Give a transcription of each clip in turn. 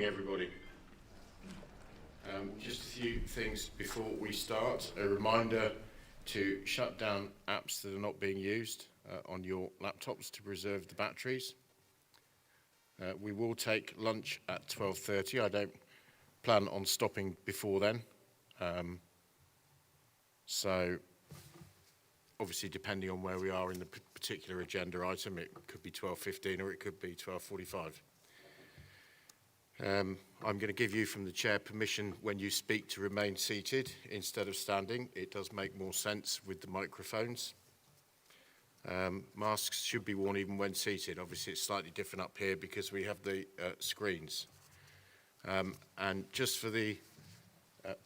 Morning, everybody. Just a few things before we start. A reminder to shut down apps that are not being used on your laptops to preserve the batteries. We will take lunch at 12:30. I don't plan on stopping before then. So obviously, depending on where we are in the particular agenda item, it could be 12:15 or it could be 12:45. I'm going to give you from the chair permission when you speak to remain seated instead of standing. It does make more sense with the microphones. Masks should be worn even when seated. Obviously, it's slightly different up here because we have the screens. And just for the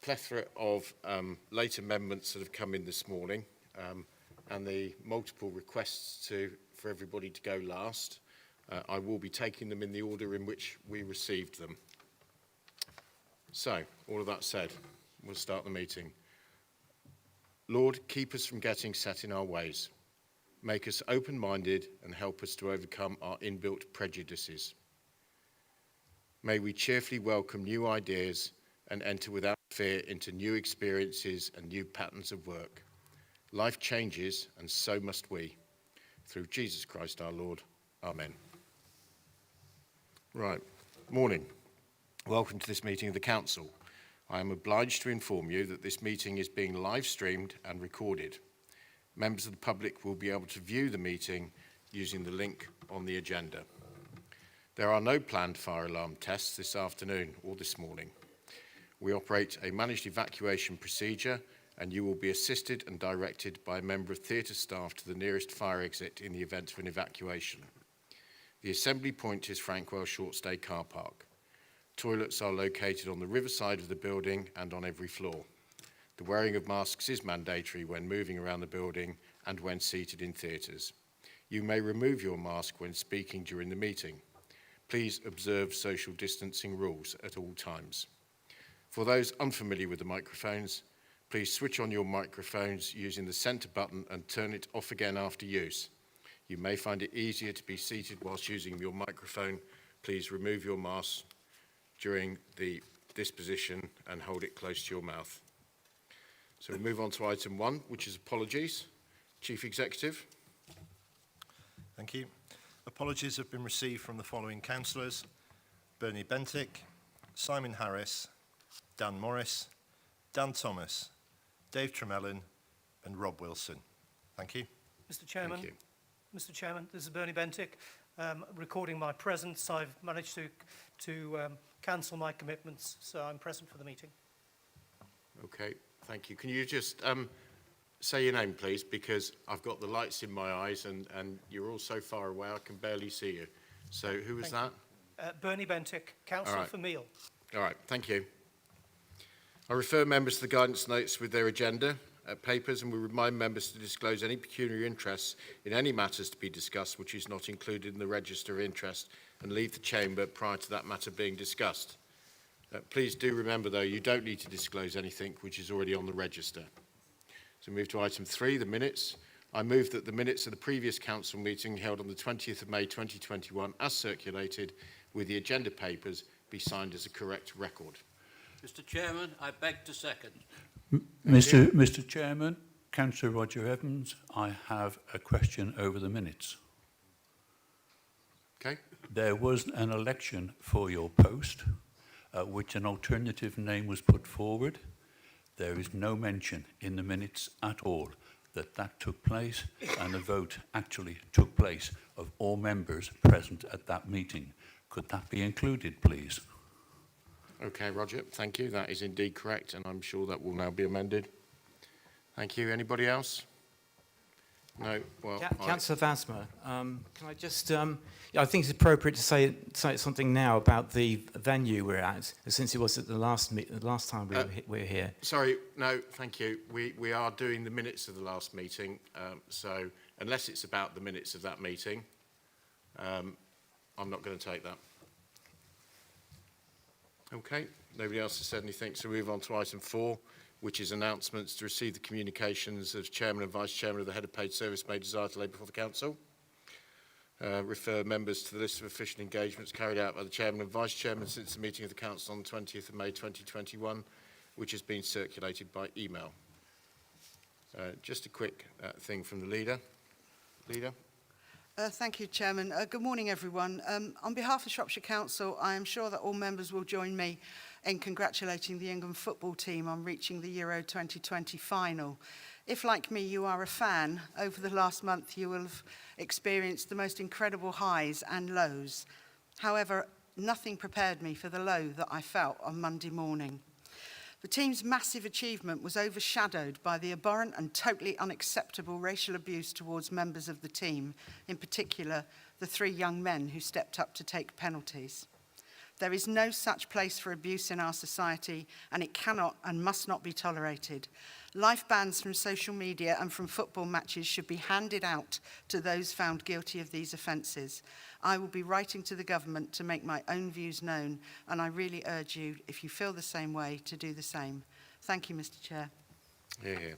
plethora of late amendments that have come in this morning and the multiple requests for everybody to go last, I will be taking them in the order in which we received them. So, all of that said, we'll start the meeting. Lord, keep us from getting set in our ways. Make us open-minded and help us to overcome our inbuilt prejudices. May we cheerfully welcome new ideas and enter without fear into new experiences and new patterns of work. Life changes, and so must we. Through Jesus Christ our Lord. Amen. Right. Morning. Welcome to this meeting of the Council. I am obliged to inform you that this meeting is being live streamed and recorded. Members of the public will be able to view the meeting using the link on the agenda. There are no planned fire alarm tests this afternoon or this morning. We operate a managed evacuation procedure, and you will be assisted and directed by a member of theatre staff to the nearest fire exit in the event of an evacuation. The assembly point is Frankwell Shortstay Car Park. Toilets are located on the riverside of the building and on every floor. The wearing of masks is mandatory when moving around the building and when seated in theatres. You may remove your mask when speaking during the meeting. Please observe social distancing rules at all times. For those unfamiliar with the microphones, please switch on your microphones using the centre button and turn it off again after use. You may find it easier to be seated whilst using your microphone. Please remove your mask during this position and hold it close to your mouth. So we move on to item 1, which is apologies. Chief Executive. Thank you. Apologies have been received from the following councillors: Bernie Bentic, Simon Harris, Dan Morris, Dan Thomas, Dave Tremellin and Rob Wilson. Thank you. Mr. Chairman. Thank you. Mr. Chairman, this is Bernie Bentic. Recording my presence, I've managed to cancel my commitments, so I'm present for the meeting. Okay, thank you. Can you just say your name, please, because I've got the lights in my eyes and you're all so far away I can barely see you. So who was that? Bernie Bentic, Councillor for Meal. All right, thank you. I refer members to the guidance notes with their agenda papers, and we remind members to disclose any pecuniary interests in any matters to be discussed which is not included in the register of interest and leave the chamber prior to that matter being discussed. Please do remember, though, you don't need to disclose anything which is already on the register. So move to item 3, the minutes. I move that the minutes of the previous council meeting held on the 20th of May 2021, as circulated with the agenda papers, be signed as a correct record. Mr. Chairman, I beg to second. Mr. Chairman, Councillor Roger Evans, I have a question over the minutes. Okay. There was an election for your post, which an alternative name was put forward. There is no mention in the minutes at all that that took place, and a vote actually took place of all members present at that meeting. Could that be included, please? Okay, Roger, thank you. That is indeed correct, and I'm sure that will now be amended. Thank you. Anybody else? No? Well, Councillor Vasmer, can I just... I think it's appropriate to say something now about the venue we're at, since it was at the last time we were here. Sorry, no, thank you. We are doing the minutes of the last meeting, so unless it's about the minutes of that meeting, I'm not going to take that. Okay, nobody else has said anything, so we move on to item 4, which is announcements to receive the communications of Chairman and Vice Chairman of the Head of Paid Service may desire to lay before the Council. refer members to the list of official engagements carried out by the Chairman and Vice Chairman since the meeting of the Council on the 20th of May 2021, which has been circulated by email. Just a quick thing from the Leader. Leader? Thank you, Chairman. Good morning, everyone. On behalf of Shropshire Council, I am sure that all members will join me in congratulating the England football team on reaching the Euro 2020 final. If, like me, you are a fan, over the last month you will have experienced the most incredible highs and lows. However, nothing prepared me for the low that I felt on Monday morning. The team's massive achievement was overshadowed by the abhorrent and totally unacceptable racial abuse towards members of the team, in particular, the 3 young men who stepped up to take penalties. There is no such place for abuse in our society, and it cannot and must not be tolerated. Life bans from social media and from football matches should be handed out to those found guilty of these offences. I will be writing to the government to make my own views known, and I really urge you, if you feel the same way, to do the same. Thank you, Mr. Chair. Hear, hear.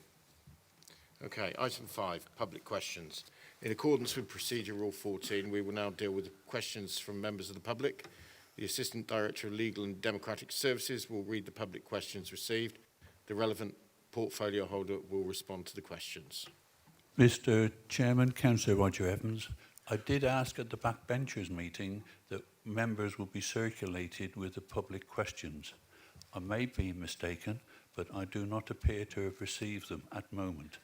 Okay, item 5, public questions. In accordance with Procedure Rule 14, we will now deal with questions from members of the public. The Assistant Director of Legal and Democratic Services will read the public questions received. The relevant portfolio holder will respond to the questions. Mr. Chairman, Councillor Roger Evans, I did ask at the backbenchers meeting that members will be circulated with the public questions. I may be mistaken, but I do not appear to have received them at the moment.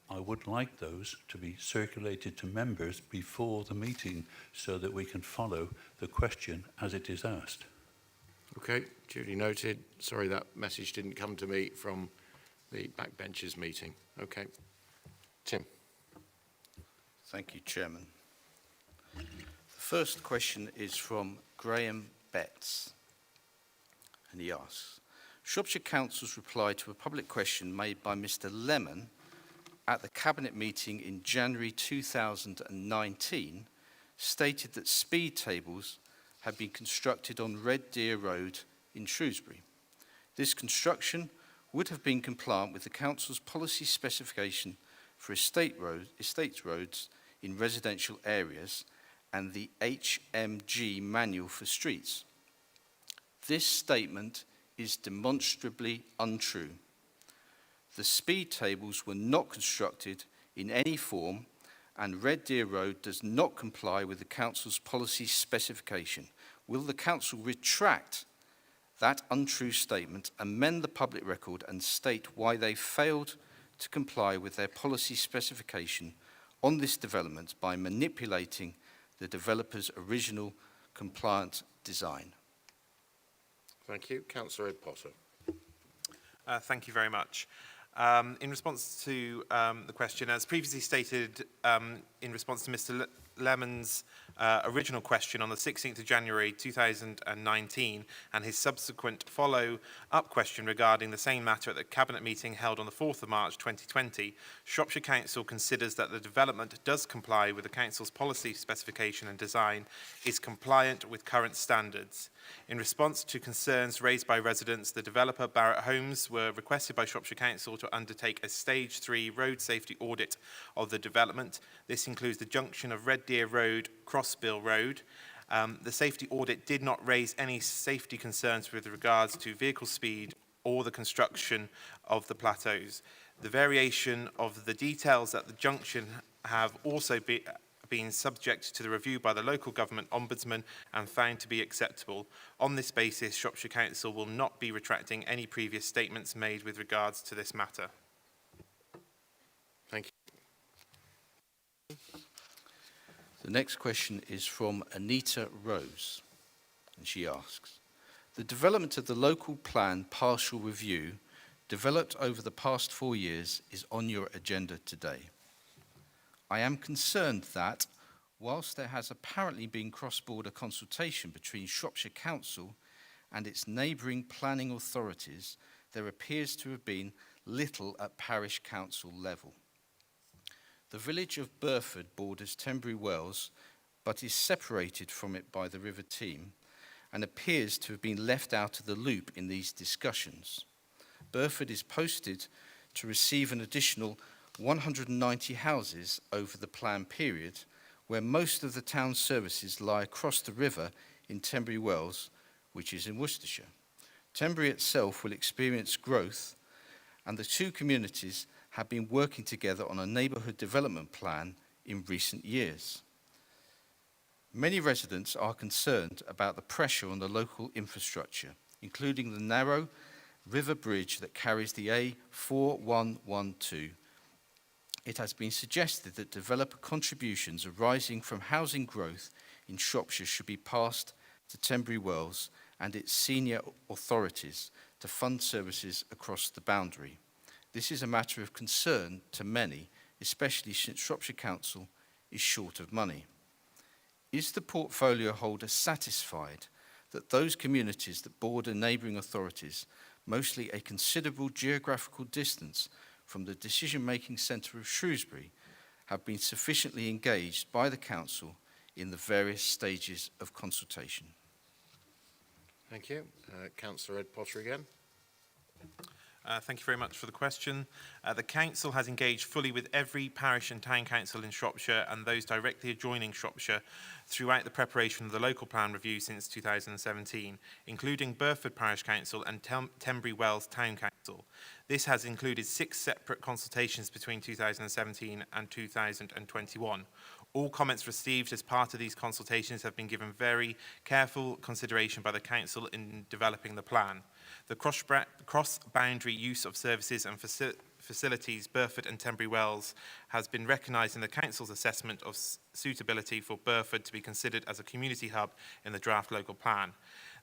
I would like those to be circulated to members before the meeting so that we can follow the question as it is asked. Okay, duly noted. Sorry that message didn't come to me from the backbenchers meeting. Okay. Tim. Thank you, Chairman. The first question is from Graham Betts, and he asks, Shropshire Council's reply to a public question made by Mr. Lemon at the Cabinet meeting in January 2019 stated that speed tables had been constructed on Red Deer Road in Shrewsbury. This construction would have been compliant with the Council's policy specification for estates roads in residential areas and the HMG manual for streets. This statement is demonstrably untrue. The speed tables were not constructed in any form, and Red Deer Road does not comply with the Council's policy specification. Will the Council retract that untrue statement, amend the public record, and state why they failed to comply with their policy specification on this development by manipulating the developer's original compliant design? Thank you. Councillor Ed Potter. Thank you very much. In response to the question, as previously stated in response to Mr. Lemon's original question on the 16th of January 2019 and his subsequent follow-up question regarding the same matter at the Cabinet meeting held on the 4th of March 2020, Shropshire Council considers that the development does comply with the Council's policy specification and design, is compliant with current standards. In response to concerns raised by residents, the developer Barratt Homes were requested by Shropshire Council to undertake a Stage 3 road safety audit of the development. This includes the junction of Red Deer Road, Crossbill Road. The safety audit did not raise any safety concerns with regards to vehicle speed or the construction of the plateaus. The variation of the details at the junction have also been subject to the review by the local government ombudsman and found to be acceptable. On this basis, Shropshire Council will not be retracting any previous statements made with regards to this matter. Thank you. The next question is from Anita Rose, and she asks, the development of the local plan partial review developed over the past 4 years is on your agenda today. I am concerned that, whilst there has apparently been cross-border consultation between Shropshire Council and its neighbouring planning authorities, there appears to have been little at parish council level. The village of Burford borders Tenbury Wells, but is separated from it by the River Teme, and appears to have been left out of the loop in these discussions. Burford is posted to receive an additional 190 houses over the planned period, where most of the town's services lie across the river in Tenbury Wells, which is in Worcestershire. Tenbury itself will experience growth, and the two communities have been working together on a neighbourhood development plan in recent years. Many residents are concerned about the pressure on the local infrastructure, including the narrow river bridge that carries the A4112. It has been suggested that developer contributions arising from housing growth in Shropshire should be passed to Tenbury Wells and its senior authorities to fund services across the boundary. This is a matter of concern to many, especially since Shropshire Council is short of money. Is the portfolio holder satisfied that those communities that border neighbouring authorities, mostly a considerable geographical distance from the decision-making centre of Shrewsbury, have been sufficiently engaged by the Council in the various stages of consultation? Thank you. Councillor Ed Potter again. Thank you very much for the question. The Council has engaged fully with every parish and town council in Shropshire and those directly adjoining Shropshire throughout the preparation of the local plan review since 2017, including Burford Parish Council and Tenbury Wells Town Council. This has included 6 separate consultations between 2017 and 2021. All comments received as part of these consultations have been given very careful consideration by the Council in developing the plan. The cross-boundary use of services and facilities Burford and Tenbury Wells has been recognised in the Council's assessment of suitability for Burford to be considered as a community hub in the draft local plan.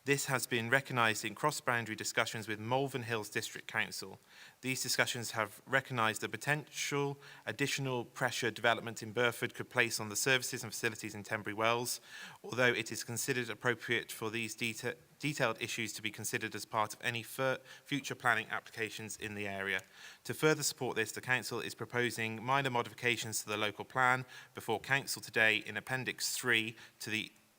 This has been recognised in cross-boundary discussions with Malvern Hills District Council. These discussions have recognised the potential additional pressure development in Burford could place on the services and facilities in Tenbury Wells, although it is considered appropriate for these detailed issues to be considered as part of any future planning applications in the area. To further support this, the Council is proposing minor modifications to the local plan before Council today in Appendix 3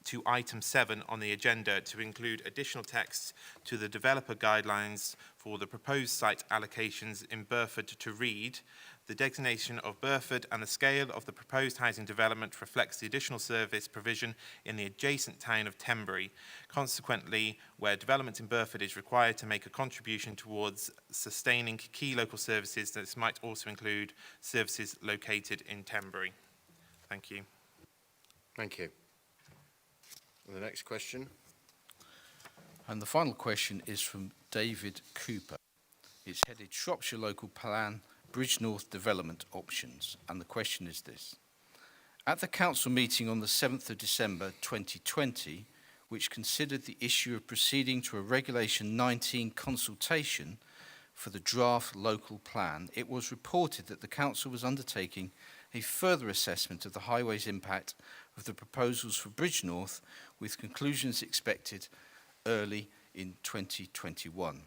to item 7 on the agenda to include additional text to the developer guidelines for the proposed site allocations in Burford to read: the designation of Burford and the scale of the proposed housing development reflects the additional service provision in the adjacent town of Tenbury. Consequently, where development in Burford is required to make a contribution towards sustaining key local services, this might also include services located in Tenbury. Thank you. Thank you. The next question. And the final question is from David Cooper. It's headed Shropshire Local Plan, Bridge North Development Options. And the question is this. At the Council meeting on the 7th of December 2020, which considered the issue of proceeding to a Regulation 19 consultation for the draft local plan, it was reported that the Council was undertaking a further assessment of the highway's impact of the proposals for Bridge North, with conclusions expected early in 2021.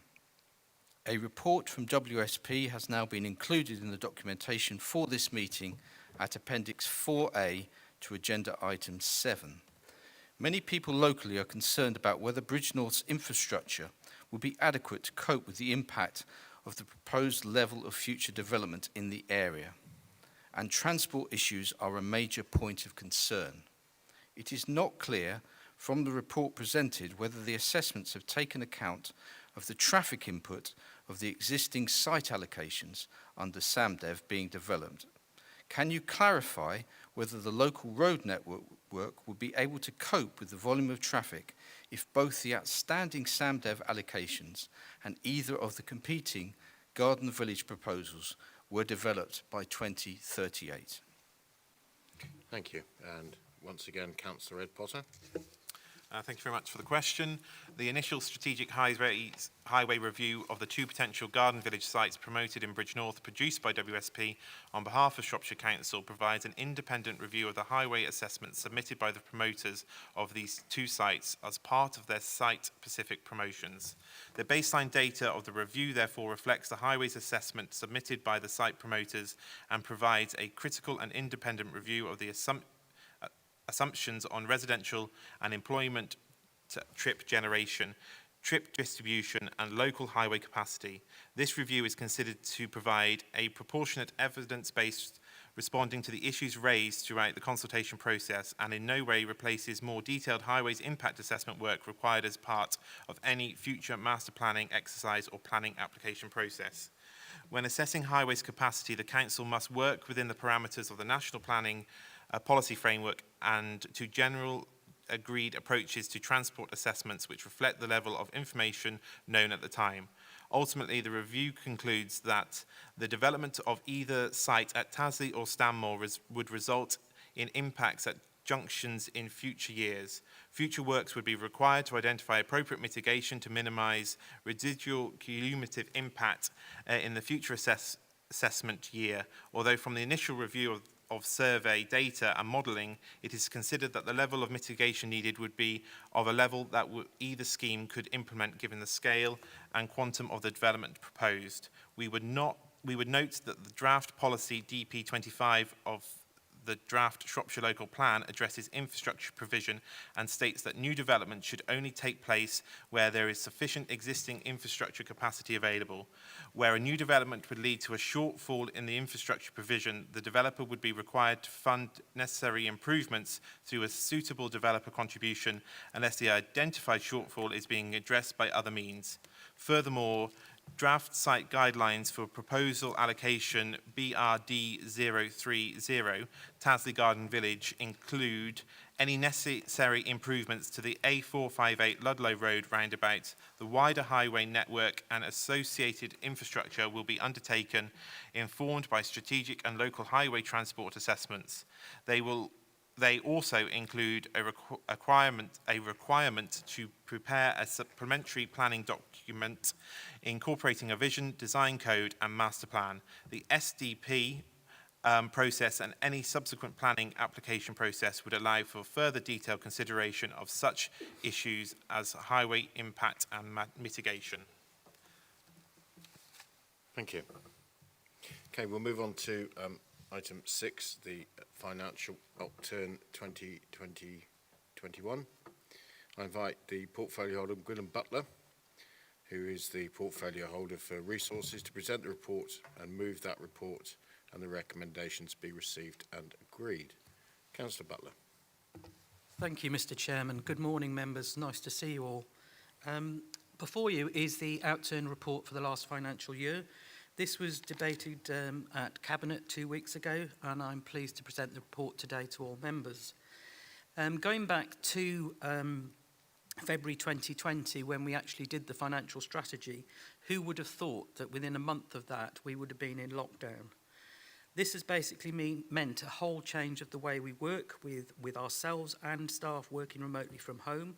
A report from WSP has now been included in the documentation for this meeting at Appendix 4A to Agenda Item 7. Many people locally are concerned about whether Bridge North's infrastructure will be adequate to cope with the impact of the proposed level of future development in the area, and transport issues are a major point of concern. It is not clear from the report presented whether the assessments have taken account of the traffic input of the existing site allocations under SAMDEV being developed. Can you clarify whether the local road network will be able to cope with the volume of traffic if both the outstanding SAMDEV allocations and either of the competing Garden Village proposals were developed by 2038? Thank you. And once again, Councillor Ed Potter. Thank you very much for the question. The initial strategic highway review of the 2 potential Garden Village sites promoted in Bridge North, produced by WSP on behalf of Shropshire Council, provides an independent review of the highway assessments submitted by the promoters of these 2 sites as part of their site-specific promotions. The baseline data of the review therefore reflects the highways assessment submitted by the site promoters and provides a critical and independent review of the assumptions on residential and employment trip generation, trip distribution and local highway capacity. This review is considered to provide a proportionate evidence-based responding to the issues raised throughout the consultation process and in no way replaces more detailed highways impact assessment work required as part of any future master planning exercise or planning application process. When assessing highways capacity, the Council must work within the parameters of the National Planning Policy Framework and to general agreed approaches to transport assessments which reflect the level of information known at the time. Ultimately, the review concludes that the development of either site at Tasley or Stanmore would result in impacts at junctions in future years. Future works would be required to identify appropriate mitigation to minimise residual cumulative impact in the future assessment year, although from the initial review of survey data and modelling, it is considered that the level of mitigation needed would be of a level that either scheme could implement given the scale and quantum of the development proposed. We would note that the draft policy DP25 of the draft Shropshire Local Plan addresses infrastructure provision and states that new development should only take place where there is sufficient existing infrastructure capacity available. Where a new development would lead to a shortfall in the infrastructure provision, the developer would be required to fund necessary improvements through a suitable developer contribution unless the identified shortfall is being addressed by other means. Furthermore, draft site guidelines for proposal allocation BRD 030 Tasley Garden Village include any necessary improvements to the A458 Ludlow Road roundabout. The wider highway network and associated infrastructure will be undertaken, informed by strategic and local highway transport assessments. They also include a requirement to prepare a supplementary planning document incorporating a vision, design code and master plan. The SDP process and any subsequent planning application process would allow for further detailed consideration of such issues as highway impact and mitigation. Thank you. Okay, we'll move on to item 6, the financial upturn 2020-21. I invite the portfolio holder, Gwynn Butler, who is the portfolio holder for resources, to present the report and move that report and the recommendations be received and agreed. Councillor Butler. Thank you, Mr. Chairman. Good morning, members. Nice to see you all. Before you is the outturn report for the last financial year. This was debated at Cabinet 2 weeks ago, and I'm pleased to present the report today to all members. Going back to February 2020, when we actually did the financial strategy, who would have thought that within a month of that we would have been in lockdown? This has basically meant a whole change of the way we work with ourselves and staff working remotely from home.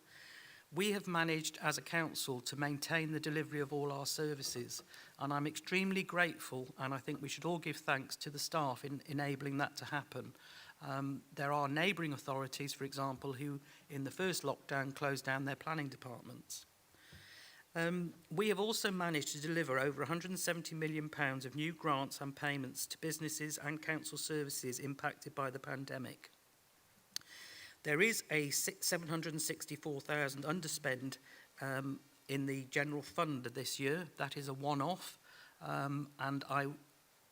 We have managed as a council to maintain the delivery of all our services, and I'm extremely grateful, and I think we should all give thanks to the staff in enabling that to happen. There are neighbouring authorities, for example, who in the first lockdown closed down their planning departments. We have also managed to deliver over £170 million of new grants and payments to businesses and council services impacted by the pandemic. There is a £764,000 underspend in the general fund this year. That is a one-off, and I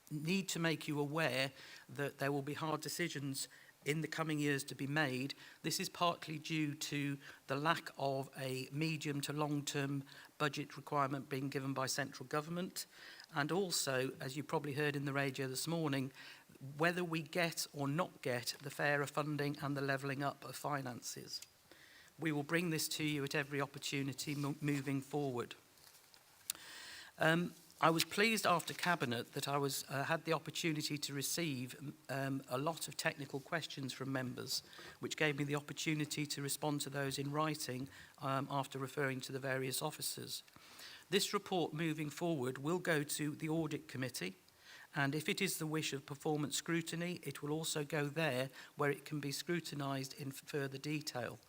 need to make you aware that there will be hard decisions in the coming years to be made. This is partly due to the lack of a medium to long-term budget requirement being given by central government, and also, as you probably heard in the radio this morning, whether we get or not get the fairer funding and the levelling up of finances. We will bring this to you at every opportunity moving forward. I was pleased after Cabinet that I had the opportunity to receive a lot of technical questions from members, which gave me the opportunity to respond to those in writing after referring to the various officers. This report moving forward will go to the Audit Committee, and if it is the wish of performance scrutiny, it will also go there where it can be scrutinised in further detail.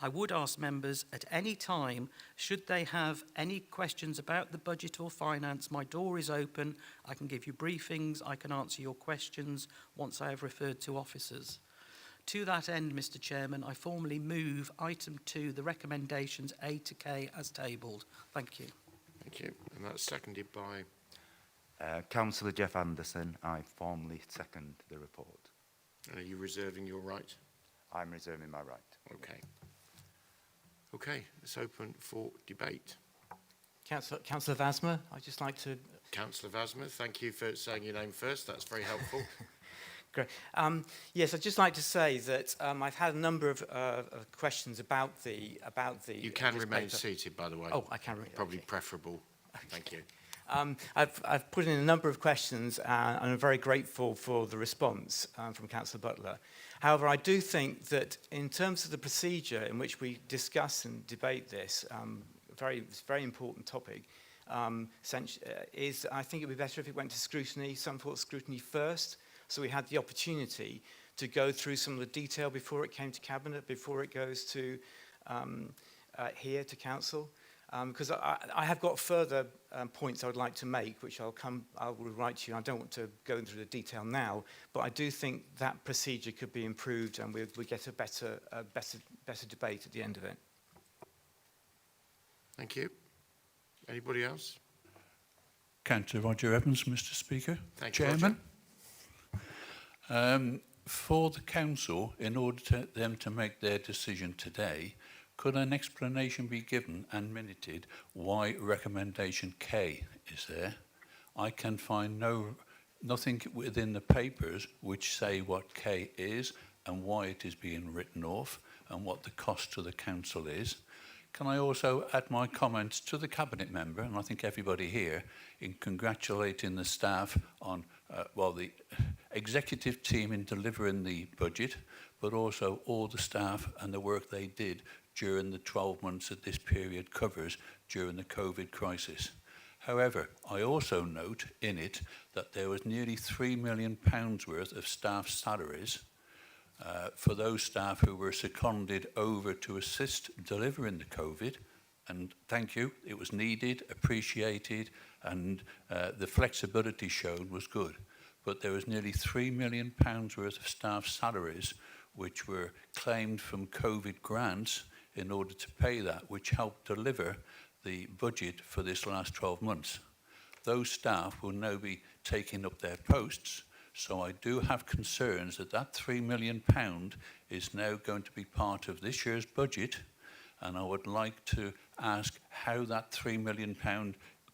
I would ask members at any time, should they have any questions about the budget or finance, my door is open. I can give you briefings, I can answer your questions once I have referred to officers. To that end, Mr. Chairman, I formally move item 2, the recommendations A to K as tabled. Thank you. Thank you. And that's seconded by? Councillor Jeff Anderson, I formally second the report. And are you reserving your right? I'm reserving my right. Okay. Okay, it's open for debate. Councillor Vasma, I'd just like to... Councillor Vasma, thank you for saying your name first. That's very helpful. Great. Yes, I'd just like to say that I've had a number of questions about the... You can this remain paper. seated, by the way. Oh, I can remain. Probably okay. preferable. Thank you. I've put in a number of questions and I'm very grateful for the response from Councillor Butler. However, I do think that in terms of the procedure in which we discuss and debate this, it's a very important topic, is I think it would be better if it went to scrutiny, some sort of scrutiny first, so we had the opportunity to go through some of the detail before it came to Cabinet, before it goes to here to Council. Because I have got further points I would like to make, which I will write to you. I don't want to go into the detail now, but I do think that procedure could be improved and we get a better debate at the end of it. Thank you. Anybody else? Councillor Roger Evans, Mr Speaker. Thank you, Chairman. For the council, in order to them to make their decision today, could an explanation be given and minuted why recommendation K is there? I can find nothing within the papers which say what K is and why it is being written off and what the cost to the council is. Can I also add my comments to the Cabinet member, and I think everybody here, in congratulating the staff on, the executive team in delivering the budget, but also all the staff and the work they did during the 12 months that this period covers during the COVID crisis. However, I also note in it that there was nearly £3 million worth of staff salaries for those staff who were seconded over to assist delivering the COVID. And thank you, it was needed, appreciated, and the flexibility shown was good. But there was nearly £3 million worth of staff salaries which were claimed from COVID grants in order to pay that, which helped deliver the budget for this last 12 months. Those staff will now be taking up their posts, so I do have concerns that that £3 million is now going to be part of this year's budget, and I would like to ask how that £3 million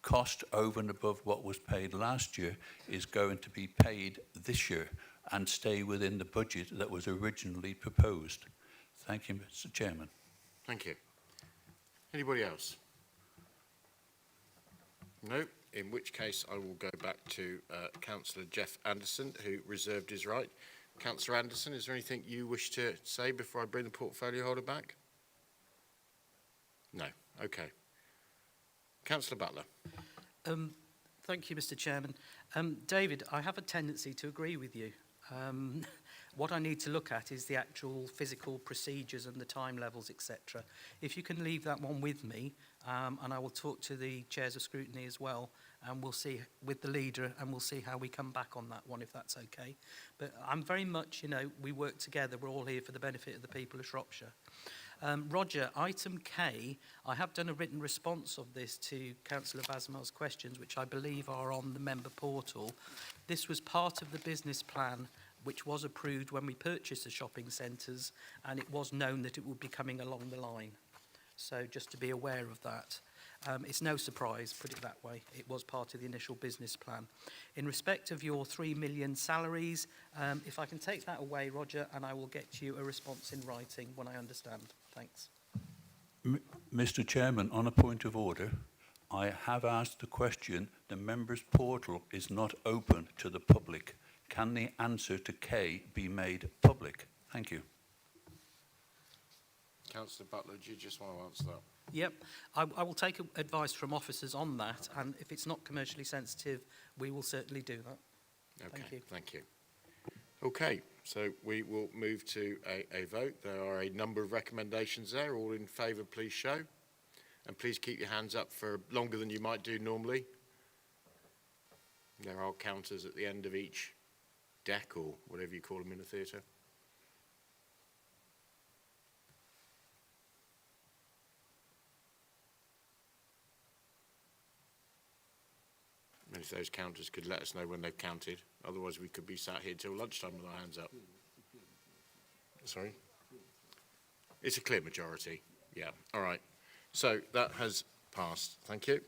cost over and above what was paid last year is going to be paid this year and stay within the budget that was originally proposed. Thank you, Mr. Chairman. Thank you. Anybody else? No, in which case I will go back to Councillor Jeff Anderson, who reserved his right. Councillor Anderson, is there anything you wish to say before I bring the portfolio holder back? No. Okay. Councillor Butler. Thank you, Mr. Chairman. David, I have a tendency to agree with you. What I need to look at is the actual physical procedures and the time levels, etc. If you can leave that one with me, and I will talk to the chairs of scrutiny as well, and we'll see with the leader, and we'll see how we come back on that one, if that's okay. But I'm very much, we work together. We're all here for the benefit of the people of Shropshire. Roger, item K, I have done a written response of this to Councillor Vasma's questions, which I believe are on the member portal. This was part of the business plan which was approved when we purchased the shopping centres, and it was known that it would be coming along the line. So just to be aware of that. It's no surprise, put it that way. It was part of the initial business plan. In respect of your 3 million salaries, if I can take that away, Roger, and I will get you a response in writing when I understand. Thanks. Mr. Chairman, on a point of order, I have asked the question. The members' portal is not open to the public. Can the answer to K be made public? Thank you. Councillor Butler, do you just want to answer that? Yep, I will take advice from officers on that, and if it's not commercially sensitive, we will certainly do that. Okay, Thank you. Thank you. Okay, so we will move to a vote. There are a number of recommendations there. All in favour, please show. And please keep your hands up for longer than you might do normally. There are counters at the end of each deck, or whatever you call them in a theatre. Many if those counters could let us know when they've counted. Otherwise, we could be sat here till lunchtime with our hands up. Sorry? It's a clear majority. Yeah, all right. So that has passed. Thank you.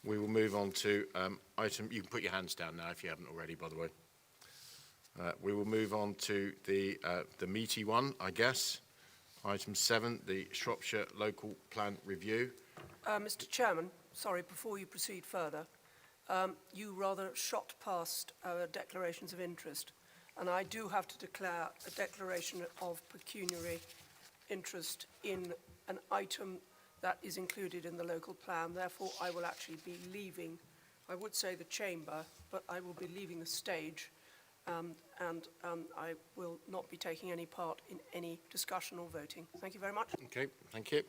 We will move on to item, you can put your hands down now if you haven't already, by the way. We will move on to the meaty one, I guess. Item 7, the Shropshire Local Plan Review. Mr. Chairman, sorry, before you proceed further, you rather shot past our declarations of interest, and I do have to declare a declaration of pecuniary interest in an item that is included in the local plan. Therefore, I will actually be leaving, I would say the chamber, but I will be leaving the stage, and I will not be taking any part in any discussion or voting. Thank you very much. Okay, thank you.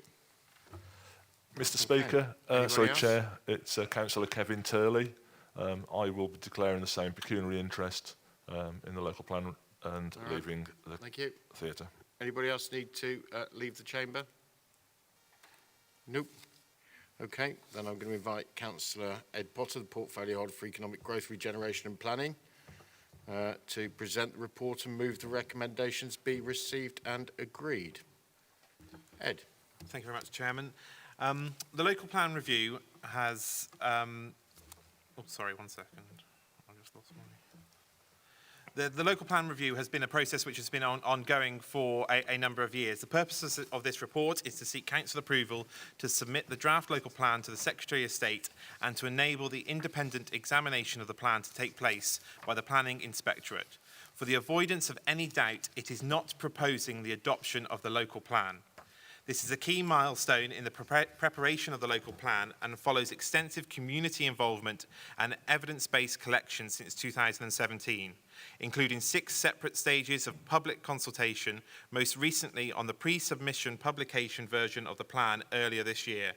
Mr. Speaker, Anybody else? Chair, it's Councillor Kevin Turley. I will be declaring the same pecuniary interest in the local plan and All right. leaving the Thank you. theatre. Anybody else need to leave the chamber? Nope. Okay, then I'm going to invite Councillor Ed Potter, the Portfolio Holder for Economic Growth, Regeneration and Planning, to present the report and move the recommendations be received and agreed. Ed. Thank you very much, Chairman. The local plan review has... sorry, one second. I just lost my... The local plan review has been a process which has been ongoing for a number of years. The purpose of this report is to seek council approval to submit the draft local plan to the Secretary of State and to enable the independent examination of the plan to take place by the Planning Inspectorate. For the avoidance of any doubt, it is not proposing the adoption of the local plan. This is a key milestone in the preparation of the local plan and follows extensive community involvement and evidence-based collection since 2017, including 6 separate stages of public consultation, most recently on the pre-submission publication version of the plan earlier this year.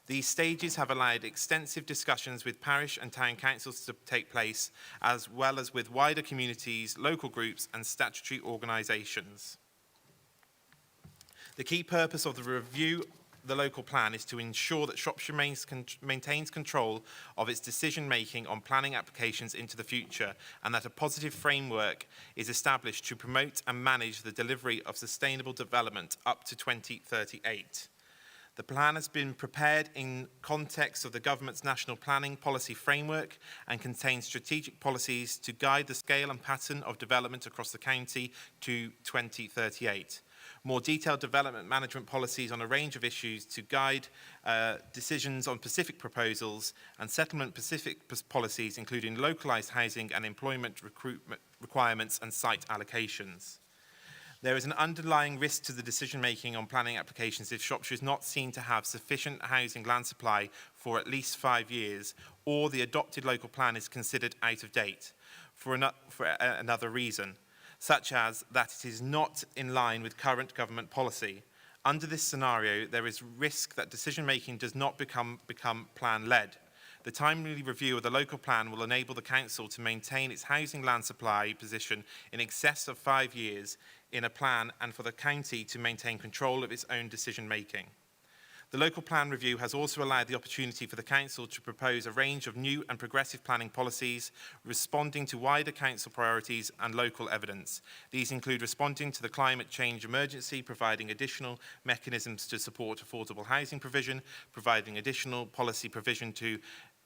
These stages have allowed extensive discussions with parish and town councils to take place, as well as with wider communities, local groups and statutory organisations. The key purpose of the review the local plan is to ensure that Shropshire maintains control of its decision-making on planning applications into the future, and that a positive framework is established to promote and manage the delivery of sustainable development up to 2038. The plan has been prepared in context of the government's national planning policy framework and contains strategic policies to guide the scale and pattern of development across the county to 2038. More detailed development management policies on a range of issues to guide decisions on specific proposals, and settlement-specific policies including localised housing and employment recruitment requirements and site allocations. There is an underlying risk to the decision-making on planning applications if Shropshire is not seen to have sufficient housing land supply for at least 5 years, or the adopted local plan is considered out of date for another reason, such as that it is not in line with current government policy. Under this scenario, there is risk that decision-making does not become plan-led. The timely review of the local plan will enable the council to maintain its housing land supply position in excess of 5 years in a plan, and for the county to maintain control of its own decision-making. The local plan review has also allowed the opportunity for the council to propose a range of new and progressive planning policies, responding to wider council priorities and local evidence. These include responding to the climate change emergency, providing additional mechanisms to support affordable housing provision, providing additional policy provision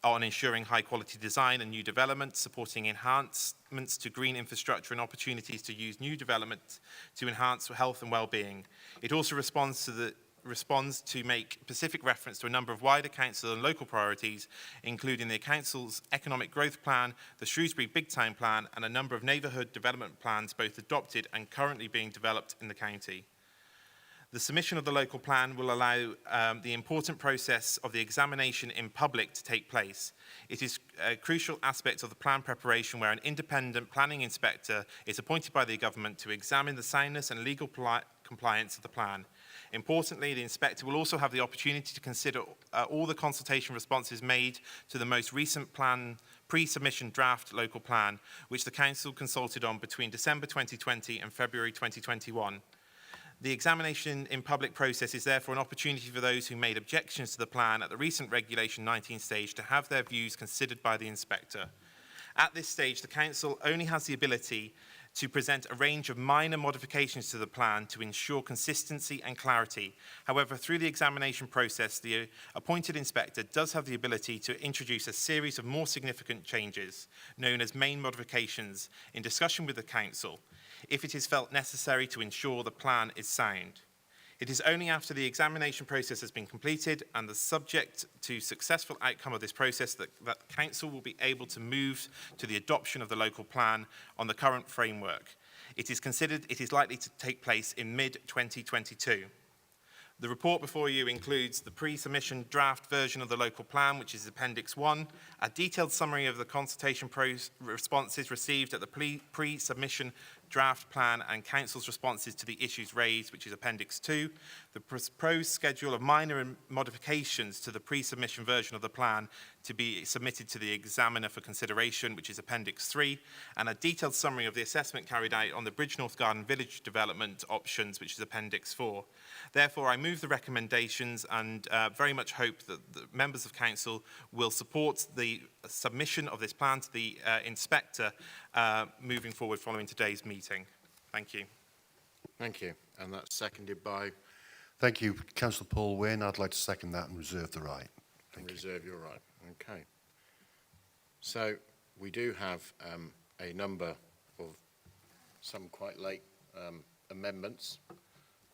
on ensuring high-quality design and new development, supporting enhancements to green infrastructure and opportunities to use new development to enhance health and well-being. It also responds to make specific reference to a number of wider council and local priorities, including the council's economic growth plan, the Shrewsbury Big Town plan, and a number of neighbourhood development plans, both adopted and currently being developed in the county. The submission of the local plan will allow the important process of the examination in public to take place. It is a crucial aspect of the plan preparation where an independent planning inspector is appointed by the government to examine the soundness and legal compliance of the plan. Importantly, the inspector will also have the opportunity to consider all the consultation responses made to the most recent plan pre-submission draft local plan, which the council consulted on between December 2020 and February 2021. The examination in public process is therefore an opportunity for those who made objections to the plan at the recent Regulation 19 stage to have their views considered by the inspector. At this stage, the Council only has the ability to present a range of minor modifications to the plan to ensure consistency and clarity. However, through the examination process, the appointed inspector does have the ability to introduce a series of more significant changes, known as main modifications, in discussion with the Council, if it is felt necessary to ensure the plan is sound. It is only after the examination process has been completed and the subject to successful outcome of this process that Council will be able to move to the adoption of the local plan on the current framework. It is considered it is likely to take place in mid-2022. The report before you includes the pre-submission draft version of the local plan, which is Appendix 1, a detailed summary of the consultation responses received at the pre-submission draft plan and Council's responses to the issues raised, which is Appendix 2, the proposed schedule of minor modifications to the pre-submission version of the plan to be submitted to the examiner for consideration, which is Appendix 3, and a detailed summary of the assessment carried out on the Bridgnorth Garden Village development options, which is Appendix 4. Therefore, I move the recommendations and very much hope that the members of Council will support the submission of this plan to the inspector moving forward following today's meeting. Thank you. Thank you. And that's seconded by? Thank you, Councillor Paul Wynne. I'd like to second that and reserve the right. Thank you. Reserve your right. Okay. So we do have a number of some quite late amendments.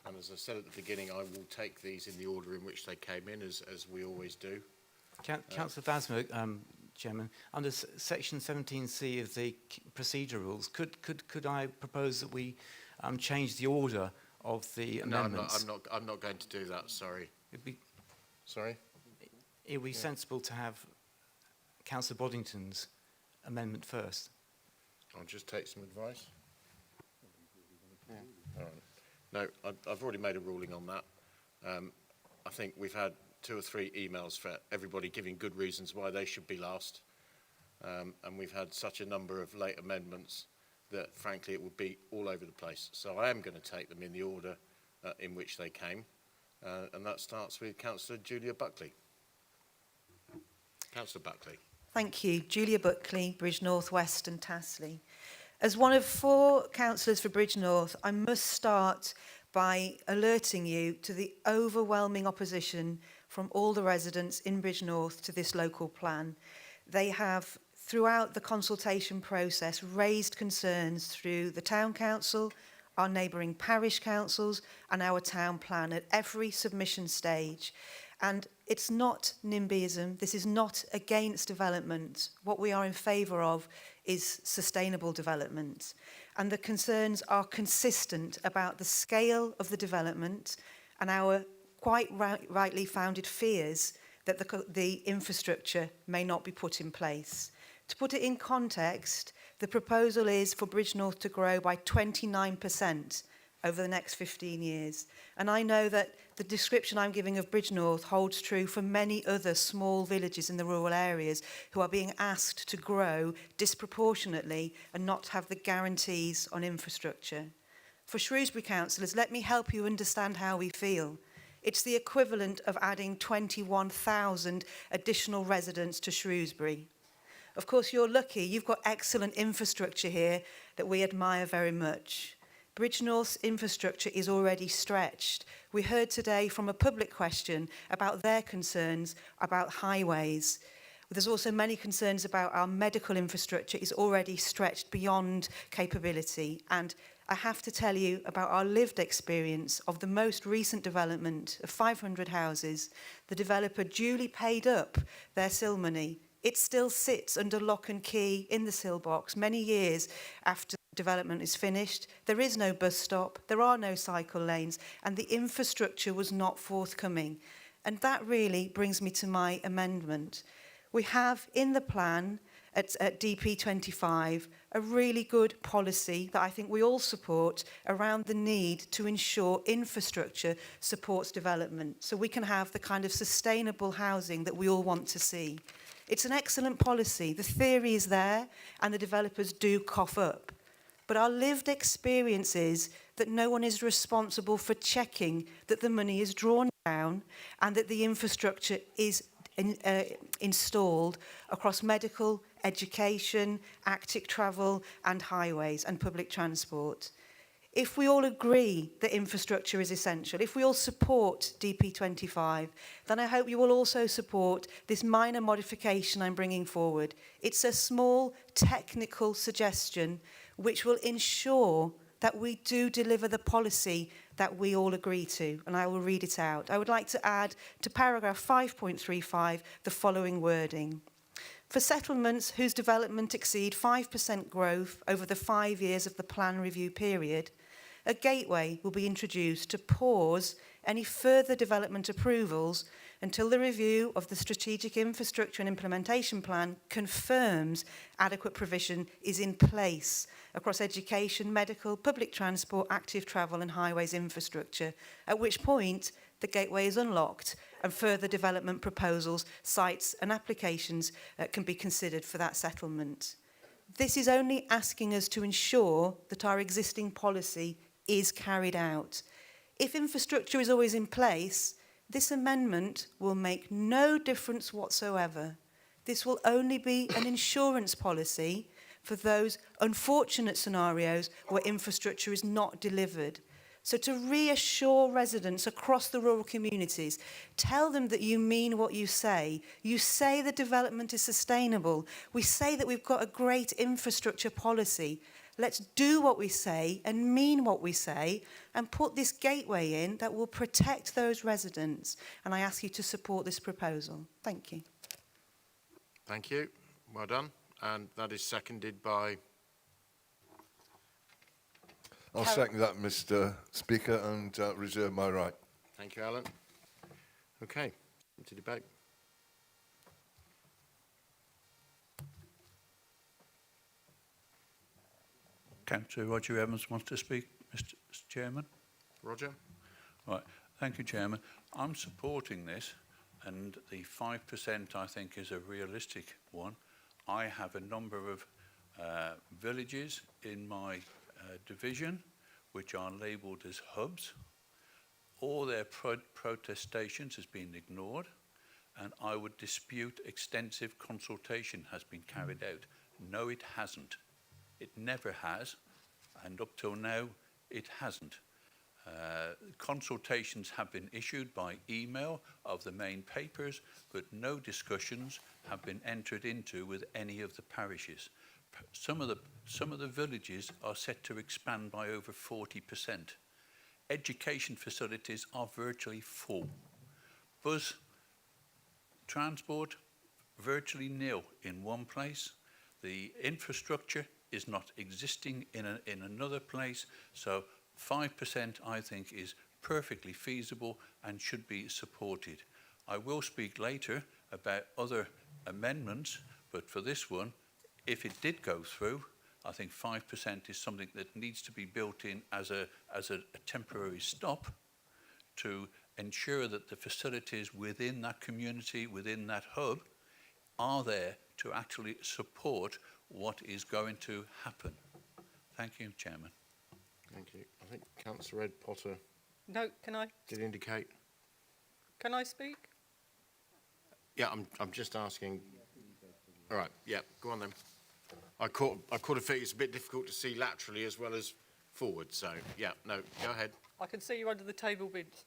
And as I said at the beginning, I will take these in the order in which they came in, as we always do. Councillor Vasmer, Chairman, under section 17C of the procedure rules, could I propose that we change the order of the amendments? No, I'm not going to do that. Sorry. Sorry. It would be sensible to have Councillor Boddington's amendment first. I'll just take some advice. Yeah. All right. No, I've already made a ruling on that. I think we've had 2 or 3 emails for everybody giving good reasons why they should be last. And we've had such a number of late amendments that, frankly, it would be all over the place. So I am going to take them in the order in which they came. And that starts with Councillor Julia Buckley. Councillor Buckley. Thank you. Julia Buckley, Bridgnorth West and Tassley. As one of 4 councillors for Bridgnorth, I must start by alerting you to the overwhelming opposition from all the residents in Bridgnorth to this local plan. They have, throughout the consultation process, raised concerns through the Town Council, our neighbouring parish councils and our town plan at every submission stage. And it's not NIMBYism. This is not against development. What we are in favour of is sustainable development. And the concerns are consistent about the scale of the development and our quite rightly founded fears that the infrastructure may not be put in place. To put it in context, the proposal is for Bridgnorth to grow by 29% over the next 15 years. And I know that the description I'm giving of Bridgnorth holds true for many other small villages in the rural areas who are being asked to grow disproportionately and not have the guarantees on infrastructure. For Shrewsbury councillors, let me help you understand how we feel. It's the equivalent of adding 21,000 additional residents to Shrewsbury. Of course, you're lucky. You've got excellent infrastructure here that we admire very much. Bridgnorth's infrastructure is already stretched. We heard today from a public question about their concerns about highways. There's also many concerns about our medical infrastructure is already stretched beyond capability. And I have to tell you about our lived experience of the most recent development of 500 houses. The developer duly paid up their SIL money. It still sits under lock and key in the SIL box many years after development is finished. There is no bus stop, there are no cycle lanes, and the infrastructure was not forthcoming. And that really brings me to my amendment. We have in the plan at DP25 a really good policy that I think we all support around the need to ensure infrastructure supports development so we can have the kind of sustainable housing that we all want to see. It's an excellent policy. The theory is there and the developers do cough up. but our lived experience is that no one is responsible for checking that the money is drawn down and that the infrastructure is installed across medical, education, Arctic travel and highways and public transport. If we all agree that infrastructure is essential, if we all support DP25, then I hope you will also support this minor modification I'm bringing forward. It's a small technical suggestion which will ensure that we do deliver the policy that we all agree to, and I will read it out. I would like to add to paragraph 5.35 the following wording. For settlements whose development exceed 5% growth over the 5 years of the plan review period, a gateway will be introduced to pause any further development approvals until the review of the Strategic Infrastructure and Implementation Plan confirms adequate provision is in place across education, medical, public transport, active travel and highways infrastructure, at which point the gateway is unlocked and further development proposals, sites and applications can be considered for that settlement. This is only asking us to ensure that our existing policy is carried out. If infrastructure is always in place, this amendment will make no difference whatsoever. This will only be an insurance policy for those unfortunate scenarios where infrastructure is not delivered. So to reassure residents across the rural communities, tell them that you mean what you say. You say the development is sustainable. We say that we've got a great infrastructure policy. Let's do what we say and mean what we say and put this gateway in that will protect those residents. And I ask you to support this proposal. Thank you. Thank you. Well done. And that is seconded by... I'll second that, Mr. Speaker, and reserve my right. Thank you, Alan. Okay, to debate. Councillor Roger Evans wants to speak, Mr. Chairman. Roger? Right. Thank you, Chairman. I'm supporting this, and the 5% I think is a realistic one. I have a number of villages in my division which are labelled as hubs. All their protestations has been ignored, and I would dispute extensive consultation has been carried out. No, it hasn't. It never has, and up till now, it hasn't. Consultations have been issued by email of the main papers, but no discussions have been entered into with any of the parishes. Some of the villages are set to expand by over 40%. Education facilities are virtually full. Bus transport, virtually nil in one place. The infrastructure is not existing in another place, so 5% I think is perfectly feasible and should be supported. I will speak later about other amendments, but for this one, if it did go through, I think 5% is something that needs to be built in as a temporary stop to ensure that the facilities within that community, within that hub, are there to actually support what is going to happen. Thank you, Chairman. Thank you. I think Councillor Ed Potter No, can I? did indicate. Can I speak? Yeah, I'm just asking. All right, yeah, go on then. I caught a figure. It's a bit difficult to see laterally as well as forward, so yeah, no, go ahead. I can see you under the table bids.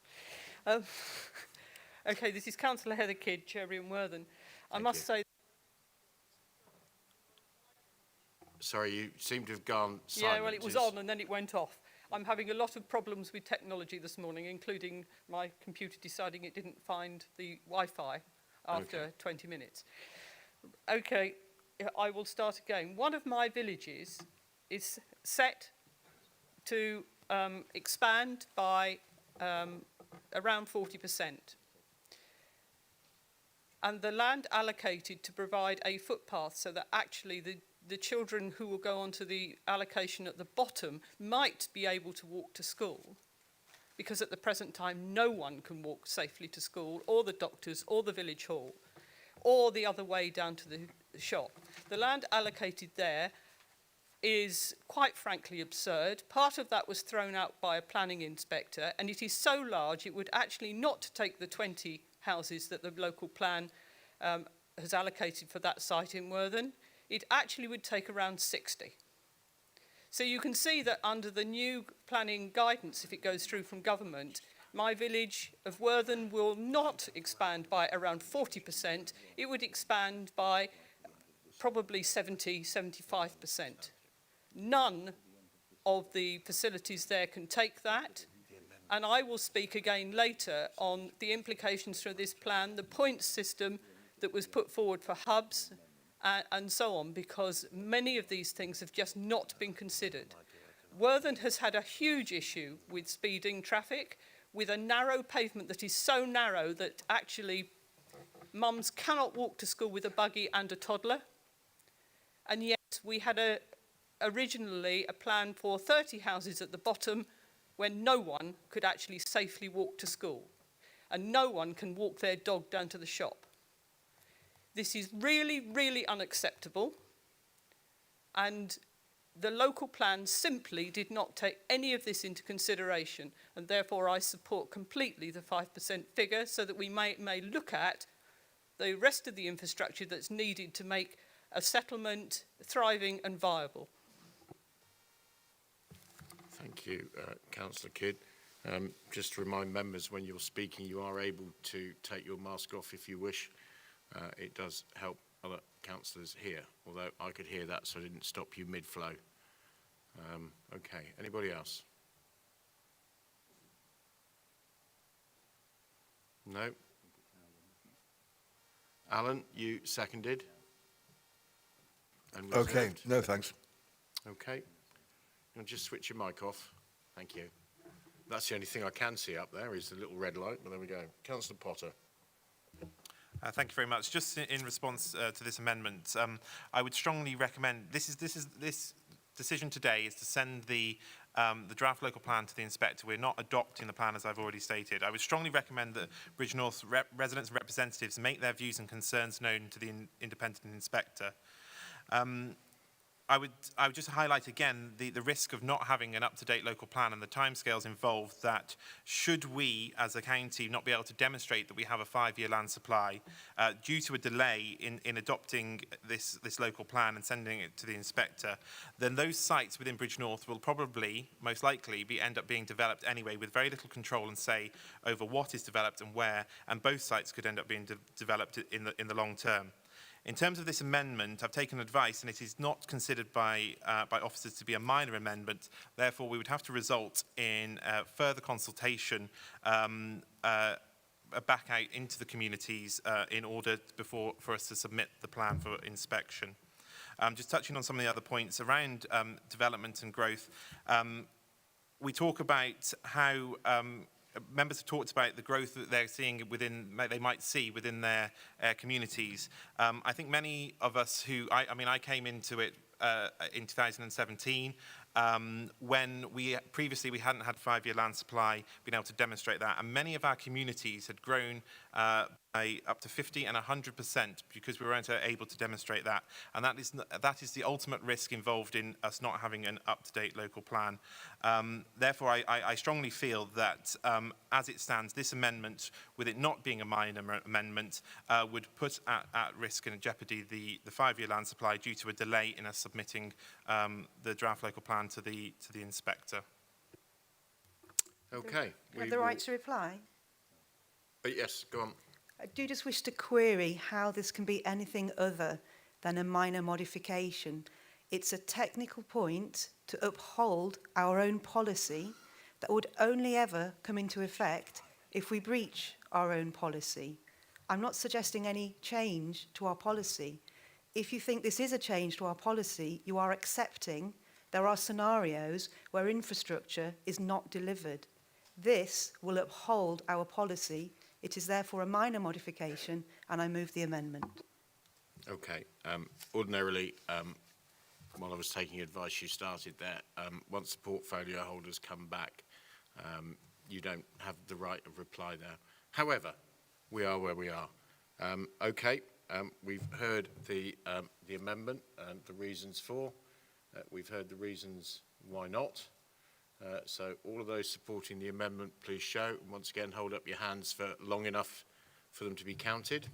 Okay, this is Councillor Heather Kidd, Cherry and Worthing. I must say... Sorry, you seem to have gone silent. Yeah, well, it was on and then it went off. I'm having a lot of problems with technology this morning, including my computer deciding it didn't find the Wi-Fi after 20 minutes. Okay, I will start again. One of my villages is set to expand by around 40%. And the land allocated to provide a footpath so that actually the children who will go onto the allocation at the bottom might be able to walk to school, because at the present time no one can walk safely to school, or the doctors, or the village hall, or the other way down to the shop. The land allocated there is quite frankly absurd. Part of that was thrown out by a planning inspector, and it is so large it would actually not take the 20 houses that the local plan has allocated for that site in Worthing. It actually would take around 60. So you can see that under the new planning guidance, if it goes through from government, my village of Worthing will not expand by around 40%. It would expand by probably 70–75%. None of the facilities there can take that. And I will speak again later on the implications for this plan, the points system that was put forward for hubs and so on, because many of these things have just not been considered. Worthing has had a huge issue with speeding traffic, with a narrow pavement that is so narrow that actually mums cannot walk to school with a buggy and a toddler. And yet we had originally a plan for 30 houses at the bottom when no one could actually safely walk to school and no one can walk their dog down to the shop. This is really, really unacceptable, and the local plan simply did not take any of this into consideration, and therefore I support completely the 5% figure so that we may look at the rest of the infrastructure that's needed to make a settlement thriving and viable. Thank you, Councillor Kidd. Just to remind members, when you're speaking, you are able to take your mask off if you wish. It does help other councillors hear, although I could hear that, so I didn't stop you mid-flow. Okay, anybody else? No? Alan, you seconded? And Okay, reserved? no thanks. Okay. You'll just switch your mic off. Thank you. That's the only thing I can see up there is the little red light, but there we go. Councillor Potter. Thank you very much. Just in response to this amendment, I would strongly recommend this decision today is to send the draft local plan to the inspector. We're not adopting the plan, as I've already stated. I would strongly recommend that Bridgnorth residents and representatives make their views and concerns known to the independent inspector. I would just highlight again the risk of not having an up-to-date local plan and the timescales involved, that should we as a county not be able to demonstrate that we have a 5-year land supply due to a delay in adopting this local plan and sending it to the inspector, then those sites within Bridgnorth will probably, most likely, end up being developed anyway with very little control and say over what is developed and where, and both sites could end up being developed in the long term. In terms of this amendment, I've taken advice, and it is not considered by officers to be a minor amendment. Therefore, we would have to result in further consultation back out into the communities in order for us to submit the plan for inspection. Just touching on some of the other points around development and growth, we talk about how members have talked about the growth that they're seeing they might see within their communities. I think many of us I came into it in 2017 when previously we hadn't had 5-year land supply, been able to demonstrate that, and many of our communities had grown by up to 50 and 100% because we weren't able to demonstrate that, and that is the ultimate risk involved in us not having an up-to-date local plan. Therefore, I strongly feel that as it stands, this amendment, with it not being a minor amendment, would put at risk and jeopardy the 5-year land supply due to a delay in us submitting the draft local plan to the inspector. Okay. Do you have the right to reply? Yes, go on. I do just wish to query how this can be anything other than a minor modification. It's a technical point to uphold our own policy that would only ever come into effect if we breach our own policy. I'm not suggesting any change to our policy. If you think this is a change to our policy, you are accepting there are scenarios where infrastructure is not delivered. This will uphold our policy. It is therefore a minor modification, and I move the amendment. Okay. Ordinarily, while I was taking advice, you started there. Once the portfolio holders come back, you don't have the right of reply there. However, we are where we are. Okay. We've heard the amendment and the reasons for. We've heard the reasons why not. So all of those supporting the amendment, please show. And once again, hold up your hands for long enough for them to be counted.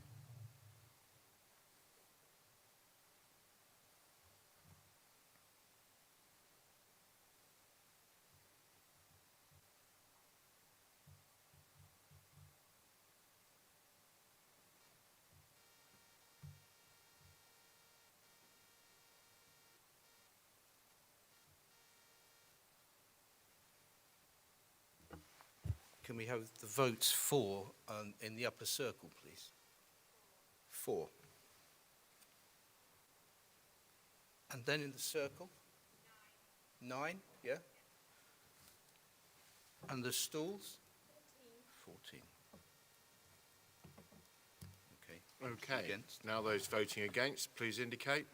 Can we have the votes for in the upper circle, please? 4. And then in the circle? 9, yeah? And the stools? 14. Okay. Okay. Against? Now those voting against, please indicate.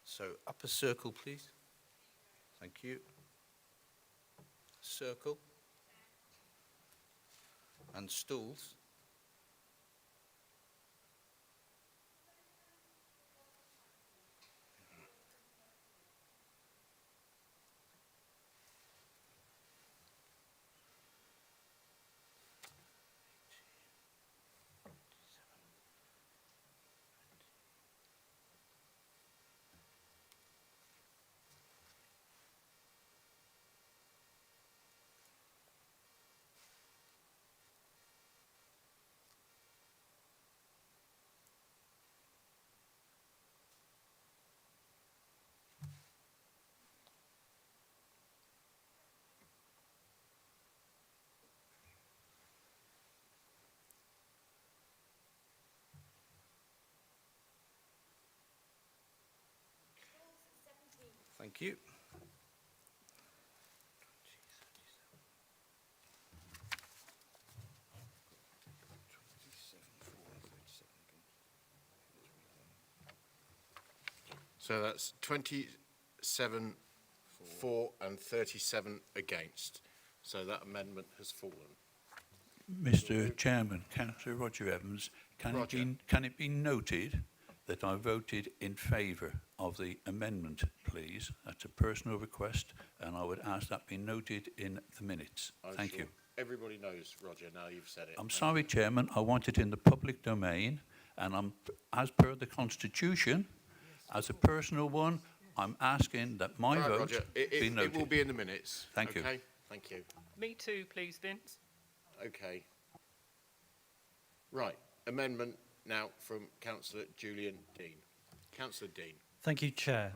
So upper circle, please. Thank you. Circle. And stools. Thank you. So that's 27 for and 37 against. So that amendment has fallen. Mr. Chairman, Councillor Roger Evans, can it be noted that I voted in favour of the amendment, please? That's a personal request, and I would ask that be noted in the minutes. Thank you. Everybody knows, Roger, now you've said it. I'm sorry, Chairman, I want it in the public domain, and as per the Constitution, as a personal one, I'm asking that my Right, vote Roger, be noted. it will be in the minutes. Thank you. Okay, thank you. Me too, please, Vince. Okay. Right, amendment now from Councillor Julian Dean. Councillor Dean. Thank you, Chair.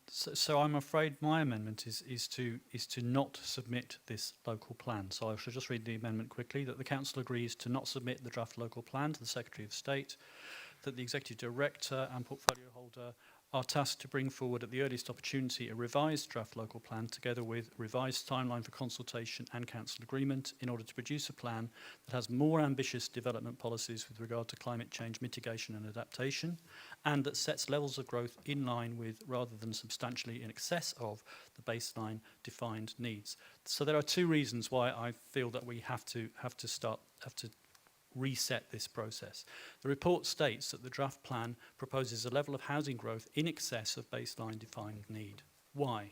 So I'm afraid my amendment is to not submit this local plan. So I shall just read the amendment quickly. That the Council agrees to not submit the draft local plan to the Secretary of State. That the Executive Director and Portfolio Holder are tasked to bring forward at the earliest opportunity a revised draft local plan together with revised timeline for consultation and council agreement in order to produce a plan that has more ambitious development policies with regard to climate change mitigation and adaptation, and that sets levels of growth in line with rather than substantially in excess of the baseline defined needs. So there are two reasons why I feel that we have to reset this process. The report states that the draft plan proposes a level of housing growth in excess of baseline defined need. Why?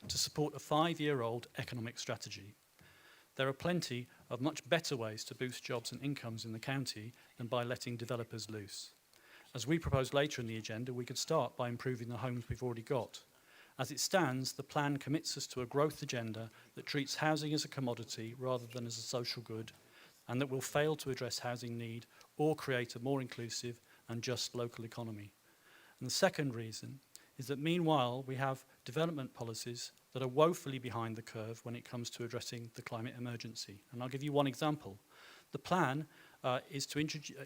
To support a 5-year-old economic strategy. There are plenty of much better ways to boost jobs and incomes in the county than by letting developers loose. As we propose later in the agenda, we could start by improving the homes we've already got. As it stands, the plan commits us to a growth agenda that treats housing as a commodity rather than as a social good, and that will fail to address housing need or create a more inclusive and just local economy. And the second reason is that meanwhile we have development policies that are woefully behind the curve when it comes to addressing the climate emergency. And I'll give you one example. The plan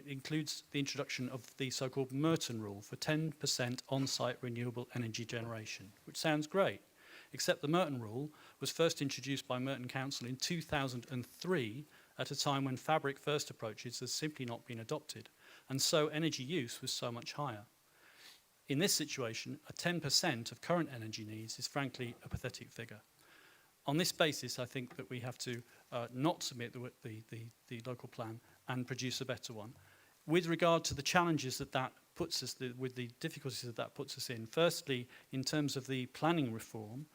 includes the introduction of the so-called Merton rule for 10% on-site renewable energy generation, which sounds great, except the Merton rule was first introduced by Merton Council in 2003 at a time when fabric first approaches had simply not been adopted, and so energy use was so much higher. In this situation, a 10% of current energy needs is frankly a pathetic figure. On this basis, I think that we have to not submit the local plan and produce a better one. With regard to the challenges that puts us, with the difficulties that puts us in, firstly, in terms of the planning reform,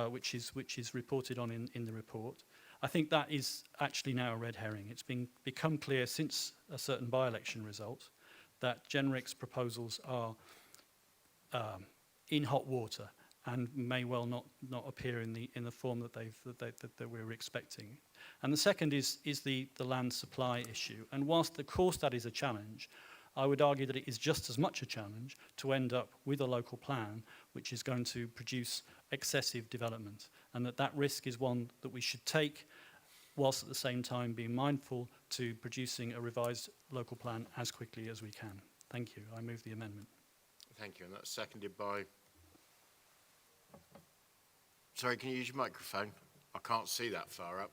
which is reported on in the report, I think that is actually now a red herring. It's become clear since a certain by-election result that Genric's proposals are in hot water and may well not appear in the form that we're expecting. And the second is the land supply issue. And whilst of course that is a challenge, I would argue that it is just as much a challenge to end up with a local plan which is going to produce excessive development, and that risk is one that we should take whilst at the same time being mindful to producing a revised local plan as quickly as we can. Thank you. I move the amendment. Thank you, and that's seconded by... Sorry, can you use your microphone? I can't see that far up.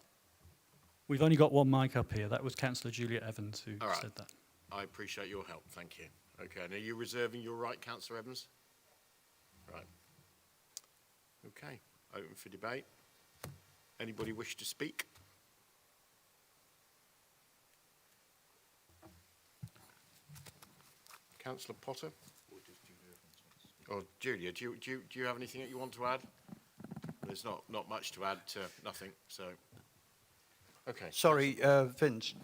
We've only got one mic up here. That was Councillor Julia Evans who said that. I appreciate your help, thank you. Okay, and are you reserving your right, Councillor Evans? Right. Okay, open for debate. Anybody wish to speak? Councillor Potter? Or Julia, do you have anything that you want to add? There's not much to add to nothing, so... Okay. Sorry, Vince.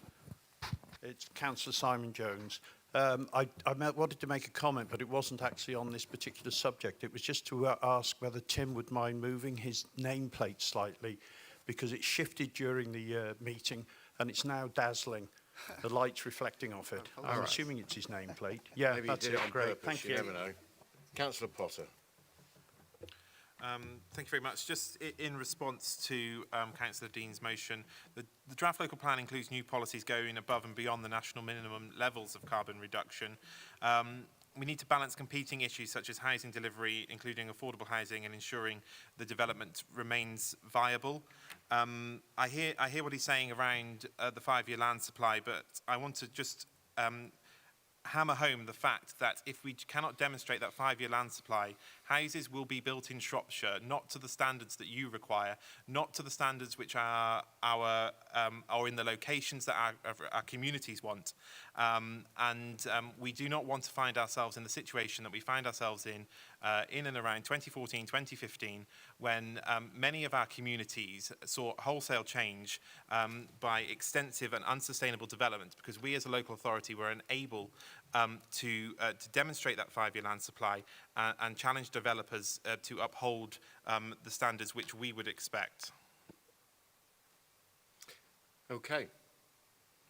It's Councillor Simon Jones. I wanted to make a comment, but it wasn't actually on this particular subject. It was just to ask whether Tim would mind moving his nameplate slightly, because it shifted during the meeting, and it's now dazzling. The light's reflecting off it. I'm assuming it's his nameplate. Yeah, maybe that's you did it on Great. Purpose, Thank you. Never know. Councillor Potter. Thank you very much. Just in response to Councillor Dean's motion, the draft local plan includes new policies going above and beyond the national minimum levels of carbon reduction. We need to balance competing issues such as housing delivery, including affordable housing, and ensuring the development remains viable. I hear what he's saying around the 5-year land supply, but I want to just hammer home the fact that if we cannot demonstrate that 5-year land supply, houses will be built in Shropshire, not to the standards that you require, not to the standards which are in the locations that our communities want. We do not want to find ourselves in the situation that we find ourselves in and around 2014, 2015, when many of our communities saw wholesale change by extensive and unsustainable development, because we as a local authority were unable to demonstrate that 5-year land supply and challenge developers to uphold the standards which we would expect. Okay.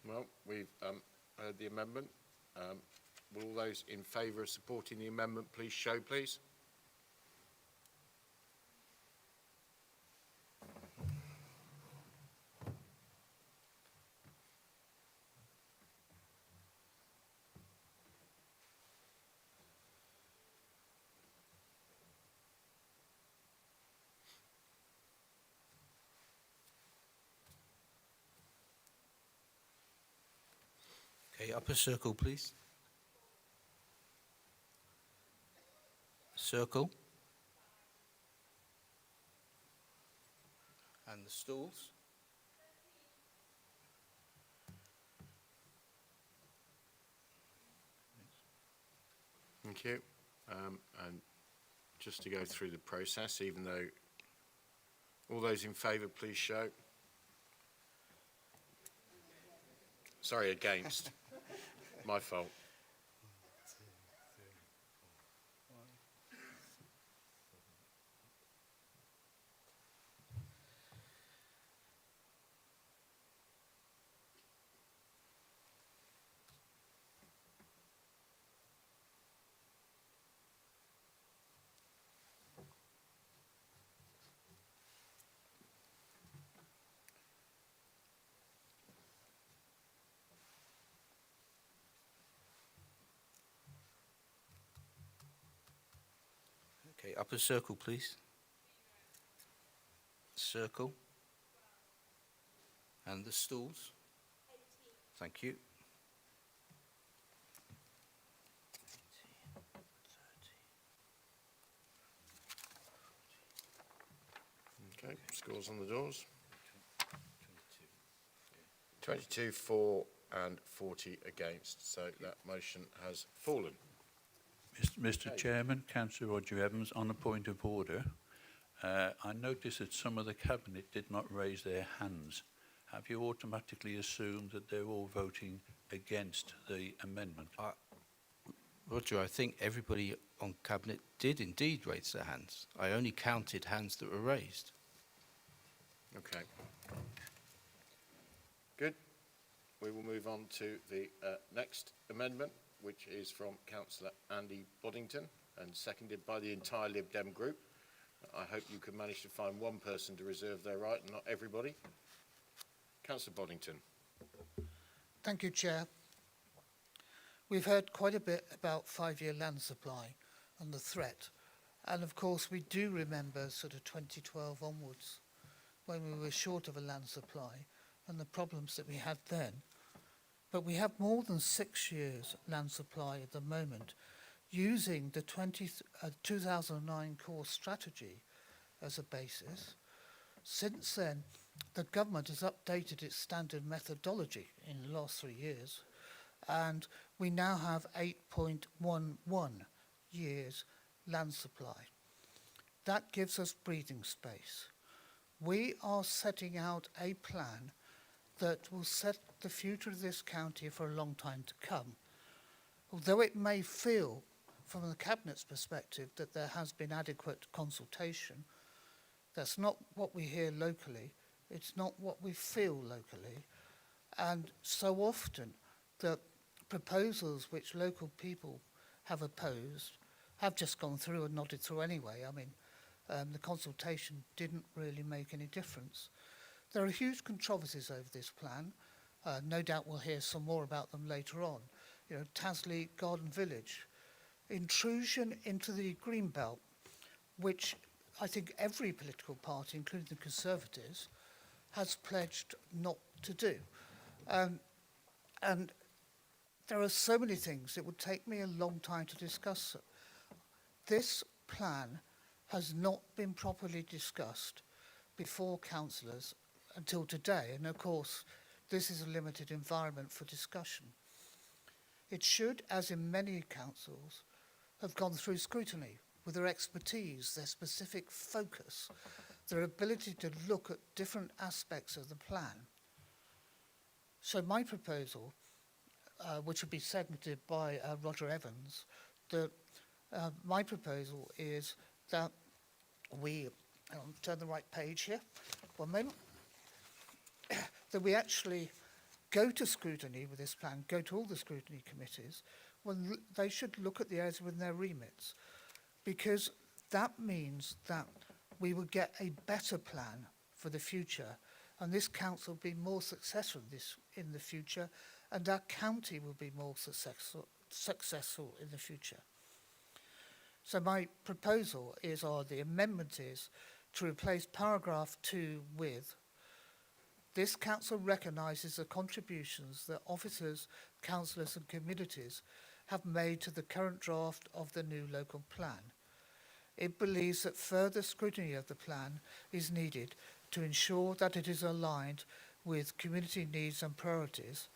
Well, we've heard the amendment. Will all those in favour of supporting the amendment please show, please? Okay, upper circle, please. Circle. And the stools. Thank you. And just to go through the process, even though all those in favour please show. Sorry, against. My fault. Okay, upper circle, please. Circle. And the stools. Thank you. Okay, scores on the doors. 22 for and 40 against, so that motion has fallen. Mr. Chairman, Councillor Roger Evans, on a point of order, I noticed that some of the Cabinet did not raise their hands. Have you automatically assumed that they're all voting against the amendment? Roger, I think everybody on Cabinet did indeed raise their hands. I only counted hands that were raised. Okay. Good. We will move on to the next amendment, which is from Councillor Andy Boddington and seconded by the entire Lib Dem group. I hope you can manage to find one person to reserve their right and not everybody. Councillor Boddington. Thank you, Chair. We've heard quite a bit about five-year land supply and the threat. And of course, we do remember sort of 2012 onwards, when we were short of a land supply and the problems that we had then. But we have more than 6 years land supply at the moment, using the 2009 core strategy as a basis. Since then, the government has updated its standard methodology in the last 3 years, and we now have 8.11 years land supply. That gives us breathing space. We are setting out a plan that will set the future of this county for a long time to come. Although it may feel, from the Cabinet's perspective, that there has been adequate consultation, that's not what we hear locally. It's not what we feel locally. And so often, the proposals which local people have opposed have just gone through and nodded through anyway. I mean, the consultation didn't really make any difference. There are huge controversies over this plan. No doubt we'll hear some more about them later on. You know, Tasley Garden Village, intrusion into the green belt, which I think every political party, including the Conservatives, has pledged not to do. And there are so many things, it would take me a long time to discuss. This plan has not been properly discussed before councillors until today, and of course this is a limited environment for discussion. It should, as in many councils, have gone through scrutiny with their expertise, their specific focus, their ability to look at different aspects of the plan. So my proposal, which would be seconded by Roger Evans, that my proposal is that we, turn the right page here, 1 moment, that we actually go to scrutiny with this plan, go to all the scrutiny committees, when they should look at the areas within their remits, because that means that we will get a better plan for the future, and this council will be more successful in the future, and our county will be more successful in the future. So my proposal is, or the amendment is, to replace paragraph 2 with, this council recognises the contributions that officers, councillors and communities have made to the current draft of the new local plan. It believes that further scrutiny of the plan is needed to ensure that it is aligned with community needs and priorities,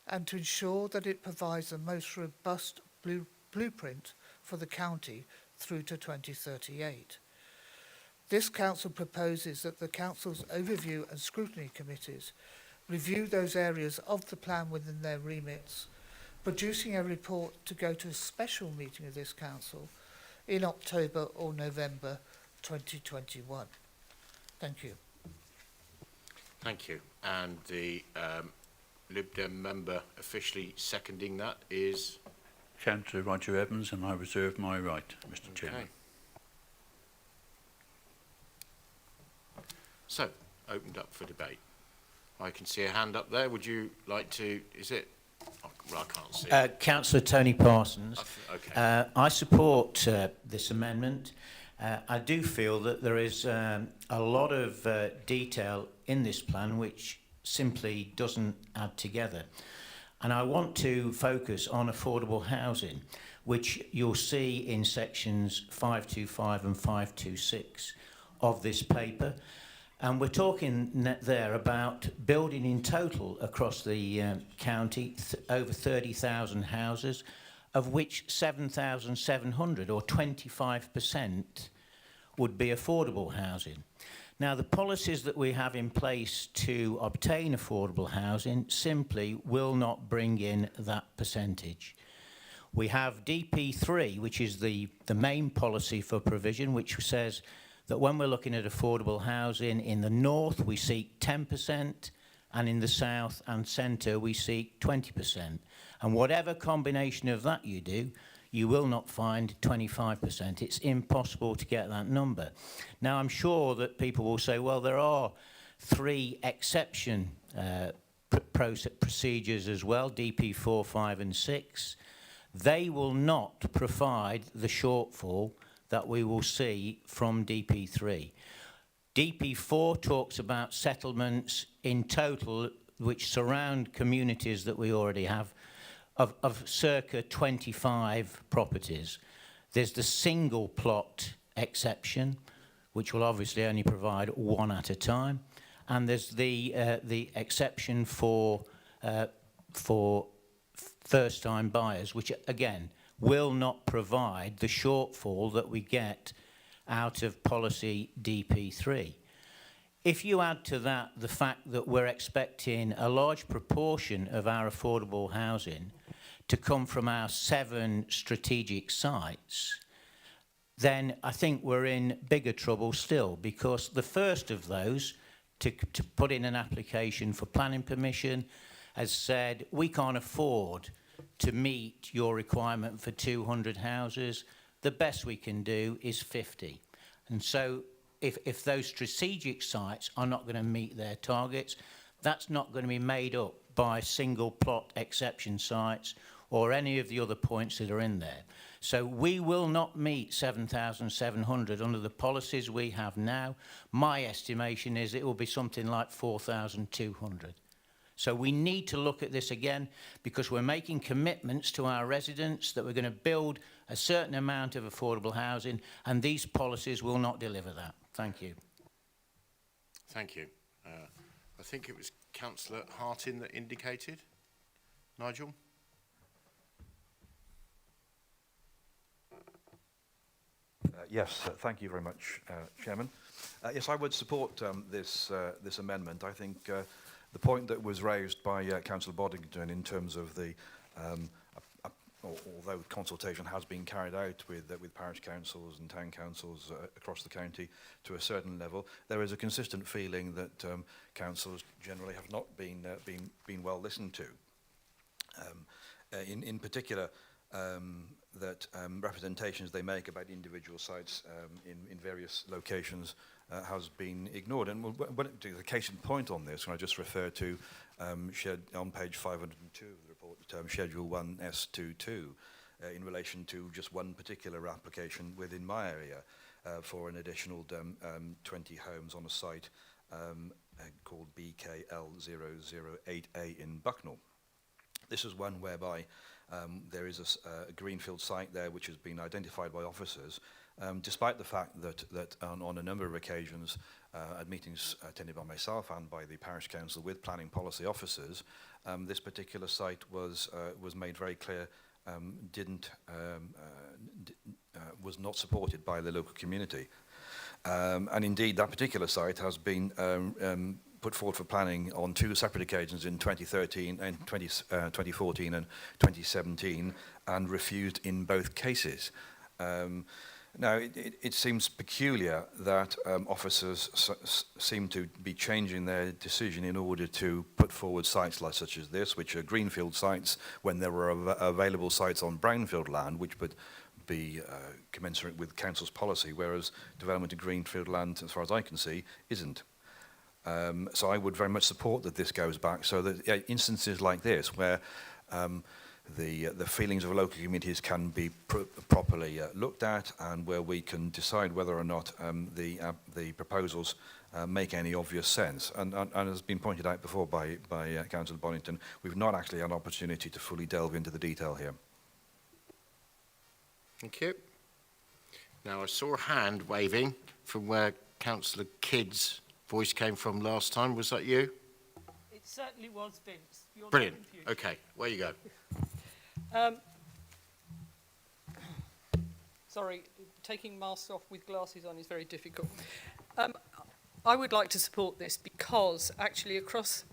and to ensure that it provides the most robust blueprint for the county through to 2038. This council proposes that the council's overview and scrutiny committees review those areas of the plan within their remits, producing a report to go to a special meeting of this council in October or November 2021. Thank you. Thank you. And the Lib Dem member officially seconding that is? Councillor Roger Evans, and I reserve my right, Mr. Chairman. So, opened up for debate. I can see a hand up there. Would you like to, is it? Oh, well, I can't see. Councillor Tony Parsons. Okay. I support this amendment. I do feel that there is a lot of detail in this plan which simply doesn't add together. And I want to focus on affordable housing, which you'll see in sections 525 and 526 of this paper. And we're talking there about building in total across the county over 30,000 houses, of which 7,700 or 25% would be affordable housing. Now, the policies that we have in place to obtain affordable housing simply will not bring in that percentage. We have DP3, which is the main policy for provision, which says that when we're looking at affordable housing in the north, we seek 10%, and in the south and centre, we seek 20%. And whatever combination of that you do, you will not find 25%. It's impossible to get that number. Now, I'm sure that people will say, well, there are 3 exception procedures as well, DP4, 5 and 6. They will not provide the shortfall that we will see from DP3. DP4 talks about settlements in total which surround communities that we already have of circa 25 properties. There's the single plot exception, which will obviously only provide 1 at a time, and there's the exception for first-time buyers, which again will not provide the shortfall that we get out of policy DP3. If you add to that the fact that we're expecting a large proportion of our affordable housing to come from our 7 strategic sites, then I think we're in bigger trouble still, because the first of those, to put in an application for planning permission, has said we can't afford to meet your requirement for 200 houses. The best we can do is 50. And so if those strategic sites are not going to meet their targets, that's not going to be made up by single plot exception sites or any of the other points that are in there. So we will not meet 7,700 under the policies we have now. My estimation is it will be something like 4,200. So we need to look at this again, because we're making commitments to our residents that we're going to build a certain amount of affordable housing, and these policies will not deliver that. Thank you. Thank you. I think it was Councillor Hartin that indicated. Nigel? Yes, thank you very much, Chairman. Yes, I would support this amendment. I think the point that was raised by Councillor Boddington in terms of the, although consultation has been carried out with parish councils and town councils across the county to a certain level, there is a consistent feeling that councils generally have not been well listened to. In particular, that representations they make about individual sites in various locations has been ignored. And the case in point on this, and I just refer to on page 502 of the report, the term Schedule 1S22, in relation to just one particular application within my area for an additional 20 homes on a site called BKL008A in Bucknell. This is one whereby there is a greenfield site there which has been identified by officers, despite the fact that on a number of occasions at meetings attended by myself and by the parish council with planning policy officers, this particular site was made very clear was not supported by the local community. And indeed, that particular site has been put forward for planning on 2 separate occasions in 2013 and 2014 and 2017, and refused in both cases. Now, it seems peculiar that officers seem to be changing their decision in order to put forward sites like such as this, which are greenfield sites, when there were available sites on brownfield land, which would be commensurate with council's policy, whereas development of greenfield land, as far as I can see, isn't. So I would very much support that this goes back, so that instances like this, where the feelings of local communities can be properly looked at, and where we can decide whether or not the proposals make any obvious sense. And as has been pointed out before by Councillor Bonington, we've not actually had an opportunity to fully delve into the detail here. Thank you. Now, I saw a hand waving from where Councillor Kidd's voice came from last time. Was that you? It certainly was, Vince. You're not Brilliant. confused. Okay, where you go. Sorry, taking masks off with glasses on is very difficult. I would like to support this because actually across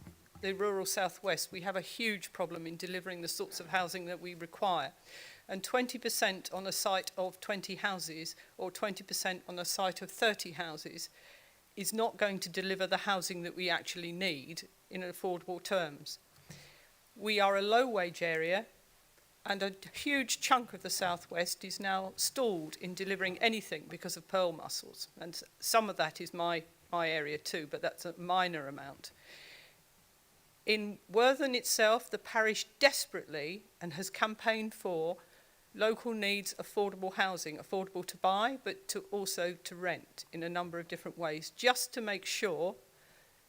the rural southwest we have a huge problem in delivering the sorts of housing that we require. And 20% on a site of 20 houses or 20% on a site of 30 houses is not going to deliver the housing that we actually need in affordable terms. We are a low-wage area, and a huge chunk of the southwest is now stalled in delivering anything because of pearl mussels. And some of that is my area too, but that's a minor amount. In Worthing itself, the parish desperately and has campaigned for local needs affordable housing, affordable to buy, but also to rent in a number of different ways, just to make sure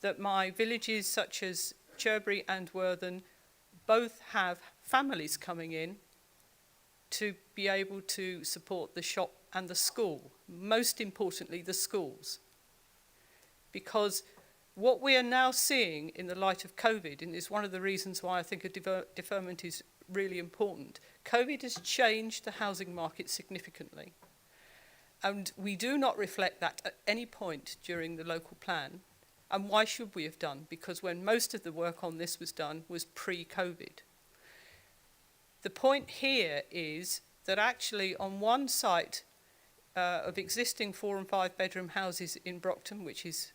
that my villages such as Cherbury and Worthing both have families coming in to be able to support the shop and the school, most importantly the schools. Because what we are now seeing in the light of COVID, and is one of the reasons why I think a deferment is really important, COVID has changed the housing market significantly. And we do not reflect that at any point during the local plan. And why should we have done? Because when most of the work on this was done was pre-COVID. The point here is that actually on one site of existing 4 and 5 bedroom houses in Brockton, which is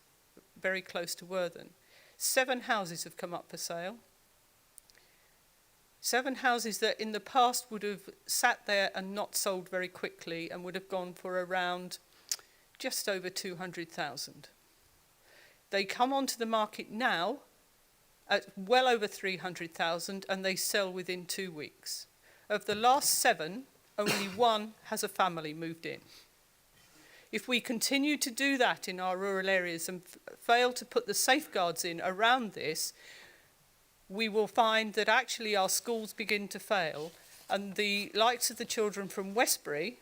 very close to Worthing, 7 houses have come up for sale. 7 houses that in the past would have sat there and not sold very quickly and would have gone for around just over 200,000. They come onto the market now at well over 300,000 and they sell within 2 weeks. Of the last 7, only 1 has a family moved in. If we continue to do that in our rural areas and fail to put the safeguards in around this, we will find that actually our schools begin to fail, and the likes of the children from Westbury,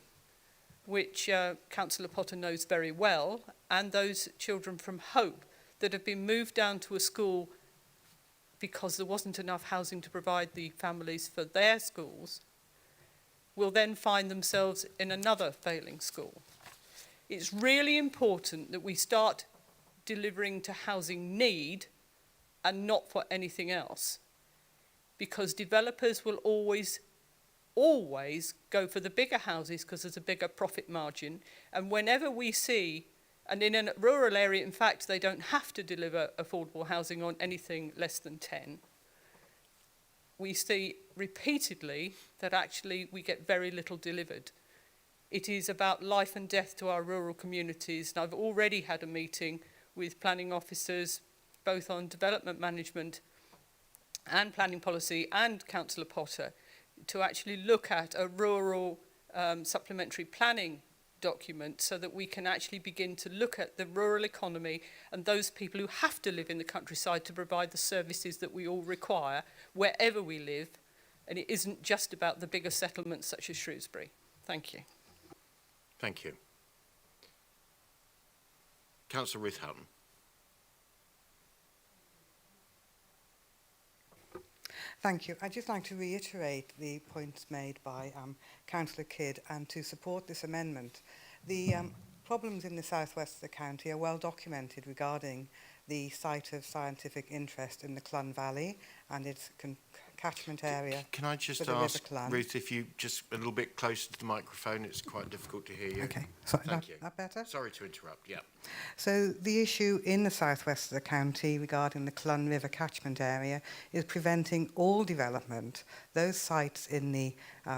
which Councillor Potter knows very well, and those children from Hope that have been moved down to a school because there wasn't enough housing to provide the families for their schools, will then find themselves in another failing school. It's really important that we start delivering to housing need and not for anything else, because developers will always go for the bigger houses because there's a bigger profit margin. And whenever we see, and in a rural area, in fact, they don't have to deliver affordable housing on anything less than 10, we see repeatedly that actually we get very little delivered. It is about life and death to our rural communities, and I've already had a meeting with planning officers, both on development management and planning policy, and Councillor Potter, to actually look at a rural supplementary planning document so that we can actually begin to look at the rural economy and those people who have to live in the countryside to provide the services that we all require wherever we live. And it isn't just about the bigger settlements such as Shrewsbury. Thank you. Thank you. Councillor Ruth-Houghton. Thank you. I'd just like to reiterate the points made by Councillor Kidd and to support this amendment. The problems in the southwest of the county are well documented regarding the site of scientific interest in the Clun Valley and its catchment area. Can I just ask, Ruth, if you just a little bit closer to the microphone? It's quite difficult to hear you. Okay. So Thank you. That better? Sorry to interrupt, yeah. So the issue in the southwest of the county regarding the Clun River catchment area is preventing all development, those sites in the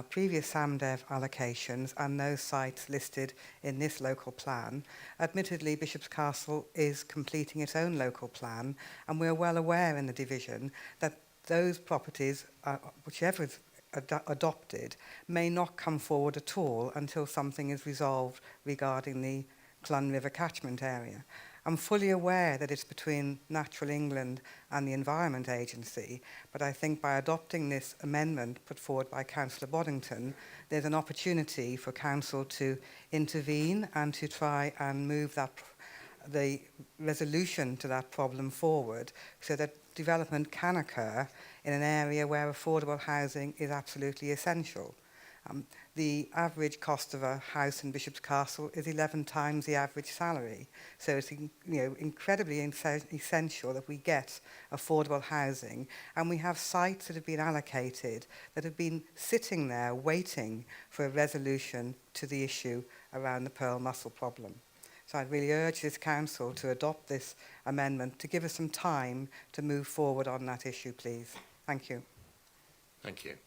previous SAMDEV allocations and those sites listed in this local plan. Admittedly, Bishop's Castle is completing its own local plan, and we're well aware in the division that those properties, whichever is adopted may not come forward at all until something is resolved regarding the Clun River catchment area. I'm fully aware that it's between Natural England and the Environment Agency, but I think by adopting this amendment put forward by Councillor Boddington, there's an opportunity for Council to intervene and to try and move the resolution to that problem forward so that development can occur in an area where affordable housing is absolutely essential. The average cost of a house in Bishop's Castle is 11 times the average salary. So it's incredibly essential that we get affordable housing. And we have sites that have been allocated that have been sitting there waiting for a resolution to the issue around the pearl mussel problem. So I'd really urge this council to adopt this amendment to give us some time to move forward on that issue, please. Thank you. Thank you.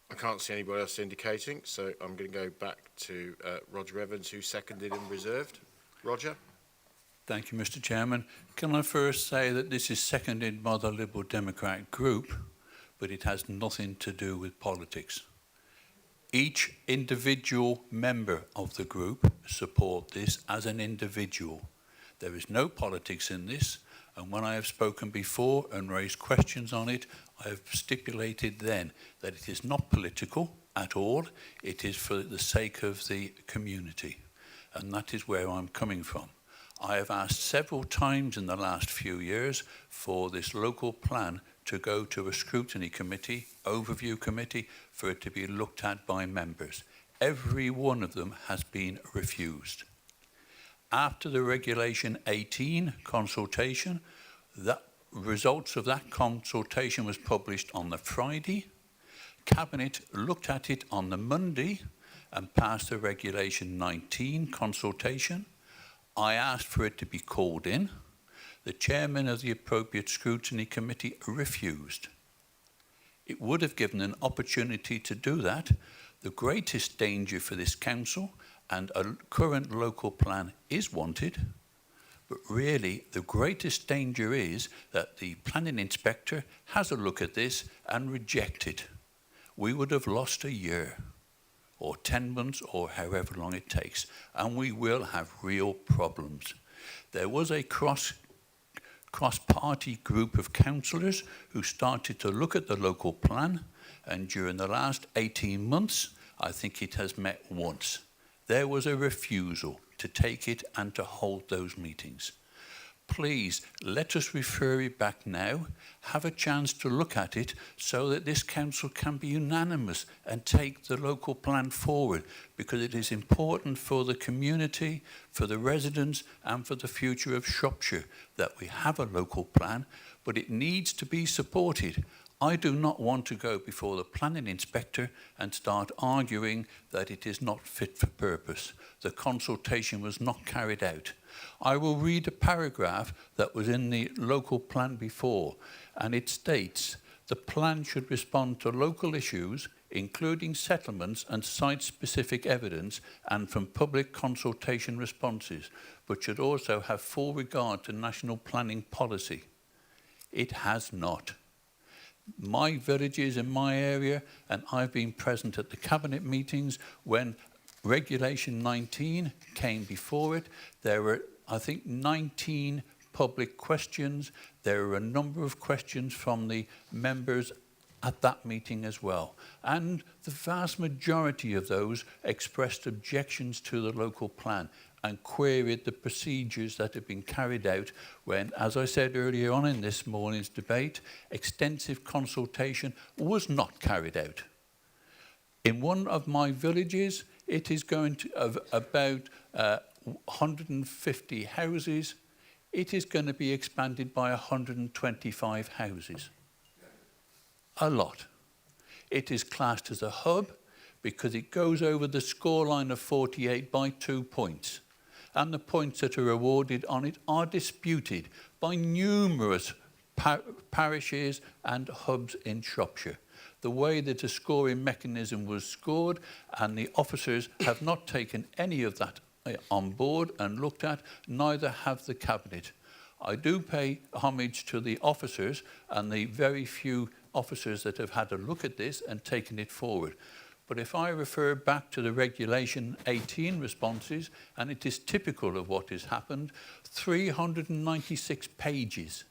I can't see anybody else indicating, so I'm going to go back to Roger Evans, who seconded and reserved. Roger? Thank you, Mr. Chairman. Can I first say that this is seconded by the Liberal Democrat group, but it has nothing to do with politics. Each individual member of the group support this as an individual. There is no politics in this, and when I have spoken before and raised questions on it, I have stipulated then that it is not political at all. It is for the sake of the community, and that is where I'm coming from. I have asked several times in the last few years for this local plan to go to a scrutiny committee, overview committee, for it to be looked at by members. Every one of them has been refused. After the Regulation 18 consultation, the results of that consultation was published on the Friday. Cabinet looked at it on the Monday and passed the Regulation 19 consultation. I asked for it to be called in. The chairman of the appropriate scrutiny committee refused. It would have given an opportunity to do that. The greatest danger for this council, and a current local plan is wanted, but really the greatest danger is that the planning inspector has a look at this and reject it. We would have lost a year or 10 months or however long it takes, and we will have real problems. There was a cross-party group of councillors who started to look at the local plan, and during the last 18 months, I think it has met once. There was a refusal to take it and to hold those meetings. Please, let us refer it back now, have a chance to look at it so that this council can be unanimous and take the local plan forward, because it is important for the community, for the residents and for the future of Shropshire that we have a local plan, but it needs to be supported. I do not want to go before the planning inspector and start arguing that it is not fit for purpose. The consultation was not carried out. I will read a paragraph that was in the local plan before, and it states, the plan should respond to local issues, including settlements and site-specific evidence, and from public consultation responses, but should also have full regard to national planning policy. It has not. My villages in my area, and I've been present at the cabinet meetings when Regulation 19 came before it. There were, I think, 19 public questions. There were a number of questions from the members at that meeting as well. And the vast majority of those expressed objections to the local plan and queried the procedures that have been carried out when, as I said earlier on in this morning's debate, extensive consultation was not carried out. In one of my villages, it is going to have about 150 houses. It is going to be expanded by 125 houses. A lot. It is classed as a hub because it goes over the scoreline of 48 by 2 points. And the points that are awarded on it are disputed by numerous parishes and hubs in Shropshire. The way that the scoring mechanism was scored, and the officers have not taken any of that on board and looked at, neither have the cabinet. I do pay homage to the officers and the very few officers that have had a look at this and taken it forward. But if I refer back to the Regulation 18 responses, and it is typical of what has happened, 396 pages.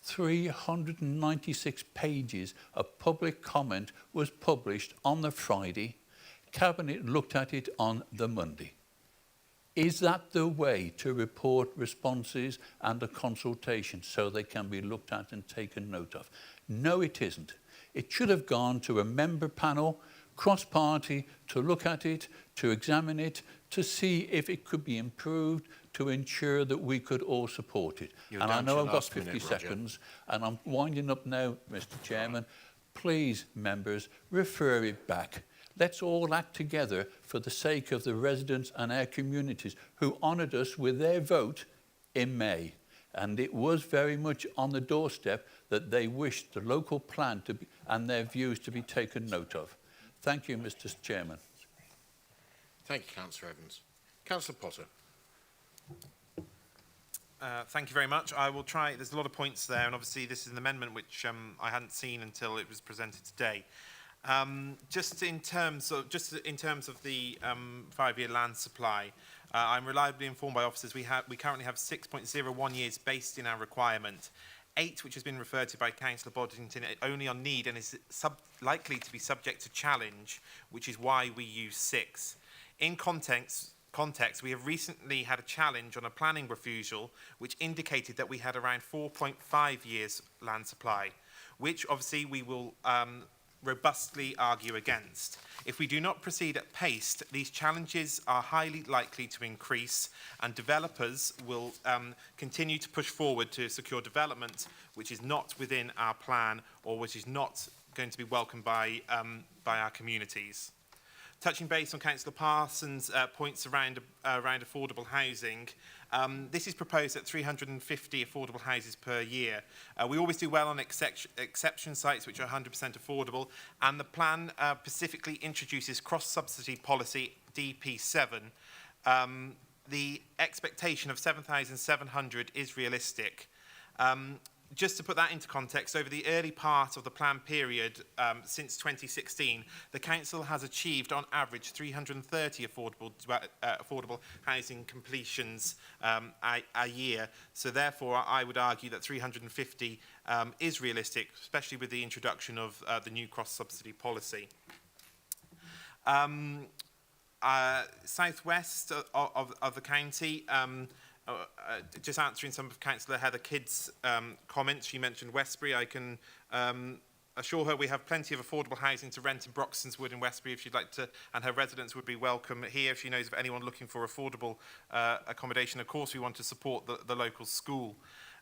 396 pages of public comment was published on the Friday. Cabinet looked at it on the Monday. Is that the way to report responses and a consultation so they can be looked at and taken note of? No, it isn't. It should have gone to a member panel, cross-party, to look at it, to examine it, to see if it could be improved, to ensure that we could all support it. You're And I down to know your I've got last 50 minute, Roger. seconds, and I'm winding up now, Mr. Chairman. Please, members, refer it back. Let's all act together for the sake of the residents and our communities who honoured us with their vote in May. And it was very much on the doorstep that they wished the local plan to be, and their views to be taken note of. Thank you, Mr. Chairman. Thank you, Councillor Evans. Councillor Potter. Thank you very much. I will try. There's a lot of points there, and obviously this is an amendment which I hadn't seen until it was presented today. Just in terms of the 5-year land supply, I'm reliably informed by officers we currently have 6.01 years based in our requirement. 8, which has been referred to by Councillor Boddington, only on need and is likely to be subject to challenge, which is why we use 6. In context, we have recently had a challenge on a planning refusal which indicated that we had around 4.5 years land supply, which obviously we will robustly argue against. If we do not proceed at pace, these challenges are highly likely to increase, and developers will continue to push forward to secure development which is not within our plan or which is not going to be welcomed by our communities. Touching base on Councillor Parsons' points around affordable housing, this is proposed at 350 affordable houses per year. We always do well on exception sites which are 100% affordable, and the plan specifically introduces cross-subsidy policy DP7. The expectation of 7,700 is realistic. Just to put that into context, over the early part of the plan period since 2016, the Council has achieved on average 330 affordable housing completions a year. So therefore, I would argue that 350 is realistic, especially with the introduction of the new cross-subsidy policy. Southwest of the county, just answering some of Councillor Heather Kidd's comments. She mentioned Westbury. I can assure her we have plenty of affordable housing to rent in Broxton's Wood in Westbury if she'd like to, and her residents would be welcome here if she knows of anyone looking for affordable accommodation. Of course, we want to support the local school.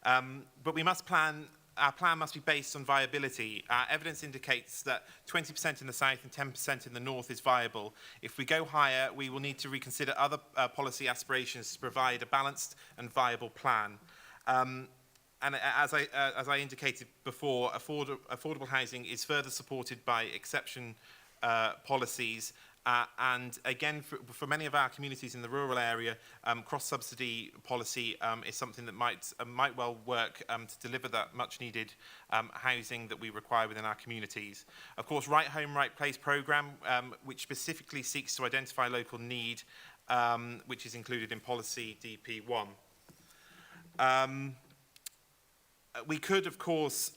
But we must plan. Our plan must be based on viability. Our evidence indicates that 20% in the south and 10% in the north is viable. If we go higher, we will need to reconsider other policy aspirations to provide a balanced and viable plan. And as I indicated before, affordable housing is further supported by exception policies. And again, for many of our communities in the rural area, cross-subsidy policy is something that might well work to deliver that much-needed housing that we require within our communities. Of course, Right Home, Right Place programme, which specifically seeks to identify local need, which is included in policy DP1. We could, of course,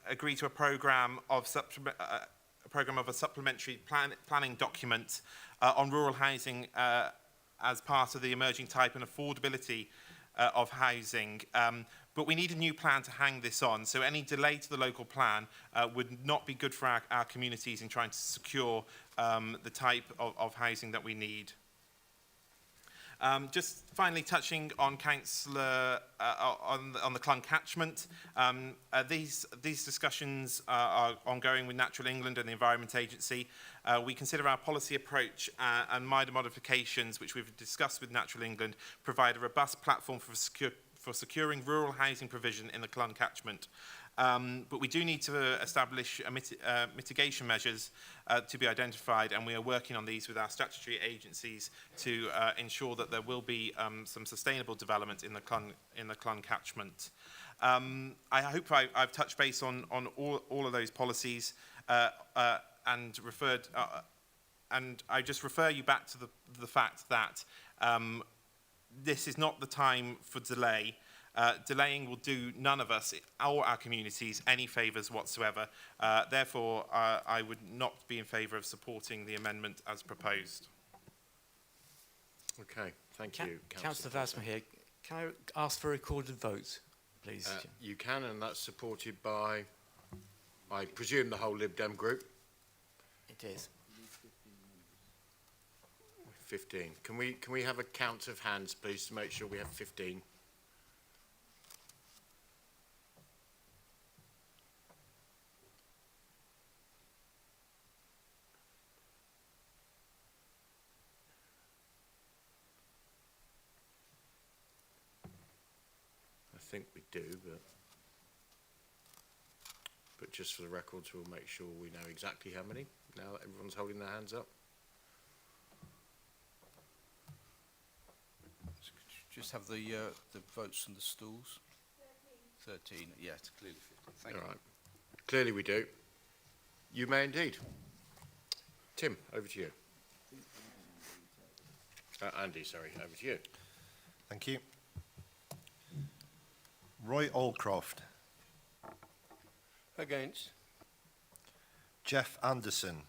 agree to a programme of a supplementary planning document on rural housing as part of the emerging type and affordability of housing. But we need a new plan to hang this on. So any delay to the local plan would not be good for our communities in trying to secure the type of housing that we need. Just finally touching on Councillor on the Clun catchment, these discussions are ongoing with Natural England and the Environment Agency. We consider our policy approach and minor modifications, which we've discussed with Natural England, provide a robust platform for securing rural housing provision in the Clun catchment. But we do need to establish mitigation measures to be identified, and we are working on these with our statutory agencies to ensure that there will be some sustainable development in the Clun catchment. I hope I've touched base on all of those policies and referred, and I just refer you back to the fact that this is not the time for delay. Delaying will do none of us or our communities any favours whatsoever. Therefore, I would not be in favour of supporting the amendment as proposed. Okay, thank you. Councillor Vasma here. Can I ask for a recorded vote, please? You can, and that's supported by, I presume, the whole Lib Dem group. It is. 15. Can we have a count of hands, please, to make sure we have 15? I think we do, but just for the records, we'll make sure we know exactly how many, now that everyone's holding their hands up. Just have the votes and the stools. 13. Yeah, it's clearly 15. Thank you. All right. Clearly we do. You may indeed. Tim, over to you. Andy, sorry, over to you. Thank you. Roy Allcroft. Against. Jeff Anderson.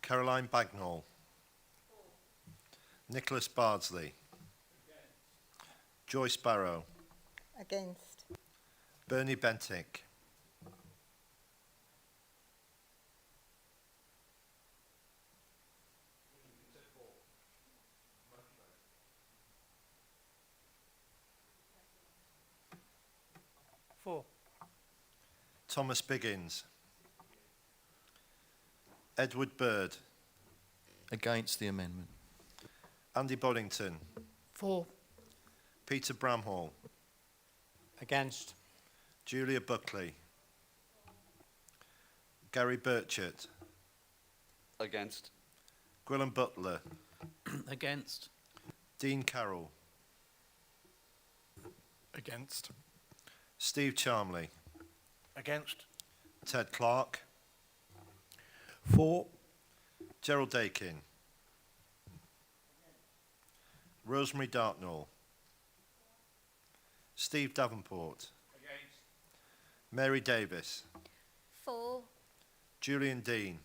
Caroline Bagnall. Nicholas Bardsley. Joyce Barrow. Against. Bernie Bentinck. For. Thomas Biggins. Edward Bird. Against the amendment. Andy Boddington. For. Peter Bramhall. Against. Julia Buckley. Gary Birchett. Against. Gwilym Butler. Against. Dean Carroll. Against. Steve Charmley. Against. Ted Clark. For. Gerald Dakin. Rosemary Dartnall. Steve Davenport. Against. Mary Davis. For. Julian Dean.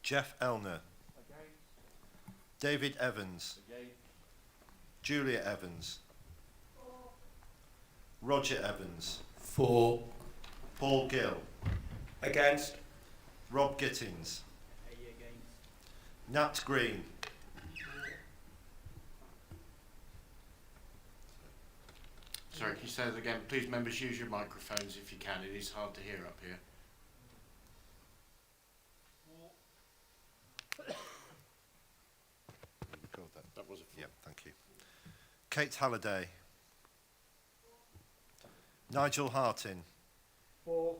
Jeff Elner. Against. David Evans. Against. Julia Evans. Roger Evans. For. Paul Gill. Against. Rob Gittins. Nat Green. Sorry, can you say that again? Please, members, use your microphones if you can. It is hard to hear up here. That was a Yeah, thank you. Kate Halliday. Nigel Hartin. For.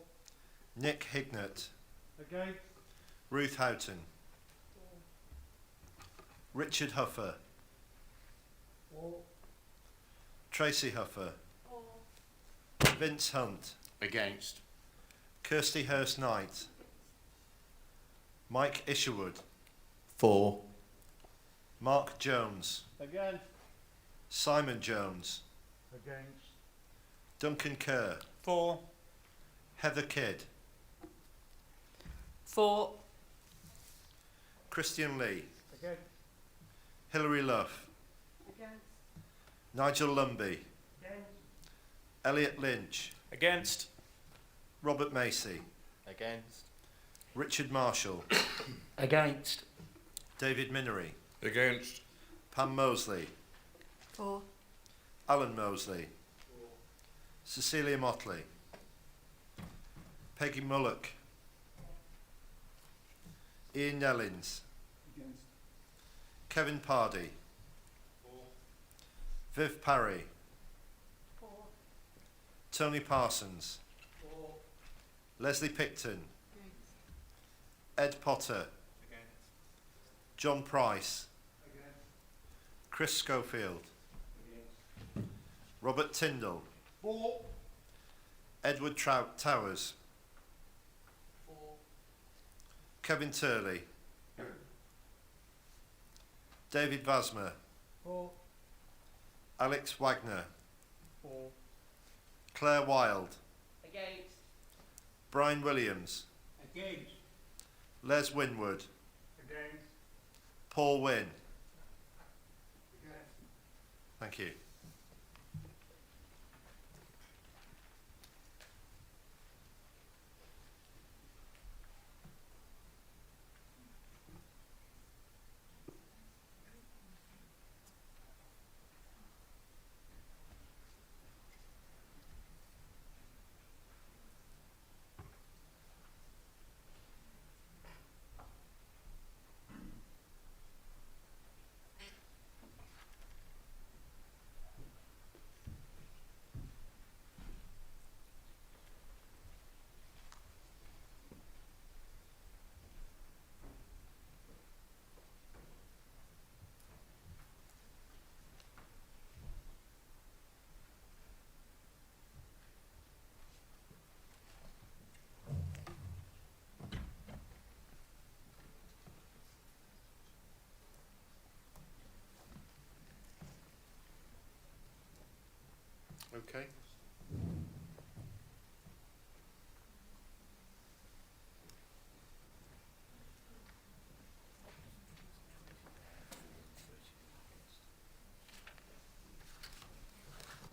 Nick Hignett. Against. Ruth Houghton. Richard Huffer. For. Tracy Huffer. Vince Hunt. Against. Kirsty Hurst Knight. Mike Isherwood. For. Mark Jones. Against. Simon Jones. Against. Duncan Kerr. For. Heather Kidd. For. Christian Lee. Against. Hilary Luff. Against. Nigel Lumby. Against. Elliot Lynch. Against. Robert Macy. Against. Richard Marshall. Against. David Minery. Against. Pam Mosley. For. Alan Mosley. Cecilia Motley. Peggy Mullock. Ian Nellins. Against. Kevin Pardy. Viv Parry. Tony Parsons. Leslie Picton. Ed Potter. John Price. Chris Schofield. Robert Tyndall. For. Edward Towers. Kevin Turley. David Vasmer. For. Alex Wagner. For. Claire Wild. Against. Brian Williams. Against. Les Winwood. Against. Paul Wynne. Against. Thank you. Okay.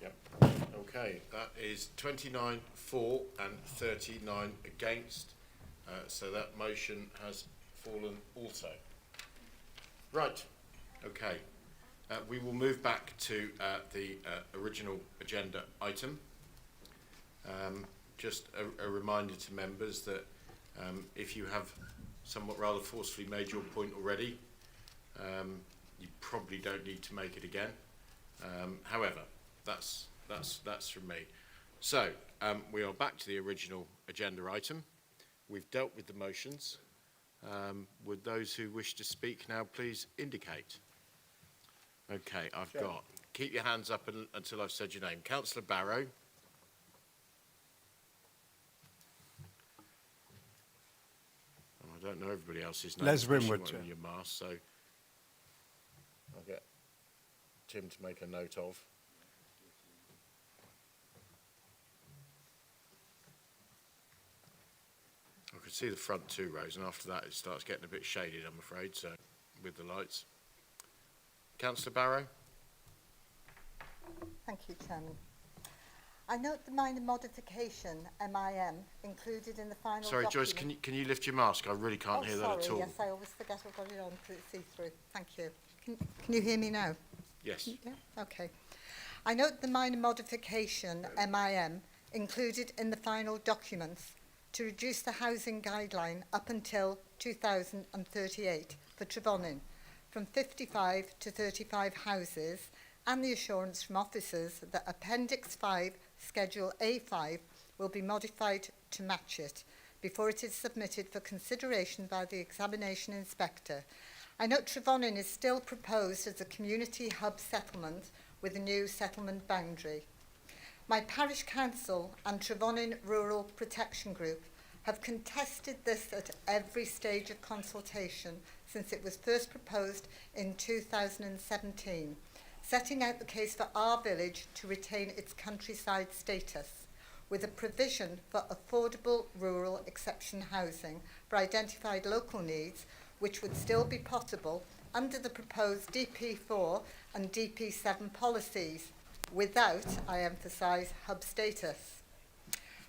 Yep. Okay, that is 29 for and 39 against. So that motion has fallen also. Right. Okay. We will move back to the original agenda item. Just a reminder to members that if you have somewhat rather forcefully made your point already, you probably don't need to make it again. However, that's from me. So we are back to the original agenda item. We've dealt with the motions. Would those who wish to speak now please indicate? Okay, I've got, keep your hands up until I've said your name. Councillor Barrow. And I don't know everybody else's name. Les Winwood, especially when you're your mask, so I'll get Tim to make a note of. I could see the front two rows, and after that it starts getting a bit shaded, I'm afraid, so with the lights. Councillor Barrow. Thank you, Chairman. I note the minor modification, MIM, included in the final Sorry, document. Joyce, can you lift your mask? I really can't hear that at all. Yes, I always forget I've got it on because it's see-through. Thank you. Can you hear me now? Yes. Yeah, okay. I note the minor modification, MIM, included in the final documents to reduce the housing guideline up until 2038 for Trevonin, from 55 to 35 houses, and the assurance from officers that Appendix 5, Schedule A5, will be modified to match it before it is submitted for consideration by the examination inspector. I note Trevonin is still proposed as a community hub settlement with a new settlement boundary. My parish council and Trevonin Rural Protection Group have contested this at every stage of consultation since it was first proposed in 2017, setting out the case for our village to retain its countryside status, with a provision for affordable rural exception housing for identified local needs, which would still be possible under the proposed DP4 and DP7 policies, without, I emphasise, hub status.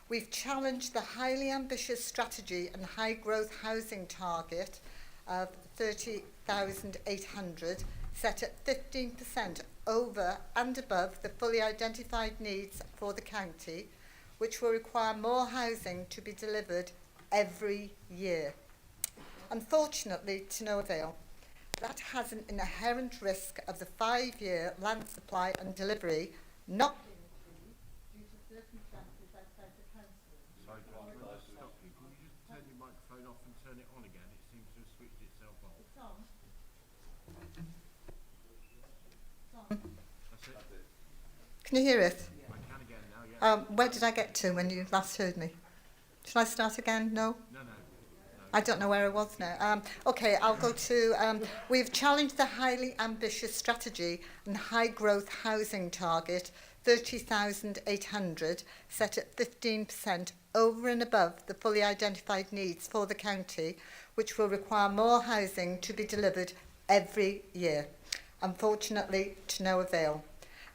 We've challenged the highly ambitious strategy and high growth housing target of 30,800, set at 15% over and above the fully identified needs for the county, which will require more housing to be delivered every year. Unfortunately, to no avail. That has an inherent risk of the 5-year land supply and delivery not being achieved due to circumstances outside the council. Sorry, can you just turn your microphone off and turn it on again? It seems to have switched itself off. It's on. Can you hear it? Where did I get to when you last heard me? Should I start again? No? I don't know where I was now. Okay, I'll go to, we've challenged the highly ambitious strategy and high growth housing target, 30,800, set at 15% over and above the fully identified needs for the county, which will require more housing to be delivered every year. Unfortunately, to no avail.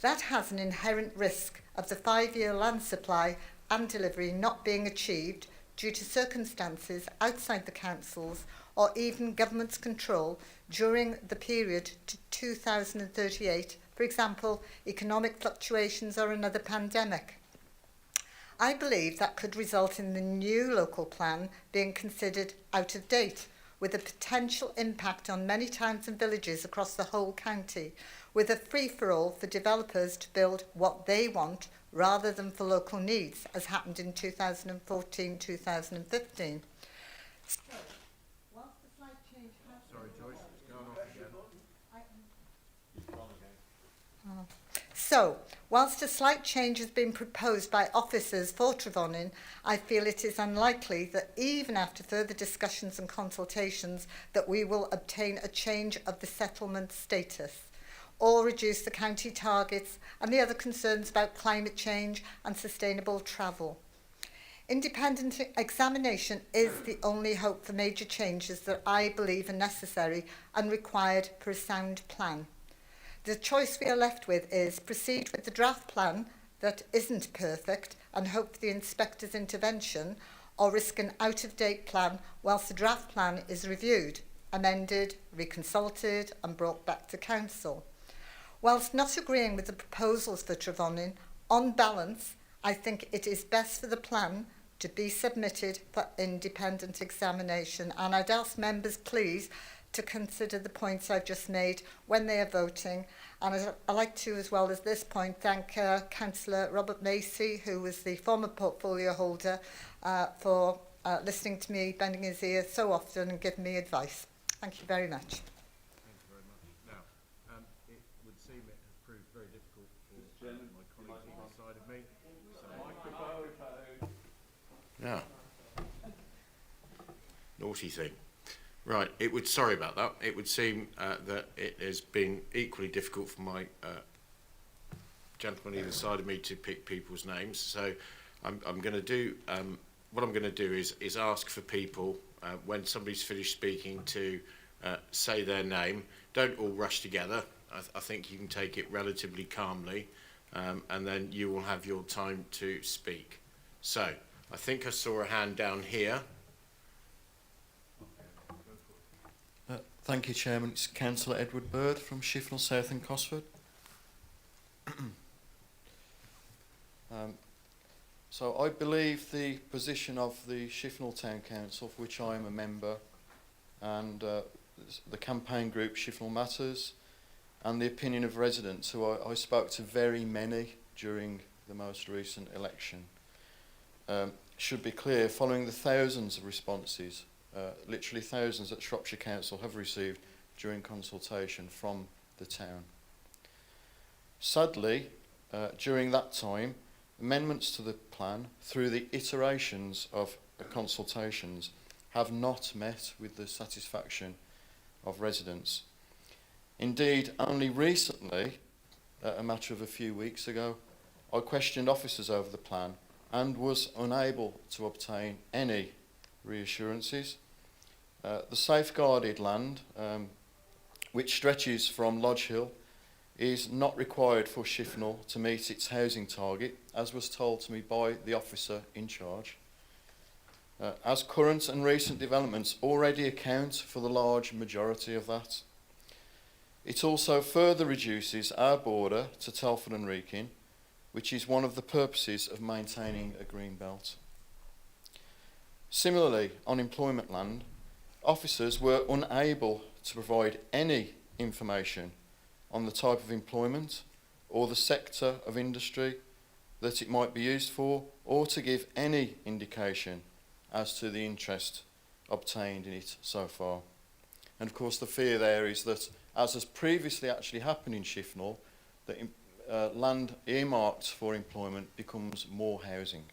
That has an inherent risk of the 5-year land supply and delivery not being achieved due to circumstances outside the council's or even government's control during the period to 2038, for example, economic fluctuations or another pandemic. I believe that could result in the new local plan being considered out of date, with a potential impact on many towns and villages across the whole county, with a free-for-all for developers to build what they want rather than for local needs, as happened in 2014-2015. So, whilst a slight change has been proposed by officers for Trevonyn, I feel it is unlikely that even after further discussions and consultations that we will obtain a change of the settlement status or reduce the county targets and the other concerns about climate change and sustainable travel. Independent examination is the only hope for major changes that I believe are necessary and required for a sound plan. The choice we are left with is proceed with the draft plan that isn't perfect and hope for the inspector's intervention, or risk an out-of-date plan whilst the draft plan is reviewed, amended, reconsulted and brought back to council. Whilst not agreeing with the proposals for Trevonyn, on balance, I think it is best for the plan to be submitted for independent examination, and I'd ask members please to consider the points I've just made when they are voting. And I'd like to, as well as this point, thank Councillor Robert Macy, who was the former portfolio holder, for listening to me, bending his ear so often and giving me advice. Thank you very much. Thank you very much. Now, it would seem it has proved very difficult for my colleagues either side of me. So yeah. Naughty thing. Right, sorry about that. It would seem that it has been equally difficult for my gentleman either side of me to pick people's names. So I'm going to do, what I'm going to do is ask for people, when somebody's finished speaking, to say their name. Don't all rush together. I think you can take it relatively calmly, and then you will have your time to speak. So, I think I saw a hand down here. Thank you, Chairman. It's Councillor Edward Bird from Shifnal South and Cosford. So I believe the position of the Shifnal Town Council, for which I am a member, and the campaign group Shifnal Matters, and the opinion of residents, who I spoke to very many during the most recent election, should be clear following the thousands of responses, literally thousands that Shropshire Council have received during consultation from the town. Sadly, during that time, amendments to the plan through the iterations of the consultations have not met with the satisfaction of residents. Indeed, only recently, a matter of a few weeks ago, I questioned officers over the plan and was unable to obtain any reassurances. The safeguarded land, which stretches from Lodge Hill, is not required for Shifnal to meet its housing target, as was told to me by the officer in charge, as current and recent developments already account for the large majority of that. It also further reduces our border to Telford and Wrekin, which is one of the purposes of maintaining a green belt. Similarly, on employment land, officers were unable to provide any information on the type of employment or the sector of industry that it might be used for, or to give any indication as to the interest obtained in it so far. And of course the fear there is that as has previously actually happened in Shifnal, that land earmarked for employment becomes more housing.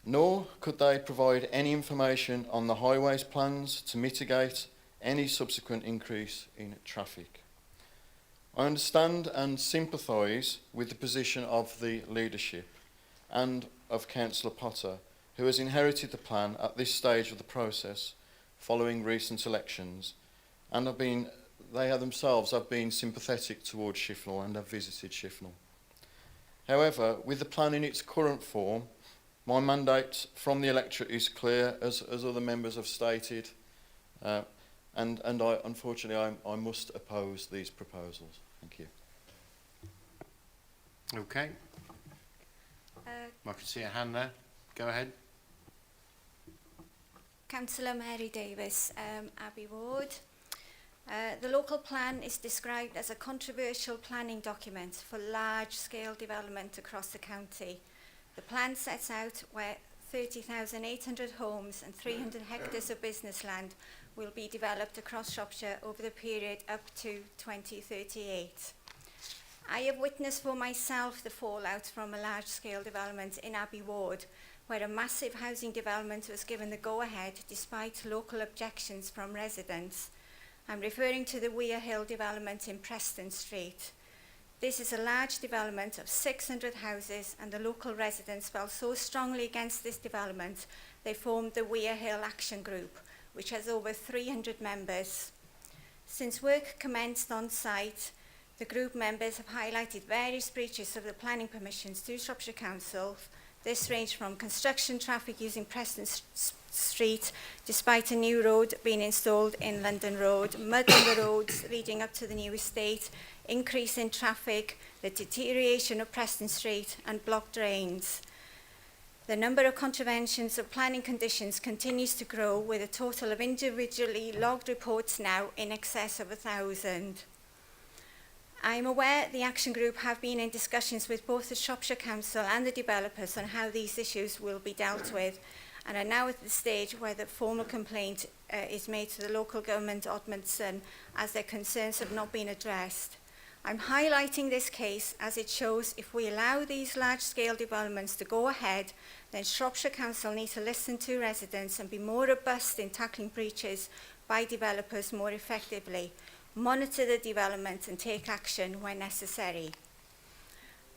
Nor could they provide any information on the highways plans to mitigate any subsequent increase in traffic. I understand and sympathise with the position of the leadership and of Councillor Potter, who has inherited the plan at this stage of the process following recent elections, and they themselves have been sympathetic towards Shifnal and have visited Shifnal. However, with the plan in its current form, my mandate from the electorate is clear, as other members have stated, and unfortunately I must oppose these proposals. Thank you. Okay. I can see a hand there. Go ahead. Councillor Mary Davis, Abbey Ward. The local plan is described as a controversial planning document for large-scale development across the county. The plan sets out where 30,800 homes and 300 hectares of business land will be developed across Shropshire over the period up to 2038. I have witnessed for myself the fallout from a large-scale development in Abbey Ward, where a massive housing development was given the go-ahead despite local objections from residents. I'm referring to the Weir Hill development in Preston Street. This is a large development of 600 houses, and the local residents felt so strongly against this development they formed the Weir Hill Action Group, which has over 300 members. Since work commenced on site, the group members have highlighted various breaches of the planning permissions to Shropshire Council. This ranged from construction traffic using Preston Street, despite a new road being installed in London Road, mud on the roads leading up to the new estate, increase in traffic, the deterioration of Preston Street, and blocked drains. The number of contraventions of planning conditions continues to grow, with a total of individually logged reports now in excess of 1,000. I am aware the Action Group have been in discussions with both the Shropshire Council and the developers on how these issues will be dealt with, and are now at the stage where the formal complaint is made to the local government ombudsman, as their concerns have not been addressed. I'm highlighting this case as it shows if we allow these large-scale developments to go ahead, then Shropshire Council need to listen to residents and be more robust in tackling breaches by developers more effectively, monitor the development and take action when necessary.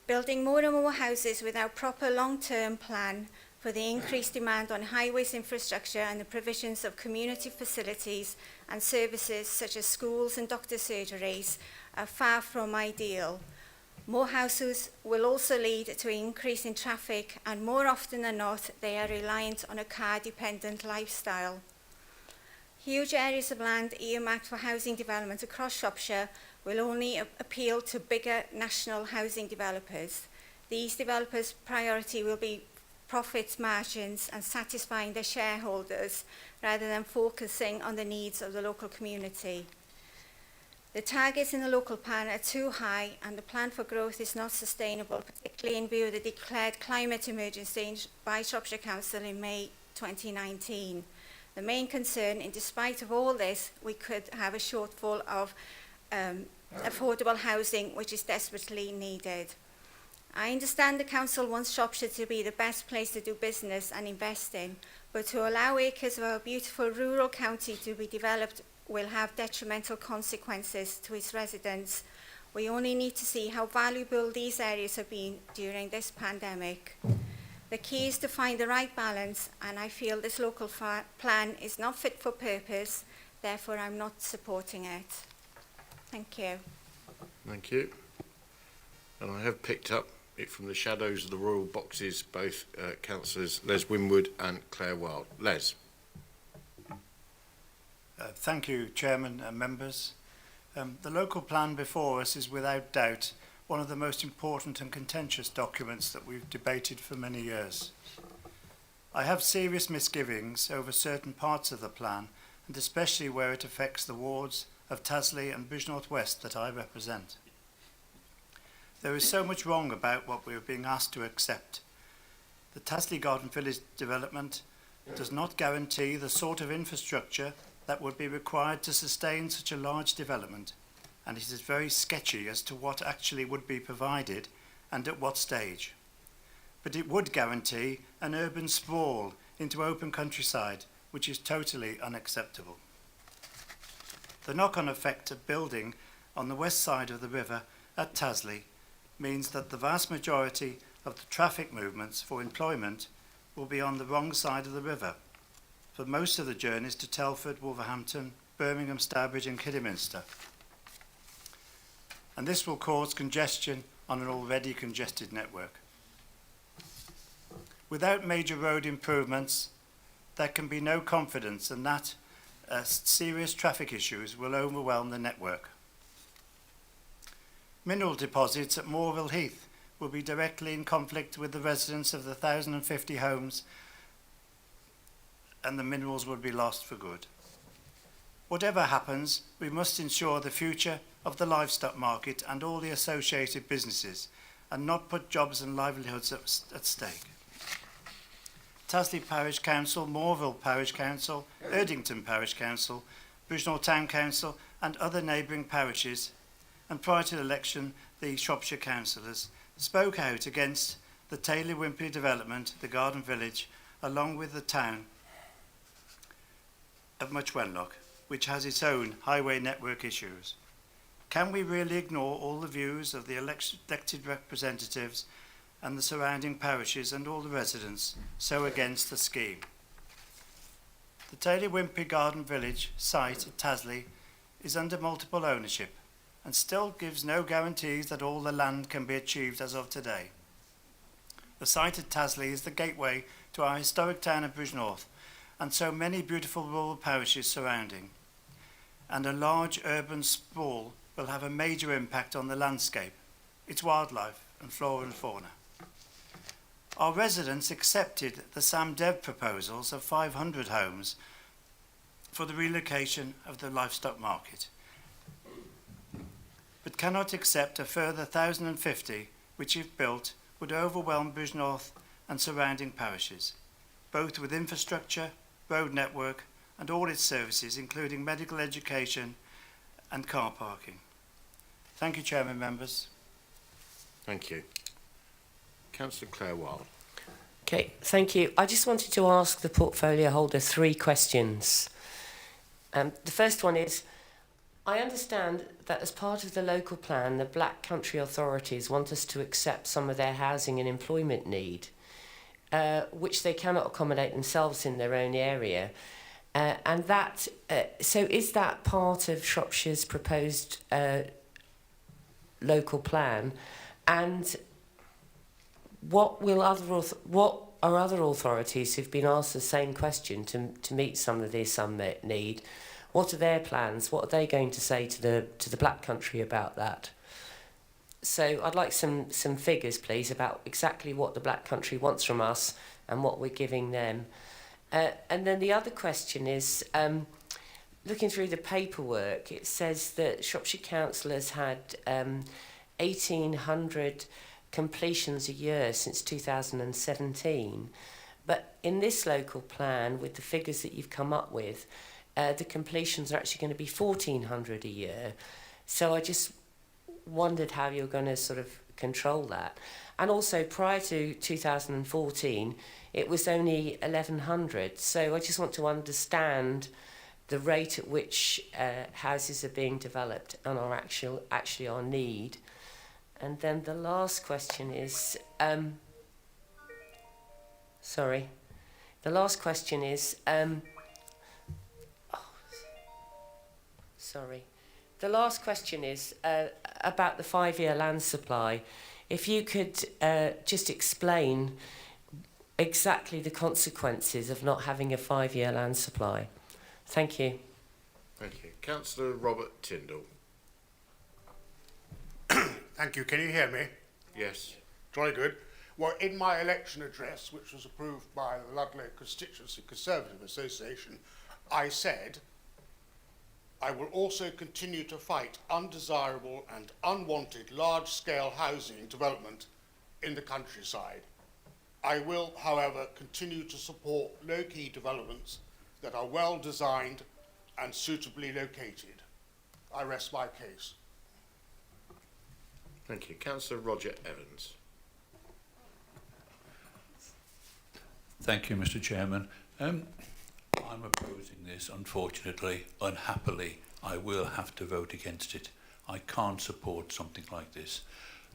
Building more and more houses without proper long-term plan for the increased demand on highways infrastructure and the provisions of community facilities and services such as schools and doctor surgeries are far from ideal. More houses will also lead to an increase in traffic, and more often than not, they are reliant on a car-dependent lifestyle. Huge areas of land earmarked for housing development across Shropshire will only appeal to bigger national housing developers. These developers' priority will be profits margins and satisfying their shareholders rather than focusing on the needs of the local community. The targets in the local plan are too high, and the plan for growth is not sustainable, particularly in view of the declared climate emergency by Shropshire Council in May 2019. The main concern, and despite of all this, we could have a shortfall of affordable housing, which is desperately needed. I understand the council wants Shropshire to be the best place to do business and invest in, but to allow acres of our beautiful rural county to be developed will have detrimental consequences to its residents. We only need to see how valuable these areas have been during this pandemic. The key is to find the right balance, and I feel this local plan is not fit for purpose, therefore I'm not supporting it. Thank you. Thank you. And I have picked up it from the shadows of the royal boxes, both councillors Les Winwood and Claire Wild. Les. Thank you, Chairman and members. The local plan before us is without doubt one of the most important and contentious documents that we've debated for many years. I have serious misgivings over certain parts of the plan, and especially where it affects the wards of Tasley and Bridgnorth West that I represent. There is so much wrong about what we are being asked to accept. The Tasley Garden Village development does not guarantee the sort of infrastructure that would be required to sustain such a large development, and it is very sketchy as to what actually would be provided and at what stage. But it would guarantee an urban sprawl into open countryside, which is totally unacceptable. The knock-on effect of building on the west side of the river at Tasley means that the vast majority of the traffic movements for employment will be on the wrong side of the river, for most of the journeys to Telford, Wolverhampton, Birmingham, Stourbridge and Kidderminster. And this will cause congestion on an already congested network. Without major road improvements, there can be no confidence in that serious traffic issues will overwhelm the network. Mineral deposits at Moreville Heath will be directly in conflict with the residents of the 1,050 homes, and the minerals will be lost for good. Whatever happens, we must ensure the future of the livestock market and all the associated businesses, and not put jobs and livelihoods at stake. Tasley Parish Council, Moreville Parish Council, Erdington Parish Council, Bridgnorth Town Council and other neighbouring parishes, and prior to the election the Shropshire councillors, spoke out against the Taylor Wimpey development, the Garden Village, along with the town of Much Wenlock, which has its own highway network issues. Can we really ignore all the views of the elected representatives and the surrounding parishes and all the residents so against the scheme? The Taylor Wimpey Garden Village site at Tasley is under multiple ownership and still gives no guarantees that all the land can be achieved as of today. The site at Tasley is the gateway to our historic town of Bridgnorth and so many beautiful rural parishes surrounding, and a large urban sprawl will have a major impact on the landscape, its wildlife and flora and fauna. Our residents accepted the SAMDEV proposals of 500 homes for the relocation of the livestock market, but cannot accept a further 1,050 which, if built, would overwhelm Bridgnorth and surrounding parishes, both with infrastructure, road network and all its services, including medical education and car parking. Thank you, Chairman, members. Thank you. Councillor Claire Wild. Okay, thank you. I just wanted to ask the portfolio holder 3 questions. The first one is, I understand that as part of the local plan, the Black Country authorities want us to accept some of their housing and employment need, which they cannot accommodate themselves in their own area. So is that part of Shropshire's proposed local plan? And what are other authorities who've been asked the same question to meet some of this unmet need? What are their plans? What are they going to say to the Black Country about that? So I'd like some figures, please, about exactly what the Black Country wants from us and what we're giving them. And then the other question is, looking through the paperwork, it says that Shropshire councillors had 1,800 completions a year since 2017. But in this local plan, with the figures that you've come up with, the completions are actually going to be 1,400 a year. So I just wondered how you're going to sort of control that. And also, prior to 2014, it was only 1,100. So I just want to understand the rate at which houses are being developed and are actually our need. And then the last question is, about the 5-year land supply. If you could just explain exactly the consequences of not having a 5-year land supply. Thank you. Thank you. Councillor Robert Tyndall. Thank you. Can you hear me? Yes. Jolly good. Well, in my election address, which was approved by the Ludlow Constituency Conservative Association, I said, I will also continue to fight undesirable and unwanted large-scale housing development in the countryside. I will, however, continue to support low-key developments that are well designed and suitably located. I rest my case. Thank you. Councillor Roger Evans. Thank you, Mr. Chairman. I'm opposing this, unfortunately. Unhappily, I will have to vote against it. I can't support something like this.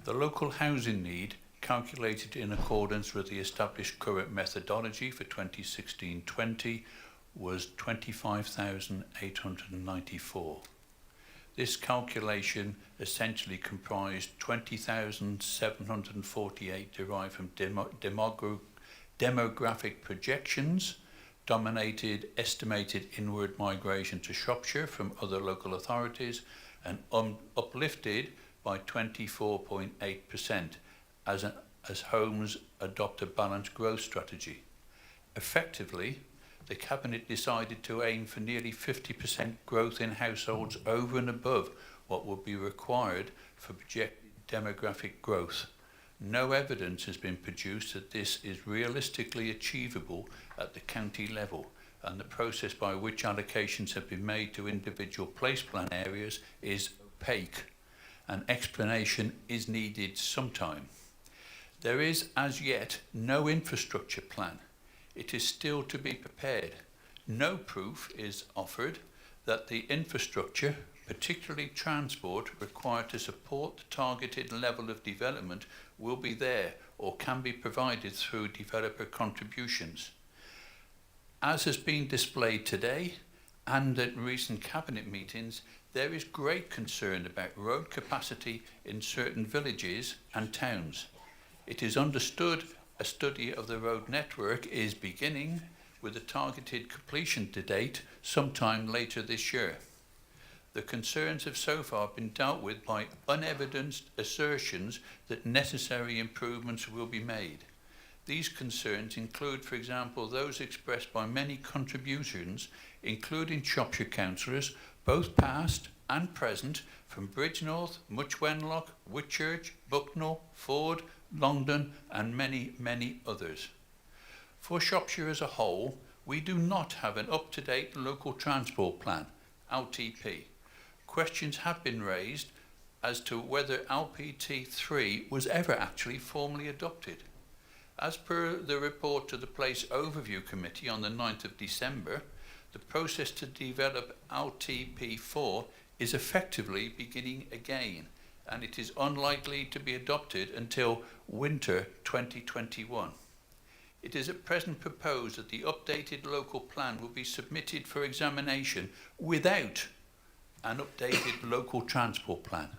The local housing need, calculated in accordance with the established current methodology for 2016-20, was 25,894. This calculation essentially comprised 20,748 derived from demographic projections, dominated estimated inward migration to Shropshire from other local authorities, and uplifted by 24.8% as homes adopt a balanced growth strategy. Effectively, the Cabinet decided to aim for nearly 50% growth in households over and above what would be required for projected demographic growth. No evidence has been produced that this is realistically achievable at the county level, and the process by which allocations have been made to individual place plan areas is opaque. An explanation is needed sometime. There is as yet no infrastructure plan. It is still to be prepared. No proof is offered that the infrastructure, particularly transport, required to support the targeted level of development will be there or can be provided through developer contributions. As has been displayed today and at recent Cabinet meetings, there is great concern about road capacity in certain villages and towns. It is understood a study of the road network is beginning with a targeted completion date sometime later this year. The concerns have so far been dealt with by unevidenced assertions that necessary improvements will be made. These concerns include, for example, those expressed by many contributions, including Shropshire councillors, both past and present, from Bridgnorth, Much Wenlock, Whitchurch, Bucknell, Ford, Longdon, and many, many others. For Shropshire as a whole, we do not have an up-to-date local transport plan, LTP. Questions have been raised as to whether LPT3 was ever actually formally adopted. As per the report to the Place Overview Committee on the 9th of December, the process to develop LTP4 is effectively beginning again, and it is unlikely to be adopted until winter 2021. It is at present proposed that the updated local plan will be submitted for examination without an updated local transport plan.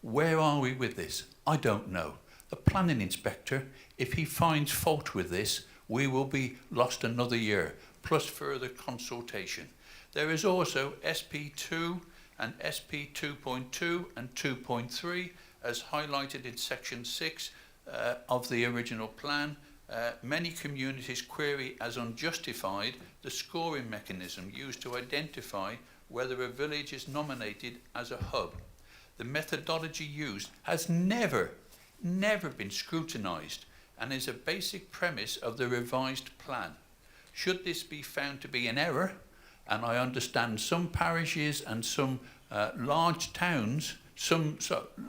Where are we with this? I don't know. The planning inspector, if he finds fault with this, we will be lost another year, plus further consultation. There is also SP2 and SP 2.2 and 2.3, as highlighted in section 6 of the original plan. Many communities query as unjustified the scoring mechanism used to identify whether a village is nominated as a hub. The methodology used has never been scrutinised and is a basic premise of the revised plan. Should this be found to be an error, and I understand some parishes and some large towns, some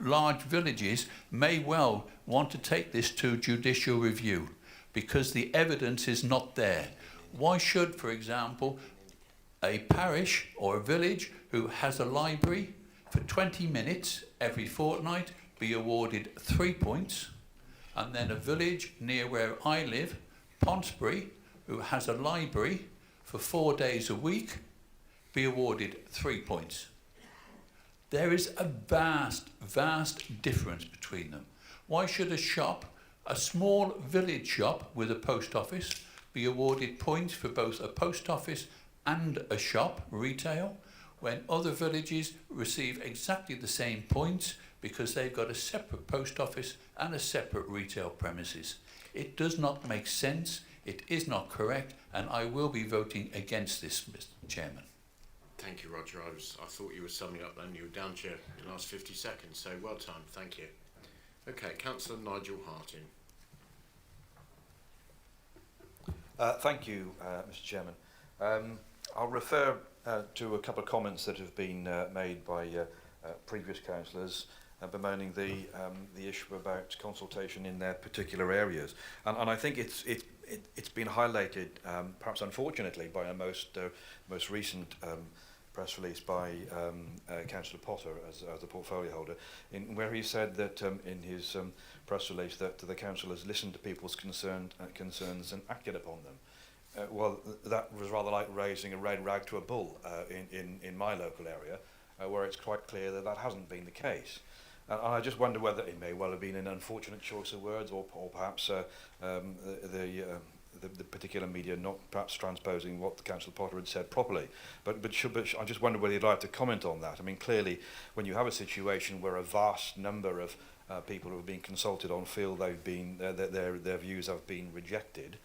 large villages may well want to take this to judicial review because the evidence is not there. Why should, for example, a parish or a village who has a library for 20 minutes every fortnight be awarded 3 points, and then a village near where I live, Ponsbury, who has a library for 4 days a week, be awarded 3 points? There is a vast difference between them. Why should a shop, a small village shop with a post office, be awarded points for both a post office and a shop, retail, when other villages receive exactly the same points because they've got a separate post office and a separate retail premises? It does not make sense, it is not correct, and I will be voting against this, Mr. Chairman. Thank you, Roger. I thought you were summing up then. You were down to your last 50 seconds, so well timed. Thank you. Okay, Councillor Nigel Harting. Thank you, Mr. Chairman. I'll refer to a couple of comments that have been made by previous councillors bemoaning the issue about consultation in their particular areas. And I think it's been highlighted, perhaps unfortunately, by a most recent press release by Councillor Potter as the portfolio holder, where he said that in his press release that the council has listened to people's concerns and acted upon them. Well, that was rather like raising a red rag to a bull in my local area, where it's quite clear that that hasn't been the case. And I just wonder whether it may well have been an unfortunate choice of words, or perhaps the particular media not perhaps transposing what Councillor Potter had said properly. But I just wonder whether you'd like to comment on that. I mean, clearly, when you have a situation where a vast number of people who have been consulted on feel they've been their views have been rejected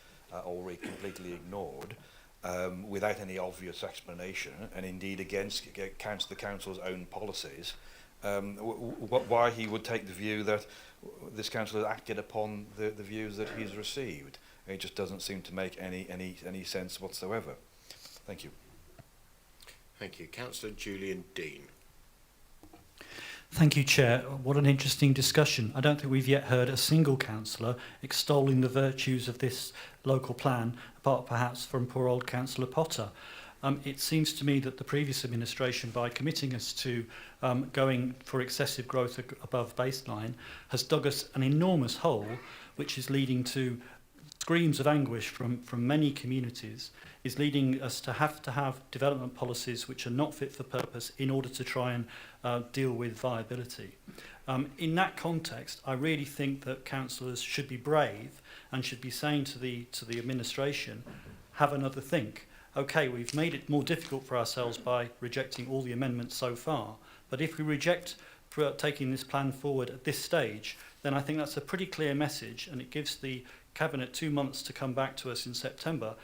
or completely ignored, without any obvious explanation, and indeed against the council's own policies, why he would take the view that this council has acted upon the views that he's received. It just doesn't seem to make any sense whatsoever. Thank you. Thank you. Councillor Julian Dean. Thank you, Chair. What an interesting discussion. I don't think we've yet heard a single councillor extolling the virtues of this local plan, apart perhaps from poor old Councillor Potter. It seems to me that the previous administration, by committing us to going for excessive growth above baseline, has dug us an enormous hole, which is leading to screams of anguish from many communities, is leading us to have development policies which are not fit for purpose in order to try and deal with viability. In that context, I really think that councillors should be brave and should be saying to the administration, have another think. Okay, we've made it more difficult for ourselves by rejecting all the amendments so far, but if we reject taking this plan forward at this stage, then I think that's a pretty clear message, and it gives the Cabinet 2 months to come back to us in September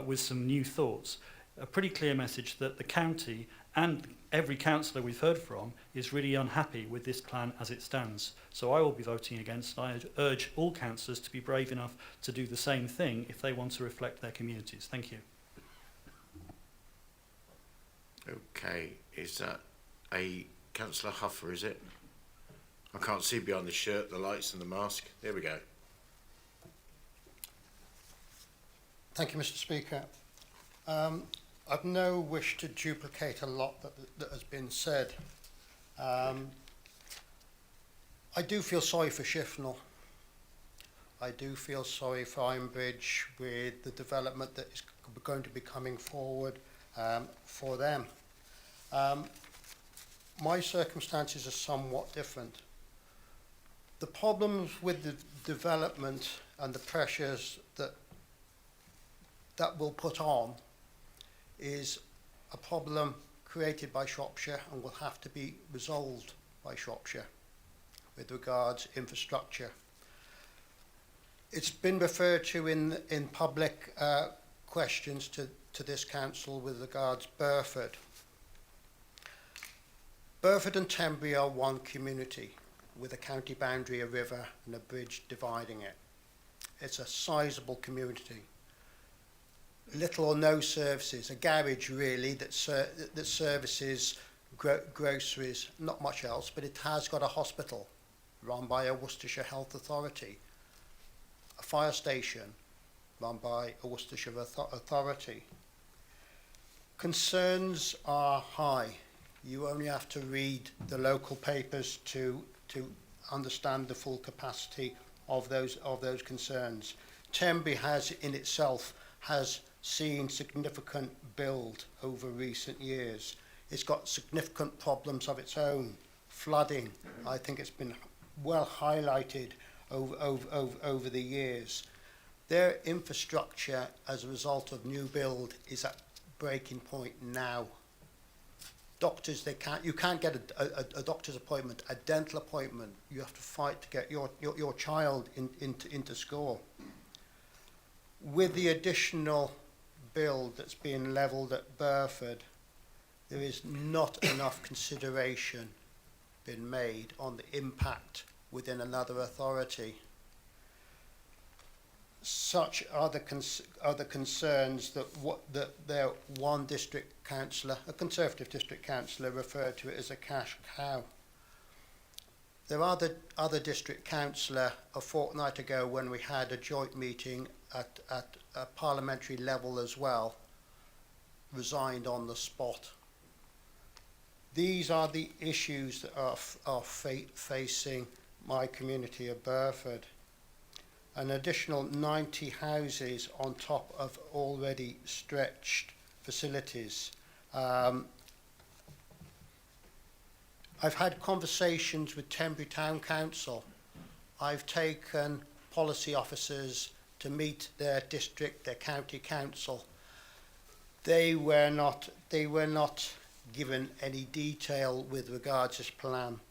with some new thoughts. A pretty clear message that the county and every councillor we've heard from is really unhappy with this plan as it stands. So I will be voting against. I urge all councillors to be brave enough to do the same thing if they want to reflect their communities. Thank you. Okay, is that a Councillor Huffer, is it? I can't see behind the shirt, the lights and the mask. There we go. Thank you, Mr. Speaker. I've no wish to duplicate a lot that has been said. I do feel sorry for Shifnal. I do feel sorry for Ironbridge with the development that is going to be coming forward for them. My circumstances are somewhat different. The problems with the development and the pressures that will put on is a problem created by Shropshire and will have to be resolved by Shropshire with regards infrastructure. It's been referred to in public questions to this council with regards Burford. Burford and Tenbury are one community with a county boundary, a river and a bridge dividing it. It's a sizable community. Little or no services, a garage really that services groceries, not much else, but it has got a hospital run by a Worcestershire Health Authority, a fire station run by a Worcestershire Authority. Concerns are high. You only have to read the local papers to understand the full capacity of those concerns. Tenbury has in itself seen significant build over recent years. It's got significant problems of its own. Flooding, I think it's been well highlighted over the years. Their infrastructure as a result of new build is at breaking point now. Doctors, you can't get a doctor's appointment, a dental appointment. You have to fight to get your child into school. With the additional build that's being levelled at Burford, there is not enough consideration been made on the impact within another authority. such are the concerns that their one district councillor, a Conservative district councillor, referred to it as a cash cow. There are the other district councillor a fortnight ago when we had a joint meeting at a parliamentary level as well, resigned on the spot. These are the issues that are facing my community of Burford. An additional 90 houses on top of already stretched facilities. I've had conversations with Tenbury Town Council. I've taken policy officers to meet their district, their county council. They were not given any detail with regards to this plan.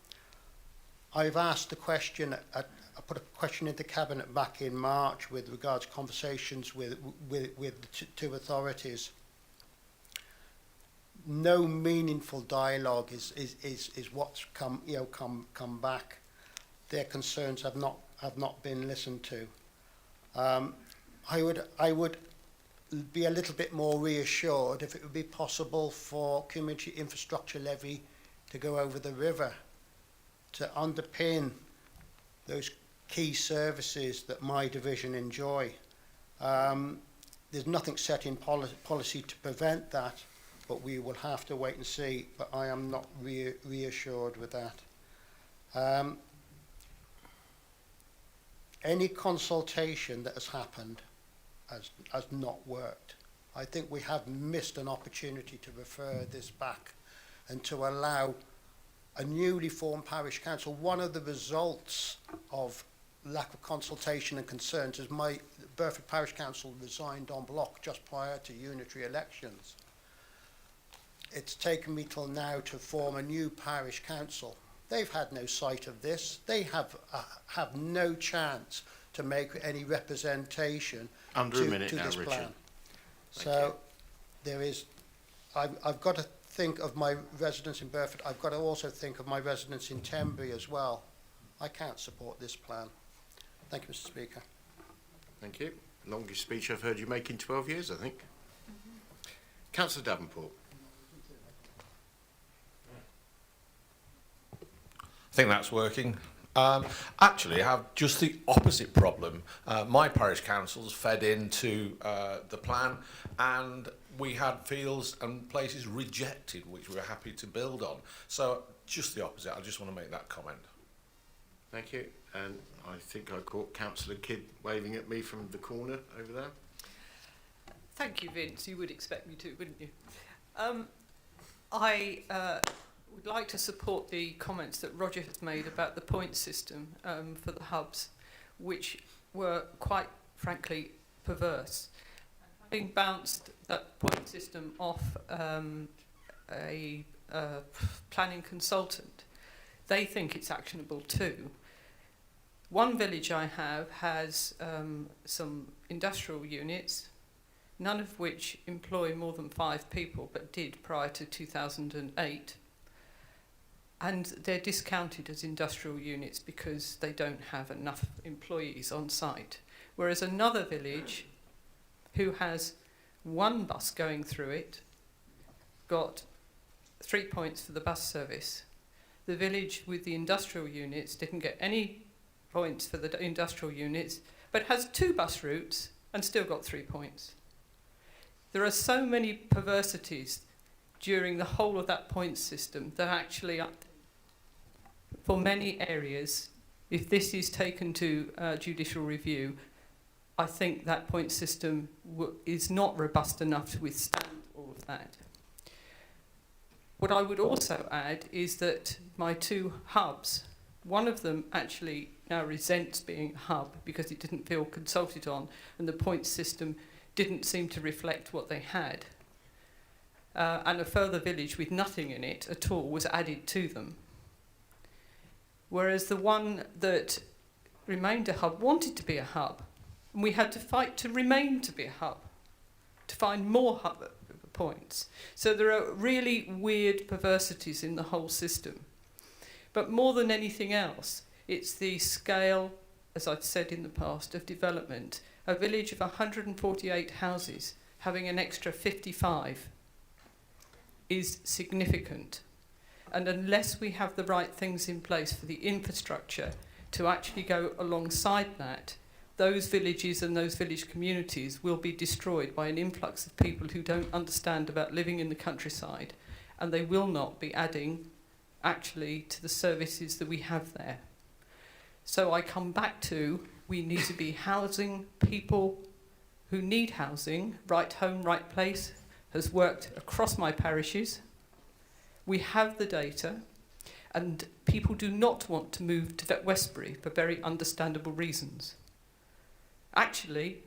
I've asked the question, I put a question in the Cabinet back in March with regards to conversations with the two authorities. No meaningful dialogue is what's come back. Their concerns have not been listened to. I would be a little bit more reassured if it would be possible for community infrastructure levy to go over the river to underpin those key services that my division enjoy. There's nothing set in policy to prevent that, but we will have to wait and see. But I am not reassured with that. Any consultation that has happened has not worked. I think we have missed an opportunity to refer this back and to allow a newly formed parish council. One of the results of lack of consultation and concerns is my Burford Parish Council resigned en bloc just prior to unitary elections. It's taken me till now to form a new parish council. They've had no sight of this. They have no chance to make any representation Under a minute to now, this Richard. plan. So there is, I've got to think of my residents in Burford. I've got to also think of my residents in Tenbury as well. I can't support this plan. Thank you, Mr. Speaker. Thank you. Longest speech I've heard you make in 12 years, I think. Councillor Davenport. I think that's working. Actually, I have just the opposite problem. My parish council's fed into the plan, and we had fields and places rejected, which we were happy to build on. So just the opposite. I just want to make that comment. Thank you. And I think I caught Councillor Kidd waving at me from the corner over there. Thank you, Vince. You would expect me to, wouldn't you? I would like to support the comments that Roger has made about the point system for the hubs, which were quite frankly perverse. Having bounced that point system off a planning consultant, they think it's actionable too. One village I have has some industrial units, none of which employ more than 5 people, but did prior to 2008. And they're discounted as industrial units because they don't have enough employees on site. Whereas another village who has 1 bus going through it got 3 points for the bus service. The village with the industrial units didn't get any points for the industrial units, but has 2 bus routes and still got 3 points. There are so many perversities during the whole of that point system that actually, for many areas, if this is taken to judicial review, I think that point system is not robust enough to withstand all of that. What I would also add is that my 2 hubs, one of them actually now resents being a hub because it didn't feel consulted on, and the point system didn't seem to reflect what they had. And a further village with nothing in it at all was added to them. Whereas the one that remained a hub wanted to be a hub, and we had to fight to remain to be a hub, to find more hub points. So there are really weird perversities in the whole system. But more than anything else, it's the scale as I've said in the past, of development, a village of 148 houses having an extra 55 is significant. And unless we have the right things in place for the infrastructure to actually go alongside that, those villages and those village communities will be destroyed by an influx of people who don't understand about living in the countryside, and they will not be adding actually to the services that we have there. So I come back to, we need to be housing people who need housing. Right Home, Right Place has worked across my parishes. We have the data, and people do not want to move to Westbury for very understandable reasons. Actually,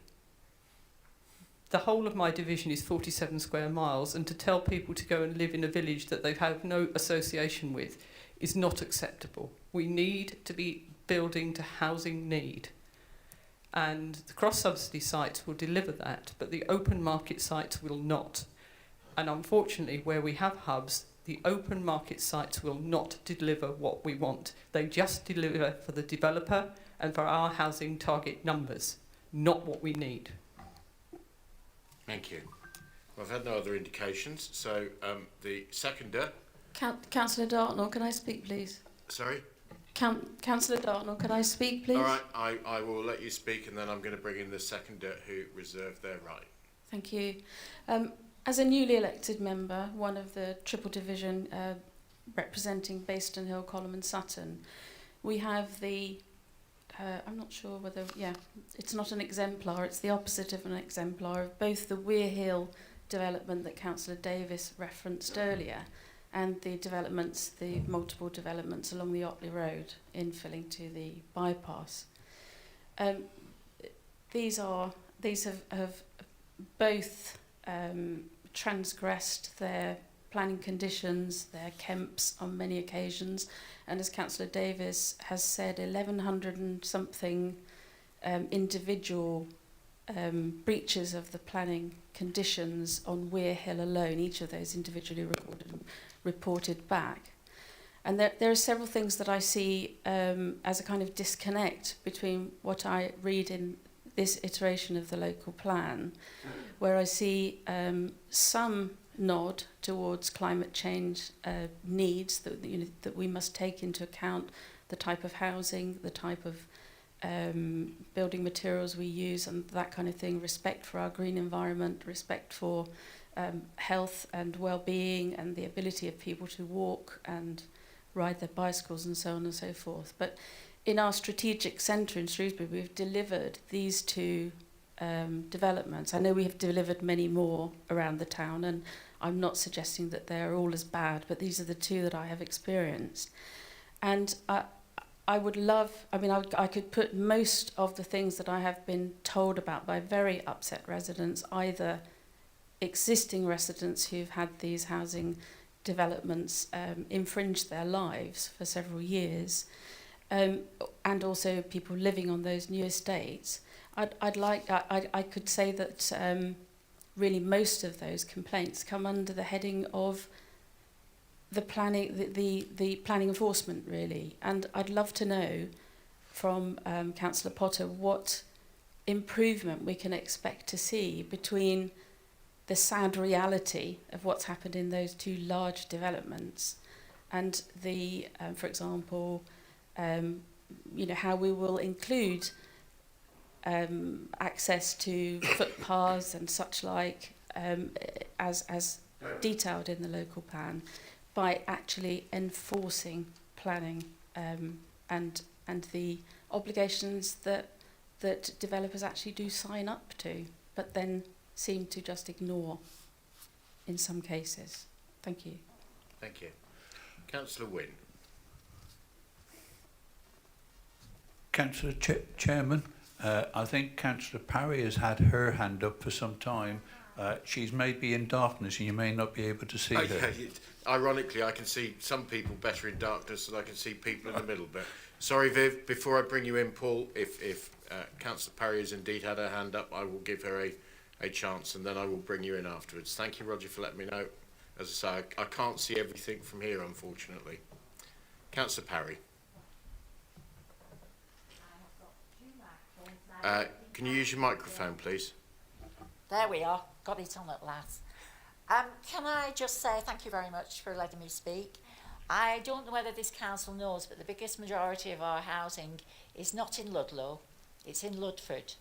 the whole of my division is 47 square miles, and to tell people to go and live in a village that they have no association with is not acceptable. We need to be building to housing need. And the cross-subsidy sites will deliver that, but the open market sites will not. And unfortunately, where we have hubs, the open market sites will not deliver what we want. They just deliver for the developer and for our housing target numbers, not what we need. Thank you. Well, I've had no other indications, so the seconder... Councillor Dartnell, can I speak, please? Sorry? Councillor Dartnell, can I speak, please? All right, I will let you speak, and then I'm going to bring in the seconder who reserved their right. Thank you. As a newly elected member, one of the Triple Division representing Baston Hill, Colham and Sutton, we have the, I'm not sure whether, it's not an exemplar, it's the opposite of an exemplar of both the Weir Hill development that Councillor Davis referenced earlier and the developments, the multiple developments along the Otley Road, infilling to the bypass. These have both transgressed their planning conditions, their KEMPs on many occasions, and as Councillor Davis has said, 1,100 and something individual breaches of the planning conditions on Weir Hill alone, each of those individually recorded and reported back. And there are several things that I see as a kind of disconnect between what I read in this iteration of the local plan, where I see some nod towards climate change needs that we must take into account, the type of housing, the type of building materials we use and that kind of thing, respect for our green environment, respect for health and well-being and the ability of people to walk and ride their bicycles and so on and so forth. But in our strategic centre in Shrewsbury, we've delivered these two developments. I know we have delivered many more around the town, and I'm not suggesting that they're all as bad, but these are the two that I have experienced. And I would love, I could put most of the things that I have been told about by very upset residents, either existing residents who've had these housing developments infringe their lives for several years, and also people living on those new estates. I could say that really most of those complaints come under the heading of the planning, the planning enforcement, really. And I'd love to know from Councillor Potter what improvement we can expect to see between the sad reality of what's happened in those two large developments and the, for example, how we will include access to footpaths and such like as detailed in the local plan by actually enforcing planning and the obligations that developers actually do sign up to, but then seem to just ignore in some cases. Thank you. Thank you. Councillor Wynne. Councillor Chairman, I think Councillor Parry has had her hand up for some time. She's maybe in darkness and you may not be able to see her. Ironically, I can see some people better in darkness than I can see people in the middle. But sorry, Viv, before I bring you in, Paul, if Councillor Parry has indeed had her hand up, I will give her a chance and then I will bring you in afterwards. Thank you, Roger, for letting me know. As I say, I can't see everything from here, unfortunately. Councillor Parry. Can you use your microphone, please? There we are, got it on at last. Can I just say thank you very much for letting me speak. I don't know whether this council knows, but the biggest majority of our housing is not in Ludlow, it's in Ludford.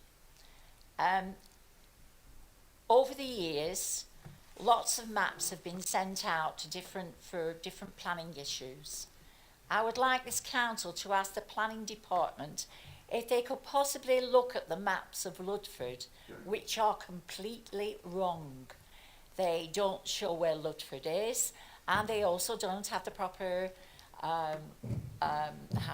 Over the years, lots of maps have been sent out to for different planning issues. I would like this council to ask the planning department if they could possibly look at the maps of Ludford, which are completely wrong. They don't show where Ludford is, and they also don't have the proper, how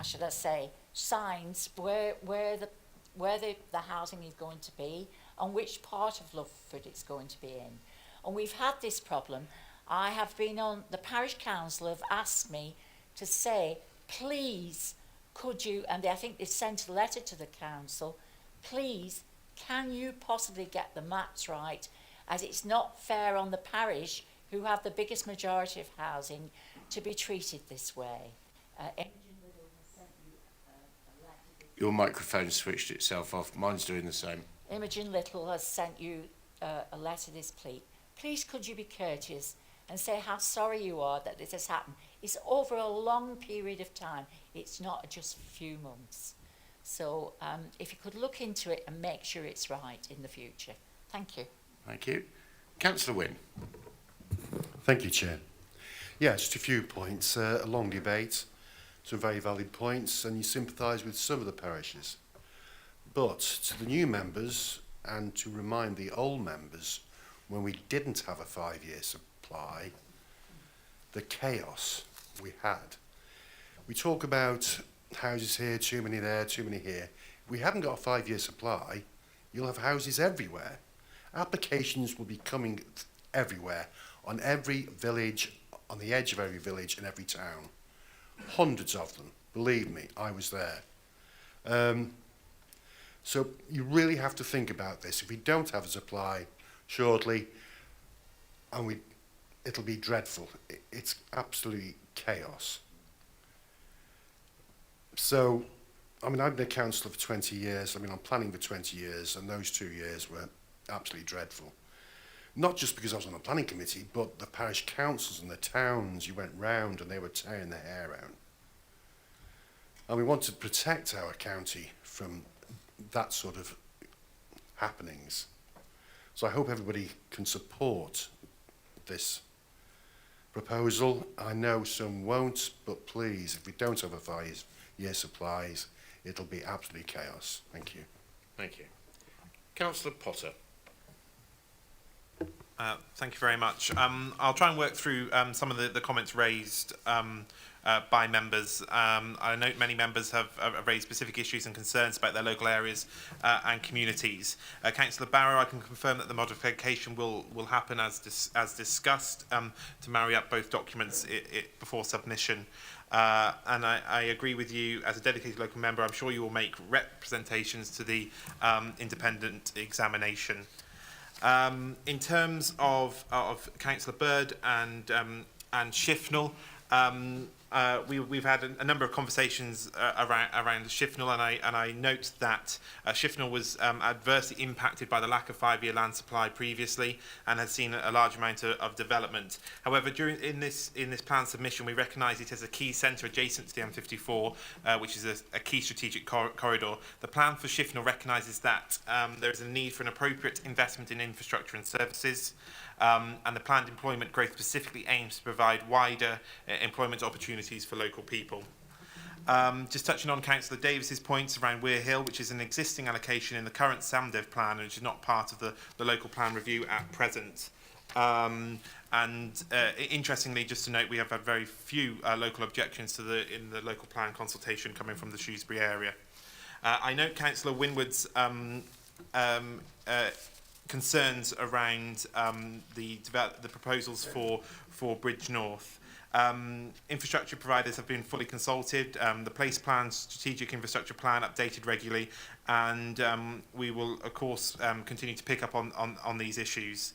should I say, signs where the housing is going to be and which part of Ludford it's going to be in. And we've had this problem. I have been on, the parish council have asked me to say, please, could you, and I think they sent a letter to the council, please, can you possibly get the maps right, as it's not fair on the parish, who have the biggest majority of housing, to be treated this way. Your microphone switched itself off. Mine's doing the same. Imogen Little has sent you a letter this plea. Please could you be courteous and say how sorry you are that this has happened. It's over a long period of time. It's not just a few months. So if you could look into it and make sure it's right in the future. Thank you. Thank you. Councillor Wynne. Thank you, Chair. Yeah, just a few points. A long debate, some very valid points, and you sympathise with some of the parishes. But to the new members, and to remind the old members, when we didn't have a 5-year supply, the chaos we had. We talk about houses here, too many there, too many here. If we haven't got a 5-year supply, you'll have houses everywhere. Applications will be coming everywhere, on every village, on the edge of every village in every town. Hundreds of them, believe me, I was there. So you really have to think about this. If we don't have a supply shortly, and it'll be dreadful. It's absolutely chaos. So, I mean, I've been a councillor for 20 years. I mean, I'm planning for 20 years, and those 2 years were absolutely dreadful. Not just because I was on the planning committee, but the parish councils and the towns, you went round and they were tearing their hair out. And we want to protect our county from that sort of happenings. So I hope everybody can support this proposal. I know some won't, but please, if we don't have a 5-year supplies, it'll be absolutely chaos. Thank you. Thank you. Councillor Potter. Thank you very much. I'll try and work through some of the comments raised by members. I note many members have raised specific issues and concerns about their local areas and communities. Councillor Barrow, I can confirm that the modification will happen as discussed to marry up both documents before submission. And I agree with you, as a dedicated local member, I'm sure you will make representations to the independent examination. In terms of Councillor Bird and Shifnal, we've had a number of conversations around Shifnal, and I note that Shifnal was adversely impacted by the lack of 5-year land supply previously, and has seen a large amount of development. However, in this plan submission, we recognise it as a key centre adjacent to the M54, which is a key strategic corridor. The plan for Shifnal recognises that there is a need for an appropriate investment in infrastructure and services. And the planned employment growth specifically aims to provide wider employment opportunities for local people. Just touching on Councillor Davis's points around Weir Hill, which is an existing allocation in the current SAMDEV plan, and which is not part of the local plan review at present. Interestingly, just to note, we have had very few local objections to in the local plan consultation coming from the Shrewsbury area. I note Councillor Winwood's concerns around the proposals for Bridge North. Infrastructure providers have been fully consulted. The place plan, strategic infrastructure plan, updated regularly, and we will, of course, continue to pick up on these issues.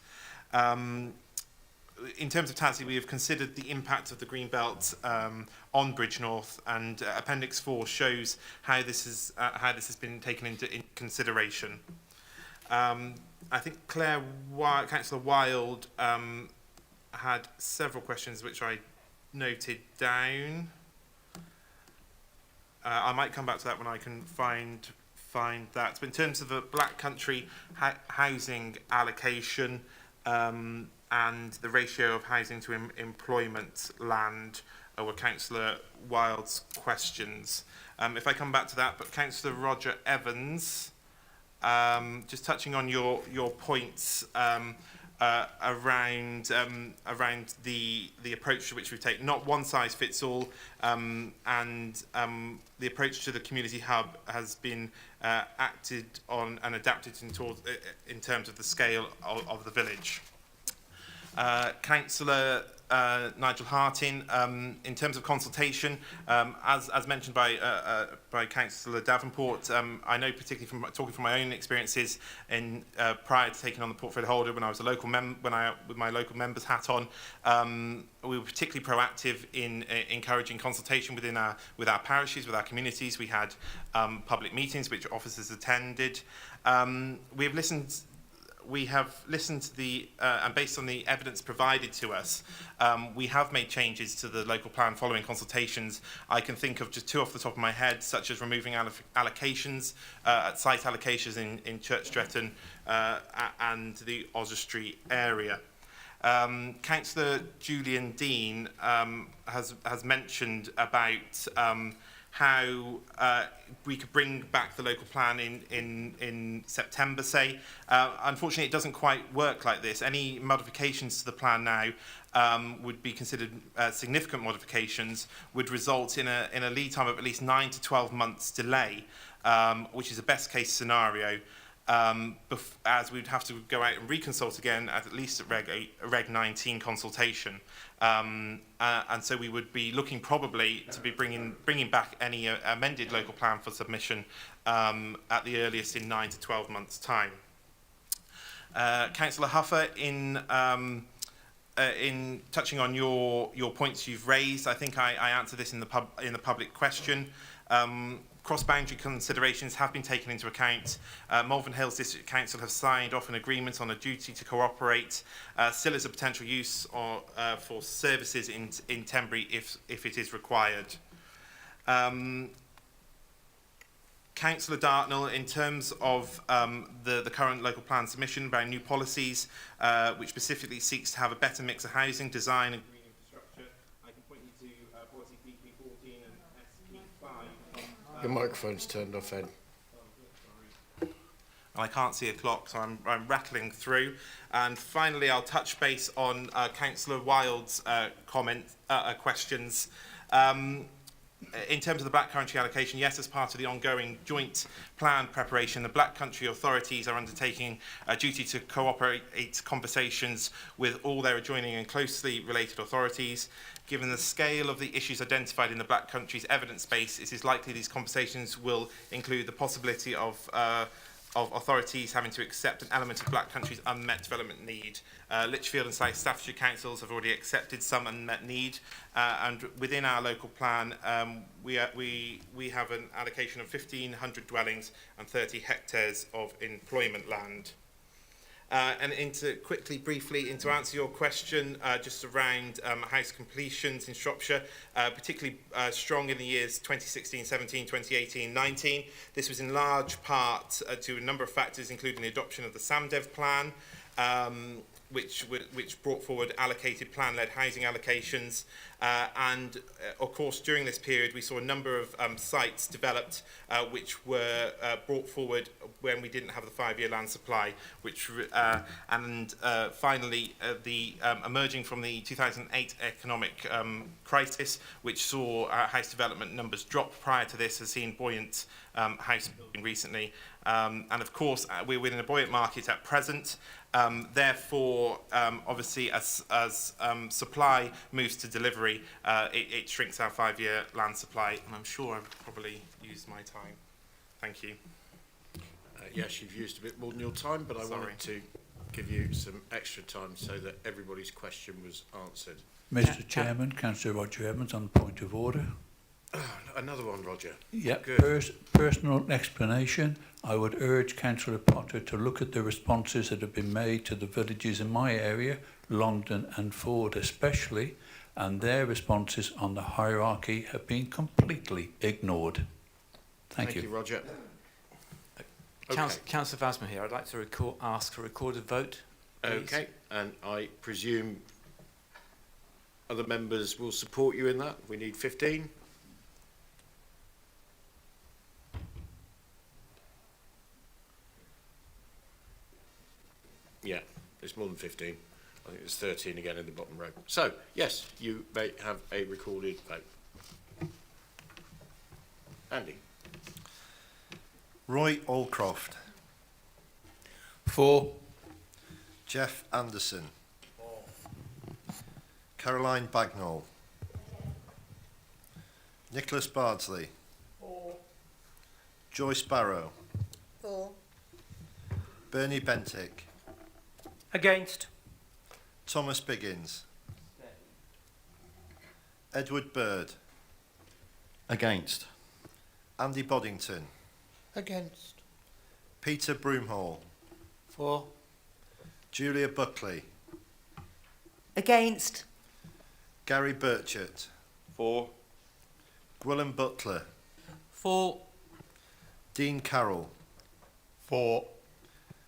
in terms of Tatsley, we have considered the impact of the Greenbelt on Bridgnorth, and Appendix 4 shows how this has been taken into consideration. I think Councillor Wilde had several questions which I noted down. I might come back to that when I can find that. But in terms of the Black Country housing allocation and the ratio of housing to employment land were Councillor Wilde's questions. If I come back to that, but Councillor Roger Evans, just touching on your points around the approach to which we've taken, not one size fits all, and the approach to the community hub has been acted on and adapted in terms of the scale of the village. Councillor Nigel Hartin, in terms of consultation, as mentioned by Councillor Davenport, I know particularly from talking from my own experiences in prior to taking on the portfolio holder when I was a local with my local members hat on, we were particularly proactive in encouraging consultation with our parishes, with our communities. We had public meetings which officers attended. We have listened to the, and based on the evidence provided to us, we have made changes to the local plan following consultations. I can think of just two off the top of my head, such as removing allocations, site allocations in Church Stretton and the Oswestry area. Councillor Julian Dean has mentioned about how we could bring back the local plan in September, say. Unfortunately, it doesn't quite work like this. Any modifications to the plan now would be considered significant modifications, would result in a lead time of at least 9 to 12 months delay, which is a best case scenario, as we'd have to go out and reconsult again at least at Reg 19 consultation. And so we would be looking probably to be bringing back any amended local plan for submission at the earliest in 9 to 12 months' time. Councillor Huffer, in touching on your points you've raised, I think I answered this in the public question. Cross-boundary considerations have been taken into account. Malvern Hills District Council have signed off an agreement on a duty to cooperate, still as a potential use for services in Tenbury if it is required. Councillor Dartnell, in terms of the current local plan submission about new policies, which specifically seeks to have a better mix of housing, design and green infrastructure, I can point you to policy DP14 and SP5. Your microphone's turned off, Ed. I can't see a clock, so I'm rattling through. And finally, I'll touch base on Councillor Wilde's questions. In terms of the Black Country allocation, yes, as part of the ongoing joint plan preparation, the Black Country authorities are undertaking a duty to cooperate conversations with all their adjoining and closely related authorities. Given the scale of the issues identified in the Black Country's evidence base, it is likely these conversations will include the possibility of authorities having to accept an element of Black Country's unmet development need. Lichfield and South Staffordshire councils have already accepted some unmet need, and within our local plan, we have an allocation of 1,500 dwellings and 30 hectares of employment land. And briefly, to answer your question, just around house completions in Shropshire, particularly strong in the years 2016, 17, 2018, 19. This was in large part to a number of factors, including the adoption of the SAMDEV plan, which brought forward allocated plan-led housing allocations. And of course, during this period, we saw a number of sites developed which were brought forward when we didn't have the 5-year land supply, finally, emerging from the 2008 economic crisis, which saw house development numbers drop. Prior to this, has seen buoyant house building recently. And of course, we're within a buoyant market at present. Therefore, obviously, as supply moves to delivery, it shrinks our 5-year land supply. And I'm sure I've probably used my time. Thank you. Yes, you've used a bit more than your time, but I wanted to give you some extra time so that everybody's question was answered. Mr Chairman, Councillor Roger Evans on point of order. Another one, Roger. Yep, Good. personal explanation. I would urge Councillor Potter to look at the responses that have been made to the villages in my area, Longdon and Ford especially, and their responses on the hierarchy have been completely ignored. Thank you. Roger. Councillor Vasma here. I'd like to ask for a recorded vote, please. Okay, and I presume other members will support you in that. We need 15. Yeah, it's more than 15. I think there's 13 again in the bottom row. So, yes, you may have a recorded vote. Andy. Roy Allcroft. For. Jeff Anderson. Caroline Bagnall. Nicholas Bardsley. Joyce Barrow. 4. Bernie Bentick. Against. Thomas Biggins. Edward Bird. Against. Andy Boddington. Against. Peter Broomhall. For. Julia Buckley. Against. Gary Birchett. For. Gwilym Butler. For. Dean Carroll. For.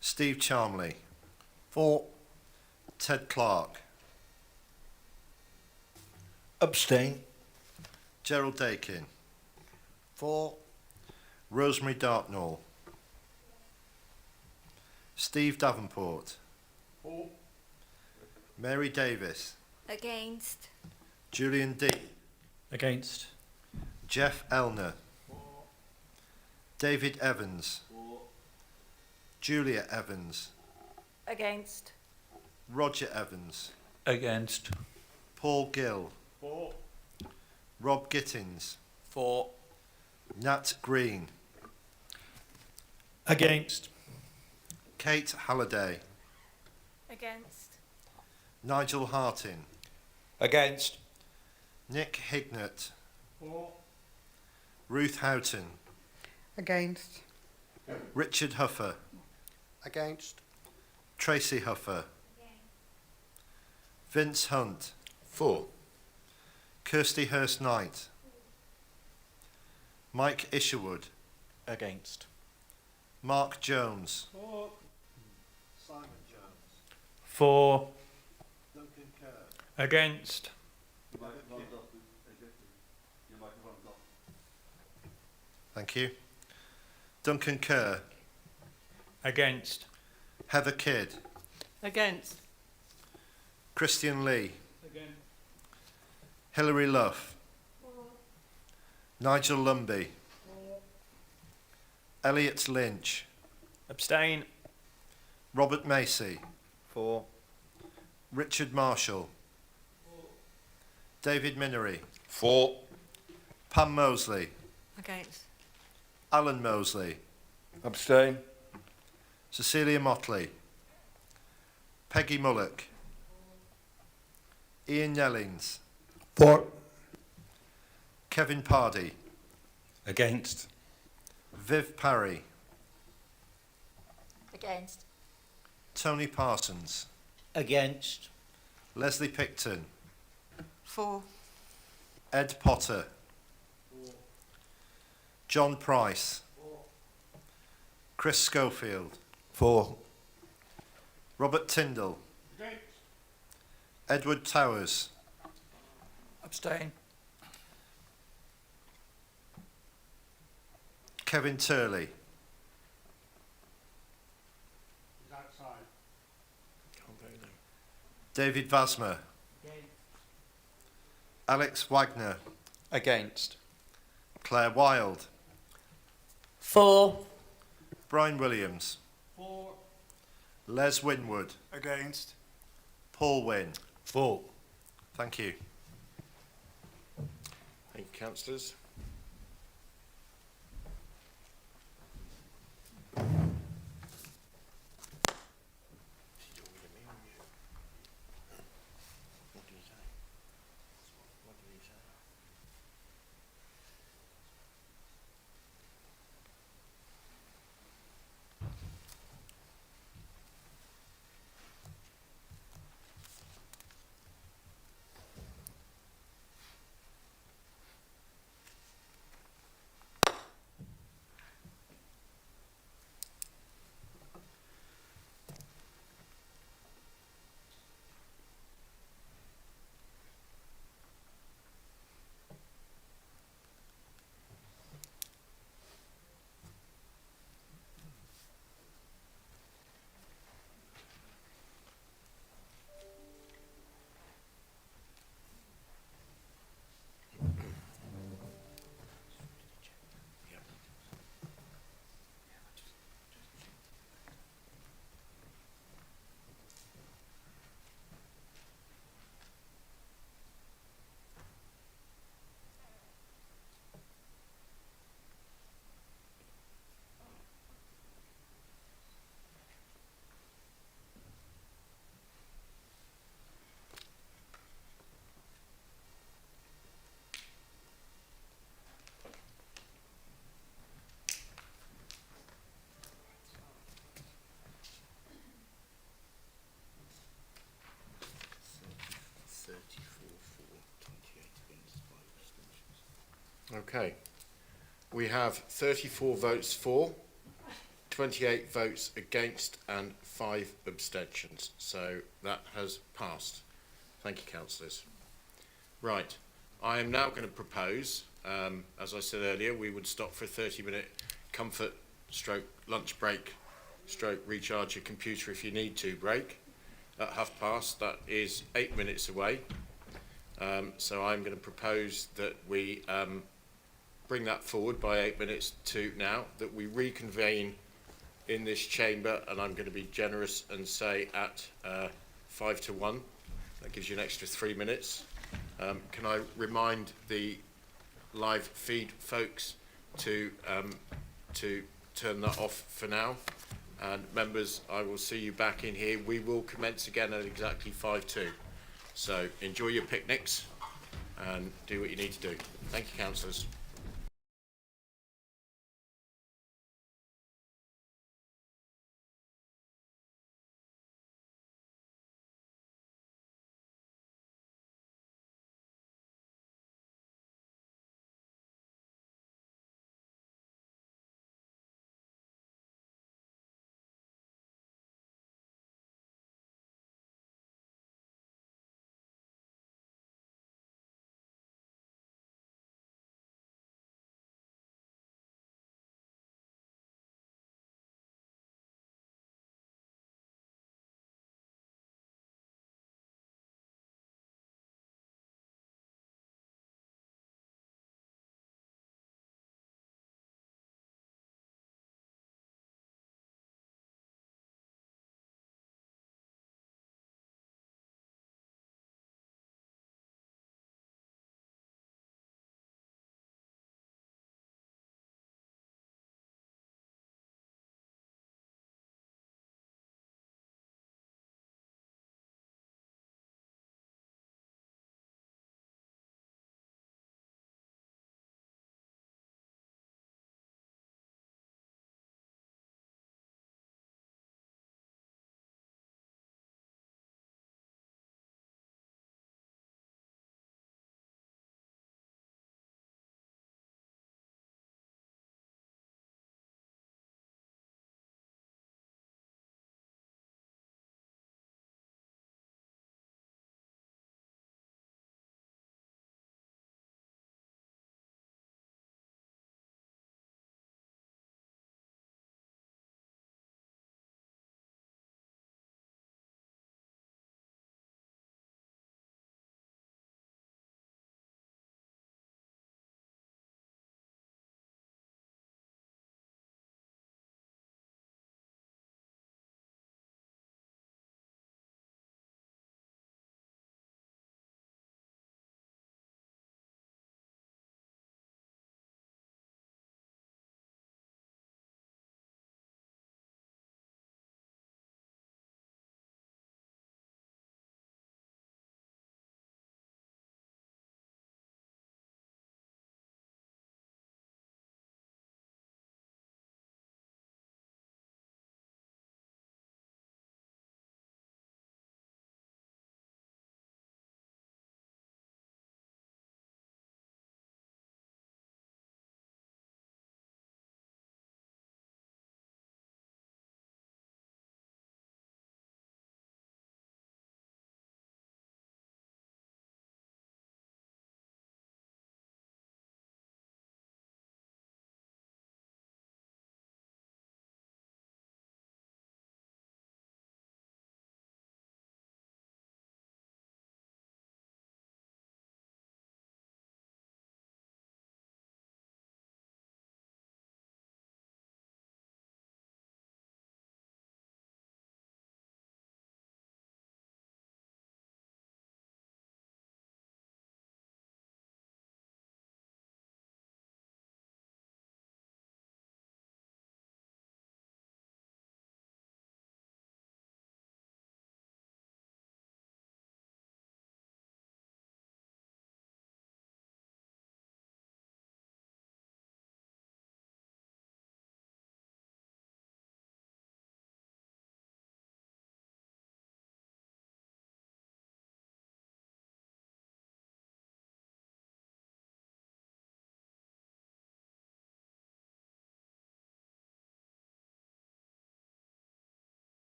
Steve Charmley. For. Ted Clark. Abstain. Gerald Dakin. For. Rosemary Dartnall. Steve Davenport. For. Mary Davis. Against. Julian Dean. Against. Jeff Elner. David Evans. Julia Evans. Against. Roger Evans. Against. Paul Gill. For. Rob Gittins. For. Nat Green. Against. Kate Halliday. Against. Nigel Hartin. Against. Nick Hignett. For. Ruth Houghton. Against. Richard Huffer. Against. Tracy Huffer. Vince Hunt. For. Kirsty Hurst Knight. Mike Isherwood. Against. Mark Jones. For. Simon Jones. For. Duncan Kerr. Against. Thank you. Duncan Kerr. Against. Heather Kidd. Against. Christian Lee. Against. Hilary Luff. Nigel Lumby. Elliot Lynch. Abstain. Robert Macy. For. Richard Marshall. David Minery. For. Pam Mosley. Against. Alan Mosley. Abstain. Cecilia Motley. Peggy Mullock. Ian Yellings. For. Kevin Pardy. Against. Viv Parry. Against. Tony Parsons. Against. Leslie Picton. For. Ed Potter. John Price. Chris Schofield. For. Robert Tyndall. Edward Towers. Abstain. Kevin Turley. Outside. David Vasmer. Alex Wagner. Against. Claire Wilde. For. Brian Williams. For. Les Winwood. Against. Paul Wynne. For. Thank you. Thank you, councillors. Okay. We have 34 votes for, 28 votes against and 5 abstentions. So that has passed. Thank you, councillors. Right. I am now going to propose, as I said earlier, we would stop for a 30-minute comfort stroke lunch break stroke recharge your computer if you need to break at past. That is 8 minutes away. So I'm going to propose that we bring that forward by 8 minutes to now, that we reconvene in this chamber, and I'm going to be generous and say at 5 to 1. That gives you an extra 3 minutes. Can I remind the live feed folks to turn that off for now? And members, I will see you back in here. We will commence again at exactly 5:02. So enjoy your picnics and do what you need to do. Thank you, councillors.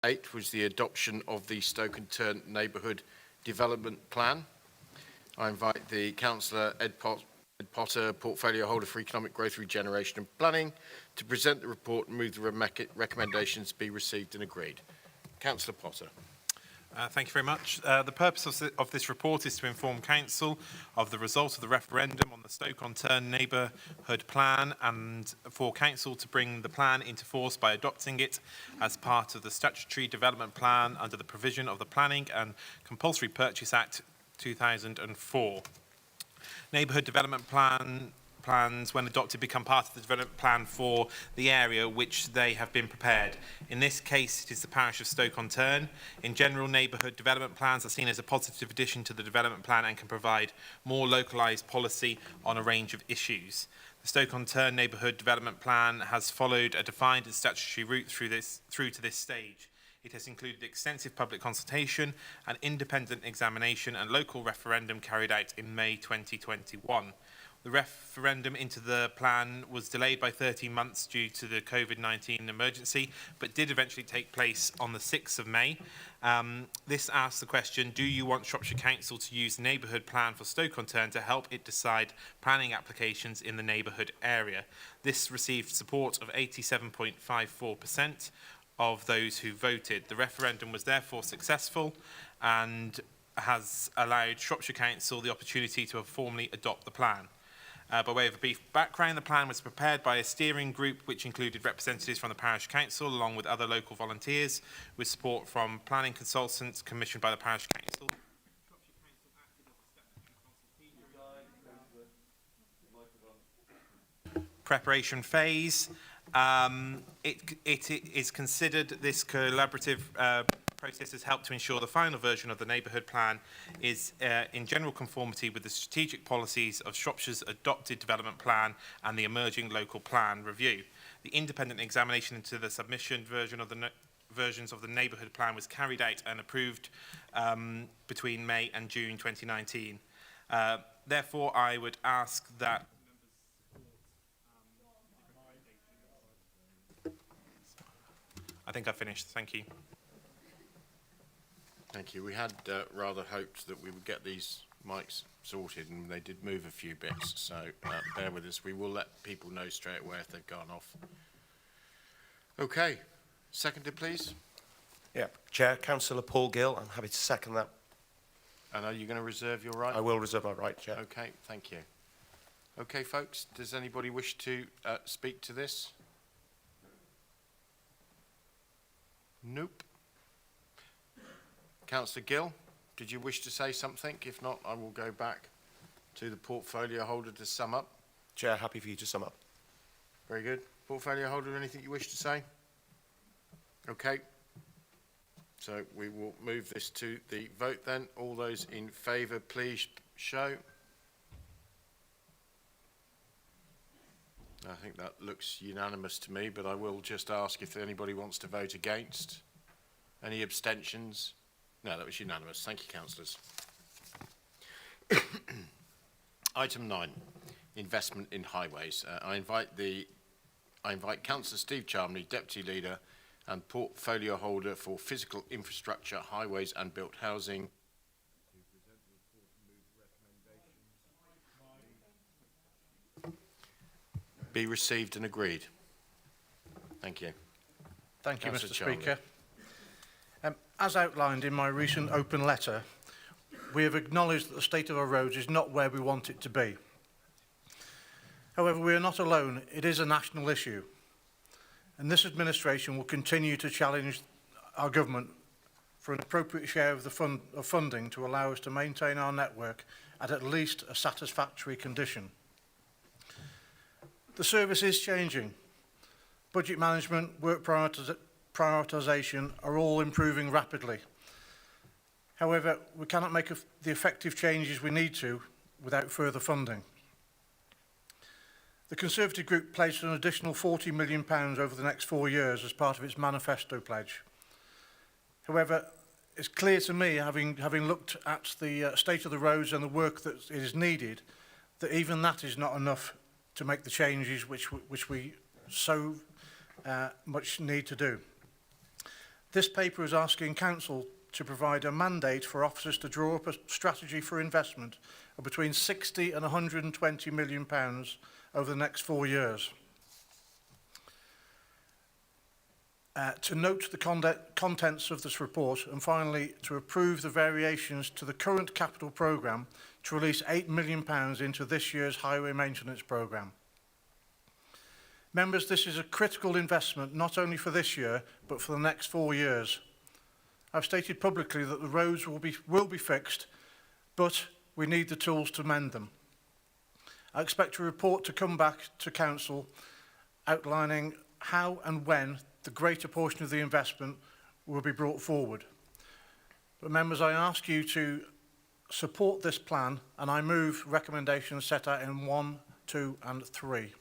8 was the adoption of the Stoke-on-Turn Neighbourhood Development Plan. I invite the Councillor Ed Potter, Portfolio Holder for Economic Growth, Regeneration and Planning, to present the report and move the recommendations be received and agreed. Councillor Potter. Thank you very much. The purpose of this report is to inform Council of the result of the referendum on the Stoke-on-Turn Neighbourhood Plan and for Council to bring the plan into force by adopting it as part of the Statutory Development Plan under the provision of the Planning and Compulsory Purchase Act 2004. Neighbourhood Development Plans, when adopted, become part of the development plan for the area which they have been prepared. In this case, it is the parish of Stoke-on-Turn. In general, neighbourhood development plans are seen as a positive addition to the development plan and can provide more localised policy on a range of issues. The Stoke-on-Turn Neighbourhood Development Plan has followed a defined and statutory route through to this stage. It has included extensive public consultation, an independent examination and local referendum carried out in May 2021. The referendum into the plan was delayed by 13 months due to the COVID-19 emergency, but did eventually take place on the 6th of May. This asks the question, do you want Shropshire Council to use the neighbourhood plan for Stoke-on-Turn to help it decide planning applications in the neighbourhood area? This received support of 87.54% of those who voted. The referendum was therefore successful and has allowed Shropshire Council the opportunity to formally adopt the plan. By way of a brief background, the plan was prepared by a steering group which included representatives from the parish council along with other local volunteers with support from planning consultants commissioned by the parish council. Preparation phase. It is considered this collaborative process has helped to ensure the final version of the neighbourhood plan is in general conformity with the strategic policies of Shropshire's adopted development plan and the emerging local plan review. The independent examination into the submission versions of the neighbourhood plan was carried out and approved between May and June 2019. Therefore, I would ask that I think I finished. Thank you. Thank you. We had rather hoped that we would get these mics sorted, and they did move a few bits, so bear with us. We will let people know straight away if they've gone off. Okay. Seconded, please. Yeah, Chair, Councillor Paul Gill. I'm happy to second that. And are you going to reserve your right? I will reserve my right, Chair. Okay, thank you. Okay, folks, does anybody wish to speak to this? Nope. Councillor Gill, did you wish to say something? If not, I will go back to the portfolio holder to sum up. Chair, happy for you to sum up. Very good. Portfolio holder, anything you wish to say? Okay. So we will move this to the vote then. All those in favour, please show. I think that looks unanimous to me, but I will just ask if anybody wants to vote against. Any abstentions? No, that was unanimous. Thank you, councillors. Item 9, investment in highways. I invite Councillor Steve Charmley, Deputy Leader and Portfolio Holder for Physical Infrastructure, Highways and Built Housing. Be received and agreed. Thank you. Thank you, Councillor Mr. Charmley. Speaker. As outlined in my recent open letter, we have acknowledged that the state of our roads is not where we want it to be. However, we are not alone. It is a national issue. And this administration will continue to challenge our government for an appropriate share of the funding to allow us to maintain our network at least a satisfactory condition. The service is changing. Budget management, work prioritisation are all improving rapidly. However, we cannot make the effective changes we need to without further funding. The Conservative Group pledged an additional £40 million over the next 4 years as part of its manifesto pledge. However, it's clear to me, having looked at the state of the roads and the work that is needed, that even that is not enough to make the changes which we so much need to do. This paper is asking Council to provide a mandate for officers to draw up a strategy for investment of between 60 and 120 million pounds over the next 4 years. To note the contents of this report, and finally to approve the variations to the current capital programme to release £8 million into this year's highway maintenance programme. Members, this is a critical investment not only for this year but for the next 4 years. I've stated publicly that the roads will be fixed, but we need the tools to mend them. I expect a report to come back to Council outlining how and when the greater portion of the investment will be brought forward. But members, I ask you to support this plan, and I move recommendations set out in 1, 2 and 3.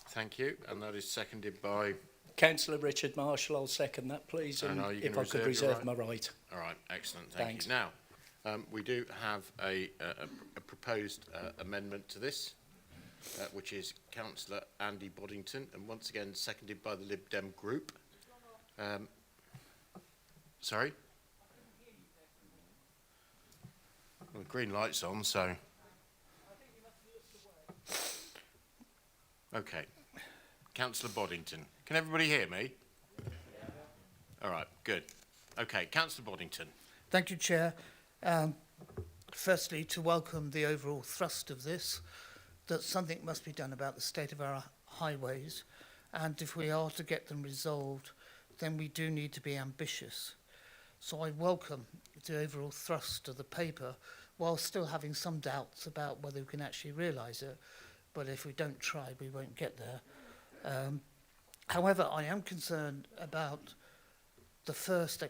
Thank you, and that is seconded by... Councillor Richard Marshall. I'll second that, please, and if I could reserve my right. All right, excellent, Thanks. thank you. Now, we do have a proposed amendment to this, which is Councillor Andy Boddington, and once again seconded by the Lib Dem group. Sorry? Well, the green light's on, so... Okay. Councillor Boddington. Can everybody hear me? All right, good. Okay, Councillor Boddington. Thank you, Chair. Firstly, to welcome the overall thrust of this, that something must be done about the state of our highways, and if we are to get them resolved, then we do need to be ambitious. So I welcome the overall thrust of the paper, while still having some doubts about whether we can actually realise it. But if we don't try, we won't get there. However, I am concerned about the first year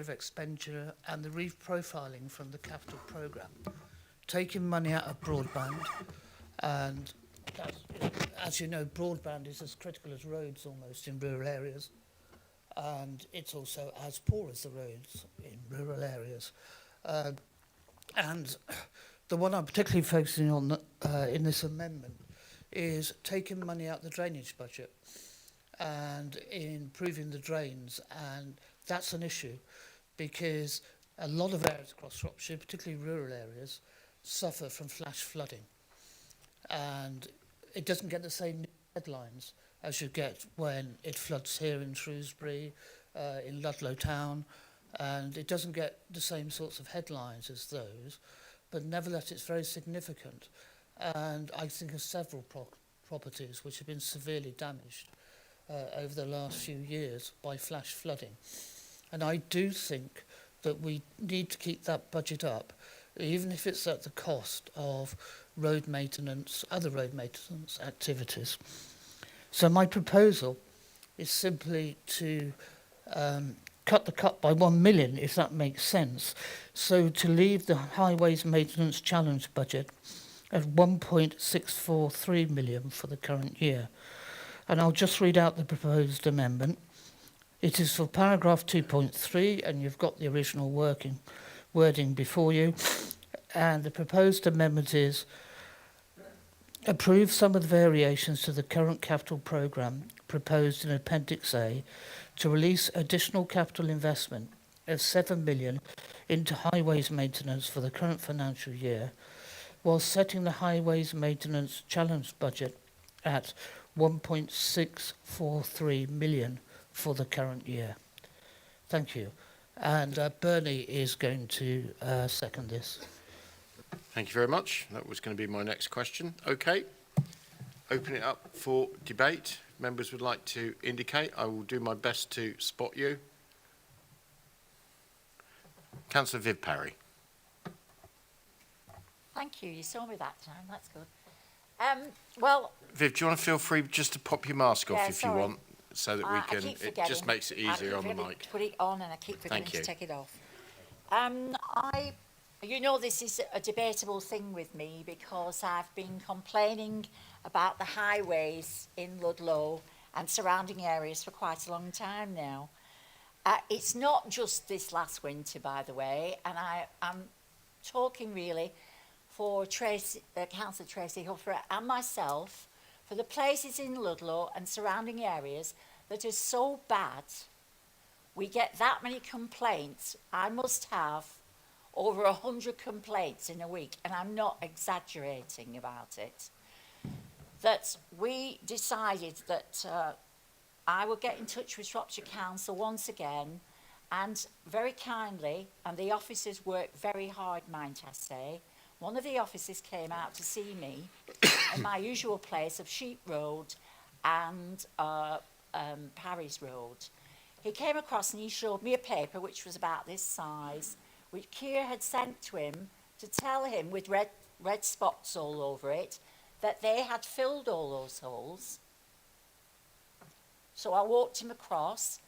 of expenditure, and the reprofiling from the capital programme. Taking money out of broadband, and as you know, broadband is as critical as roads almost in rural areas, and it's also as poor as the roads in rural areas. And the one I'm particularly focusing on in this amendment is taking money out of the drainage budget and improving the drains, and that's an issue because a lot of areas across Shropshire, particularly rural areas, suffer from flash flooding, and it doesn't get the same headlines as you get when it floods here in Shrewsbury, in Ludlow Town, and it doesn't get the same sorts of headlines as those, but nevertheless it's very significant. And I think of several properties which have been severely damaged over the last few years by flash flooding. And I do think that we need to keep that budget up, even if it's at the cost of road maintenance, other road maintenance activities. So my proposal is simply to cut the cut by 1 million, if that makes sense. So to leave the Highways Maintenance Challenge budget at 1.643 million for the current year. And I'll just read out the proposed amendment. It is for paragraph 2.3, and you've got the original wording before you. And the proposed amendment is approve some of the variations to the current capital programme proposed in Appendix A to release additional capital investment of 7 million into highways maintenance for the current financial year, while setting the Highways Maintenance Challenge budget at 1.643 million for the current year. Thank you. And Bernie is going to second this. Thank you very much. That was going to be my next question. Okay. Open it up for debate. Members would like to indicate. I will do my best to spot you. Councillor Viv Parry. Thank you. You saw me that time. That's good. Well, Viv, do you want to feel free just to pop your mask off if sorry. you want, so that we can? It just makes it easier on the mic. Put it on, and I keep forgetting Thank you. to take it off. You know, this is a debatable thing with me because I've been complaining about the highways in Ludlow and surrounding areas for quite a long time now. It's not just this last winter, by the way, and I'm talking really for Councillor Tracy Huffer and myself, for the places in Ludlow and surrounding areas that are so bad we get that many complaints. I must have over 100 complaints in a week, and I'm not exaggerating about it. That we decided that I would get in touch with Shropshire Council once again, and very kindly, and the officers worked very hard, mind I say, one of the officers came out to see me in my usual place of Sheep Road and Parry's Road. He came across and he showed me a paper which was about this size, which Keir had sent to him to tell him with red spots all over it that they had filled all those holes. So I walked him across,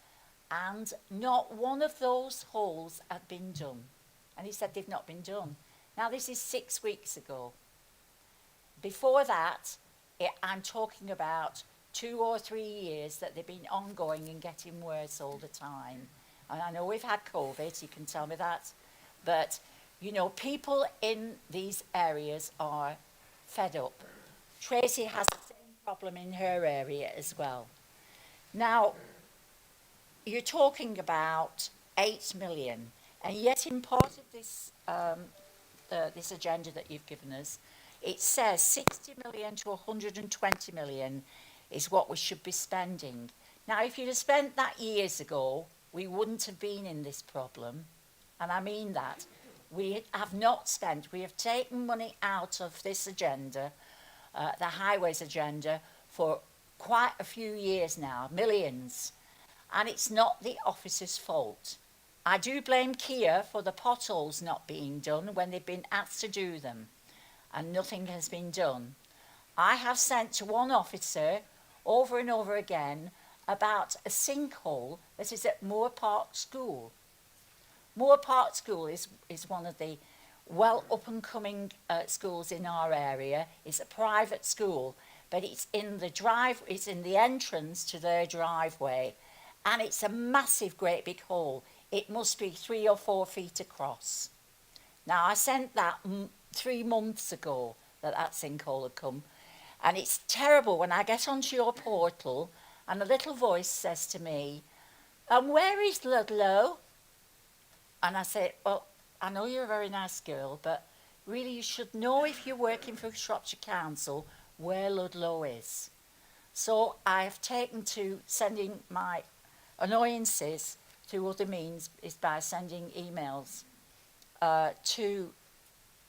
and not one of those holes had been done. And he said they've not been done. Now, this is 6 weeks ago. Before that, I'm talking about 2 or 3 years that they've been ongoing and getting worse all the time. And I know we've had COVID, you can tell me that. But, you know, people in these areas are fed up. Tracy has the same problem in her area as well. Now, you're talking about 8 million, and yet in part of this this agenda that you've given us, it says 60 million to 120 million is what we should be spending. Now, if you'd have spent that years ago, we wouldn't have been in this problem, and I mean that. We have not spent, we have taken money out of this agenda, the highways agenda, for quite a few years now, millions, and it's not the officers' fault. I do blame Keir for the potholes not being done when they've been asked to do them, and nothing has been done. I have sent to one officer over and over again about a sinkhole that is at Moore Park School. Moore Park School is one of the well up-and-coming schools in our area. It's a private school, but it's in the entrance to their driveway, and it's a massive, great big hole. It must be 3 or 4 feet across. Now, I sent that 3 months ago that sinkhole had come, and it's terrible when I get onto your portal and a little voice says to me, "And where is Ludlow?" And I say, "Well, I know you're a very nice girl, but really you should know if you're working for Shropshire Council where Ludlow is." So I have taken to sending my annoyances through other means, is by sending emails to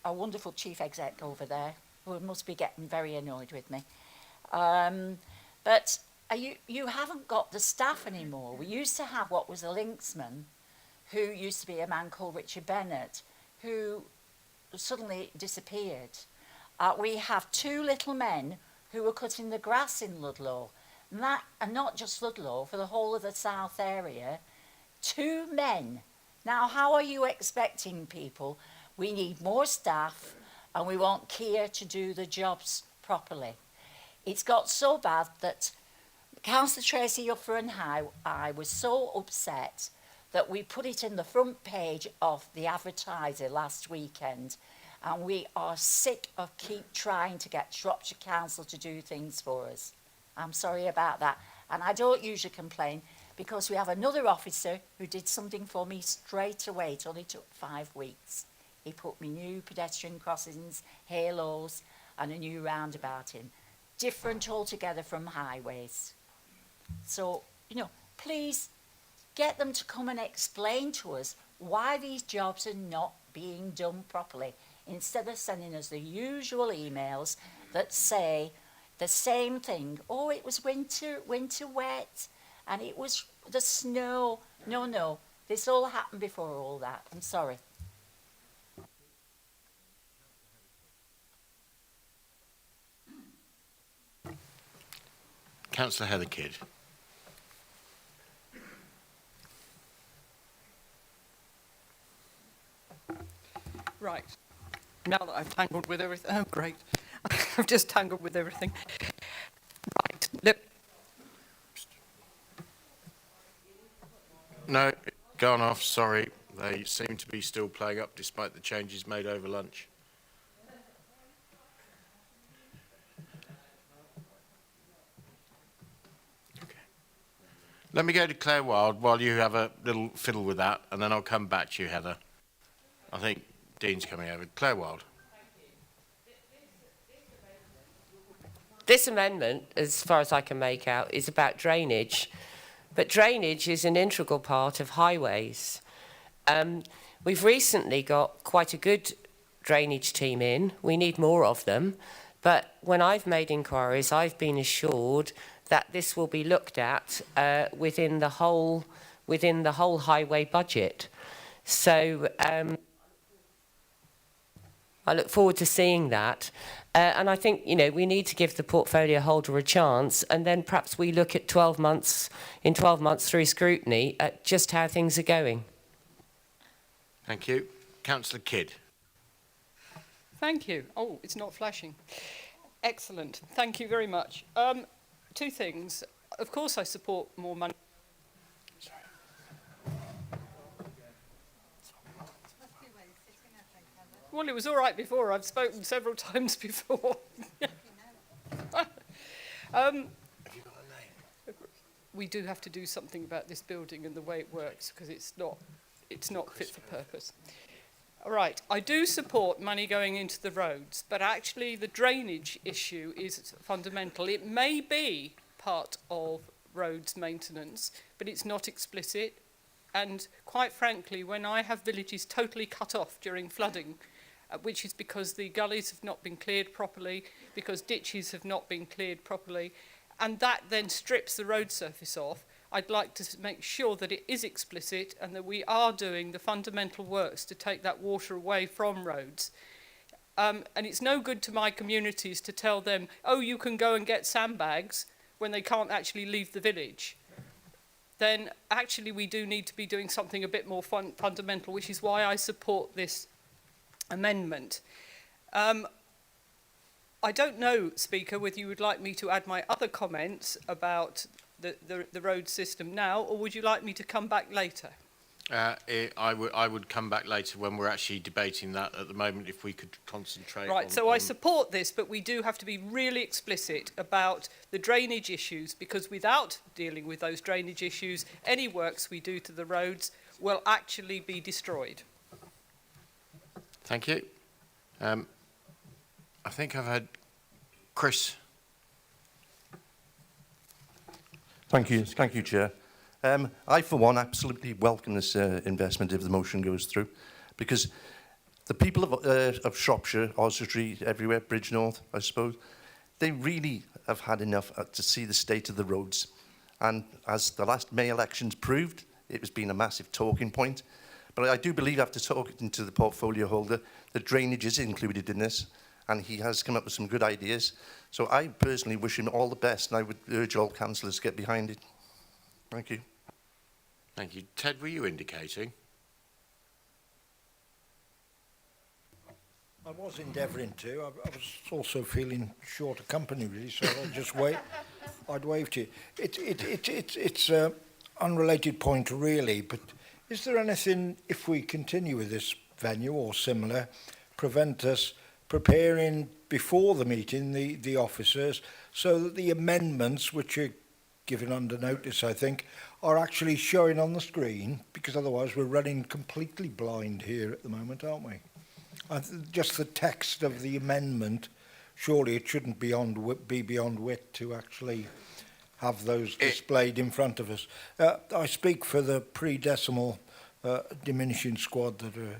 a wonderful chief exec over there, who must be getting very annoyed with me. But you haven't got the staff anymore. We used to have what was a linksman, who used to be a man called Richard Bennett, who suddenly disappeared. We have 2 little men who were cutting the grass in Ludlow, and not just Ludlow, for the whole of the south area. 2 men. Now, how are you expecting people? We need more staff, and we want Keir to do the jobs properly. It's got so bad that Councillor Tracy Uffer and I was so upset that we put it in the front page of the Advertiser last weekend, and we are sick of keep trying to get Shropshire Council to do things for us. I'm sorry about that, and I don't usually complain, because we have another officer who did something for me straight away. It only took 5 weeks. He put me new pedestrian crossings, halos, and a new roundabout in. Different altogether from highways. So, you know, please get them to come and explain to us why these jobs are not being done properly, instead of sending us the usual emails that say the same thing. Oh, it was winter wet, and it was the snow. No, this all happened before all that. I'm sorry. Councillor Heather Kidd. Right. Now that I've tangled with everything, oh great, I've just tangled with everything. Right, look. No, gone off, sorry. They seem to be still playing up despite the changes made over lunch. Let me go to Claire Wild while you have a little fiddle with that, and then I'll come back to you, Heather. I think Dean's coming over. Claire Wild. This amendment, as far as I can make out, is about drainage. But drainage is an integral part of highways. We've recently got quite a good drainage team in. We need more of them. But when I've made inquiries, I've been assured that this will be looked at within the whole highway budget. So I look forward to seeing that. And I think, you know, we need to give the portfolio holder a chance, and then perhaps we look at 12 months through scrutiny at just how things are going. Thank you. Councillor Kidd. Thank you. Oh, it's not flashing. Excellent. Thank you very much. Two things. Of course, I support more money. Well, it was all right before. I've spoken several times before. We do have to do something about this building and the way it works, because it's not fit for purpose. All right, I do support money going into the roads, but actually the drainage issue is fundamental. It may be part of roads maintenance, but it's not explicit. And quite frankly, when I have villages totally cut off during flooding, which is because the gullies have not been cleared properly, because ditches have not been cleared properly, and that then strips the road surface off, I'd like to make sure that it is explicit and that we are doing the fundamental works to take that water away from roads. And it's no good to my communities to tell them, oh, you can go and get sandbags when they can't actually leave the village. Then actually we do need to be doing something a bit more fundamental, which is why I support this amendment. I don't know, Speaker, whether you would like me to add my other comments about the road system now, or would you like me to come back later? I would come back later when we're actually debating that. At the moment, if we could concentrate Right, so I support this, but we do have to be really explicit about the drainage issues, because without dealing with those drainage issues, any works we do to the roads will actually be destroyed. Thank you. I think I've had Chris. Thank you, Chair. I, for one, absolutely welcome this investment if the motion goes through, because the people of Shropshire, Oswestry, everywhere, Bridgnorth, I suppose, they really have had enough to see the state of the roads. And as the last May elections proved, it has been a massive talking point. But I do believe, after talking to the portfolio holder, that drainage is included in this, and he has come up with some good ideas. So I personally wish him all the best, and I would urge all councillors to get behind it. Thank you. Thank you. Ted, were you indicating? I was endeavouring to. I was also feeling short of company, really, so I'd just I'd wave to you. It's an unrelated point, really, but is there anything, if we continue with this venue or similar, prevent us preparing before the meeting the officers so that the amendments, which are given under notice, I think, are actually showing on the screen? Because otherwise we're running completely blind here at the moment, aren't we? Just the text of the amendment, surely it shouldn't be beyond wit to actually have those displayed in front of us. I speak for the pre-decimal diminishing squad that are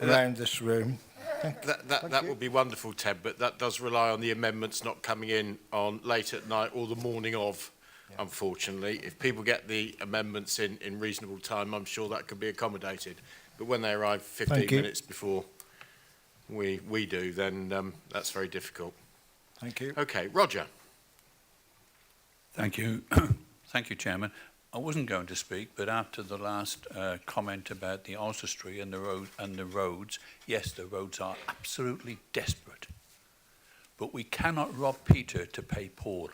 around this room. That would be wonderful, Ted, but that does rely on the amendments not coming in on late at night or the morning of, unfortunately. If people get the amendments in reasonable time, I'm sure that could be accommodated. But when they arrive 15 minutes before we do, then that's very difficult. Thank you. Okay, Roger. Thank you. Thank you, Chairman. I wasn't going to speak, but after the last comment about the Oswestry and the roads, yes, the roads are absolutely desperate. But we cannot rob Peter to pay Paul.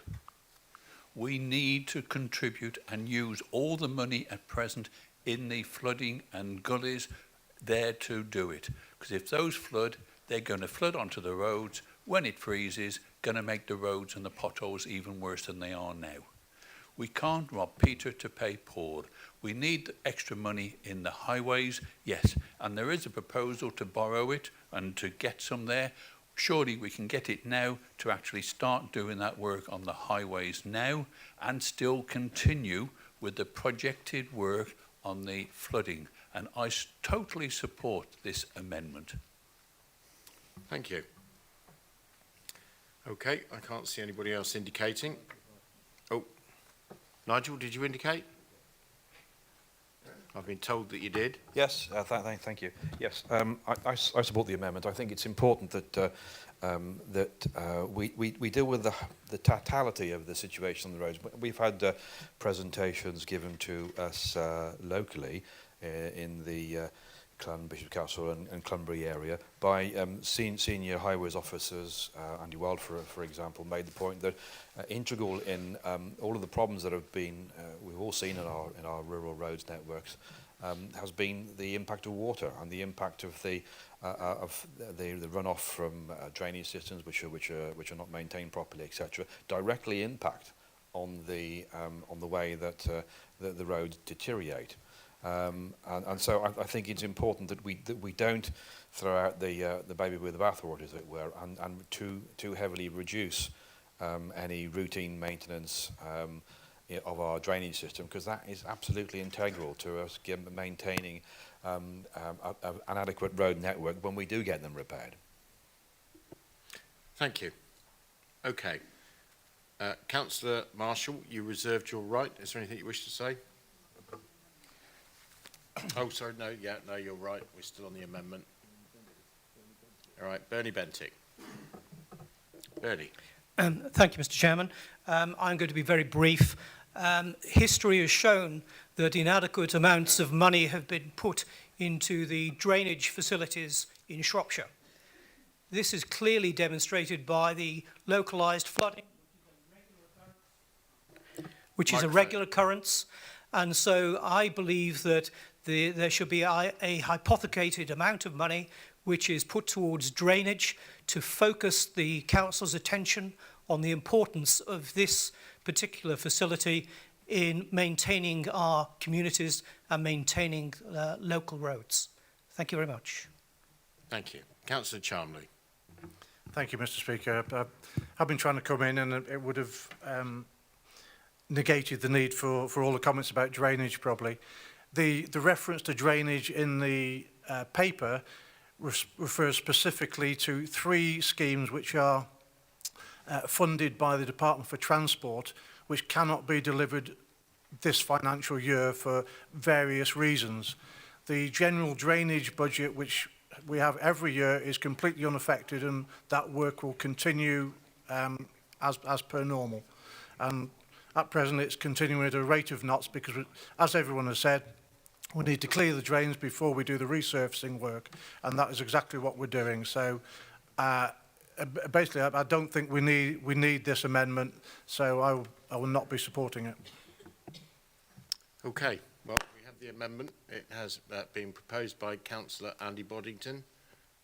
We need to contribute and use all the money at present in the flooding and gullies there to do it. Because if those flood, they're going to flood onto the roads. When it freezes, going to make the roads and the potholes even worse than they are now. We can't rob Peter to pay Paul. We need extra money in the highways, yes, and there is a proposal to borrow it and to get some there. Surely we can get it now to actually start doing that work on the highways now and still continue with the projected work on the flooding. And I totally support this amendment. Thank you. Okay, I can't see anybody else indicating. Oh, Nigel, did you indicate? I've been told that you did. Yes, thank you. Yes, I support the amendment. I think it's important that we deal with the totality of the situation on the roads. We've had presentations given to us locally in the Clun, Bishop Castle and Clunbury area by senior highways officers. Andy Weld, for example, made the point that integral in all of the problems that have been we've all seen in our rural roads networks has been the impact of water and the impact of the runoff from drainage systems which are not maintained properly, etc. Directly impact on the way that the roads deteriorate. And so I think it's important that we don't throw out the baby with the bathwater, as it were, and too heavily reduce any routine maintenance of our drainage system, because that is absolutely integral to us maintaining an adequate road network when we do get them repaired. Thank you. Okay. Councillor Marshall, you reserved your right. Is there anything you wish to say? Oh, sorry, no, you're right. We're still on the amendment. All right, Bernie Bentinck. Bernie. Thank you, Mr. Chairman. I'm going to be very brief. History has shown that inadequate amounts of money have been put into the drainage facilities in Shropshire. This is clearly demonstrated by the localised flooding, which is a regular occurrence. And so I believe that there should be a hypothecated amount of money which is put towards drainage to focus the council's attention on the importance of this particular facility in maintaining our communities and maintaining local roads. Thank you very much. Thank you. Councillor Charmley. Thank you, Mr. Speaker. I've been trying to come in, and it would have negated the need for all the comments about drainage, probably. The reference to drainage in the paper refers specifically to 3 schemes which are funded by the Department for Transport, which cannot be delivered this financial year for various reasons. The general drainage budget, which we have every year, is completely unaffected, and that work will continue as per normal. And at present, it's continuing at a rate of knots because, as everyone has said, we need to clear the drains before we do the resurfacing work, and that is exactly what we're doing. So basically, I don't think we need this amendment, so I will not be supporting it. Okay, well, we have the amendment. It has been proposed by Councillor Andy Boddington,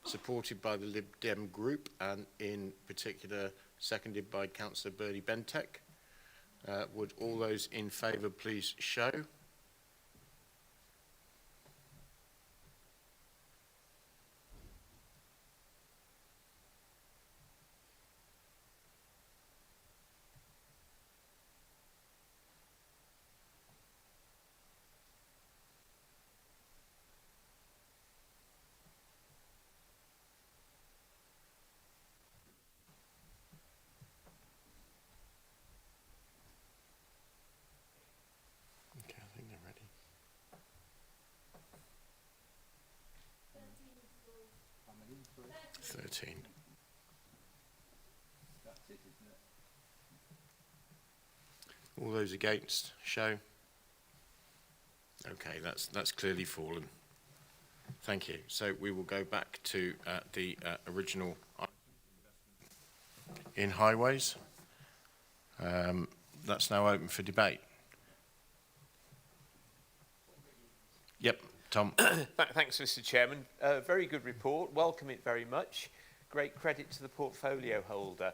supported by the Lib Dem group, and in particular seconded by Councillor Bernie Bentinck. Would all those in favour please show? Okay, I think they're ready. 13. All those against, show. Okay, that's clearly fallen. Thank you. So we will go back to the original in highways. That's now open for debate. Yep, Tom. Thanks, Mr. Chairman. Very good report. Welcome it very much. Great credit to the portfolio holder.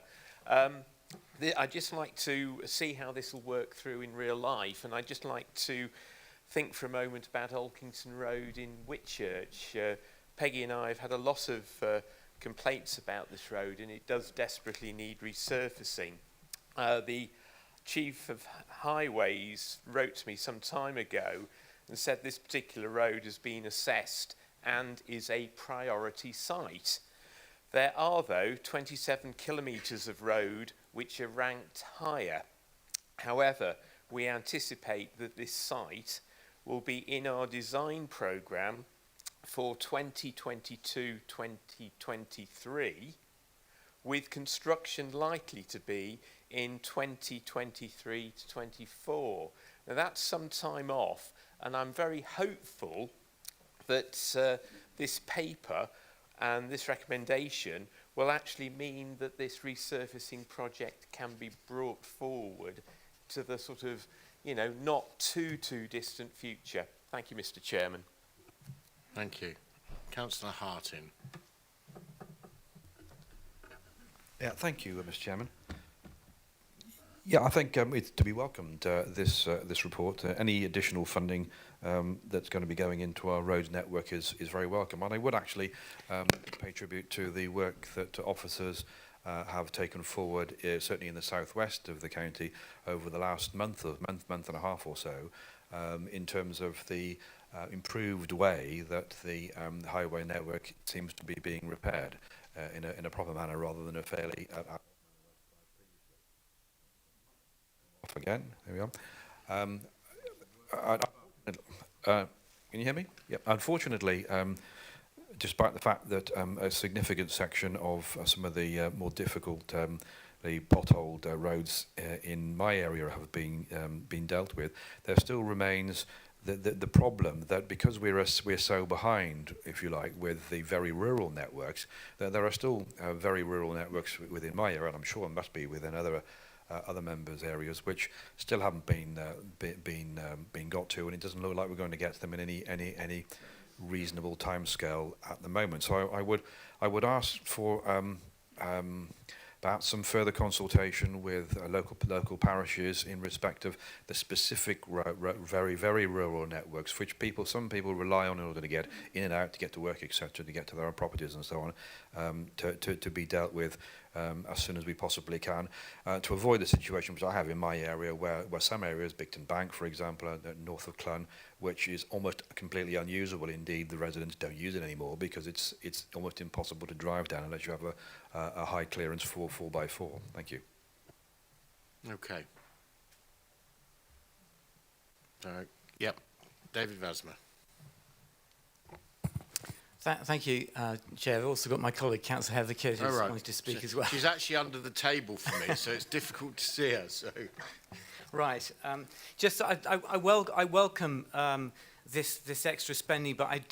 I'd just like to see how this will work through in real life, and I'd just like to think for a moment about Olkington Road in Whitchurch. Peggy and I have had a lot of complaints about this road, and it does desperately need resurfacing. The Chief of Highways wrote to me some time ago and said this particular road has been assessed and is a priority site. There are, though, 27 kilometres of road which are ranked higher. However, we anticipate that this site will be in our design programme for 2022-2023, with construction likely to be in 2023 to 24. Now that's some time off, and I'm very hopeful that this paper and this recommendation will actually mean that this resurfacing project can be brought forward to the sort of, you know, not too distant future. Thank you, Mr. Chairman. Thank you. Councillor Hartin. Yeah, thank you, Mr. Chairman. Yeah, I think it's to be welcomed, this report. Any additional funding that's going to be going into our roads network is very welcome. And I would actually pay tribute to the work that officers have taken forward, certainly in the southwest of the county, over the last month and a half or so, in terms of the improved way that the highway network seems to be being repaired in a proper manner, rather than a fairly off again. There we are. Can you hear me? Yep. Unfortunately, despite the fact that a significant section of some of the more difficult, the potholed roads in my area have been dealt with, there still remains the problem that because we're so behind, if you like, with the very rural networks, that there are still very rural networks within my area, and I'm sure there must be within other members' areas, which still haven't been got to, and it doesn't look like we're going to get to them in any reasonable timescale at the moment. So I would ask for perhaps some further consultation with local parishes in respect of the specific very rural networks, which some people rely on in order to get in and out, to get to work, etc., to get to their own properties and so on, to be dealt with as soon as we possibly can, to avoid the situation which I have in my area, where some areas, Bigton Bank, for example, north of Clun, which is almost completely unusable. Indeed, the residents don't use it anymore because it's almost impossible to drive down unless you have a high clearance 4x4. Thank you. Okay. Yep. David Vasmer. Thank you, Chair. I've also got my colleaague, Councillor Heather Kidd, who's wanting to speak as well. She's actually under the table for me, so it's difficult to see her. So. Right. I welcome this extra spending, but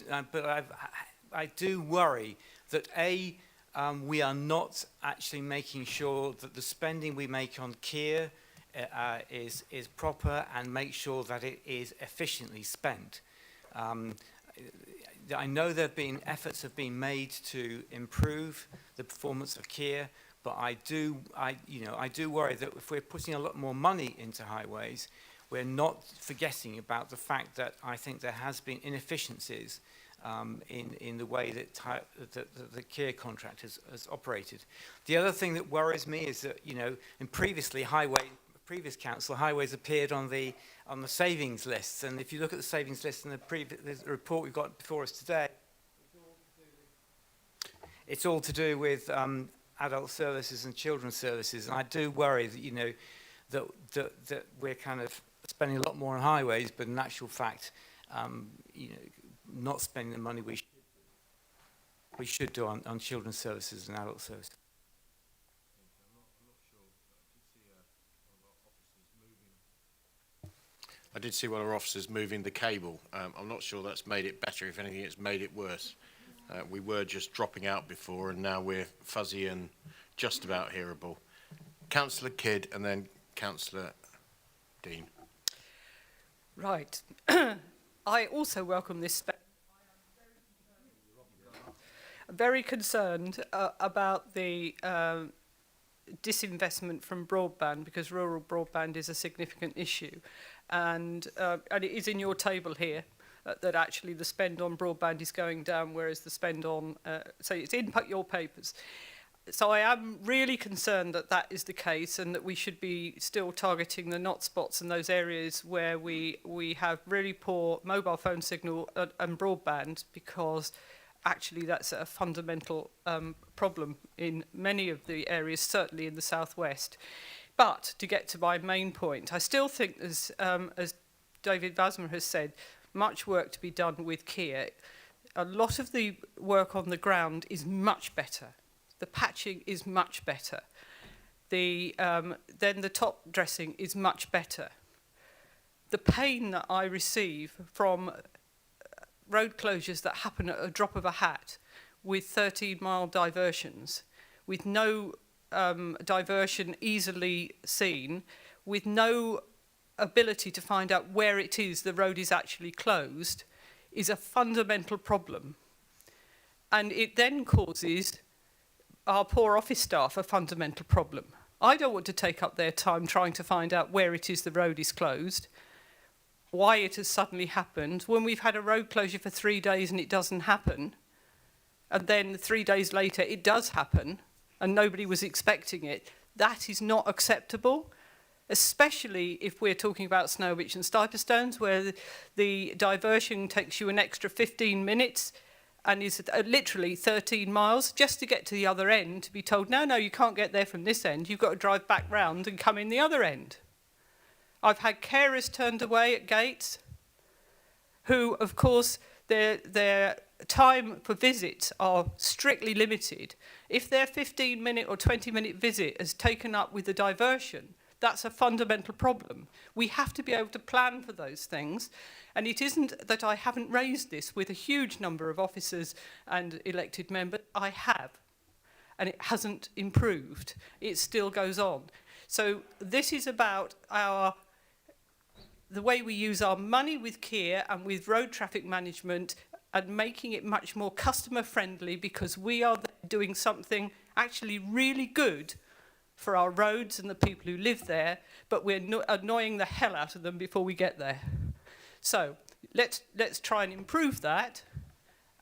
I do worry that we are not actually making sure that the spending we make on Kier is proper, and make sure that it is efficiently spent. I know efforts have been made to improve the performance of Kier, but I do worry that if we're putting a lot more money into highways, we're not forgetting about the fact that I think there has been inefficiencies in the way that the Kier contract has operated. The other thing that worries me is that, in previous council, highways appeared on the savings lists, and if you look at the savings list in the report we've got before us today, it's all to do with adult services and children's services, and I do worry that that we're kind of spending a lot more on highways, but in actual fact, not spending the money we should do on children's services and adult services. I did see one of our officers moving the cable. I'm not sure that's made it better. If anything, it's made it worse. We were just dropping out before, and now we're fuzzy and just about hearable. Councillor Kidd and then Councillor Dean. Right. I also welcome this. I'm very concerned about the disinvestment from broadband, because rural broadband is a significant issue. And it is in your table here that actually the spend on broadband is going down, whereas the spend on, so it's in your papers. So I am really concerned that that is the case, and that we should be still targeting the not spots and those areas where we have really poor mobile phone signal and broadband, because actually that's a fundamental problem in many of the areas, certainly in the southwest. But to get to my main point, I still think there's, as David Vasmer has said, much work to be done with Kia. A lot of the work on the ground is much better. The patching is much better. Then the top dressing is much better. The pain that I receive from road closures that happen at a drop of a hat, with 13-mile diversions, with no diversion easily seen, with no ability to find out where it is the road is actually closed, is a fundamental problem. And it then causes our poor office staff a fundamental problem. I don't want to take up their time trying to find out where it is the road is closed, why it has suddenly happened, when we've had a road closure for 3 days and it doesn't happen, and then 3 days later it does happen, and nobody was expecting it. That is not acceptable, especially if we're talking about Snowwich and Stiperstones, where the diversion takes you an extra 15 minutes and is literally 13 miles just to get to the other end, to be told, no, you can't get there from this end, you've got to drive back round and come in the other end. I've had carers turned away at gates who, of course, their time for visits are strictly limited. If their 15-minute or 20-minute visit is taken up with a diversion, that's a fundamental problem. We have to be able to plan for those things. And it isn't that I haven't raised this with a huge number of officers and elected members. I have. And it hasn't improved. It still goes on. So this is about the way we use our money with Kia and with road traffic management, and making it much more customer friendly, because we are doing something actually really good for our roads and the people who live there, but we're annoying the hell out of them before we get there. So let's try and improve that,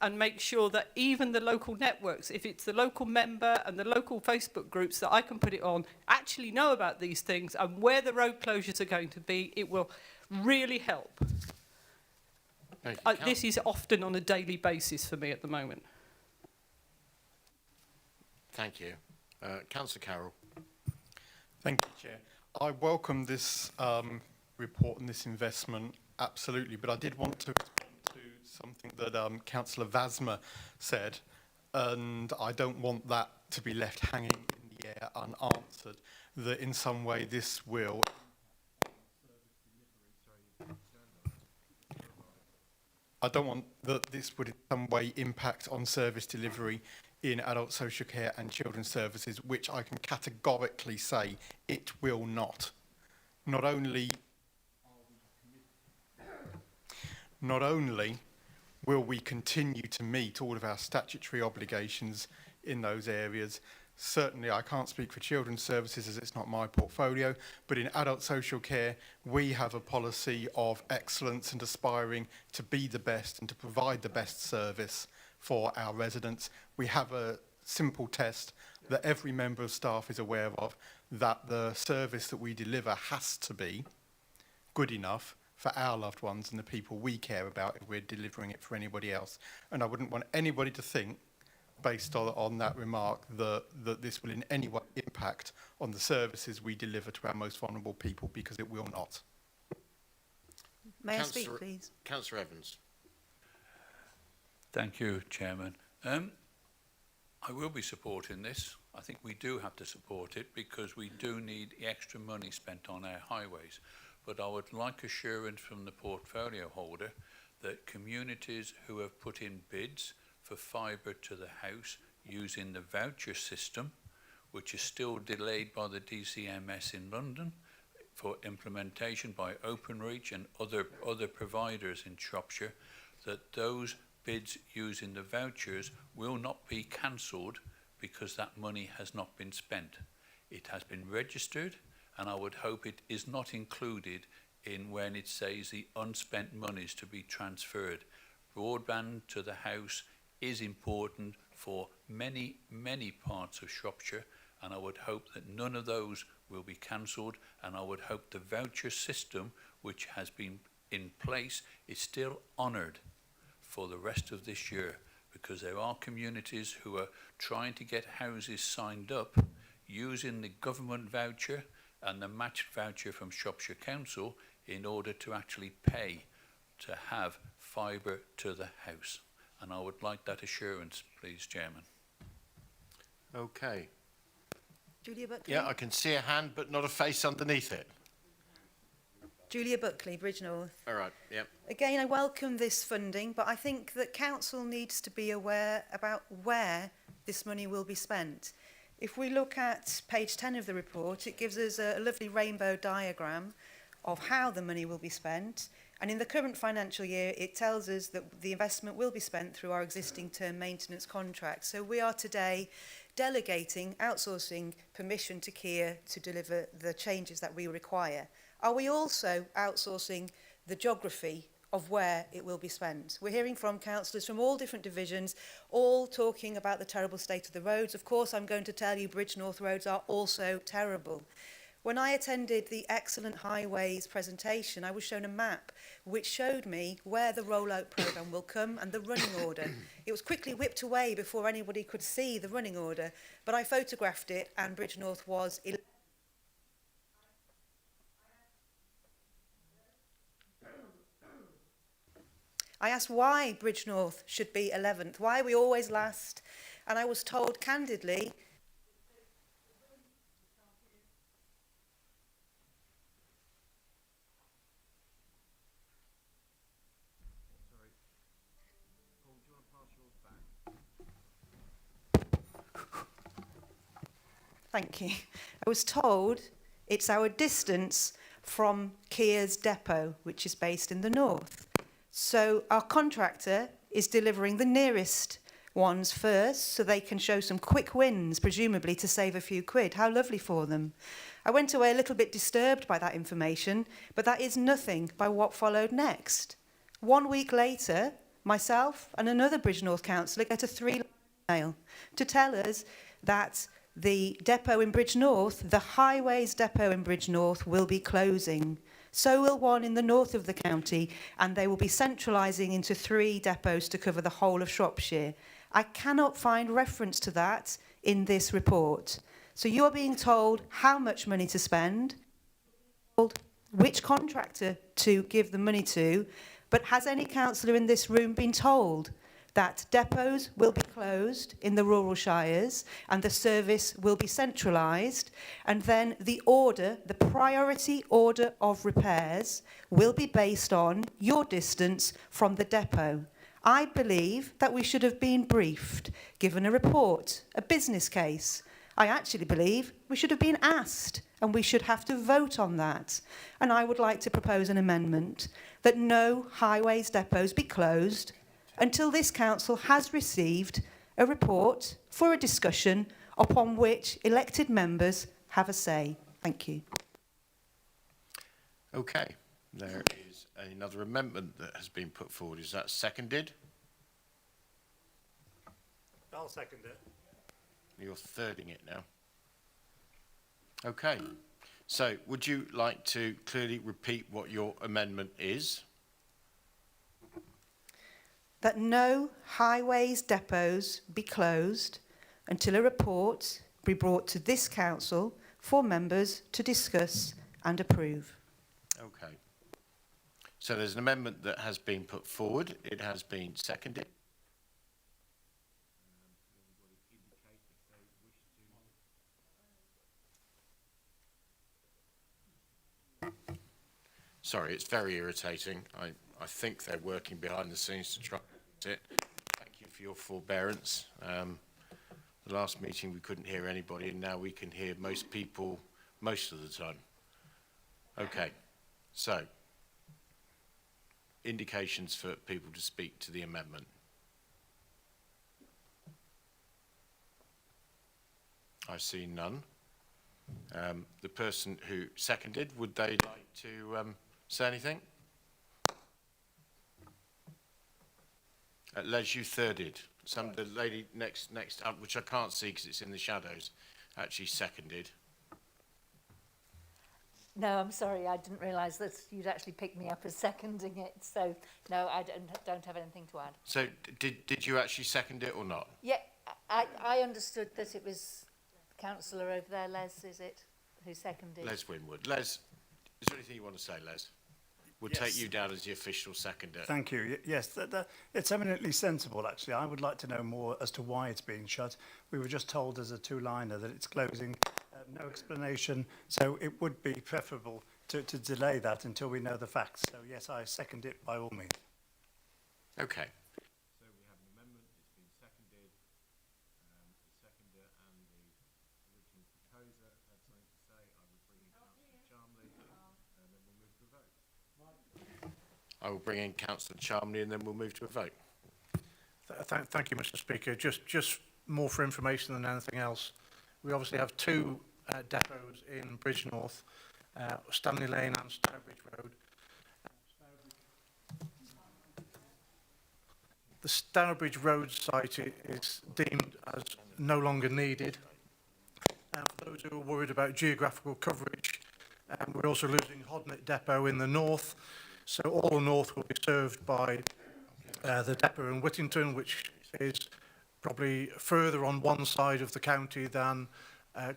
and make sure that even the local networks, if it's the local member and the local Facebook groups that I can put it on, actually know about these things and where the road closures are going to be. It will really help. This is often on a daily basis for me at the moment. Thank you. Councillor Carroll. Thank you, Chair. I welcome this report and this investment, absolutely, but I did want to respond to something that Councillor Vasmer said, and I don't want that to be left hanging in the air unanswered, that in some way this will... I don't want that this would in some way impact on service delivery in adult social care and children's services, which I can categorically say it will not. Not only will we continue to meet all of our statutory obligations in those areas, certainly I can't speak for children's services as it's not my portfolio, but in adult social care, we have a policy of excellence and aspiring to be the best and to provide the best service for our residents. We have a simple test that every member of staff is aware of, that the service that we deliver has to be good enough for our loved ones and the people we care about if we're delivering it for anybody else. And I wouldn't want anybody to think, based on that remark, that this will in any way impact on the services we deliver to our most vulnerable people, because it will not. May I speak, please? Councillor Evans. Thank you, Chairman. I will be supporting this. I think we do have to support it because we do need extra money spent on our highways. But I would like assurance from the portfolio holder that communities who have put in bids for fibre to the house using the voucher system, which is still delayed by the DCMS in London for implementation by Openreach and other providers in Shropshire, that those bids using the vouchers will not be cancelled because that money has not been spent. It has been registered, and I would hope it is not included in when it says the unspent monies to be transferred. Broadband to the house is important for many, many parts of Shropshire, and I would hope that none of those will be cancelled, and I would hope the voucher system, which has been in place, is still honoured for the rest of this year, because there are communities who are trying to get houses signed up using the government voucher and the matched voucher from Shropshire Council in order to actually pay to have fibre to the house. And I would like that assurance, please, Chairman. Okay. Julia Buckley. Yeah, I can see a hand, but not a face underneath it. Julia Buckley, Bridge North. All right, yep. Again, I welcome this funding, but I think that council needs to be aware about where this money will be spent. If we look at page 10 of the report, it gives us a lovely rainbow diagram of how the money will be spent. And in the current financial year, it tells us that the investment will be spent through our existing term maintenance contracts. So we are today delegating, outsourcing permission to Kia to deliver the changes that we require. Are we also outsourcing the geography of where it will be spent? We're hearing from councillors from all different divisions, all talking about the terrible state of the roads. Of course, I'm going to tell you Bridge North roads are also terrible. When I attended the Excellent Highways presentation, I was shown a map which showed me where the rollout programme will come and the running order. It was quickly whipped away before anybody could see the running order, but I photographed it and Bridge North was... I asked why Bridge North should be 11th, why we always last, and I was told candidly Thank you. I was told it's our distance from Kia's depot, which is based in the north. So our contractor is delivering the nearest ones first so they can show some quick wins, presumably to save a few quid. How lovely for them. I went away a little bit disturbed by that information, but that is nothing by what followed next. 1 week later, myself and another Bridge North councillor get a 3-line email to tell us that the depot in Bridge North, the Highways depot in Bridge North, will be closing. So will one in the north of the county, and they will be centralising into 3 depots to cover the whole of Shropshire. I cannot find reference to that in this report. So you are being told how much money to spend, told which contractor to give the money to, but has any councillor in this room been told that depots will be closed in the rural shires and the service will be centralised, and then the order, the priority order of repairs will be based on your distance from the depot? I believe that we should have been briefed, given a report, a business case. I actually believe we should have been asked, and we should have to vote on that. And I would like to propose an amendment that no highways depots be closed until this council has received a report for a discussion upon which elected members have a say. Thank you. Okay, there is another amendment that has been put forward. Is that seconded? I'll second it. You're thirding it now. Okay, so would you like to clearly repeat what your amendment is? That no highways depots be closed until a report be brought to this council for members to discuss and approve. Okay. So there's an amendment that has been put forward. It has been seconded. Sorry, it's very irritating. I think they're working behind the scenes to try to fix it. Thank you for your forbearance. The last meeting we couldn't hear anybody, and now we can hear most people most of the time. Okay, so indications for people to speak to the amendment. I see none. The person who seconded, would they like to say anything? Les, you thirded. The lady next up, which I can't see because it's in the shadows, actually seconded. No, I'm sorry, I didn't realise that you'd actually picked me up as seconding it. So, no, I don't have anything to add. So, did you actually second it or not? Yeah, I understood that it was the councillor over there, Les, is it, who seconded? Les Winwood. Les, is there anything you want to say, Les? We'll Yes. take you down as the official seconder. Thank you. Yes, it's eminently sensible, actually. I would like to know more as to why it's being shut. We were just told as a two-liner that it's closing, no explanation, so it would be preferable to delay that until we know the facts. So, yes, I second it by all means. Okay. So we have an amendment, it's been seconded. The seconder and the original proposer had something to say. I will bring in Councillor Charmley and then we'll move to a vote. I will bring in Councillor Charmley and then we'll move to a vote. Thank you, Mr. Speaker. Just more for information than anything else. We obviously have two depots in Bridgenorth, Stanley Lane and Stourbridge Road. The Stourbridge Road site is deemed as no longer needed. For those who are worried about geographical coverage, we're also losing Hodnet Depot in the north. So all the north will be served by the depot in Whittington, which is probably further on one side of the county than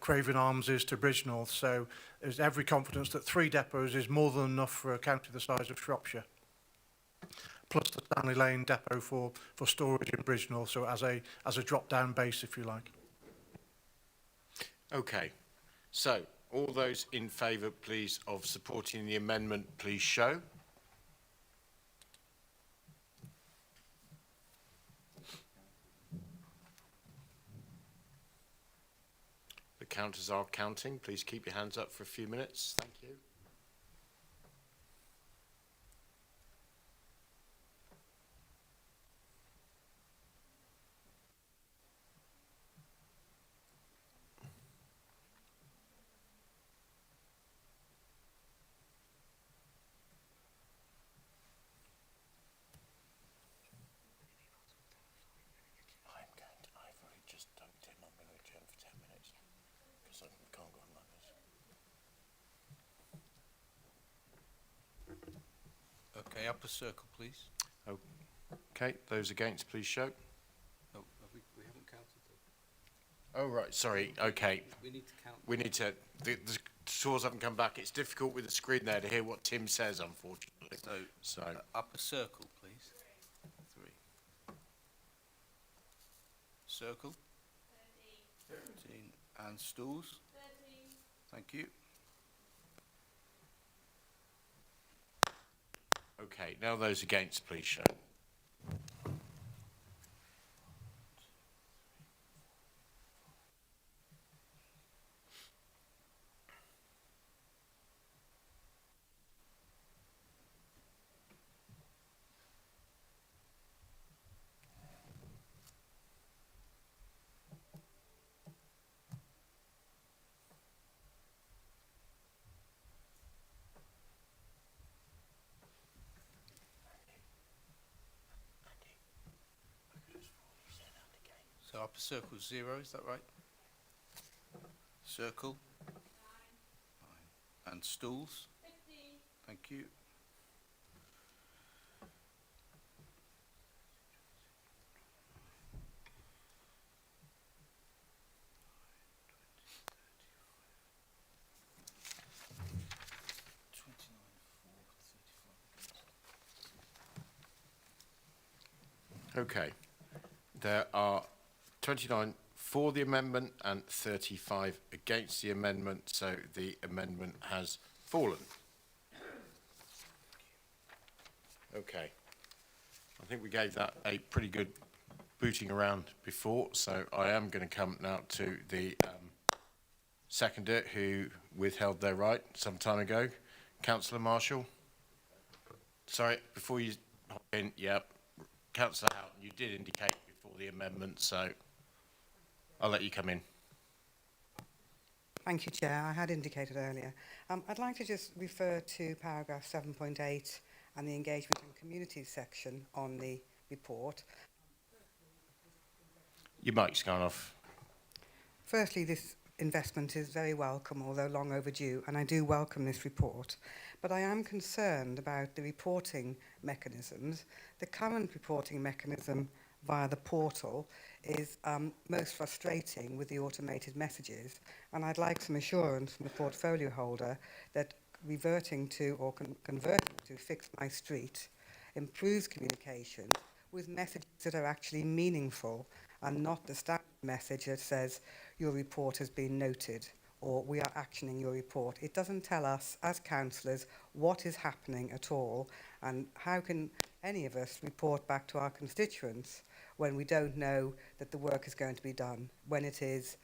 Craven Arms is to Bridgenorth. So there's every confidence that 3 depots is more than enough for a county the size of Shropshire. Plus the Stanley Lane depot for storage in Bridgenorth, so as a drop-down base, if you like. Okay. So, all those in favour, please, of supporting the amendment, please show. The counters are counting. Please keep your hands up for a few minutes. Thank you. I've already just dumped him. I'm going to adjourn for 10 minutes because I can't go on like this. Okay, upper circle, please. Okay, those against, please show. Oh, we haven't counted them. Oh, right, sorry. Okay. We need to count. We need to, the scores haven't come back. It's difficult with the screen there to hear what Tim says, unfortunately. So Upper circle, please. 3. Circle. 13. And stools. 13. Thank you. okay, now those against, please show. So upper circle 0, is that right? Circle. 9. And stools. 15. Thank you. Okay. There are 29 for the amendment and 35 against the amendment, so the amendment has fallen. Okay. I think we gave that a pretty good booting around before, so I am going to come now to the seconder who withheld their right some time ago. Councillor Marshall. Sorry, before you hop in, yeah, Councillor Houghton, you did indicate before the amendment, so I'll let you come in. Thank you, Chair. I had indicated earlier. I'd like to just refer to paragraph 7.8 and the engagement and communities section on the report. Your mic's gone off. Firstly, this investment is very welcome, although long overdue, and I do welcome this report. But I am concerned about the reporting mechanisms. The current reporting mechanism via the portal is most frustrating with the automated messages, and I'd like some assurance from the portfolio holder that reverting to or converting to Fix My Street improves communication with messages that are actually meaningful and not the standard message that says your report has been noted or we are actioning your report. It doesn't tell us as councillors what is happening at all, and how can any of us report back to our constituents when we don't know that the work is going to be done, when it is,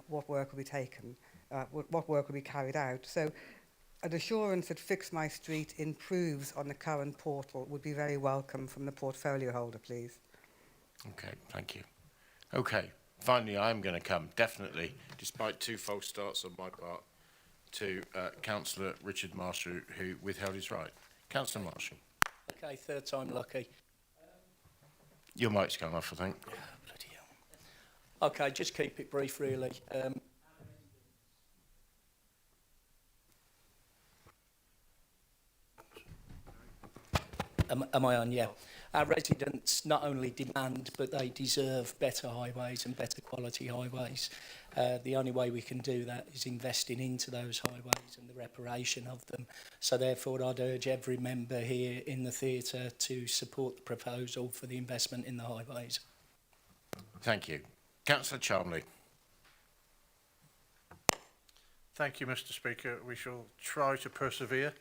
what work will be taken, what work will be carried out. So an assurance that Fix My Street improves on the current portal would be very welcome from the portfolio holder, please. Okay, thank you. Okay, finally I'm going to come, definitely, despite 2 false starts on my part, to Councillor Richard Marshall, who withheld his right. Councillor Marshall. Okay, third time lucky. Your mic's gone off, I think. Bloody hell. Okay, just keep it brief, really. Am I on? Yeah. Our residents not only demand, but they deserve better highways and better quality highways. The only way we can do that is investing into those highways and the reparation of them. So therefore, I'd urge every member here in the theatre to support the proposal for the investment in the highways. Thank you. Councillor Chalmley. Thank you, Mr. Speaker. We shall try to persevere.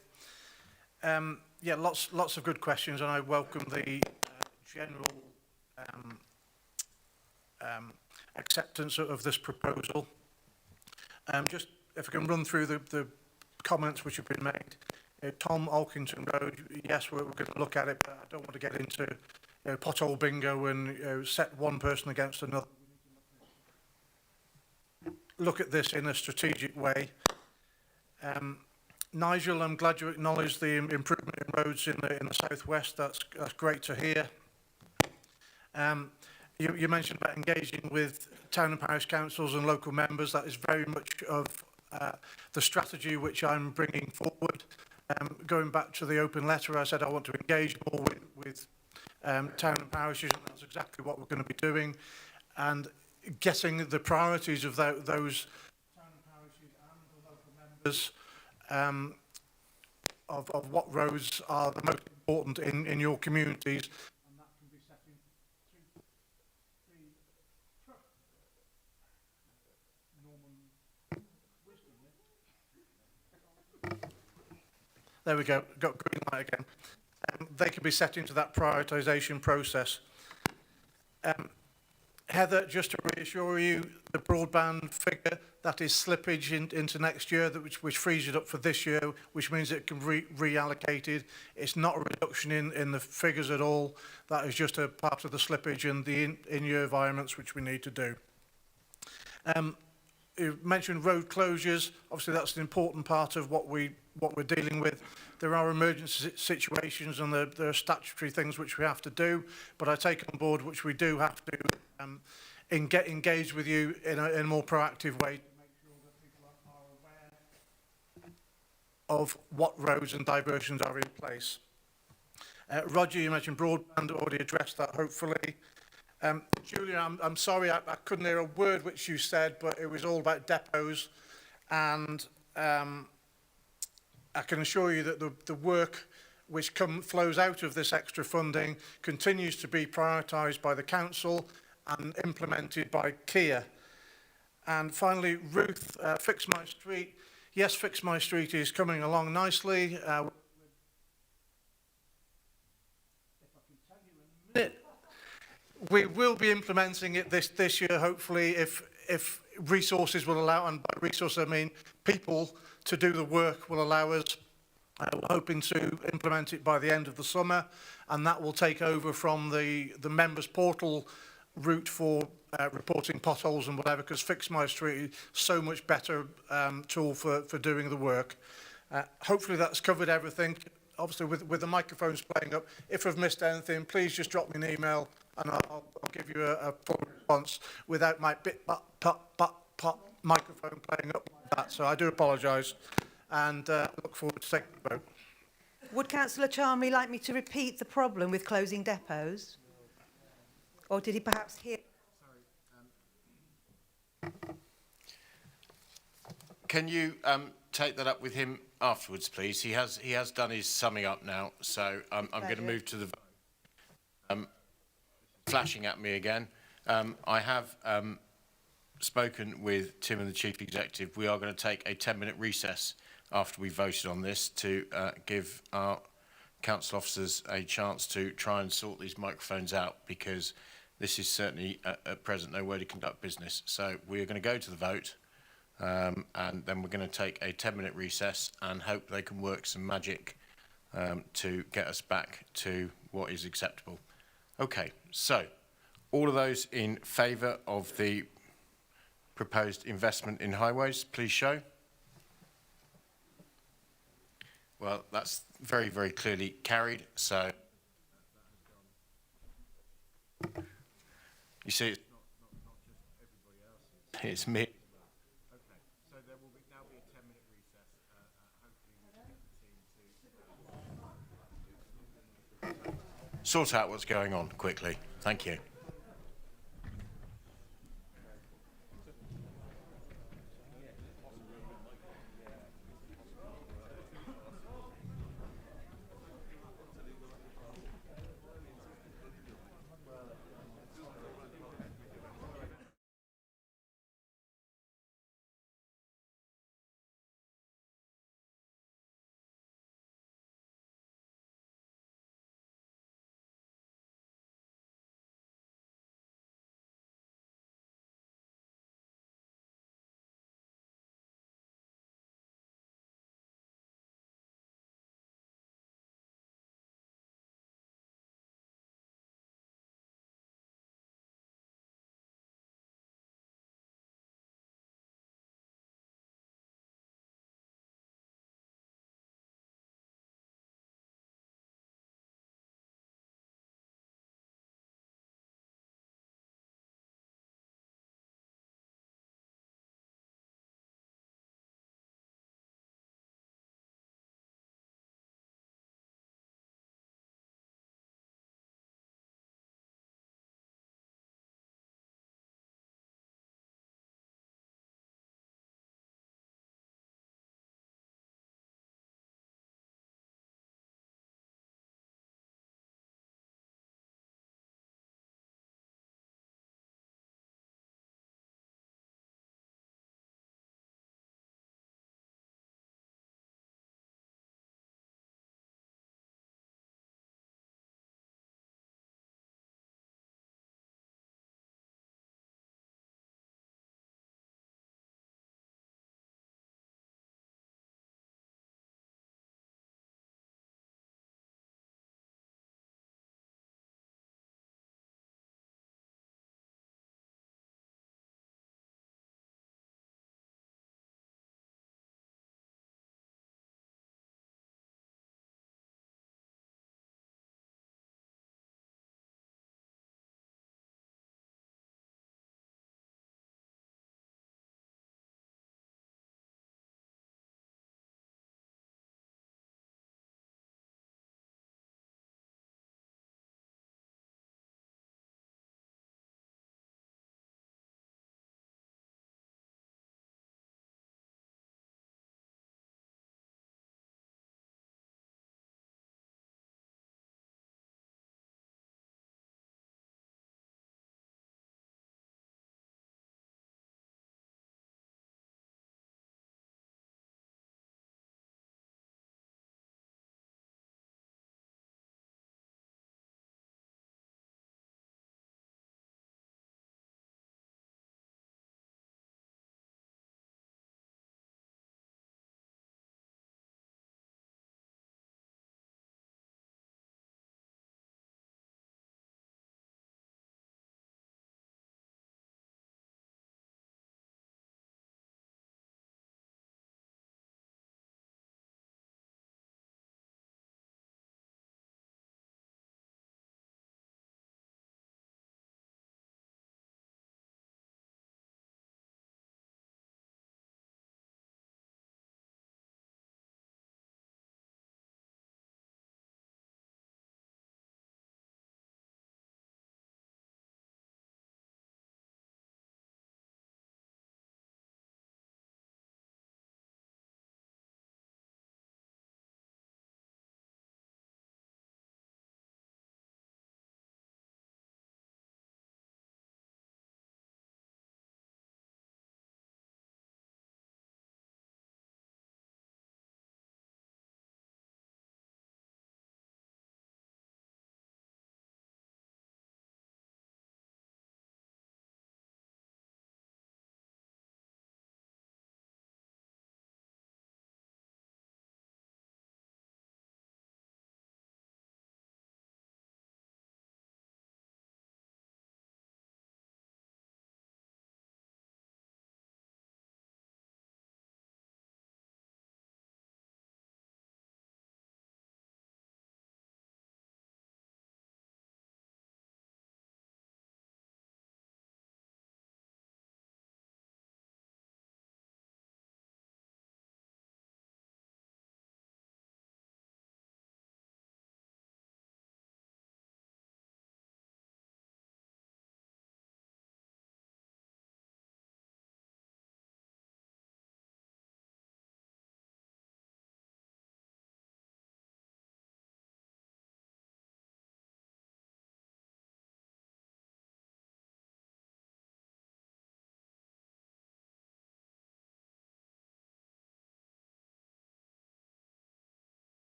Yeah, lots of good questions, and I welcome the general acceptance of this proposal. Just if I can run through the comments which have been made. Tom Alkington Road, yes, we're going to look at it, but I don't want to get into pothole bingo and set one person against another. Look at this in a strategic way. Nigel, I'm glad you acknowledged the improvement in roads in the southwest. That's great to hear. You mentioned about engaging with town and parish councils and local members. That is very much of the strategy which I'm bringing forward. Going back to the open letter, I said I want to engage more with town and parishes, and that's exactly what we're going to be doing. And getting the priorities of those town and parishes and the local members of what roads are the most important in your communities. And that can be set in three Norman wisdom. There we go, got green light again. They can be set into that prioritisation process. Heather, just to reassure you, the broadband figure, that is slippage into next year, which frees it up for this year, which means it can be reallocated. It's not a reduction in the figures at all. That is just a part of the slippage and the in-year environments which we need to do. You mentioned road closures. Obviously, that's an important part of what we're dealing with. There are emergency situations and there are statutory things which we have to do, but I take on board which we do have to engage with you in a more proactive way to make sure that people are aware of what roads and diversions are in place. Roger, you mentioned broadband, already addressed that, hopefully. Julia, I'm sorry, I couldn't hear a word which you said, but it was all about depots, and I can assure you that the work which flows out of this extra funding continues to be prioritised by the council and implemented by Kia. And finally, Ruth, Fix My Street. Yes, Fix My Street is coming along nicely. We will be implementing it this year, hopefully, if resources will allow, and by resources I mean people to do the work will allow us. We're hoping to implement it by the end of the summer, and that will take over from the members portal route for reporting potholes and whatever, because Fix My Street is so much better tool for doing the work. Hopefully that's covered everything. Obviously, with the microphones playing up, if I've missed anything, please just drop me an email and I'll give you a full response without my pop microphone playing up like that. So I do apologise and look forward to taking the vote. Would Councillor Charmley like me to repeat the problem with closing depots? Or did he perhaps hear? Can you take that up with him afterwards, please? He has done his summing up now, so I'm going to move to the vote. Flashing at me again. I have spoken with Tim and the Chief Executive. We are going to take a 10-minute recess after we voted on this to give our council officers a chance to try and sort these microphones out, because this is certainly at present no way to conduct business. So we're going to go to the vote. And then we're going to take a 10-minute recess and hope they can work some magic to get us back to what is acceptable. Okay, so all of those in favour of the proposed investment in highways, please show. Well, that's very, very clearly carried. So you see, it's not just everybody else. It's me. Sort out what's going on quickly. Thank you.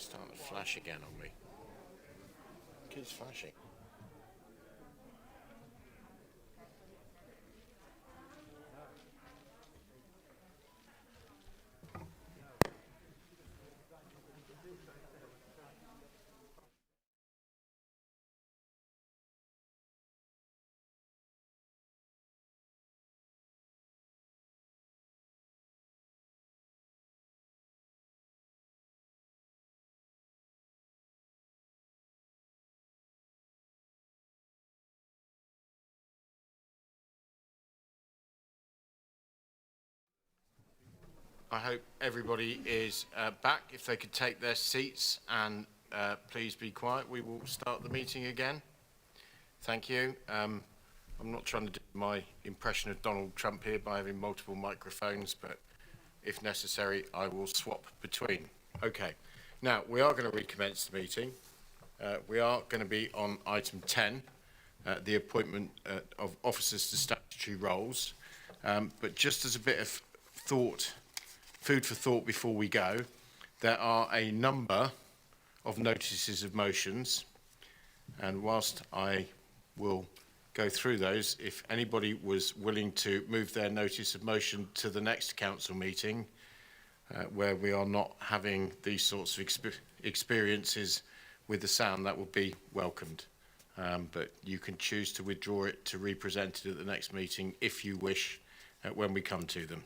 It's starting to flash again on me. It keeps flashing. I hope everybody is back. If they could take their seats and please be quiet, we will start the meeting again. Thank you. I'm not trying to do my impression of Donald Trump here by having multiple microphones, but if necessary, I will swap between. Okay. Now, we are going to recommence the meeting. We are going to be on item 10, the appointment of officers to statutory roles. But just as a bit of food for thought before we go, there are a number of notices of motions, and whilst I will go through those, if anybody was willing to move their notice of motion to the next council meeting, where we are not having these sorts of experiences with the sound, that would be welcomed. But you can choose to withdraw it to re-present it at the next meeting if you wish, when we come to them.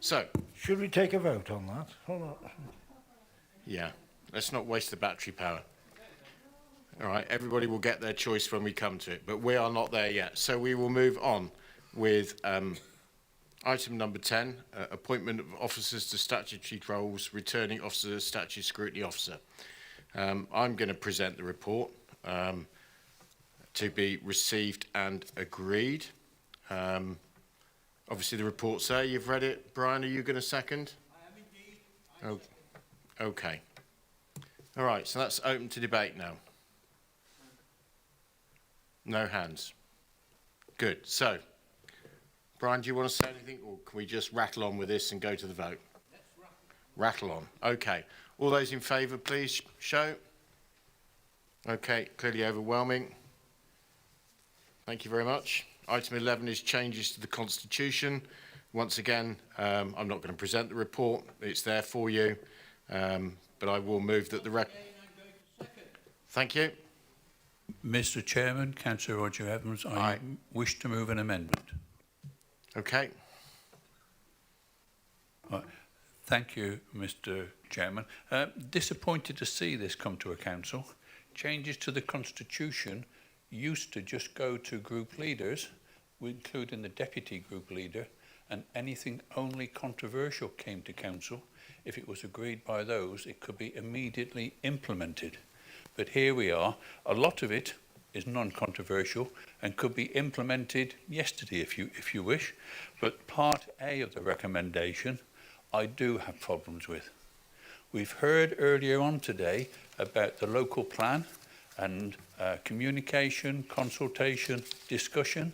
So, should we take a vote on that? Hold on. Yeah, let's not waste the battery power. All right, everybody will get their choice when we come to it, but we are not there yet. So we will move on with item number 10, appointment of officers to statutory roles, returning officer, statutory scrutiny officer. I'm going to present the report to be received and agreed. Obviously, the report's there. You've read it. Brian, are you going to second? I am indeed. Oh, okay. All right, so that's open to debate now. No hands. Good. So, Brian, do you want to say anything, or can we just rattle on with this and go to the vote? Let's rattle on. Okay. All those in favour, please show. Okay, clearly overwhelming. Thank you very much. Item 11 is changes to the Constitution. Once again, I'm not going to present the report. It's there for you, but I will move that the Thank you. Mr. Chairman, Councillor Roger Evans, I wish to move an amendment. Okay. Thank you, Mr. Chairman. Disappointed to see this come to a council. Changes to the Constitution used to just go to group leaders, including the deputy group leader, and anything only controversial came to council. If it was agreed by those, it could be immediately implemented. But here we are. A lot of it is non-controversial and could be implemented yesterday if you wish. But part A of the recommendation, I do have problems with. We've heard earlier on today about the local plan and communication, consultation, discussion.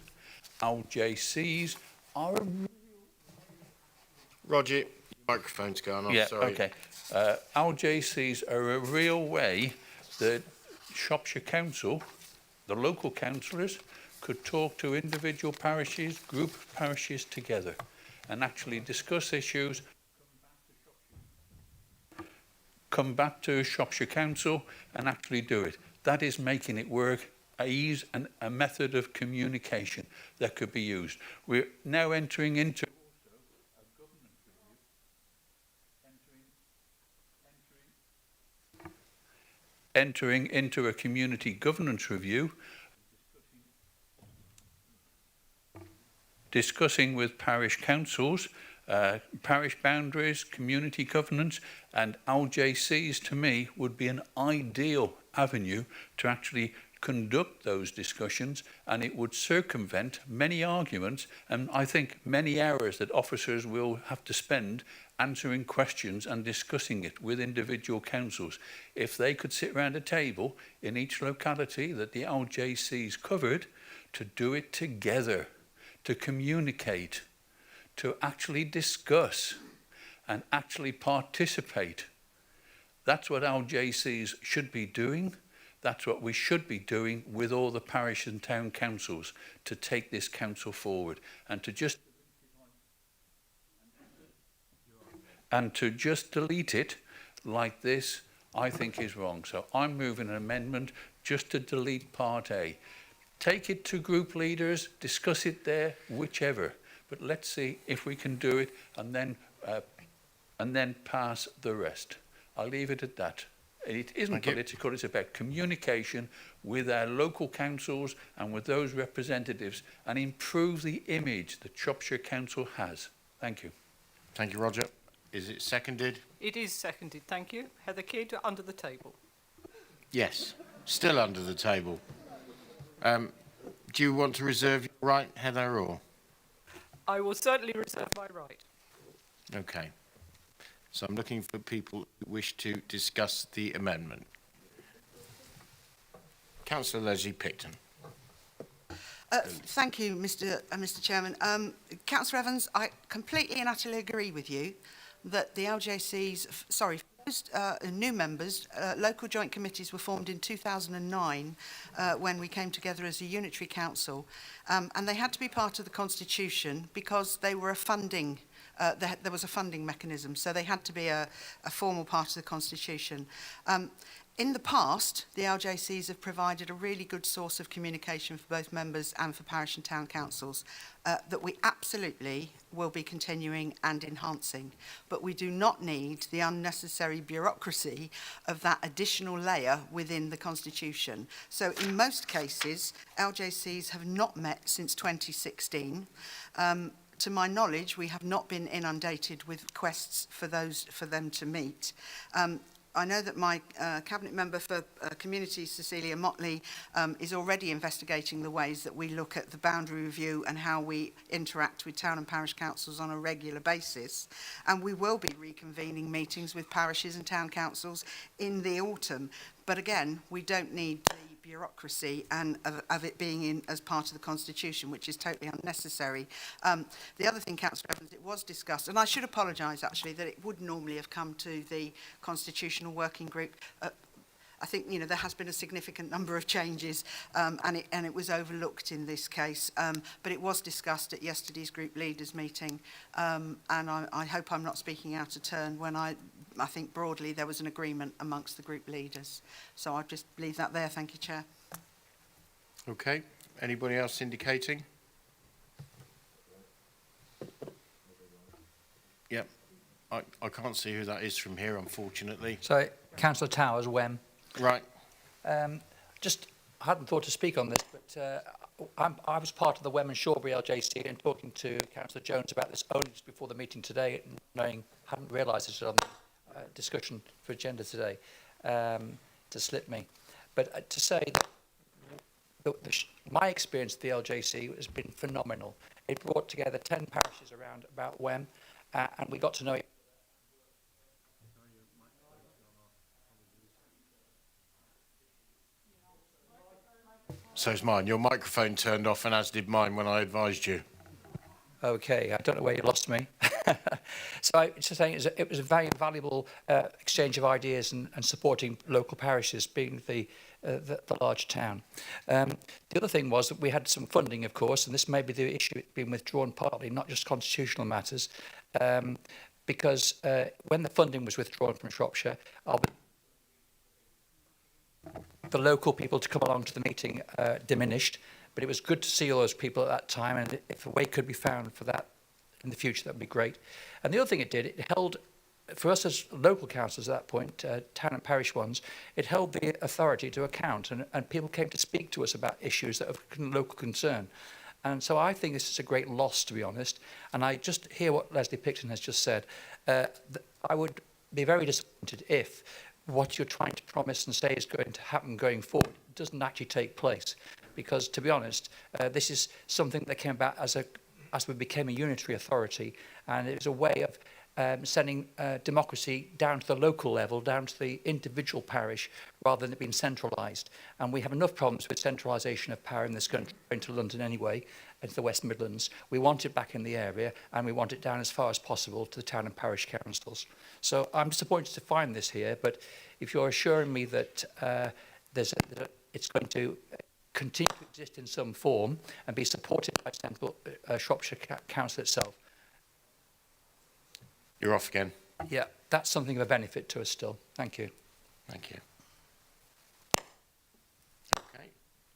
LJCs are a... Roger, your microphone's going on. Yeah, sorry. okay. LJCs are a real way that Shropshire Council, the local councillors, could talk to individual parishes, group parishes together and actually discuss issues, come back to Shropshire Council and actually do it. That is making it work, ease and a method of communication that could be used. We're now entering into a community governance review, discussing with parish councils, parish boundaries, community governance, and LJCs to me would be an ideal avenue to actually conduct those discussions, and it would circumvent many arguments and I think many hours that officers will have to spend answering questions and discussing it with individual councils. If they could sit around a table in each locality that the LJC's covered to do it together, to communicate, to actually discuss and actually participate, That's what our JCs should be doing. That's what we should be doing with all the parish and town councils to take this council forward, and to just delete it like this, I think is wrong. So I'm moving an amendment just to delete Part A. Take it to group leaders, discuss it there, whichever. But let's see if we can do it, and then pass the rest. I'll leave it at that. It isn't political, it's about communication with our local councils and with those representatives, and improve the image that Shropshire Council has. Thank you. Thank you, Roger. Is it seconded? It is seconded, thank you. Heather Kidd, under the table. Yes, still under the table. Do you want to reserve your right, Heather, or? I will certainly reserve my right. Okay. So I'm looking for people who wish to discuss the amendment. Councillor Leslie Picton. Thank you, Mr. Chairman. Councillor Evans, I completely and utterly agree with you that the LJCs, sorry, new members, local joint committees were formed in 2009 when we came together as a unitary council, and they had to be part of the constitution because they were a funding there was a funding mechanism, so they had to be a formal part of the constitution. In the past, the LJCs have provided a really good source of communication for both members and for parish and town councils that we absolutely will be continuing and enhancing. But we do not need the unnecessary bureaucracy of that additional layer within the constitution. So in most cases, LJCs have not met since 2016. To my knowledge, we have not been inundated with requests for them to meet. I know that my Cabinet Member for Communities, Cecilia Motley, is already investigating the ways that we look at the boundary review and how we interact with town and parish councils on a regular basis. And we will be reconvening meetings with parishes and town councils in the autumn. But again, we don't need the bureaucracy and of it being in as part of the constitution, which is totally unnecessary. The other thing, Councillor Evans, it was discussed, and I should apologise actually that it would normally have come to the constitutional working group. I think there has been a significant number of changes, and it was overlooked in this case. But it was discussed at yesterday's group leaders meeting, and I hope I'm not speaking out of turn when I think broadly there was an agreement amongst the group leaders. So I'll just leave that there. Thank you, Chair. Okay. Anybody else indicating? Yep. I can't see who that is from here, unfortunately. So, Councillor Towers, WEM. Right. I hadn't thought to speak on this, but I was part of the WEM and Shawbury LJC and talking to Councillor Jones about this only just before the meeting today, hadn't realised it on the discussion for agenda today, to slip me. But to say that my experience of the LJC has been phenomenal. It brought together 10 parishes around about WEM, and we got to know it. So is mine. Your microphone turned off, and as did mine when I advised you. Okay, I don't know where you lost me. So I'm just saying it was a very valuable exchange of ideas and supporting local parishes, being the large town. The other thing was that we had some funding, of course, and this may be the issue being withdrawn partly, not just constitutional matters, because when the funding was withdrawn from Shropshire, the local people to come along to the meeting diminished, but it was good to see all those people at that time, and if a way could be found for that in the future, that would be great. And the other thing it did, it held, for us as local councils at that point, town and parish ones, it held the authority to account, and people came to speak to us about issues that are of local concern. And so I think this is a great loss, to be honest, and I just hear what Leslie Picton has just said. I would be very disappointed if what you're trying to promise and say is going to happen going forward doesn't actually take place. Because, to be honest, this is something that came about as we became a unitary authority, and it was a way of sending democracy down to the local level, down to the individual parish, rather than it being centralised. And we have enough problems with centralisation of power in this country, going to London anyway, into the West Midlands. We want it back in the area, and we want it down as far as possible to the town and parish councils. So I'm disappointed to find this here, but if you're assuring me that it's going to continue to exist in some form and be supported by Central Shropshire Council itself. You're off again. Yeah, that's something of a benefit to us still. Thank you. Thank you.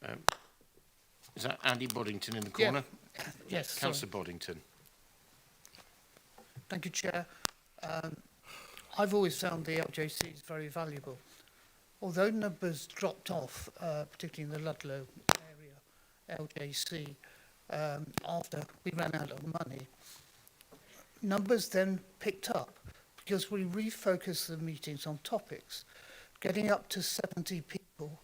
Okay. Is that Andy Boddington in the corner? Yeah. Yes. Councillor Boddington. Thank you, Chair. I've always found the LJCs very valuable. Although numbers dropped off, particularly in the Ludlow area, LJC, after we ran out of money, numbers then picked up because we refocused the meetings on topics. Getting up to 70 people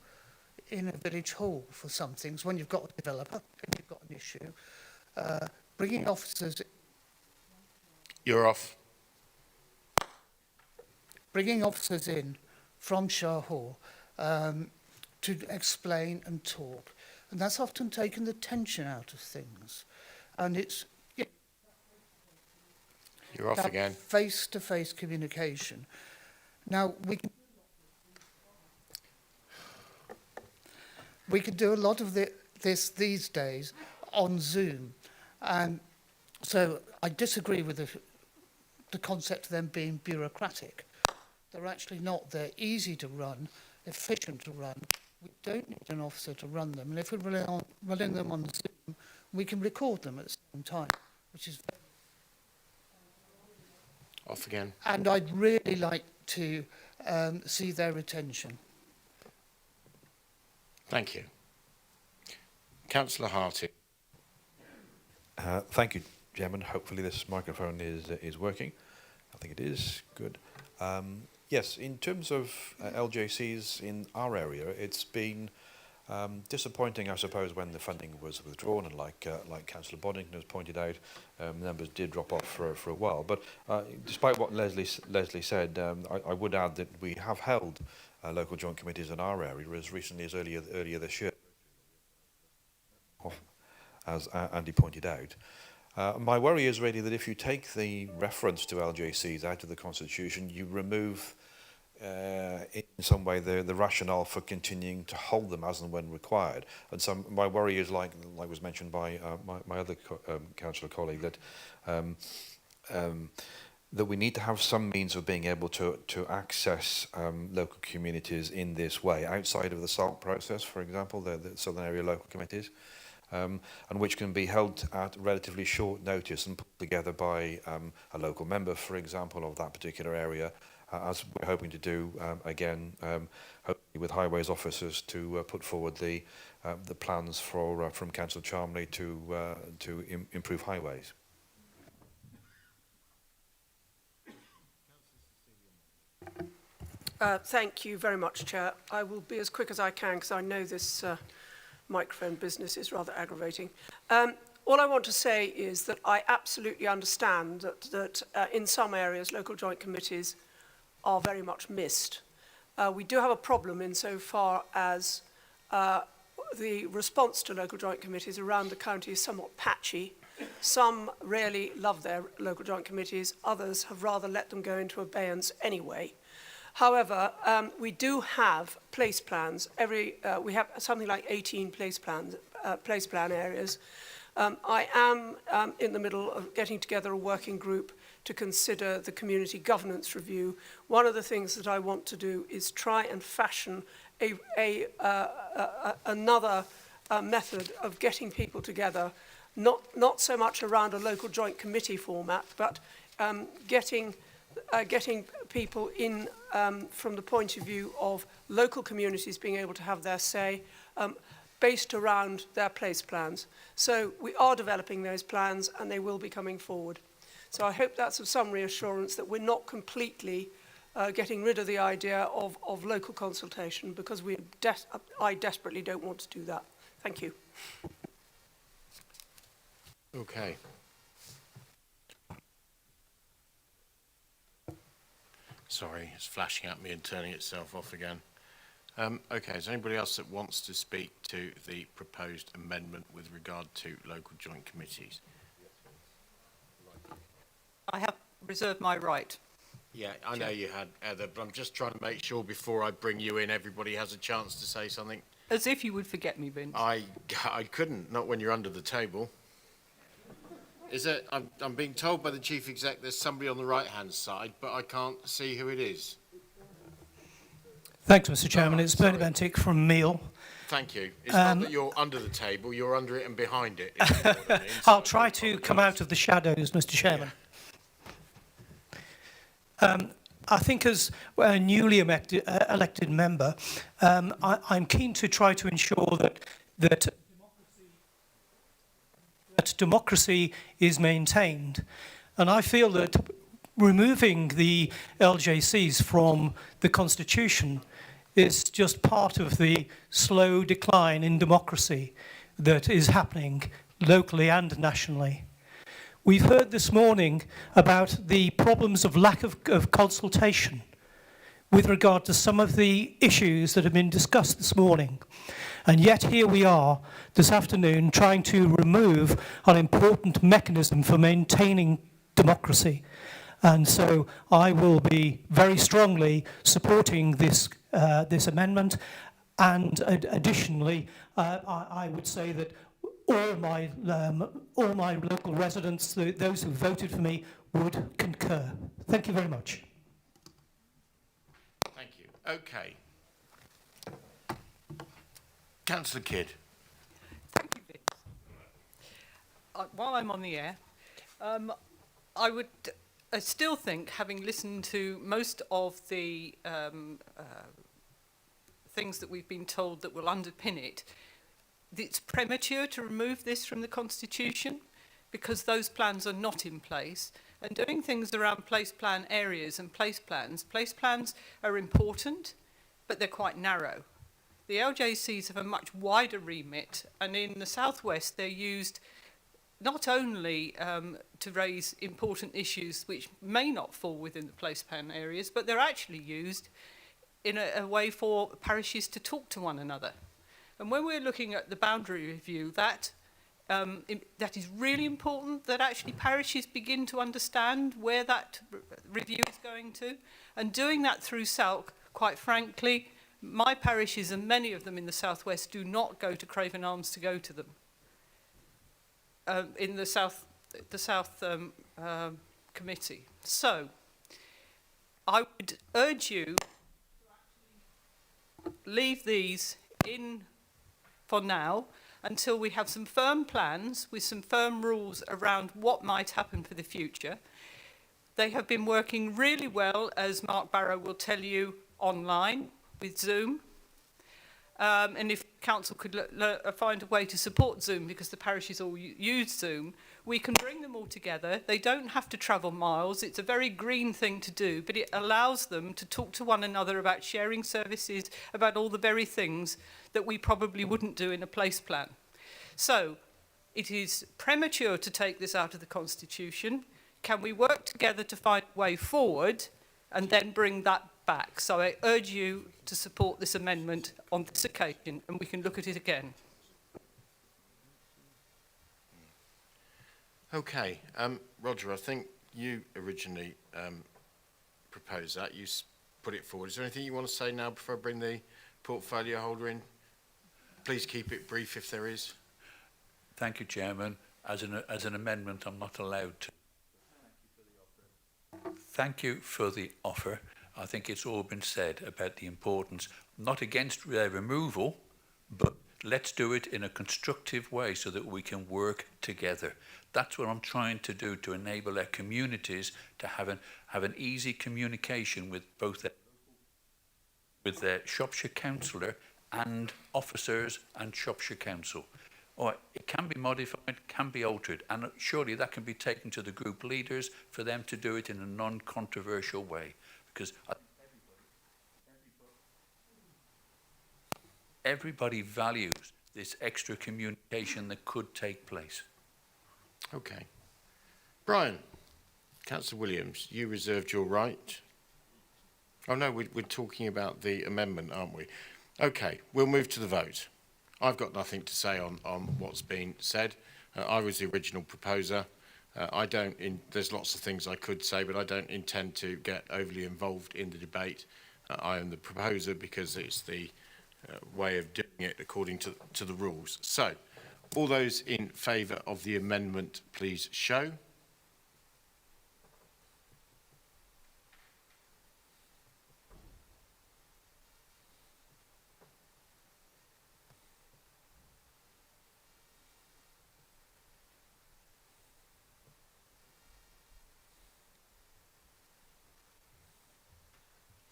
in a village hall for some things, when you've got a developer and you've got an issue, bringing officers... You're off. Bringing officers in from Shire Hall to explain and talk. And that's often taken the tension out of things. And it's... You're off again. Face-to-face communication. Now, we can do a lot of this these days on Zoom. And so I disagree with the concept of them being bureaucratic. They're actually not. They're easy to run, efficient to run. We don't need an officer to run them. And if we're running them on Zoom, we can record them at the same time, which is very... Off again. And I'd really like to see their attention. Thank you. Councillor Harty. Thank you, Chairman. Hopefully this microphone is working. I think it is. Good. Yes, in terms of LJCs in our area, it's been disappointing, I suppose, when the funding was withdrawn, and like Councillor Boddington has pointed out, numbers did drop off for a while. But despite what Leslie said, I would add that we have held local joint committees in our area as recently as earlier this year, as Andy pointed out. My worry is really that if you take the reference to LJCs out of the Constitution, you remove in some way the rationale for continuing to hold them as and when required. And so my worry is, like was mentioned by my other councillor colleague, that that we need to have some means of being able to access local communities in this way, outside of the SALT process, for example, the Southern Area Local Committees. And which can be held at relatively short notice and put together by a local member, for example, of that particular area, as we're hoping to do again, hopefully with highways officers, to put forward the plans for from Councillor Chalmley to improve highways. Thank you very much, Chair. I will be as quick as I can because I know this microphone business is rather aggravating. All I want to say is that I absolutely understand that in some areas local joint committees are very much missed. We do have a problem insofar as the response to local joint committees around the county is somewhat patchy. Some really love their local joint committees, others have rather let them go into abeyance anyway. However, we do have place plans. We have something like 18 place plan areas. I am in the middle of getting together a working group to consider the community governance review. One of the things that I want to do is try and fashion another method of getting people together, not so much around a local joint committee format, but getting people in from the point of view of local communities being able to have their say based around their place plans. So we are developing those plans and they will be coming forward. So I hope that's of some reassurance that we're not completely getting rid of the idea of local consultation, because I desperately don't want to do that. Thank you. Okay. Sorry, it's flashing at me and turning itself off again. Okay, is there anybody else that wants to speak to the proposed amendment with regard to local joint committees? I have reserved my right. Yeah, I know you had, Heather, but I'm just trying to make sure before I bring you in, everybody has a chance to say something. As if you would forget me, Vince. I couldn't, not when you're under the table. Is it? I'm being told by the chief exec there's somebody on the right-hand side, but I can't see who it is. Thanks, Mr. Chairman. It's Bernie Bentic from Meal. Thank you. It's not that you're under the table, you're under it and behind it. If you know what I mean. I'll try to come out of the shadows, Mr. Chairman. I think as a newly elected member, I'm keen to try to ensure that democracy is maintained. And I feel that removing the LJCs from the Constitution is just part of the slow decline in democracy that is happening locally and nationally. We've heard this morning about the problems of lack of consultation with regard to some of the issues that have been discussed this morning. And yet here we are this afternoon trying to remove an important mechanism for maintaining democracy. And so I will be very strongly supporting this amendment. And additionally, I would say that all my local residents, those who voted for me, would concur. Thank you very much. Thank you. Okay. Councillor Kidd. Thank you, Vince. While I'm on the air, I still think, having listened to most of the things that we've been told that will underpin it, it's premature to remove this from the Constitution because those plans are not in place. And doing things around place plan areas and place plans are important, but they're quite narrow. The LJCs have a much wider remit, and in the southwest they're used not only to raise important issues which may not fall within the place plan areas, but they're actually used in a way for parishes to talk to one another. And when we're looking at the boundary review, that is really important, that actually parishes begin to understand where that review is going to. And doing that through SALC, quite frankly, my parishes and many of them in the southwest do not go to Craven Arms to go to them. In the South Committee. So, I would urge you to leave these in for now until we have some firm plans with some firm rules around what might happen for the future. They have been working really well, as Mark Barrow will tell you, online with Zoom. And if council could find a way to support Zoom, because the parishes all use Zoom, we can bring them all together. They don't have to travel miles. It's a very green thing to do, but it allows them to talk to one another about sharing services, about all the very things that we probably wouldn't do in a place plan. So it is premature to take this out of the Constitution. Can we work together to find a way forward and then bring that back? So I urge you to support this amendment on this occasion, and we can look at it again. Okay, Roger, I think you originally proposed that. You put it forward. Is there anything you want to say now before I bring the portfolio holder in? Please keep it brief if there is. Thank you, Chairman. As an amendment, I'm not allowed to. Thank you for the offer. I think it's all been said about the importance, not against their removal, but let's do it in a constructive way so that we can work together. That's what I'm trying to do, to enable our communities to have an easy communication with both their Shropshire councillor and officers and Shropshire Council. Or it can be modified, can be altered, and surely that can be taken to the group leaders for them to do it in a non-controversial way. Because everybody values this extra communication that could take place. Okay. Brian, Councillor Williams, you reserved your right. Oh no, we're talking about the amendment, aren't we? Okay, we'll move to the vote. I've got nothing to say on what's been said. I was the original proposer. There's lots of things I could say, but I don't intend to get overly involved in the debate. I am the proposer because it's the way of doing it according to the rules. So, all those in favour of the amendment, please show.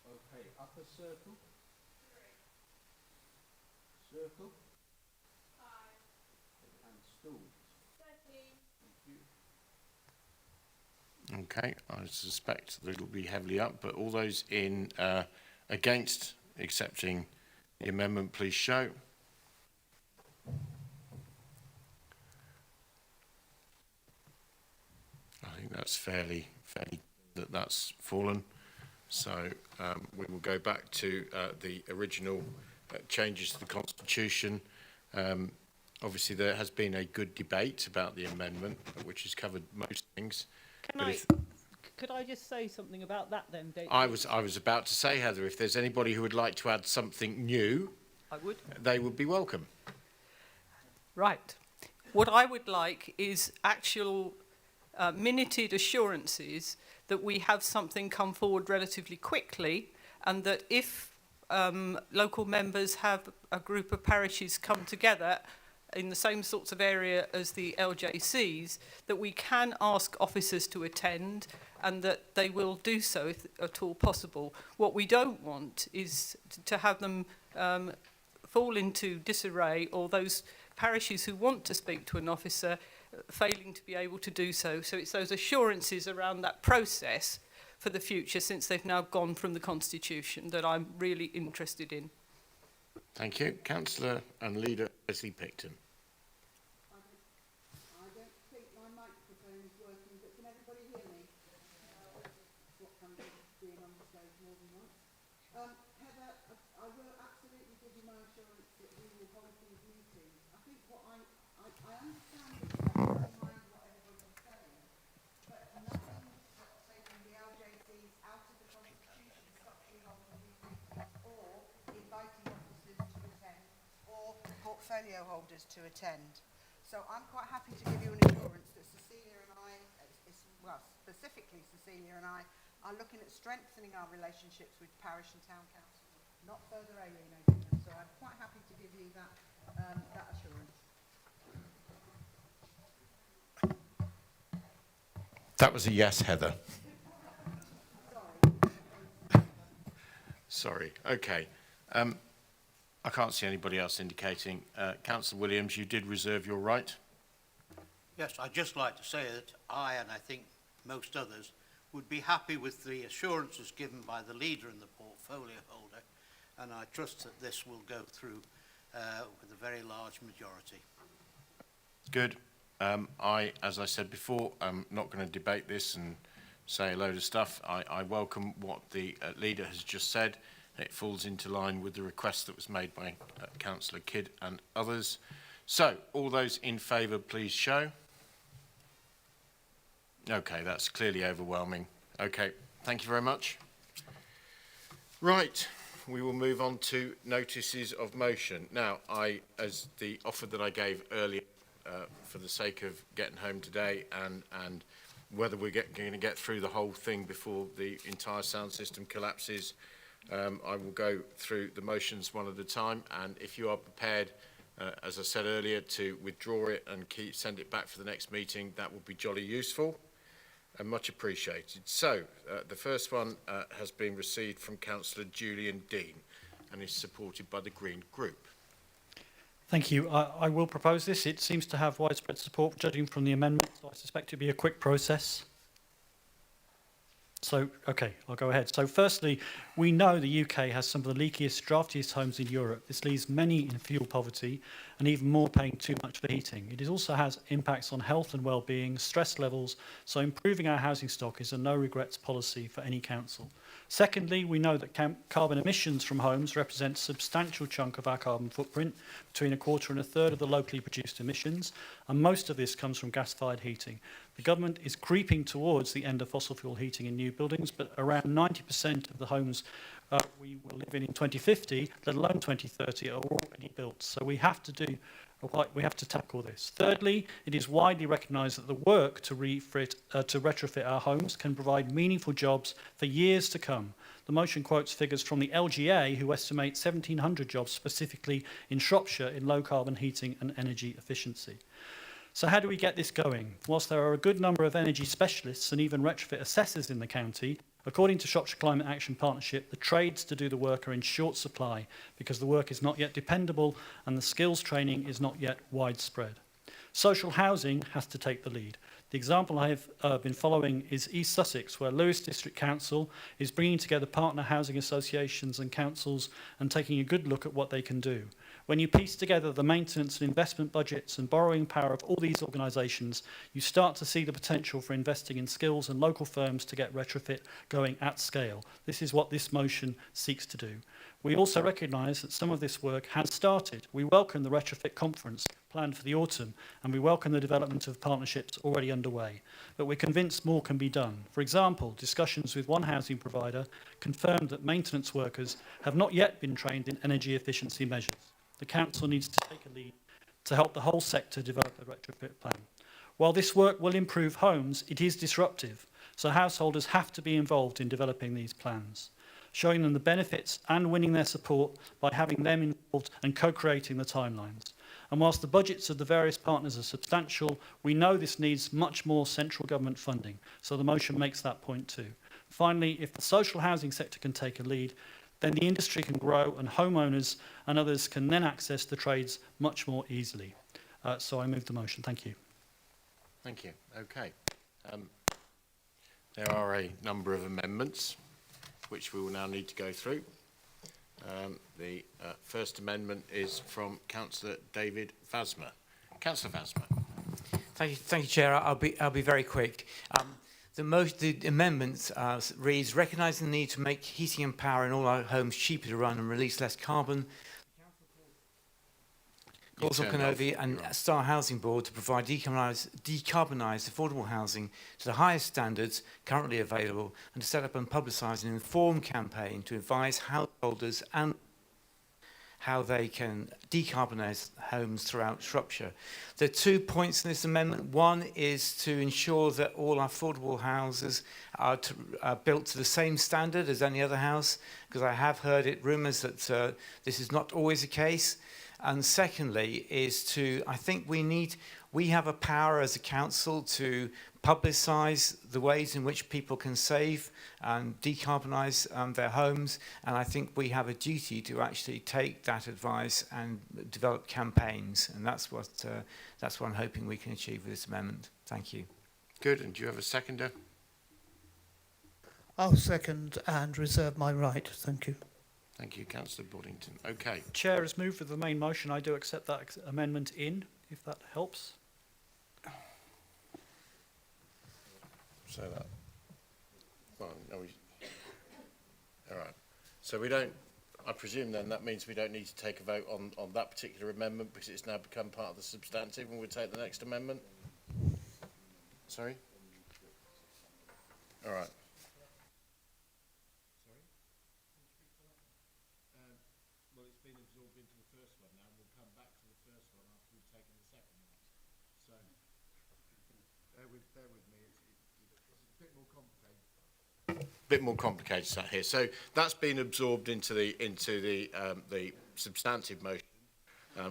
Okay, upper circle. Circle. And stools. Thank you. Okay, I suspect that it'll be heavily up, but all those in against accepting the amendment, please show. I think that's fairly that's fallen. So we will go back to the original changes to the Constitution. Obviously, there has been a good debate about the amendment, which has covered most things. Could I just say something about that then, David? I was about to say, Heather, if there's anybody who would like to add something new, I would. They would be welcome. Right. What I would like is actual minuted assurances that we have something come forward relatively quickly, and that if local members have a group of parishes come together in the same sorts of area as the LJCs, that we can ask officers to attend and that they will do so if at all possible. What we don't want is to have them fall into disarray, or those parishes who want to speak to an officer failing to be able to do so. So it's those assurances around that process for the future, since they've now gone from the Constitution, that I'm really interested in. Thank you. Councillor and Leader Leslie Picton. I don't think my microphone is working, but can everybody hear me? What comes with being on the stage more than once. Heather, I will absolutely give you my assurance that we will hold these meetings. I think what I understand that you have in mind what everyone's saying, but nothing that's taking the LJCs out of the Constitution stops you holding these meetings, or inviting officers to attend, or portfolio holders to attend. So I'm quite happy to give you an assurance that Cecilia and I, well, specifically Cecilia and I, are looking at strengthening our relationships with parish and town council, not further alienating them. So I'm quite happy to give you that assurance. That was a yes, Heather. Sorry. Okay. I can't see anybody else indicating. Councillor Williams, you did reserve your right. Yes, I'd just like to say that I, and I think most others, would be happy with the assurances given by the leader and the portfolio holder, and I trust that this will go through with a very large majority. Good. As I said before, I'm not going to debate this and say a load of stuff. I welcome what the leader has just said. It falls into line with the request that was made by Councillor Kidd and others. So, all those in favour, please show. Okay, that's clearly overwhelming. Okay, thank you very much. Right, we will move on to notices of motion. Now, as the offer that I gave earlier, for the sake of getting home today and whether we're going to get through the whole thing before the entire sound system collapses, I will go through the motions one at a time, and if you are prepared, as I said earlier, to withdraw it and send it back for the next meeting, that would be jolly useful and much appreciated. So, the first one has been received from Councillor Julian Dean and is supported by the Green Group. Thank you. I will propose this. It seems to have widespread support, judging from the amendment, so I suspect it will be a quick process. So, okay, I'll go ahead. So, firstly, we know the UK has some of the leakiest, draftiest homes in Europe. This leaves many in fuel poverty and even more paying too much for heating. It also has impacts on health and well-being, stress levels, so improving our housing stock is a no-regrets policy for any council. Secondly, we know that carbon emissions from homes represent a substantial chunk of our carbon footprint, between a quarter and a third of the locally produced emissions, and most of this comes from gas-fired heating. The government is creeping towards the end of fossil fuel heating in new buildings, but around 90% of the homes we will live in 2050, let alone 2030, are already built. So we have to tackle this. Thirdly, it is widely recognised that the work to retrofit our homes can provide meaningful jobs for years to come. The motion quotes figures from the LGA, who estimate 1,700 jobs specifically in Shropshire in low carbon heating and energy efficiency. So how do we get this going? Whilst there are a good number of energy specialists and even retrofit assessors in the county, according to Shropshire Climate Action Partnership, the trades to do the work are in short supply because the work is not yet dependable and the skills training is not yet widespread. Social housing has to take the lead. The example I have been following is East Sussex, where Lewis District Council is bringing together partner housing associations and councils and taking a good look at what they can do. When you piece together the maintenance and investment budgets and borrowing power of all these organisations, you start to see the potential for investing in skills and local firms to get retrofit going at scale. This is what this motion seeks to do. We also recognise that some of this work has started. We welcome the retrofit conference planned for the autumn, and we welcome the development of partnerships already underway. But we're convinced more can be done. For example, discussions with one housing provider confirmed that maintenance workers have not yet been trained in energy efficiency measures. The council needs to take a lead to help the whole sector develop a retrofit plan. While this work will improve homes, it is disruptive, so householders have to be involved in developing these plans, showing them the benefits and winning their support by having them involved and co-creating the timelines. And whilst the budgets of the various partners are substantial, we know this needs much more central government funding, so the motion makes that point too. Finally, if the social housing sector can take a lead, then the industry can grow and homeowners and others can then access the trades much more easily. So I move the motion. Thank you. Thank you. Okay. There are a number of amendments which we will now need to go through. The first amendment is from Councillor David Vasmer. Councillor Vasmer. Thank you, Chair. I'll be very quick. The amendment reads, recognising the need to make heating and power in all our homes cheaper to run and release less carbon. Calls on Canova and Star Housing Board to provide decarbonised affordable housing to the highest standards currently available and to set up and publicise an informed campaign to advise householders and how they can decarbonise homes throughout Shropshire. There are 2 points in this amendment. One is to ensure that all affordable houses are built to the same standard as any other house, because I have heard rumours that this is not always the case. And secondly is I think we have a power as a council to publicise the ways in which people can save and decarbonise their homes, and I think we have a duty to actually take that advice and develop campaigns, and that's what I'm hoping we can achieve with this amendment. Thank you. Good, and do you have a seconder? I'll second and reserve my right. Thank you. Thank you, Councillor Boddington. Okay. Chair has moved with the main motion. I do accept that amendment if that helps. So that. Well, no, all right. So we don't. I presume then that means we don't need to take a vote on that particular amendment because it's now become part of the substantive, and we'll take the next amendment. Sorry. All right. Well, it's been absorbed into the first one now, and we'll come back to the first one after we've taken the second one. So, bear with me. It's a bit more complicated. Bit more complicated sat here. So that's been absorbed into the substantive motion.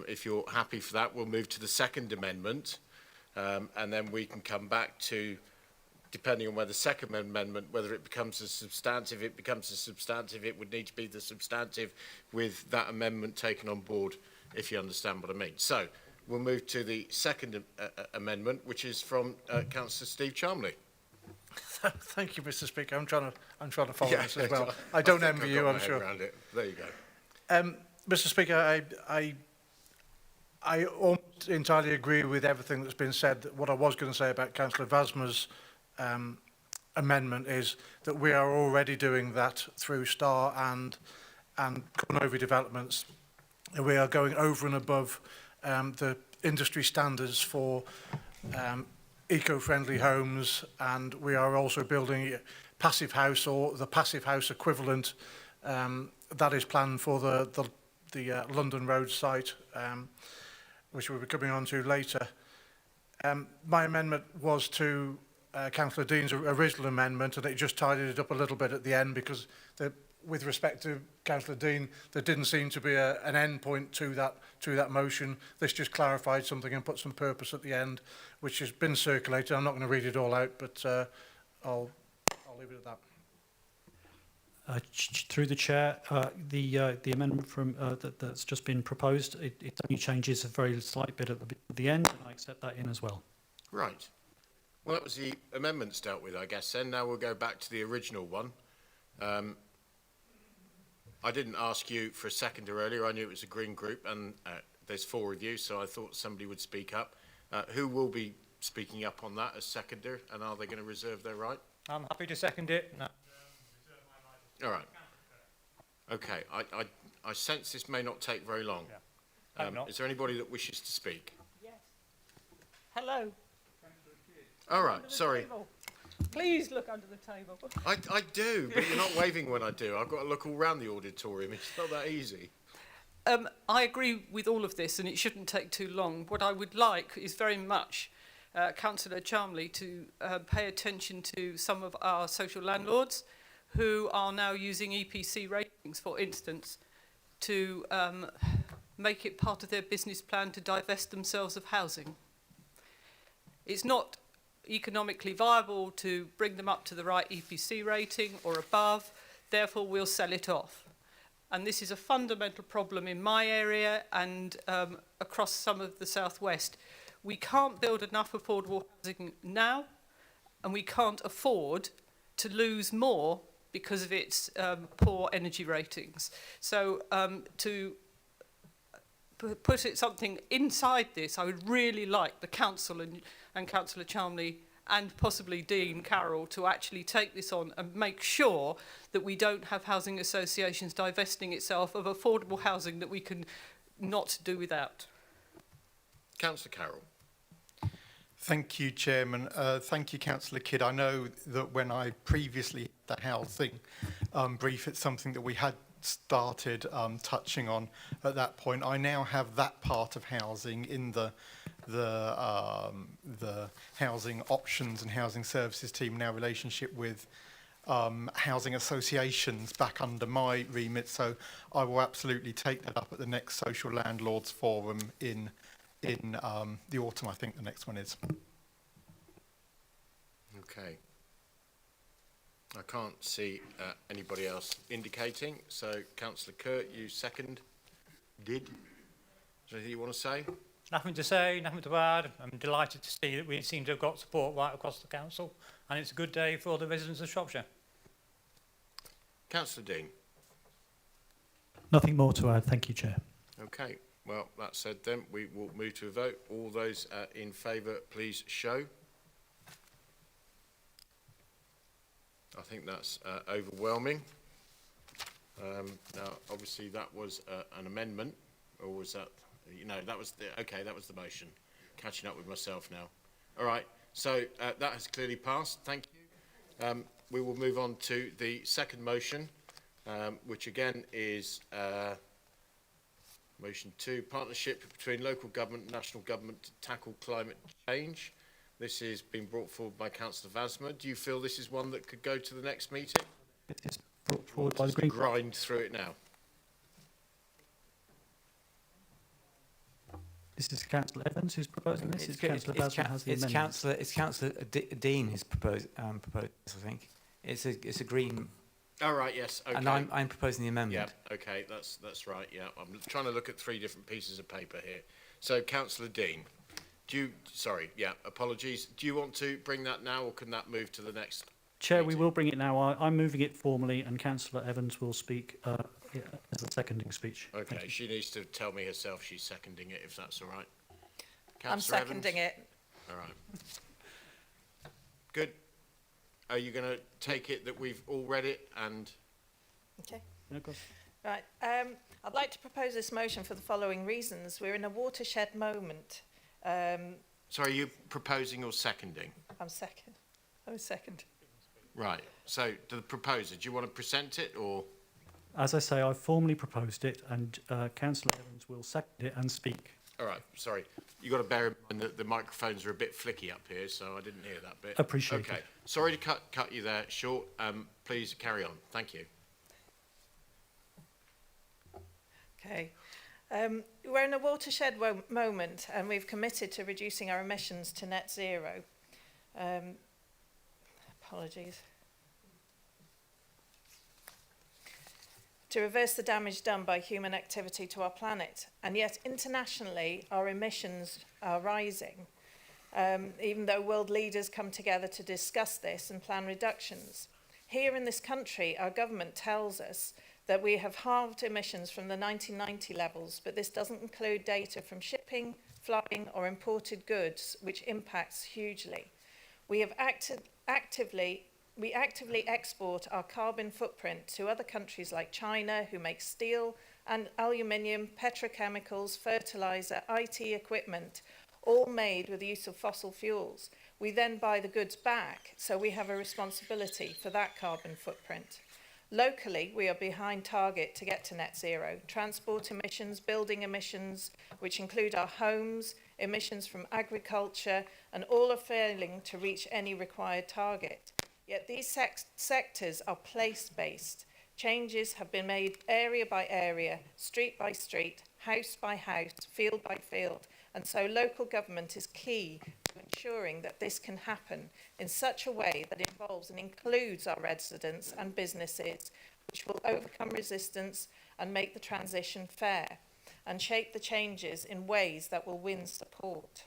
If you're happy for that, we'll move to the second amendment, and then we can come back to, depending on whether the second amendment, whether it becomes a substantive, it would need to be the substantive with that amendment taken on board, if you understand what I mean. So we'll move to the second amendment, which is from Councillor Steve Chalmley. Thank you, Mr. Speaker. I'm trying to follow this as well. I don't envy you, I'm sure. There you go. Mr. Speaker, I almost entirely agree with everything that's been said. What I was going to say about Councillor Vasmer's amendment is that we are already doing that through STAR and Cornovi Developments. And we are going over and above the industry standards for eco-friendly homes, and we are also building passive house or the passive house equivalent that is planned for the London Road site, which we'll be coming on to later. My amendment was to Councillor Dean's original amendment, and it just tidied it up a little bit at the end because with respect to Councillor Dean, there didn't seem to be an end point to that motion. This just clarified something and put some purpose at the end, which has been circulated. I'm not going to read it all out, but I'll leave it at that. Through the chair, the amendment from that's just been proposed, it only changes a very slight bit at the end, and I accept that in as well. Right. Well, that was the amendments dealt with, I guess, then. Now we'll go back to the original one. I didn't ask you for a seconder earlier. I knew it was a green group, and there's 4 of you, so I thought somebody would speak up. Who will be speaking up on that as seconder, and are they going to reserve their right? I'm happy to second it. No. All right. Okay. I sense this may not take very long. Yeah. Is there anybody that wishes to speak? Yes. Hello. All right. Sorry. Table. Please look under the table. I do, but you're not waving when I do. I've got to look all round the auditorium. It's not that easy. I agree with all of this, and it shouldn't take too long. What I would like is very much Councillor Chalmley to pay attention to some of our social landlords who are now using EPC ratings, for instance, to make it part of their business plan to divest themselves of housing. It's not economically viable to bring them up to the right EPC rating or above, therefore we'll sell it off. And this is a fundamental problem in my area and across some of the southwest. We can't build enough affordable housing now, and we can't afford to lose more because of its poor energy ratings. So to put it something inside this, I would really like the council and Councillor Chalmley and possibly Dean Carroll to actually take this on and make sure that we don't have housing associations divesting itself of affordable housing that we can not do without. Councillor Carroll. Thank you, Chairman. Thank you, Councillor Kidd. I know that when I previously had the housing brief, it's something that we had started touching on at that point. I now have that part of housing in the housing options and housing services team, now relationship with housing associations back under my remit. So I will absolutely take that up at the next Social Landlords Forum in the autumn. I think the next one is. Okay. I can't see anybody else indicating. So, Councillor Kurt, you second. Is there anything you want to say? Nothing to say, nothing to add. I'm delighted to see that we seem to have got support right across the council, and it's a good day for the residents of Shropshire. Councillor Dean. Nothing more to add. Thank you, Chair. Okay. Well, that said then, we will move to a vote. All those in favour, please show. I think that's overwhelming. Now, obviously, that was an amendment, or was that, that was the motion. Catching up with myself now. All right, so that has clearly passed. Thank you. We will move on to the second motion, which again is motion 2, partnership between local government and national government to tackle climate change. This is being brought forward by Councillor Vasma. Do you feel this is one that could go to the next meeting? It is brought forward by the Green Group. Grind through it now. This is Councillor Evans who's proposing this. It's Councillor Vasma has the amendment. It's Councillor Dean who's proposed, I think. It's a Green. All right, yes, okay. And I'm proposing the amendment. Yeah, okay, that's right, yeah. I'm trying to look at 3 different pieces of paper here. So, Councillor Dean, apologies. Do you want to bring that now, or can that move to the next? Chair, we will bring it now. I'm moving it formally, and Councillor Evans will speak as a seconding speech. Okay, she needs to tell me herself she's seconding it, if that's all right. I'm seconding it. All right. Good. are you going to take it that we've all read it and... Okay. No, go on. Right. I'd like to propose this motion for the following reasons. We're in a watershed moment. Sorry, are you proposing or seconding? I'm second. I'm second. Right. So, to the proposer, do you want to present it or...? As I say, I formally proposed it, and Councillor Evans will second it and speak. All right, sorry. You've got to bear in mind that the microphones are a bit flicky up here, so I didn't hear that bit. Appreciate okay. it. Sorry to cut you there short. Please carry on. Thank you. Okay. We're in a watershed moment, and we've committed to reducing our emissions to net zero. Apologies. To reverse the damage done by human activity to our planet. And yet, internationally, our emissions are rising, even though world leaders come together to discuss this and plan reductions. Here in this country, our government tells us that we have halved emissions from the 1990 levels, but this doesn't include data from shipping, flying, or imported goods, which impacts hugely. We actively export our carbon footprint to other countries like China, who make steel and aluminium, petrochemicals, fertilizer, IT equipment, all made with the use of fossil fuels. We then buy the goods back, so we have a responsibility for that carbon footprint. Locally, we are behind target to get to net zero. Transport emissions, building emissions, which include our homes, emissions from agriculture, and all are failing to reach any required target. Yet these sectors are place-based. Changes have been made area by area, street by street, house by house, field by field, and so local government is key to ensuring that this can happen in such a way that involves and includes our residents and businesses, which will overcome resistance and make the transition fair, and shape the changes in ways that will win support.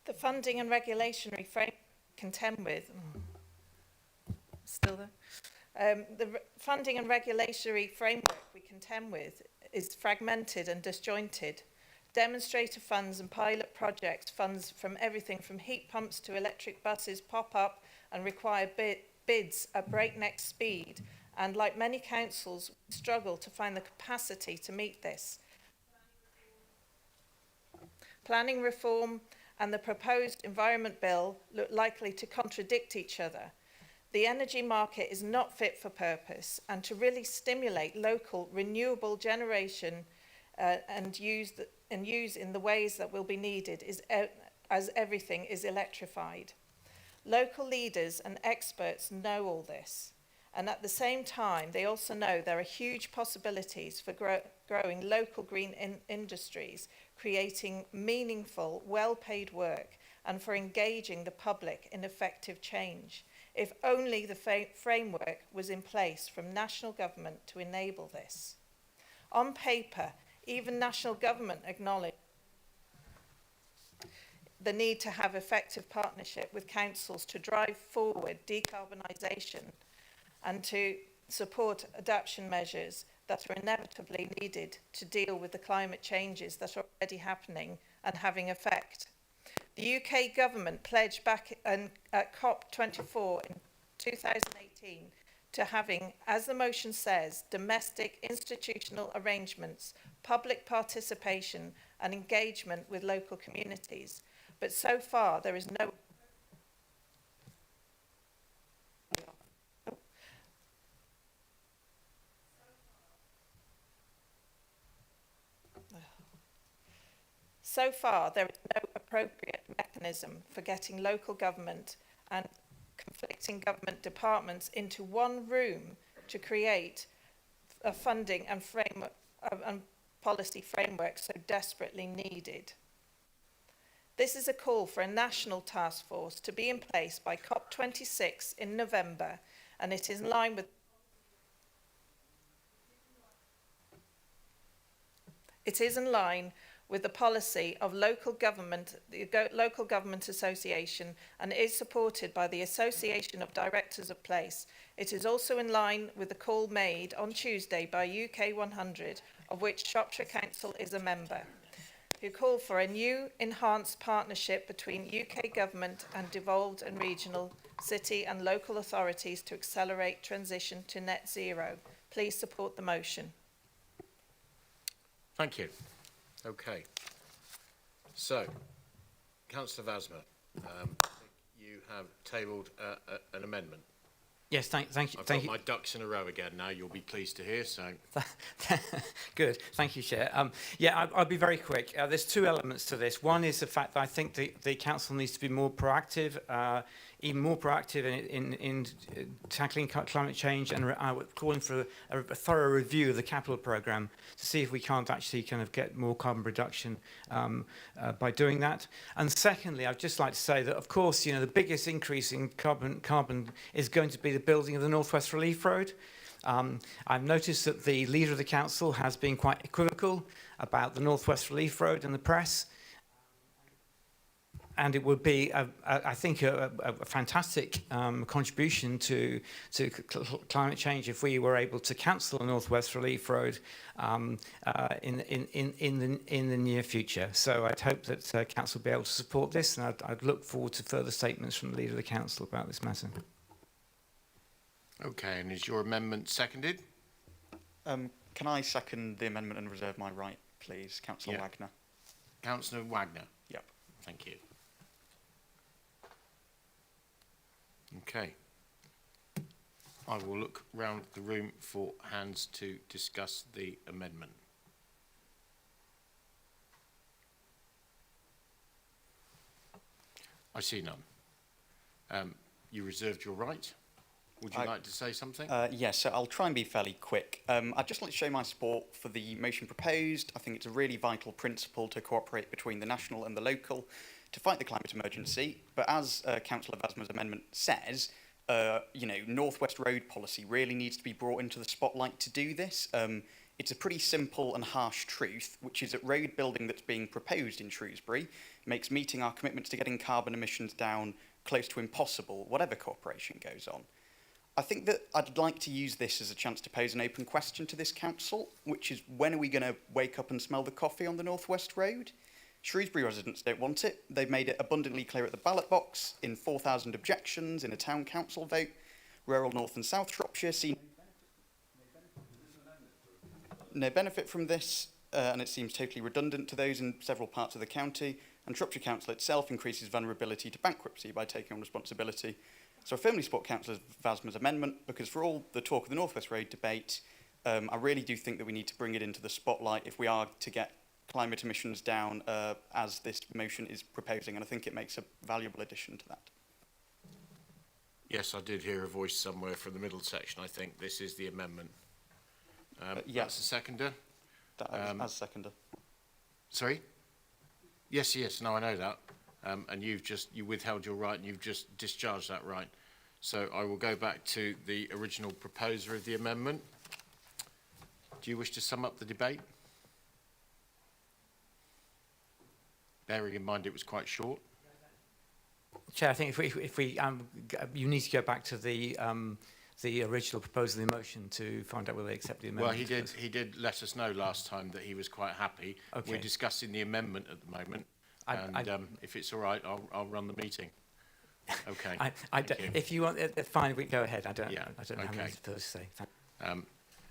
The funding and regulatory framework contend with... Still there? Funding and regulatory framework we contend with is fragmented and disjointed. Demonstrator funds and pilot project funds from everything from heat pumps to electric buses pop up and require bids at breakneck speed, and like many councils, struggle to find the capacity to meet this. Planning reform and the proposed environment bill look likely to contradict each other. The energy market is not fit for purpose, and to really stimulate local renewable generation and use in the ways that will be needed as everything is electrified. Local leaders and experts know all this, and at the same time they also know there are huge possibilities for growing local green industries, creating meaningful, well-paid work, and for engaging the public in effective change, if only the framework was in place from national government to enable this. On paper, even national government acknowledge the need to have effective partnership with councils to drive forward decarbonisation and to support adaptation measures that are inevitably needed to deal with the climate changes that are already happening and having effect. The UK government pledged back at COP24 in 2018 to having, as the motion says, domestic institutional arrangements, public participation and engagement with local communities. But so far there is no appropriate mechanism for getting local government and conflicting government departments into one room to create a funding and framework and policy framework so desperately needed. This is a call for a national task force to be in place by COP26 in November, and it is in line with the policy of local government, the Local Government Association, and is supported by the Association of Directors of Place. It is also in line with the call made on Tuesday by UK 100, of which Shropshire Council is a member. who call for a new enhanced partnership between UK government and devolved and regional city and local authorities to accelerate transition to net zero. Please support the motion. Thank you. Okay. So, Councillor Vasmer, you have tabled an amendment. Yes, thank you. I've got my ducks in a row again now, you'll be pleased to hear, so... Good, thank you, Chair. I'll be very quick. There's two elements to this. One is the fact that I think the Council needs to be more proactive, even more proactive in tackling climate change, and calling for a thorough review of the capital programme to see if we can't actually kind of get more carbon reduction by doing that. And secondly, I'd just like to say that, of course, the biggest increase in carbon is going to be the building of the North West Relief Road. I've noticed that the leader of the council has been quite equivocal about the North West Relief Road in the press. And it would be, I think, a fantastic contribution to climate change if we were able to cancel the North West Relief Road in the near future. So I'd hope that council will be able to support this, and I'd look forward to further statements from the leader of the council about this matter. Okay, and is your amendment seconded? Can I second the amendment and reserve my right, please, Councillor Wagner? Councillor Wagner? Yep. Thank you. Okay. I will look round the room for hands to discuss the amendment. I see none. You reserved your right. Would you like to say something? Yes, so I'll try and be fairly quick. I'd just like to show my support for the motion proposed. I think it's a really vital principle to cooperate between the national and the local to fight the climate emergency. But as Councillor Vasmer's amendment says, North West Road policy really needs to be brought into the spotlight to do this. It's a pretty simple and harsh truth, which is that road building that's being proposed in Shrewsbury makes meeting our commitments to getting carbon emissions down close to impossible, whatever cooperation goes on. I think that I'd like to use this as a chance to pose an open question to this council, which is, when are we going to wake up and smell the coffee on the North West Road? Shrewsbury residents don't want it. They've made it abundantly clear at the ballot box, in 4,000 objections, in a town council vote. Rural North and South Shropshire see no benefit from this, and it seems totally redundant to those in several parts of the county. And Shropshire Council itself increases vulnerability to bankruptcy by taking on responsibility. So I firmly support Councillor Vasmer's amendment, because for all the talk of the North West Road debate, I really do think that we need to bring it into the spotlight if we are to get climate emissions down as this motion is proposing, and I think it makes a valuable addition to that. Yes, I did hear a voice somewhere from the middle section. I think this is the amendment. Yes. That's the seconder. As seconder. Sorry? Yes, no, I know that. And you withheld your right, and you've just discharged that right. So I will go back to the original proposer of the amendment. Do you wish to sum up the debate? Bearing in mind it was quite short. Chair, I think if we you need to go back to the original proposal of the motion to find out whether they accept the amendment. Well, he did let us know last time that he was quite happy. Okay. We're discussing the amendment at the moment. If it's all right, I'll run the meeting. Okay. If you want, fine, we go ahead. I don't have anything to say.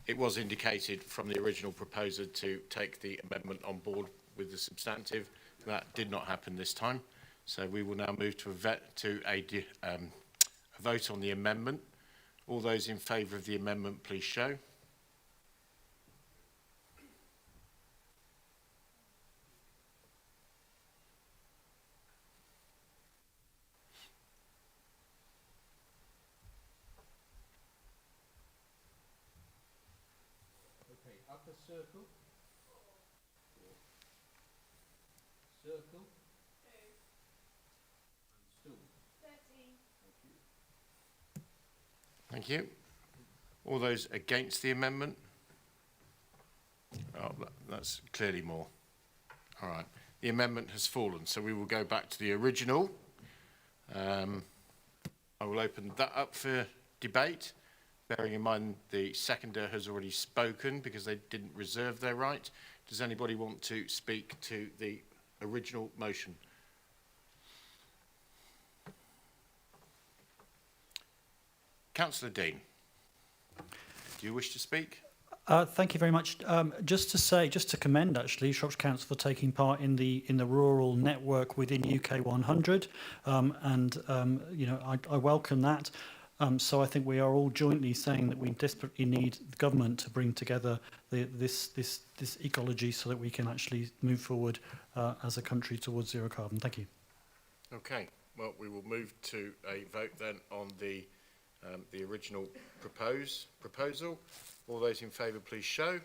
It was indicated from the original proposer to take the amendment on board with the substantive. That did not happen this time. So we will now move to a vote on the amendment. All those in favour of the amendment, please show. Okay, upper circle. Circle. And stool. 13. Thank you. All those against the amendment? Oh, that's clearly more. All right. The amendment has fallen, so we will go back to the original. I will open that up for debate, bearing in mind the seconder has already spoken because they didn't reserve their right. Does anybody want to speak to the original motion? Councillor Dean, do you wish to speak? Thank you very much. Just to commend actually Shropshire Council for taking part in the rural network within UK 100, you know, I welcome that. So I think we are all jointly saying that we desperately need the government to bring together this ecology so that we can actually move forward as a country towards zero carbon. Thank you. Okay. Well, we will move to a vote then on the original proposal. All those in favour, please show.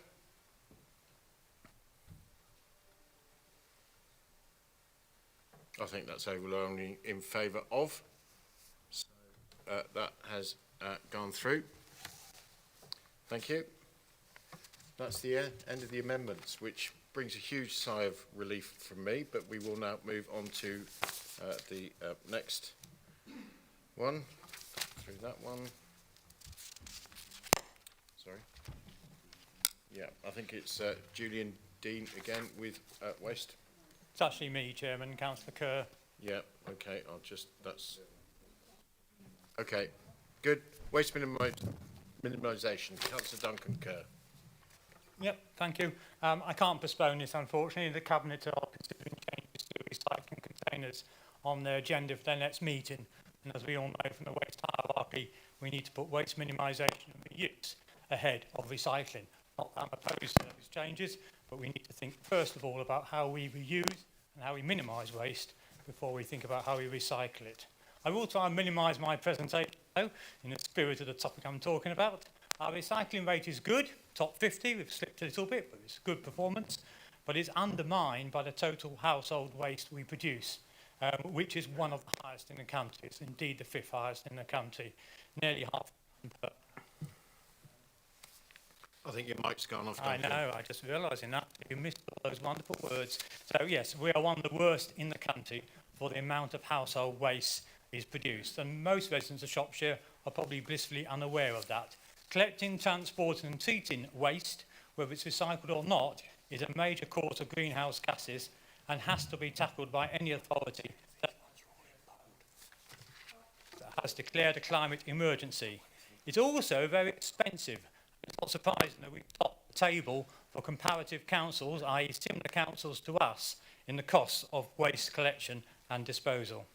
I think that's overwhelmingly in favour of. So that has gone through. Thank you. That's the end of the amendments, which brings a huge sigh of relief from me, but we will now move on to the next one. Through that one. Sorry. Yeah, I think it's Julian Dean again with waste. It's actually me, Chairman, Councillor Kerr. Yeah, okay, that's... Okay, good. Waste minimisation, Councillor Duncan Kerr. Yep, thank you. I can't postpone this, unfortunately. The Cabinet are considering changes to recycling containers on their agenda for their next meeting. And as we all know from the waste hierarchy, we need to put waste minimisation and reuse ahead of recycling. Not that I'm opposed to those changes, but we need to think first of all about how we reuse and how we minimise waste before we think about how we recycle it. I will try and minimise my presentation, though, in the spirit of the topic I'm talking about. Our recycling rate is good, top 50, we've slipped a little bit, but it's good performance, but it's undermined by the total household waste we produce, which is one of the highest in the country. It's indeed the 5th highest in the country, nearly half per. I think your mic's gone off. I know, I just realising that. You missed all those wonderful words. So yes, we are one of the worst in the country for the amount of household waste is produced. And most residents of Shropshire are probably blissfully unaware of that. Collecting, transporting and treating waste, whether it's recycled or not, is a major cause of greenhouse gases and has to be tackled by any authority that has declared a climate emergency. It's also very expensive. It's not surprising that we top the table for comparative councils, i.e. similar councils to us, in the costs of waste collection and disposal.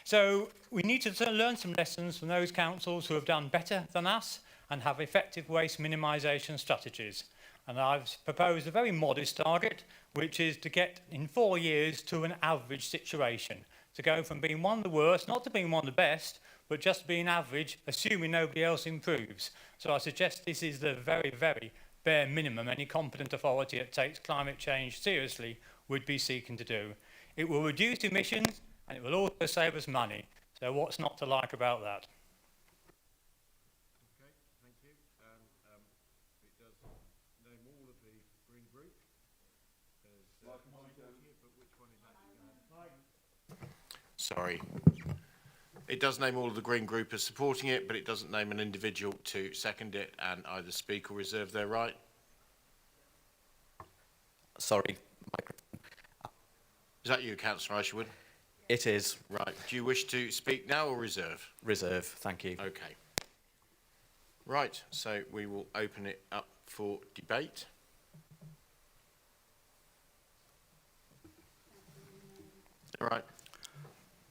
So we need to learn some lessons from those councils who have done better than us and have effective waste minimisation strategies. And I've proposed a very modest target, which is to get in 4 years to an average situation, to go from being one of the worst, not to being one of the best, but just being average, assuming nobody else improves. So I suggest this is the very, very bare minimum any competent authority that takes climate change seriously would be seeking to do. It will reduce emissions and it will also save us money. So what's not to like about that? Okay, thank you. It does name all of the Green Group. But which one is actually Sorry. It does name all of the Green Group as supporting it, but it doesn't name an individual to second it, and either speak or reserve their right. Sorry, microphone. Is that you, Councillor Isherwood? It is. Right. Do you wish to speak now or reserve? Reserve, thank you. Okay. Right, so we will open it up for debate. All right.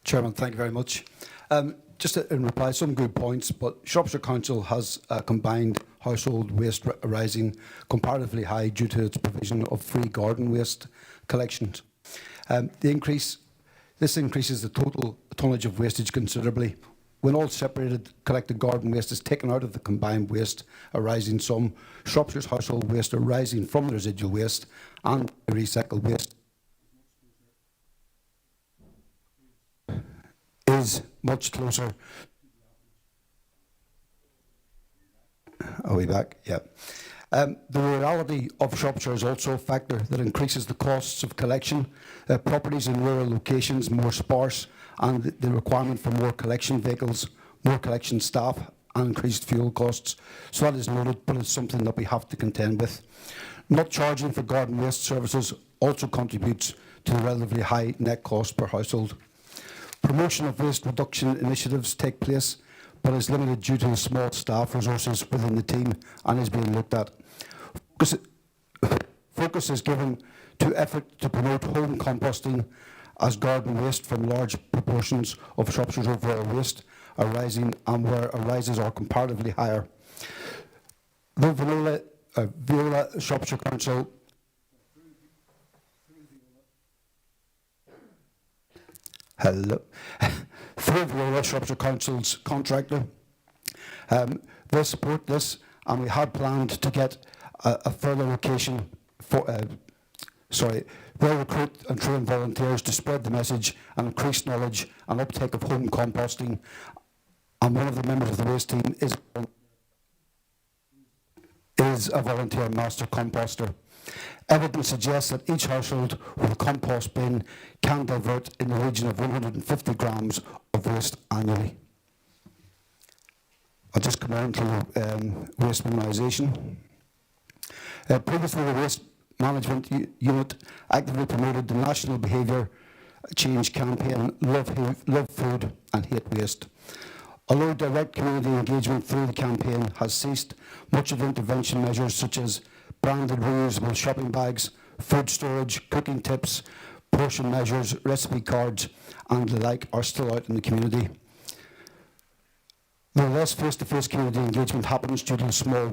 Chairman, thank you very much. Just in reply, some good points, but Shropshire Council has combined household waste rising comparatively high due to its provision of free garden waste collections. This increases the total tonnage of wastage considerably. When all separated collected garden waste is taken out of the combined waste arising sum, Shropshire's household waste arising from the residual waste and recycled waste is much closer. Are we back? Yeah. The rurality of Shropshire is also a factor that increases the costs of collection. Properties in rural locations more sparse, and the requirement for more collection vehicles, more collection staff, and increased fuel costs. So that is noted, but it's something that we have to contend with. Not charging for garden waste services also contributes to the relatively high net cost per household. Promotion of waste reduction initiatives take place, but is limited due to the small staff resources within the team and is being looked at. Focus is given to effort to promote home composting as garden waste from large proportions of Shropshire's overall waste are rising, and where arises are comparatively higher. Though Viola Shropshire Council through Viola Shropshire Council's contractor, they support this, and we had planned to get a further location for. They'll recruit and train volunteers to spread the message and increase knowledge and uptake of home composting. And one of the members of the waste team is a volunteer master composter. Evidence suggests that each household with a compost bin can divert in the region of 150 grams of waste annually. I'll just come on to waste minimisation. Previously, the Waste Management Unit actively promoted the national behaviour change campaign Love Food and Hate Waste. Although direct community engagement through the campaign has ceased, much of the intervention measures such as branded reusable shopping bags, food storage, cooking tips, portion measures, recipe cards and the like are still out in the community. Though less face-to-face community engagement happens due to a small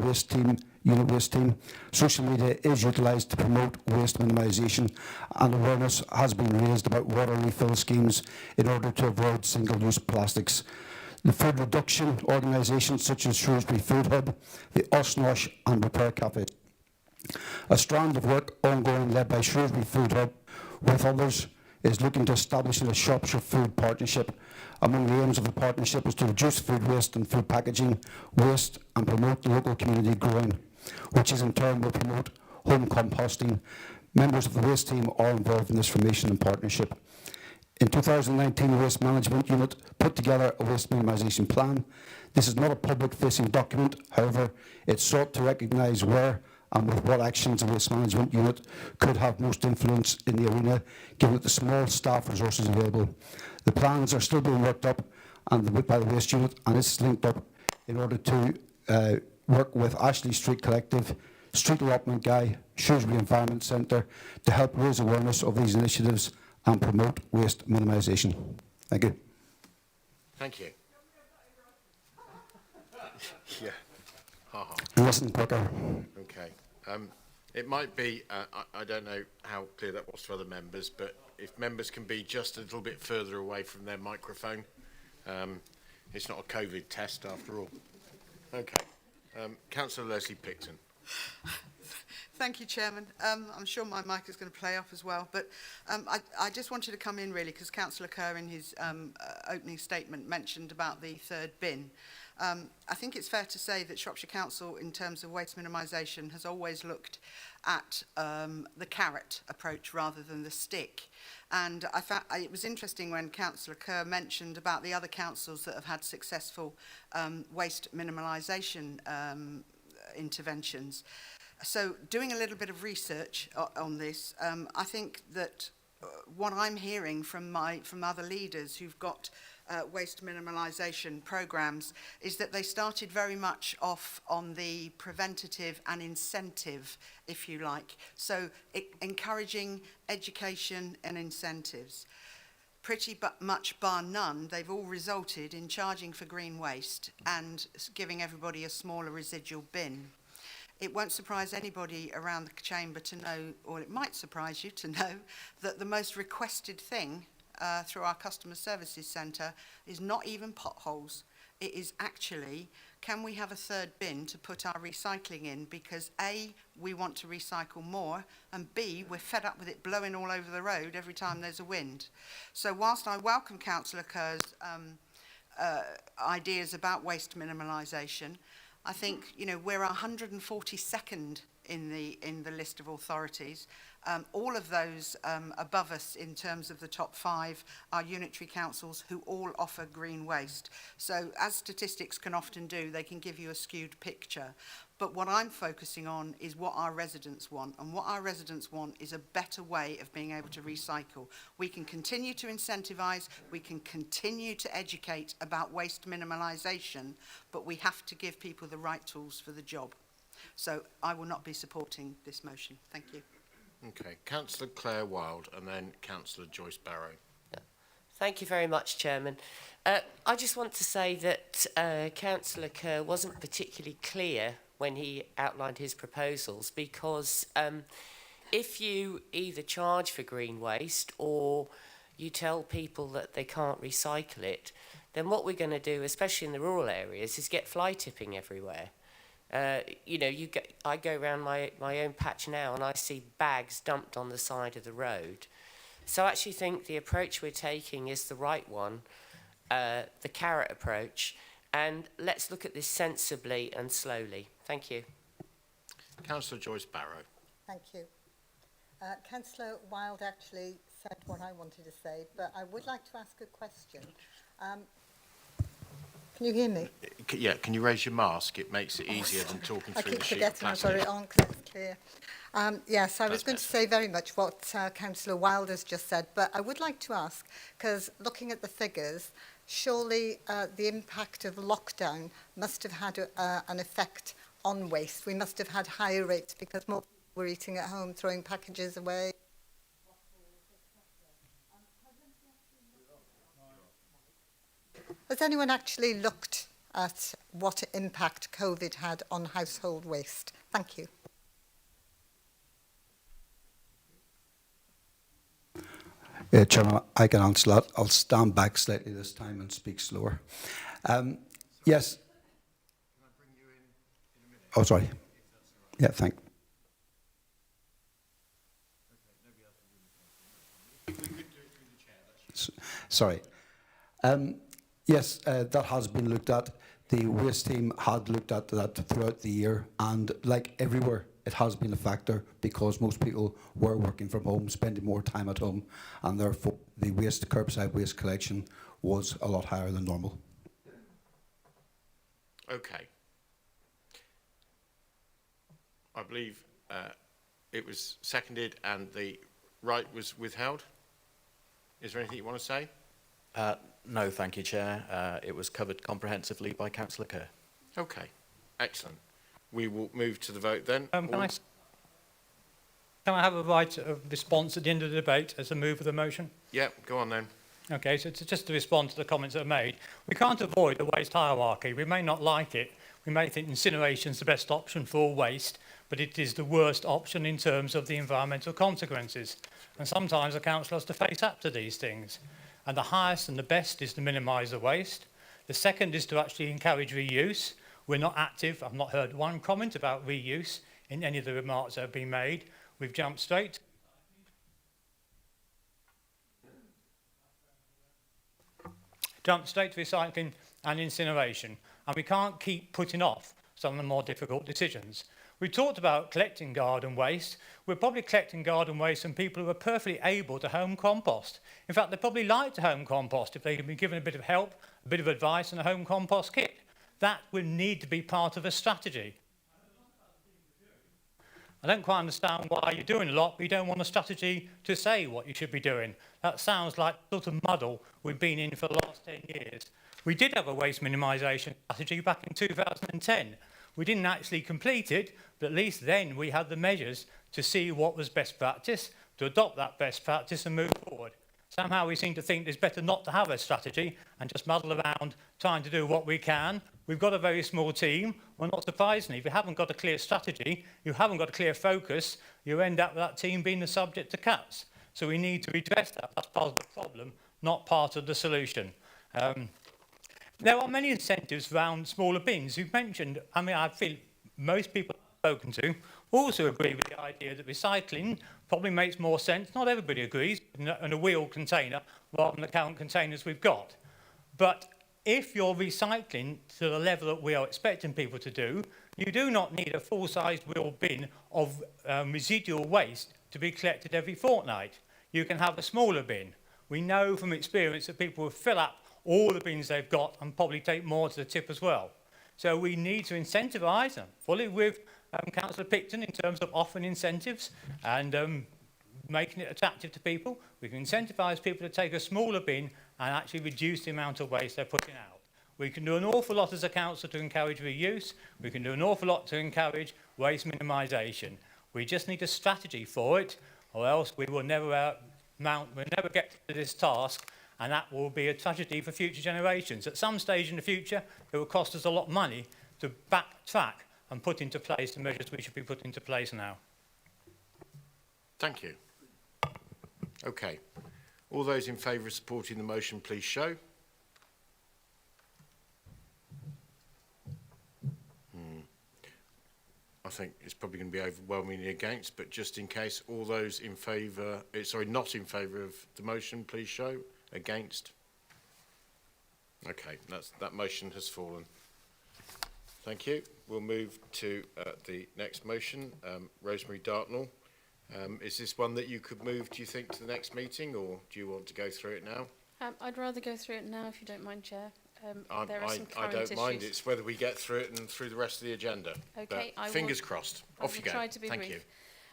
unit waste team, social media is utilised to promote waste minimisation, and awareness has been raised about water refill schemes in order to avoid single-use plastics. The food reduction organisations such as Shrewsbury Food Hub, the Osnosh and Repair Cafe. A strand of work ongoing led by Shrewsbury Food Hub with others is looking to establish a Shropshire Food Partnership. Among the aims of the partnership is to reduce food waste and food packaging waste and promote the local community growing, which is in turn will promote home composting. Members of the waste team are involved in this formation and partnership. In 2019, the Waste Management Unit put together a waste minimisation plan. This is not a public-facing document, however, it sought to recognise where and with what actions the Waste Management Unit could have most influence in the arena, given the small staff resources available. The plans are still being worked up by the Waste Unit, and this is linked up in order to work with Ashley Street Collective, Street Allotment Guy, Shrewsbury Environment Centre to help raise awareness of these initiatives and promote waste minimisation. Thank you. Thank you. Yeah. Ha-ha. Listen quicker. Okay. It might be, I don't know how clear that was to other members, but if members can be just a little bit further away from their microphone. It's not a COVID test after all. Okay. Councillor Leslie Picton. Thank you, Chairman. I'm sure my mic is going to play up as well, but I just wanted to come in really because Councillor Kerr in his opening statement mentioned about the third bin. I think it's fair to say that Shropshire Council, in terms of waste minimisation, has always looked at the carrot approach rather than the stick. And I found it was interesting when Councillor Kerr mentioned about the other councils that have had successful waste minimisation interventions. So doing a little bit of research on this, I think that what I'm hearing from other leaders who've got waste minimalisation programmes is that they started very much off on the preventative and incentive, if you like. So encouraging education and incentives. Pretty much bar none, they've all resulted in charging for green waste and giving everybody a smaller residual bin. It won't surprise anybody around the chamber to know, or it might surprise you to know, that the most requested thing through our customer services centre is not even potholes. It is actually, can we have a third bin to put our recycling in? Because A, we want to recycle more, and B, we're fed up with it blowing all over the road every time there's a wind. So whilst I welcome Councillor Kerr's ideas about waste minimalisation, I think, you know, we're 142nd in the list of authorities, All of those above us in terms of the top 5 are unitary councils who all offer green waste. So as statistics can often do, they can give you a skewed picture. But what I'm focusing on is what our residents want. And what our residents want is a better way of being able to recycle. We can continue to incentivise, we can continue to educate about waste minimalisation, but we have to give people the right tools for the job. So I will not be supporting this motion. Thank you. Okay, Councillor Claire Wild and then Councillor Joyce Barrow. Thank you very much, Chairman. I just want to say that Councillor Kerr wasn't particularly clear when he outlined his proposals, because if you either charge for green waste or you tell people that they can't recycle it, then what we're going to do, especially in the rural areas, is get fly tipping everywhere. You know, I go around my own patch now and I see bags dumped on the side of the road. So I actually think the approach we're taking is the right one, the carrot approach, and let's look at this sensibly and slowly. Thank you. Councillor Joyce Barrow. Thank you. Councillor Wilde actually said what I wanted to say, but I would like to ask a question. Can you hear me? Yeah, can you raise your mask? It makes it easier than talking through the sheet of I keep forgetting I've plastic. got it on because it's clear. Yes, I was going to say very much what Councillor Wilde has just said, but I would like to ask, because looking at the figures, surely the impact of lockdown must have had an effect on waste. We must have had higher rates because more people were eating at home, throwing packages away. Has anyone actually looked at what impact COVID had on household waste? Thank you. Chairman, I can answer that. I'll stand back slightly this time and speak slower. Yes. Oh, sorry. Yeah, thank. Sorry. Yes, that has been looked at. The waste team had looked at that throughout the year, and like everywhere, it has been a factor because most people were working from home, spending more time at home, and therefore the curbside waste collection was a lot higher than normal. Okay. I believe it was seconded and the right was withheld. Is there anything you want to say? No, thank you, Chair. It was covered comprehensively by Councillor Kerr. Okay, excellent. We will move to the vote then. Can I have a right of response at the end of the debate as a move of the motion? Yeah, go on then. Okay, so just to respond to the comments that are made, we can't avoid the waste hierarchy. We may not like it. We may think incineration is the best option for waste, but it is the worst option in terms of the environmental consequences. And sometimes the council has to face up to these things. And the highest and the best is to minimise the waste. The second is to actually encourage reuse. We're not active. I've not heard one comment about reuse in any of the remarks that have been made. We've jumped straight. Jumped straight to recycling and incineration. And we can't keep putting off some of the more difficult decisions. We talked about collecting garden waste. We're probably collecting garden waste from people who are perfectly able to home compost. In fact, they probably like to home compost if they can be given a bit of help, a bit of advice and a home compost kit. That will need to be part of a strategy. I don't quite understand why you're doing a lot, but you don't want a strategy to say what you should be doing. That sounds like the sort of muddle we've been in for the last 10 years. We did have a waste minimisation strategy back in 2010. We didn't actually complete it, but at least then we had the measures to see what was best practice, to adopt that best practice and move forward. Somehow we seem to think it's better not to have a strategy and just muddle around trying to do what we can. We've got a very small team. Well, not surprisingly, if you haven't got a clear strategy, you haven't got a clear focus, you end up with that team being the subject to cuts. So we need to redress that. That's part of the problem, not part of the solution. There are many incentives around smaller bins. You've mentioned, I mean, I feel most people I've spoken to also agree with the idea that recycling probably makes more sense. Not everybody agrees, in a wheel container rather than the current containers we've got. But if you're recycling to the level that we are expecting people to do, you do not need a full-sized wheel bin of residual waste to be collected every fortnight. You can have a smaller bin. We know from experience that people will fill up all the bins they've got and probably take more to the tip as well. So we need to incentivise them fully with Councillor Picton in terms of offering incentives and making it attractive to people. We can incentivise people to take a smaller bin and actually reduce the amount of waste they're putting out. We can do an awful lot as a council to encourage reuse. We can do an awful lot to encourage waste minimisation. We just need a strategy for it, or else we will never get to this task, and that will be a tragedy for future generations. At some stage in the future, it will cost us a lot of money to backtrack and put into place the measures we should be putting into place now. Thank you. Okay. All those in favour of supporting the motion, please show. I think it's probably going to be overwhelmingly against, but just in case, all those in favour, not in favour of the motion, please show. Against. Okay, that motion has fallen. Thank you. We'll move to the next motion. Rosemary Dartnell. Is this one that you could move, do you think, to the next meeting, or do you want to go through it now? I'd rather go through it now, if you don't mind, Chair. There are some I current don't mind. issues. It's whether we get through it and through the rest of the agenda. Okay, But fingers crossed. Off you go. Try to be Thank brief.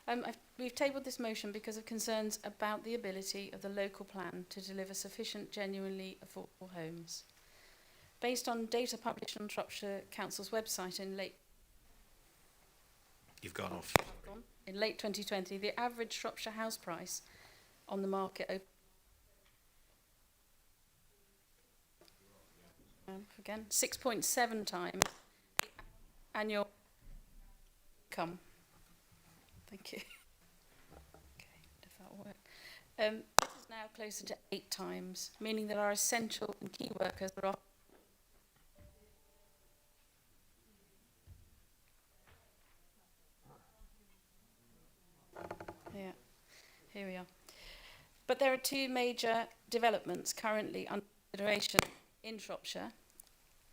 you. We've tabled this motion because of concerns about the ability of the local plan to deliver sufficient, genuinely affordable homes. Based on data published on Shropshire Council's website in late You've gone off. in late 2020, the average Shropshire house price on the market again 6.7 times the annual income. Thank you. Okay, if that will work. This is now closer to 8 times, meaning that our essential and key workers are off. Yeah, here we are. But there are 2 major developments currently under consideration in Shropshire,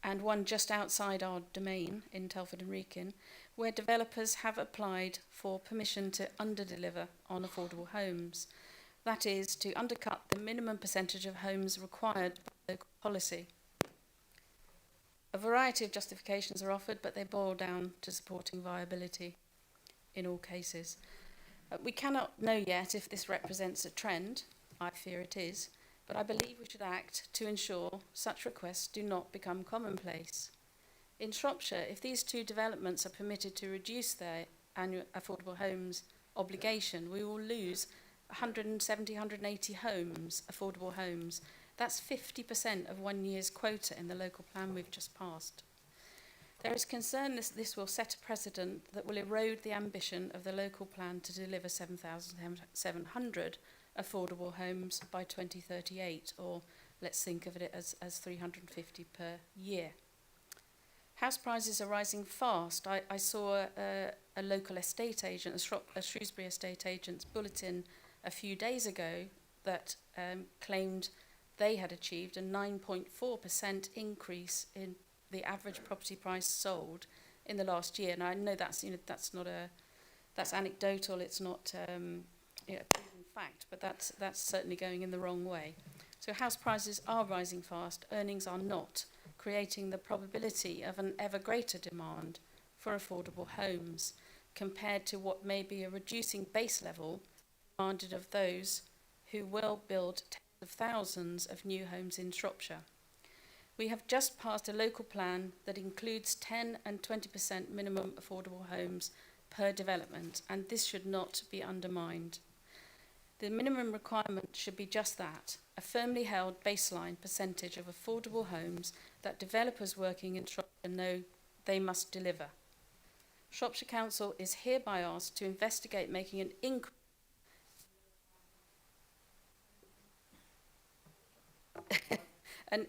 and one just outside our domain in Telford and Wrekin, where developers have applied for permission to underdeliver on affordable homes. That is, to undercut the minimum percentage of homes required by local policy. A variety of justifications are offered, but they boil down to supporting viability in all cases. We cannot know yet if this represents a trend. I fear it is. But I believe we should act to ensure such requests do not become commonplace. In Shropshire, if these 2 developments are permitted to reduce their annual affordable homes obligation, we will lose 170, 180 homes, affordable homes. That's 50% of 1 year's quota in the local plan we've just passed. There is concern this will set a precedent that will erode the ambition of the local plan to deliver 7,700 affordable homes by 2038, or let's think of it as 350 per year. House prices are rising fast. I saw a local estate agent, a Shrewsbury estate agent's bulletin a few days ago that claimed they had achieved a 9.4% increase in the average property price sold in the last year. And I know that's that's anecdotal. It's not a proven fact, but that's certainly going in the wrong way. So house prices are rising fast. Earnings are not, creating the probability of an ever greater demand for affordable homes compared to what may be a reducing base level demanded of those who will build tens of thousands of new homes in Shropshire. We have just passed a local plan that includes 10 and 20% minimum affordable homes per development, and this should not be undermined. The minimum requirement should be just that, a firmly held baseline percentage of affordable homes that developers working in Shropshire know they must deliver. Shropshire Council is hereby asked to investigate making an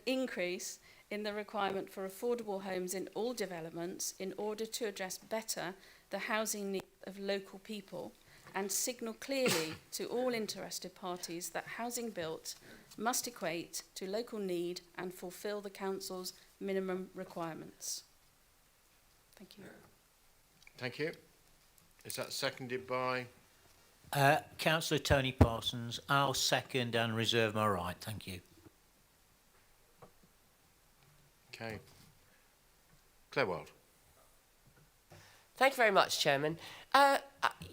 increase in the requirement for affordable homes in all developments in order to address better the housing needs of local people and signal clearly to all interested parties that housing built must equate to local need and fulfil the Council's minimum requirements. Thank you. Thank you. Is that seconded by? Councillor Tony Parsons, I'll second and reserve my right. Thank you. Okay. Claire Wild. Thank you very much, Chairman.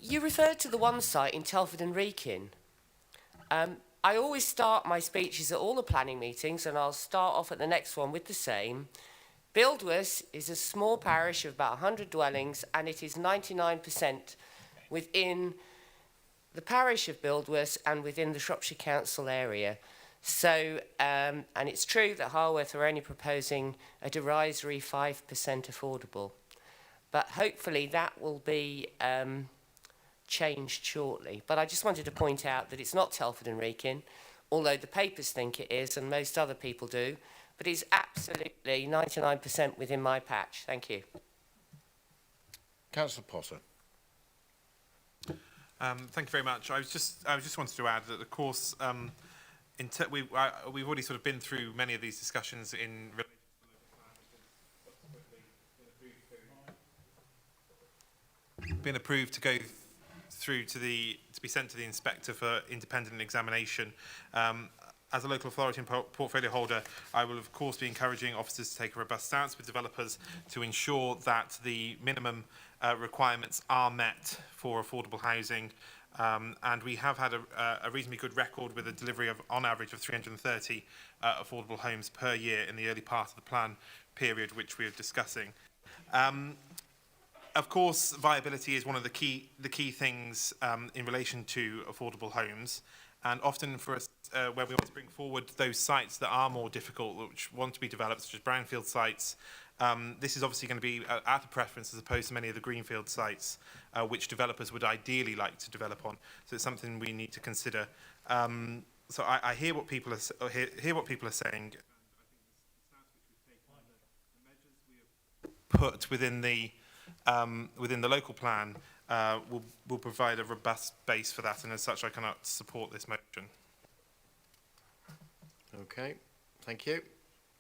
You referred to the one site in Telford and Wrekin. I always start my speeches at all the planning meetings, and I'll start off at the next one with the same. Buildworth is a small parish of about 100 dwellings, and it is 99% within the parish of Buildworth and within the Shropshire Council area. So, and it's true that Harworth are only proposing a derisory 5% affordable. But hopefully that will be changed shortly. But I just wanted to point out that it's not Telford and Wrekin, although the papers think it is and most other people do, but it's absolutely 99% within my patch. Thank you. Councillor Potter. Thank you very much. I just wanted to add that, of course, we've already sort of been through many of these discussions in relation to been approved to go through to be sent to the inspector for independent examination. As a local authority and portfolio holder, I will of course be encouraging officers to take a robust stance with developers to ensure that the minimum requirements are met for affordable housing. And we have had a reasonably good record with a delivery of, on average, of 330 affordable homes per year in the early part of the plan period, which we are discussing. Of course, viability is one of the key things in relation to affordable homes, and often for us, where we want to bring forward those sites that are more difficult, which want to be developed, such as brownfield sites, this is obviously going to be at a preference as opposed to many of the greenfield sites, which developers would ideally like to develop on. So it's something we need to consider. So I hear what people are hear what people are saying. Put within the local plan will provide a robust base for that, and as such I cannot support this motion. Okay, thank you.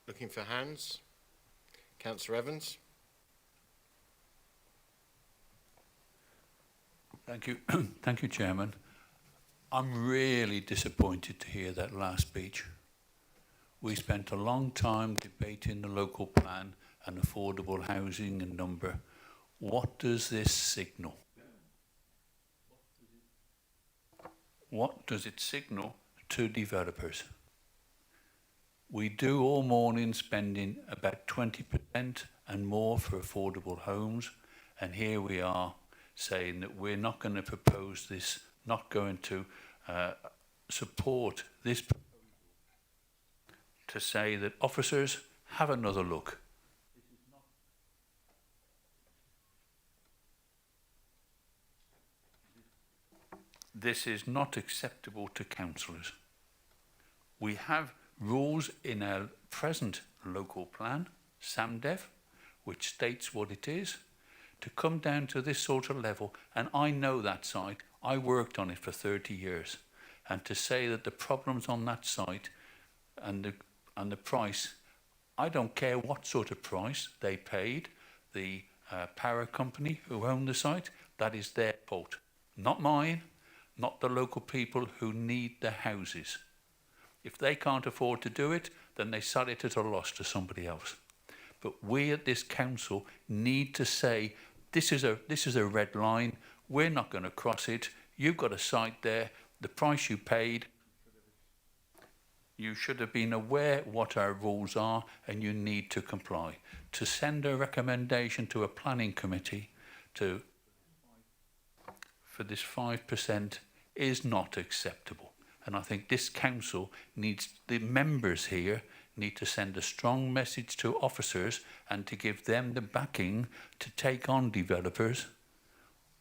Looking for hands. Councillor Evans. Thank you. Thank you, Chairman. I'm really disappointed to hear that last speech. We spent a long time debating the local plan and affordable housing and number. What does this signal? What does it signal to developers? We do all morning spending about 20% and more for affordable homes, and here we are saying that we're not going to propose this, not going to support this proposal, to say that officers have another look. This is not acceptable to councillors. We have rules in our present local plan, SAMDEV, which states what it is, to come down to this sort of level, and I know that site, I worked on it for 30 years, and to say that the problems on that site and the price, I don't care what sort of price they paid, the power company who own the site, that is their fault, not mine, not the local people who need the houses. If they can't afford to do it, then they sell it at a loss to somebody else. But we at this council need to say, this is a red line, we're not going to cross it, you've got a site there, the price you paid, you should have been aware what our rules are and you need to comply. To send a recommendation to a planning committee for this 5% is not acceptable. And I think this council needs, the members here need to send a strong message to officers and to give them the backing to take on developers.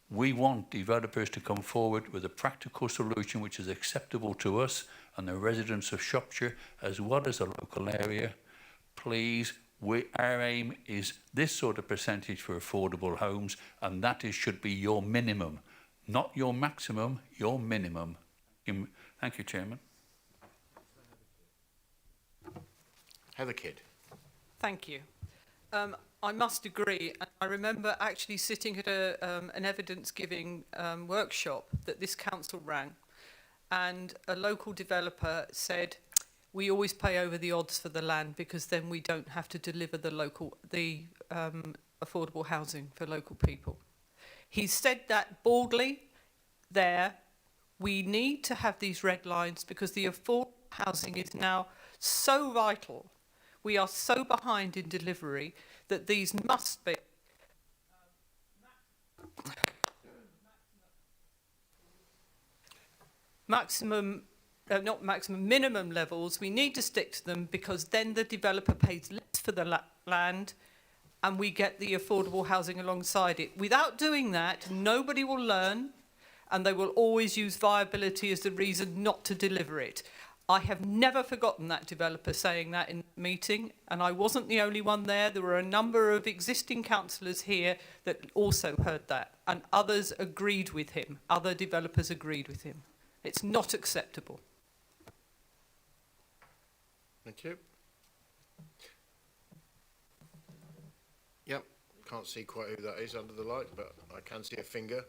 We want developers to come forward with a practical solution which is acceptable to us and the residents of Shropshire as well as the local area. Please, our aim is this sort of percentage for affordable homes, and that should be your minimum, not your maximum, your minimum. Thank you, Chairman. Heather Kidd. Thank you. I must agree. And I remember actually sitting at an evidence-giving workshop that this council ran, and a local developer said, we always pay over the odds for the land because then we don't have to deliver the affordable housing for local people. He said that baldly there. We need to have these red lines because the affordable housing is now so vital. We are so behind in delivery that these must be minimum levels. We need to stick to them because then the developer pays less for the land and we get the affordable housing alongside it. Without doing that, nobody will learn and they will always use viability as the reason not to deliver it. I have never forgotten that developer saying that in the meeting, and I wasn't the only one there. There were a number of existing councillors here that also heard that, and others agreed with him. Other developers agreed with him. It's not acceptable. Thank you. Yep, can't see quite who that is under the light, but I can see a finger.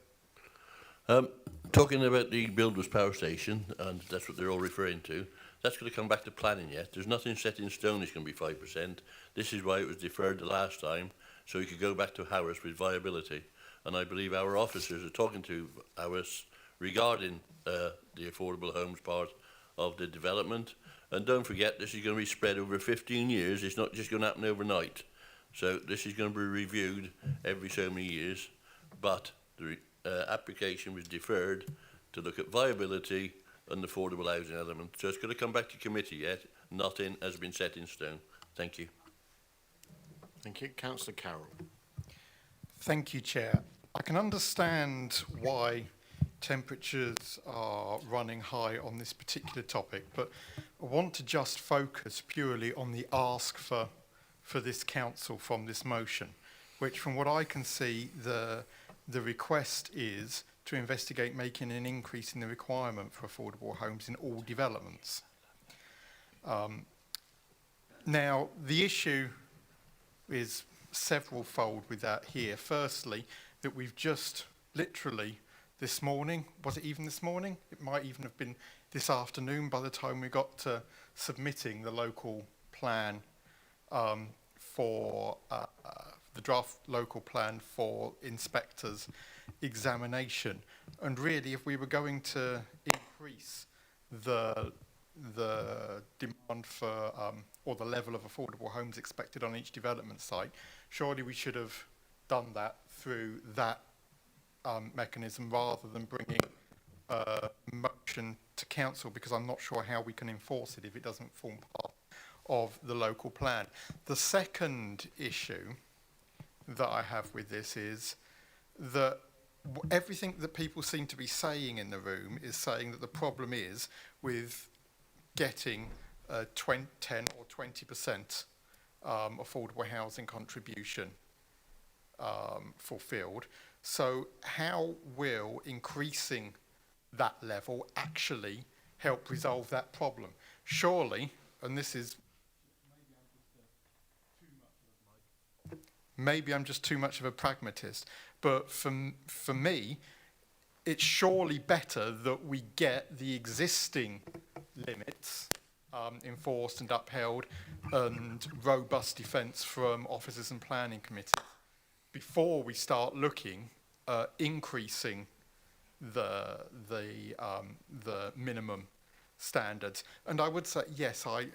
Talking about the Builders Power Station, and that's what they're all referring to, that's going to come back to planning yet. There's nothing set in stone it's going to be 5%. This is why it was deferred the last time, so we could go back to Harris with viability. And I believe our officers are talking to Harris regarding the affordable homes part of the development. And don't forget, this is going to be spread over 15 years. It's not just going to happen overnight. So this is going to be reviewed every so many years, but the application was deferred to look at viability and the affordable housing element. So it's going to come back to committee yet. Nothing has been set in stone. Thank you. Thank you. Councillor Carroll. Thank you, Chair. I can understand why temperatures are running high on this particular topic, but I want to just focus purely on the ask for this council from this motion, which from what I can see, the request is to investigate making an increase in the requirement for affordable homes in all developments. Now, the issue is several-fold with that here. Firstly, that we've just literally this morning, was it even this morning? It might even have been this afternoon by the time we got to submitting the local plan for the draft local plan for inspectors' examination. And really, if we were going to increase the demand for or the level of affordable homes expected on each development site, surely we should have done that through that mechanism rather than bringing a motion to council, because I'm not sure how we can enforce it if it doesn't form part of the local plan. The second issue that I have with this is that everything that people seem to be saying in the room is saying that the problem is with getting 10 or 20% affordable housing contribution fulfilled. So how will increasing that level actually help resolve that problem? Surely, and this is maybe I'm just too much of a pragmatist, but for me, it's surely better that we get the existing limits enforced and upheld and robust defence from officers and planning committees before we start looking at increasing the minimum standards. And I would say, yes, I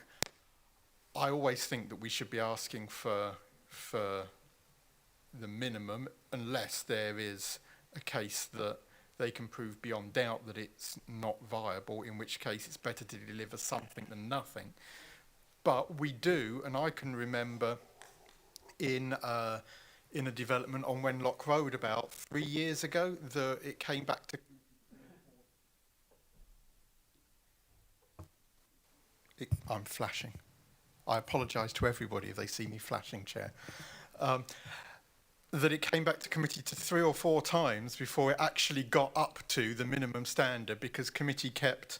always think that we should be asking for the minimum unless there is a case that they can prove beyond doubt that it's not viable, in which case it's better to deliver something than nothing. But we do, and I can remember in a development on Wenlock Road about 3 years ago, it came back to I'm flashing. I apologise to everybody if they see me flashing, Chair. That it came back to committee to 3 or 4 times before it actually got up to the minimum standard, because committee kept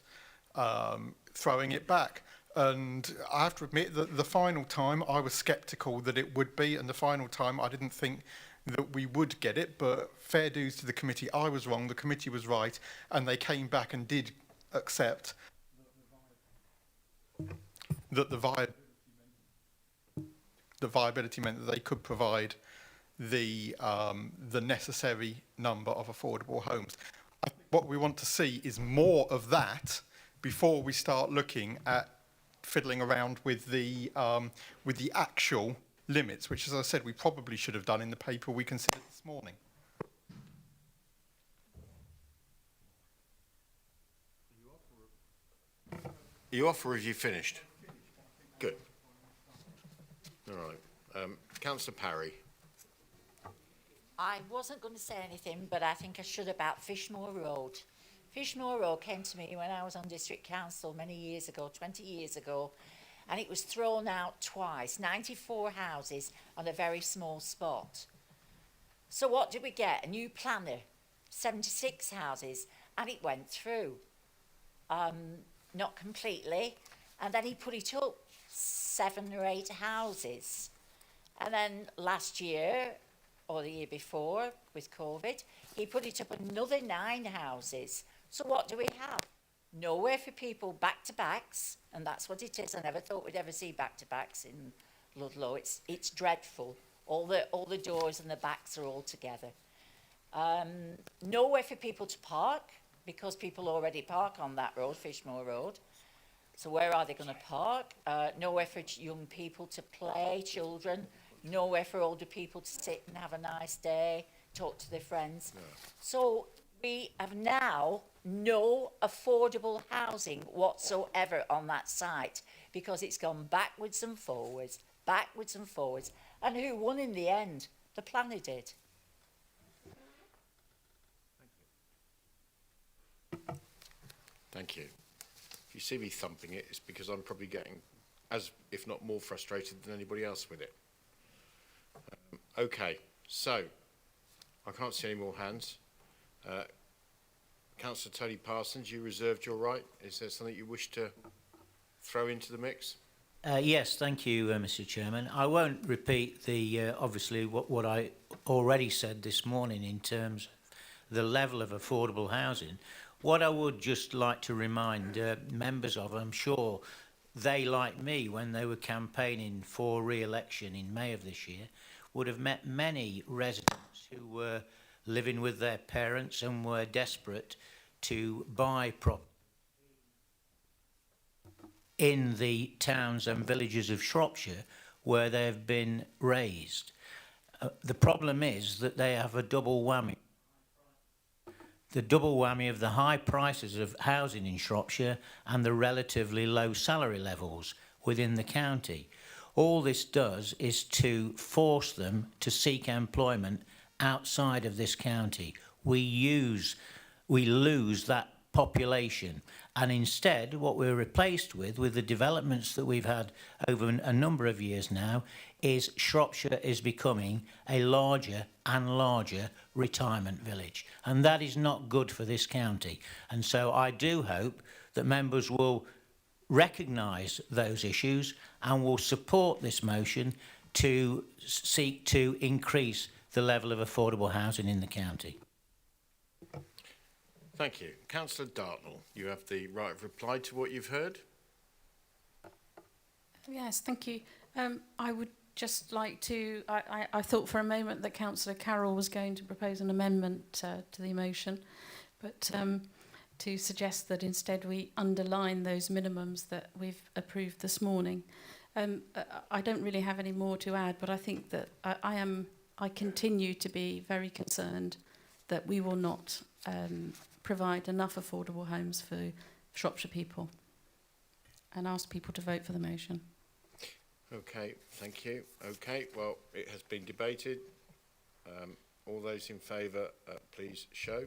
throwing it back. And I have to admit that the final time I was sceptical that it would be, and the final time I didn't think that we would get it, but fair dues to the committee. I was wrong, the committee was right, and they came back and did accept that the viability meant that they could provide the necessary number of affordable homes. I think what we want to see is more of that before we start looking at fiddling around with the actual limits, which, as I said, we probably should have done in the paper we considered this morning. Are you off or have you finished? Good. All right. Councillor Parry. I wasn't going to say anything, but I think I should about Fishmore Road. Fishmore Road came to me when I was on District Council many years ago, 20 years ago, and it was thrown out twice, 94 houses on a very small spot. So what did we get? A new planner, 76 houses, and it went through. Not completely, and then he put it up 7 or 8 houses. And then last year, or the year before, with COVID, he put it up another 9 houses. So what do we have? Nowhere for people back-to-backs, and that's what it is. I never thought we'd ever see back-to-backs in Ludlow. It's dreadful. All the doors and the backs are all together. Nowhere for people to park, because people already park on that road, Fishmore Road. So where are they going to park? Nowhere for young people to play, children. Nowhere for older people to sit and have a nice day, talk to their friends. No. So we have now no affordable housing whatsoever on that site, because it's gone backwards and forwards, backwards and forwards. And who won in the end? The planner did. Thank you. If you see me thumping it, it's because I'm probably getting as, if not more frustrated than anybody else with it. Okay, so I can't see any more hands. Councillor Tony Parsons, you reserved your right. Is there something you wish to throw into the mix? Yes, thank you, Mr. Chairman. I won't repeat the obviously what I already said this morning in terms of the level of affordable housing. What I would just like to remind members of, I'm sure they, like me, when they were campaigning for re-election in May of this year, would have met many residents who were living with their parents and were desperate to buy property in the towns and villages of Shropshire where they've been raised. The problem is that they have a double whammy. The double whammy of the high prices of housing in Shropshire and the relatively low salary levels within the county. All this does is to force them to seek employment outside of this county. We lose that population, and instead what we're replaced with the developments that we've had over a number of years now, is Shropshire is becoming a larger and larger retirement village, and that is not good for this county. And so I do hope that members will recognise those issues and will support this motion to seek to increase the level of affordable housing in the county. Thank you. Councillor Dartnell, you have the right of reply to what you've heard. Yes, thank you. I would just like to, I thought for a moment that Councillor Carroll was going to propose an amendment to the motion, but to suggest that instead we underline those minimums that we've approved this morning. I don't really have any more to add, but I think that I continue to be very concerned that we will not provide enough affordable homes for Shropshire people, and ask people to vote for the motion. Okay, thank you. Okay, well, it has been debated. All those in favour, please show.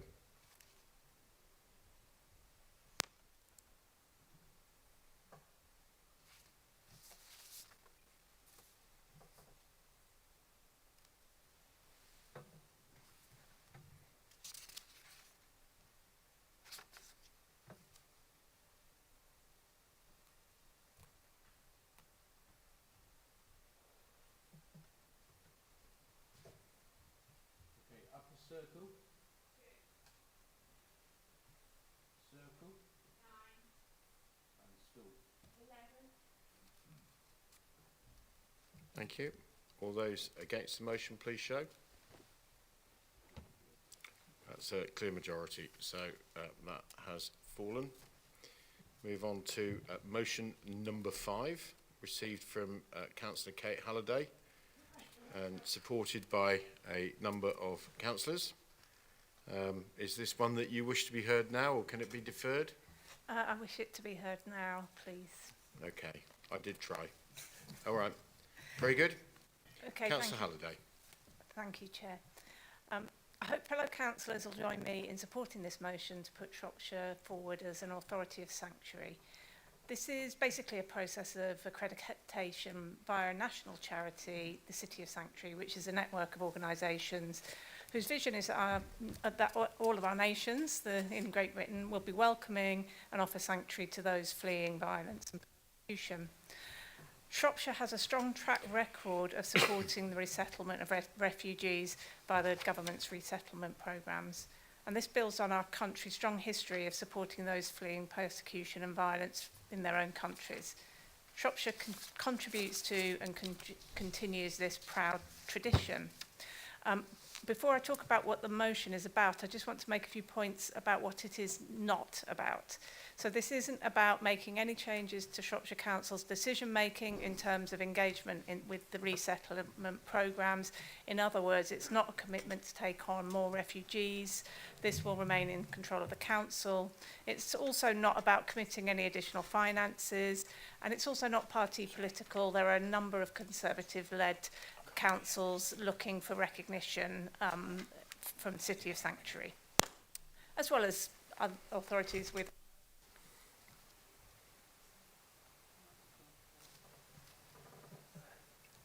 Circle. Circle. 9. And Stool. 11. Thank you. All those against the motion, please show. That's a clear majority, so that has fallen. Move on to motion number 5, received from Councillor Kate Halliday and supported by a number of councillors. Is this one that you wish to be heard now, or can it be deferred? I wish it to be heard now, please. Okay, I did try. All right, very good. Okay, Councillor Halliday. Thank you, Chair. I hope fellow councillors will join me in supporting this motion to put Shropshire forward as an authority of sanctuary. This is basically a process of accreditation via a national charity, the City of Sanctuary, which is a network of organisations whose vision is that all of our nations in Great Britain will be welcoming and offer sanctuary to those fleeing violence and persecution. Shropshire has a strong track record of supporting the resettlement of refugees by the government's resettlement programmes, and this builds on our country's strong history of supporting those fleeing persecution and violence in their own countries. Shropshire contributes to and continues this proud tradition. Before I talk about what the motion is about, I just want to make a few points about what it is not about. So this isn't about making any changes to Shropshire Council's decision-making in terms of engagement with the resettlement programmes. In other words, it's not a commitment to take on more refugees. This will remain in control of the council. It's also not about committing any additional finances, and it's also not party political. There are a number of Conservative-led councils looking for recognition from the City of Sanctuary, as well as other authorities with.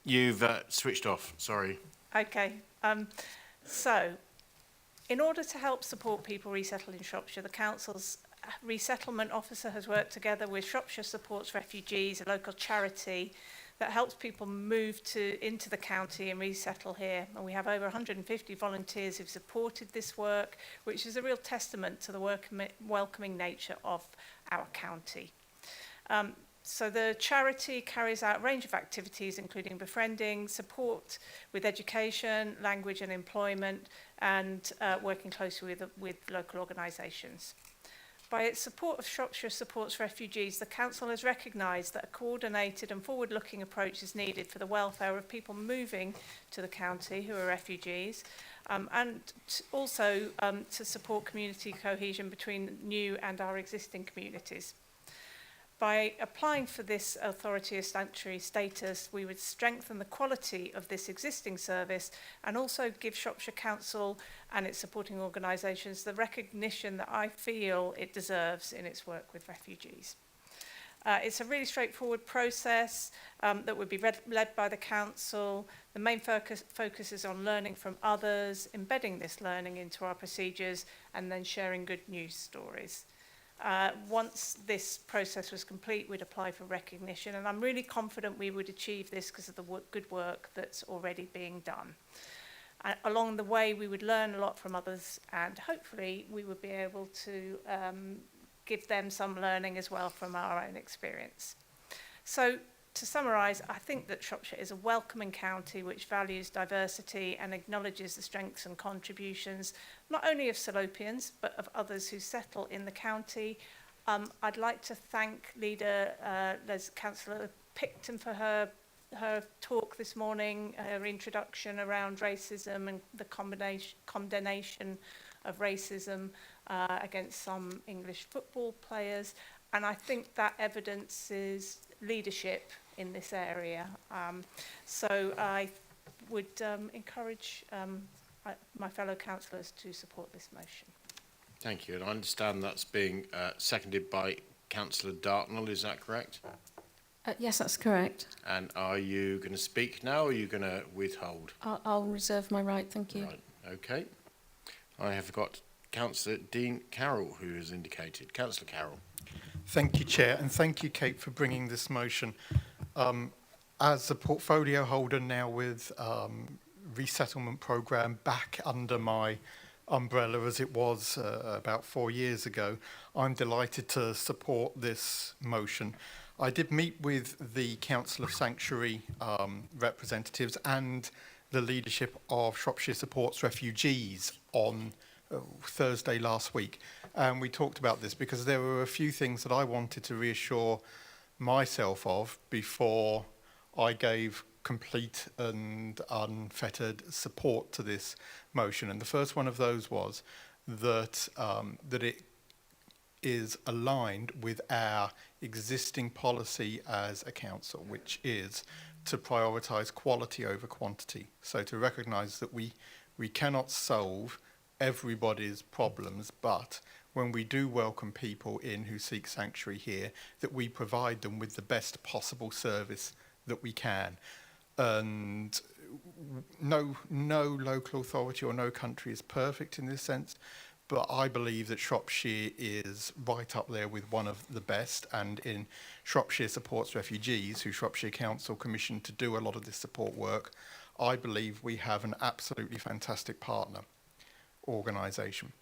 You've switched off, sorry. Okay, so in order to help support people resettled in Shropshire, the council's resettlement officer has worked together with Shropshire Supports Refugees, a local charity that helps people move into the county and resettle here. And we have over 150 volunteers who've supported this work, which is a real testament to the welcoming nature of our county. So the charity carries out a range of activities, including befriending, support with education, language and employment, and working closely with local organisations. By its support of Shropshire Supports Refugees, the Council has recognised that a coordinated and forward-looking approach is needed for the welfare of people moving to the county who are refugees, and also to support community cohesion between new and our existing communities. By applying for this authority of sanctuary status, we would strengthen the quality of this existing service and also give Shropshire Council and its supporting organisations the recognition that I feel it deserves in its work with refugees. It's a really straightforward process that would be led by the council. The main focus is on learning from others, embedding this learning into our procedures, and then sharing good news stories. Once this process was complete, we'd apply for recognition, and I'm really confident we would achieve this because of the good work that's already being done. Along the way, we would learn a lot from others, and hopefully we would be able to give them some learning as well from our own experience. So, to summarise, I think that Shropshire is a welcoming county which values diversity and acknowledges the strengths and contributions not only of Salopians but of others who settle in the county. I'd like to thank Leader Councillor Picton for her talk this morning, her introduction around racism and the condemnation of racism against some English football players. And I think that evidences leadership in this area. So I would encourage my fellow councillors to support this motion. Thank you. And I understand that's being seconded by Councillor Dartnell, is that correct? Yes, that's correct. And are you going to speak now, or are you going to withhold? I'll reserve my right, thank you. Right, okay. I have got Councillor Dean Carroll, who has indicated. Councillor Carroll. Thank you, Chair, and thank you, Kate, for bringing this motion. As a portfolio holder now with resettlement programme back under my umbrella as it was about 4 years ago, I'm delighted to support this motion. I did meet with the Council of Sanctuary representatives and the leadership of Shropshire Supports Refugees on Thursday last week, and we talked about this because there were a few things that I wanted to reassure myself of before I gave complete and unfettered support to this motion. And the first one of those was that that it is aligned with our existing policy as a council, which is to prioritise quality over quantity. So to recognise that we cannot solve everybody's problems, but when we do welcome people in who seek sanctuary here, that we provide them with the best possible service that we can. And no local authority or no country is perfect in this sense, but I believe that Shropshire is right up there with one of the best. And in Shropshire Supports Refugees, who Shropshire Council commissioned to do a lot of this support work, I believe we have an absolutely fantastic partner organisation.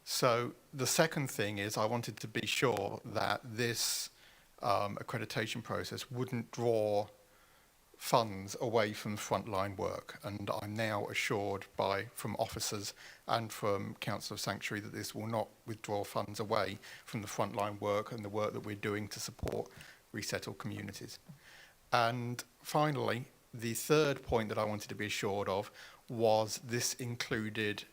So the second thing is I wanted to be sure that this accreditation process wouldn't draw funds away from frontline work, and I'm now assured from officers and from Council of Sanctuary that this will not withdraw funds away from the frontline work and the work that we're doing to support resettled communities. And finally, the third point that I wanted to be assured of was this included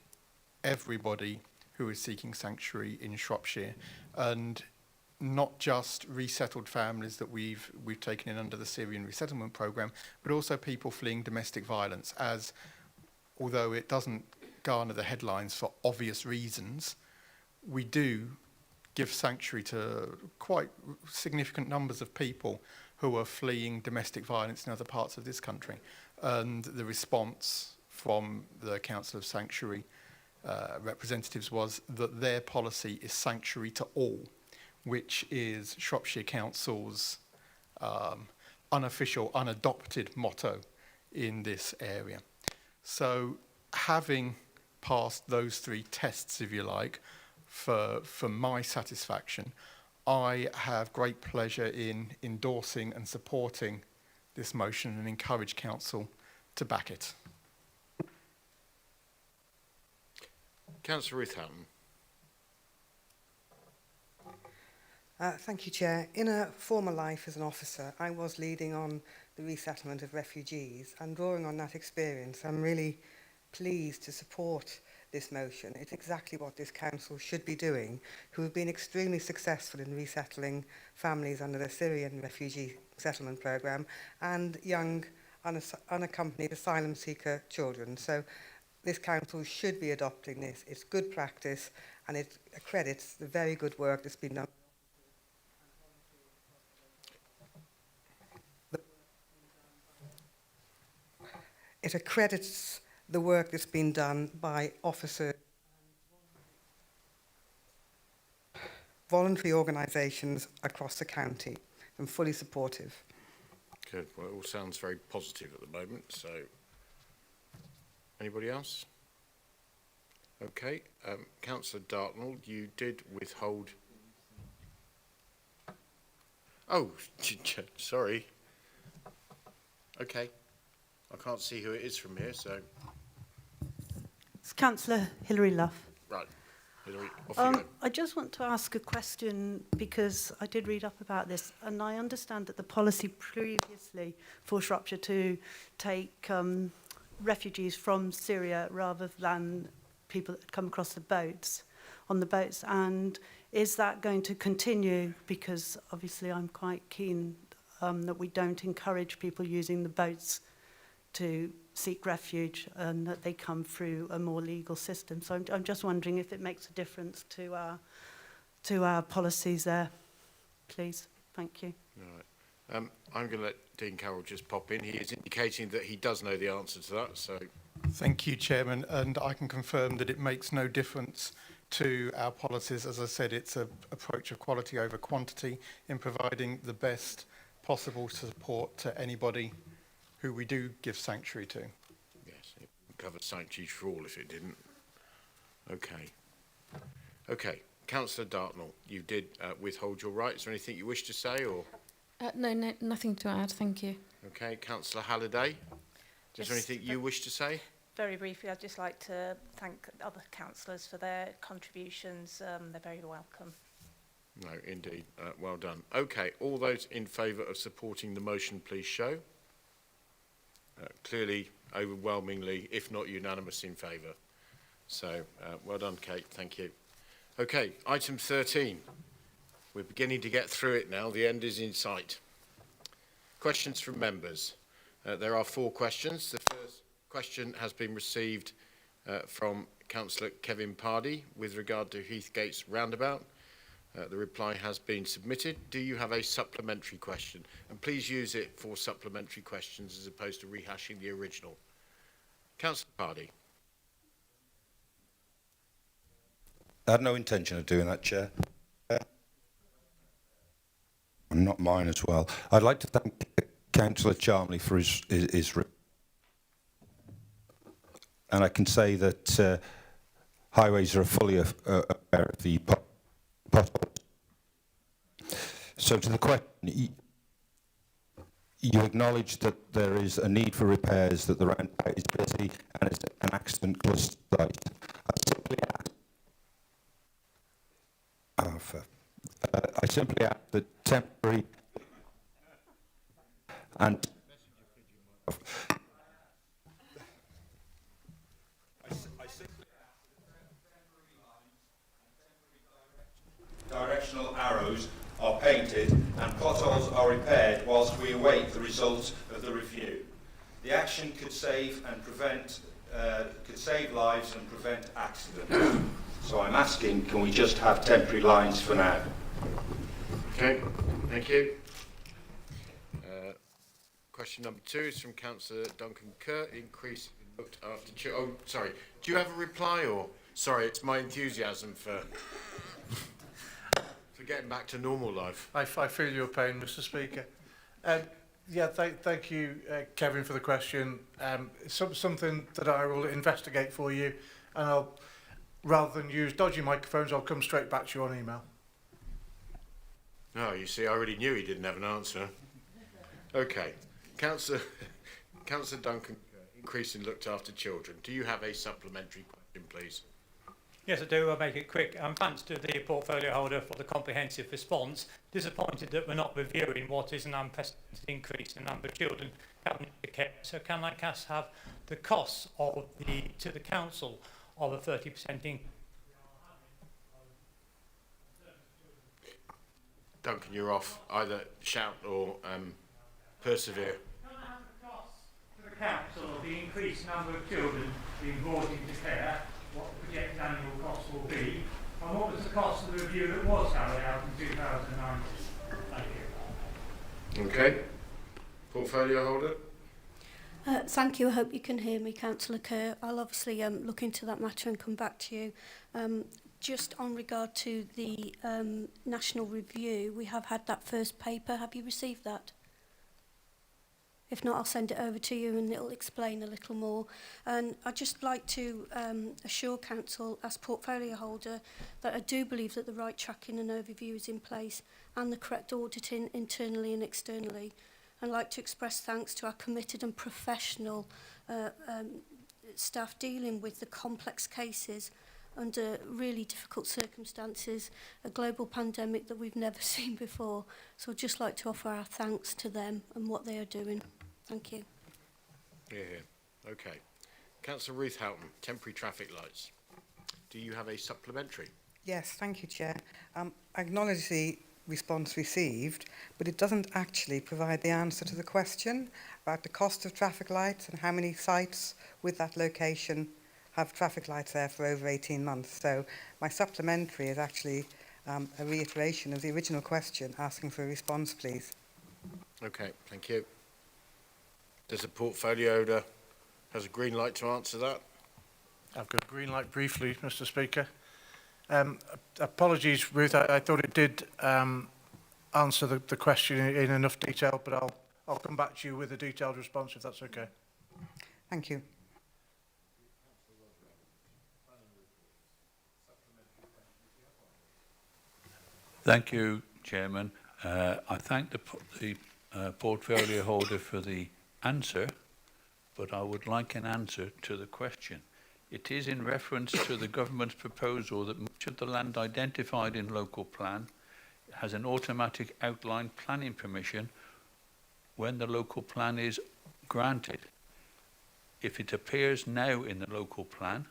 everybody who is seeking sanctuary in Shropshire, and not just resettled families that we've taken in under the Syrian resettlement programme, but also people fleeing domestic violence, as although it doesn't garner the headlines for obvious reasons, we do give sanctuary to quite significant numbers of people who are fleeing domestic violence in other parts of this country. And the response from the Council of Sanctuary representatives was that their policy is sanctuary to all, which is Shropshire Council's unofficial, unadopted motto in this area. So having passed those three tests, if you like, for my satisfaction, I have great pleasure in endorsing and supporting this motion and encourage Council to back it. Councillor Ruth Houghton. Thank you, Chair. In a former life as an officer, I was leading on the resettlement of refugees, and drawing on that experience, I'm really pleased to support this motion. It's exactly what this council should be doing, who have been extremely successful in resettling families under the Syrian refugee settlement programme and young unaccompanied asylum seeker children. So this council should be adopting this. It's good practice, and it accredits the very good work that's been done. It accredits the work that's been done by officers, voluntary organisations across the county. I'm fully supportive. Good. Well, it all sounds very positive at the moment. So, anybody else? Okay. Councillor Dartnell, you did withhold. Oh, sorry. Okay. I can't see who it is from here, so. It's Councillor Hilary Luff. Right. Hilary, off you go. I just want to ask a question because I did read up about this, and I understand that the policy previously for Shropshire to take refugees from Syria rather than people that come across the boats, on the boats, and is that going to continue? Because obviously I'm quite keen that we don't encourage people using the boats to seek refuge and that they come through a more legal system. So I'm just wondering if it makes a difference to our policies there, please. Thank you. All right. I'm going to let Dean Carroll just pop in. He is indicating that he does know the answer to that. So, thank you, Chairman, and I can confirm that it makes no difference to our policies. As I said, it's an approach of quality over quantity in providing the best possible support to anybody who we do give sanctuary to. yes. cover sanctuaries for all if it didn't. Okay. Okay. Councillor Dartnell, you did withhold your right. Is there anything you wish to say, or? No, nothing to add, thank you. Okay. Councillor Halliday, is there anything you wish to say? Very briefly, I'd just like to thank other councillors for their contributions. They're very welcome. No, indeed. Well done. Okay, all those in favour of supporting the motion, please show. Clearly, overwhelmingly, if not unanimous, in favour. So, well done, Kate. Thank you. Okay, item 13. We're beginning to get through it now. The end is in sight. Questions from members. There are 4 questions. The first question has been received from Councillor Kevin Pardee with regard to Heathgate's roundabout. The reply has been submitted. Do you have a supplementary question? And please use it for supplementary questions as opposed to rehashing the original. Councillor Pardee. I had no intention of doing that, Chair. Not mine as well. I'd like to thank Councillor Charmley for his and I can say that highways are fully aware of the potholes. So to the question, you acknowledge that there is a need for repairs, that the roundabout is busy and is an accident cluster site. I simply ask that temporary and directional arrows are painted and potholes are repaired whilst we await the results of the review. The action could save lives and prevent accidents. So I'm asking, can we just have temporary lines for now? Okay, thank you. Question number 2 is from Councillor Duncan Kerr. Increase looked after. Oh, sorry. Do you have a reply, or sorry? It's my enthusiasm for getting back to normal life. I feel your pain, Mr. Speaker. Yeah, thank you, Kevin, for the question. Something that I will investigate for you, and I'll, rather than use dodgy microphones, I'll come straight back to you on email. Oh, you see, I already knew he didn't have an answer. Okay. Councillor Duncan, increase in looked after children. Do you have a supplementary question, please? Yes, I do. I'll make it quick. Thanks to the portfolio holder for the comprehensive response. Disappointed that we're not reviewing what is an unprecedented increase in the number of children coming into care. So can I have the costs of to the council of a 30% increase? Duncan, you're off. Either shout or persevere. Can I have the costs to the council of the increased number of children being brought into care? What the projected annual cost will be, and what was the cost of the review that was carried out in 2019? Thank you. Okay. Portfolio holder. Thank you. I hope you can hear me, Councillor Kerr. I'll obviously look into that matter and come back to you. Just on regard to the national review, we have had that first paper. Have you received that? If not, I'll send it over to you and it'll explain a little more. And I'd just like to assure Council, as portfolio holder, that I do believe that the right tracking and overview is in place and the correct auditing internally and externally. I'd like to express thanks to our committed and professional staff dealing with the complex cases under really difficult circumstances, a global pandemic that we've never seen before. So I'd just like to offer our thanks to them and what they are doing. Thank you. Yeah. Okay. Councillor Ruth Houghton, temporary traffic lights. Do you have a supplementary? Yes, thank you, Chair. I acknowledge the response received, but it doesn't actually provide the answer to the question about the cost of traffic lights and how many sites with that location have traffic lights there for over 18 months. So my supplementary is actually a reiteration of the original question, asking for a response, please. Okay, thank you. Does the portfolio holder has a green light to answer that? I've got a green light briefly, Mr. Speaker. Apologies, Ruth. I thought it did answer the question in enough detail, but I'll come back to you with a detailed response if that's okay. Thank you. Thank you, Chairman. I thank the portfolio holder for the answer, but I would like an answer to the question. It is in reference to the government's proposal that much of the land identified in local plan has an automatic outline planning permission when the local plan is granted. If it appears now in the local plan,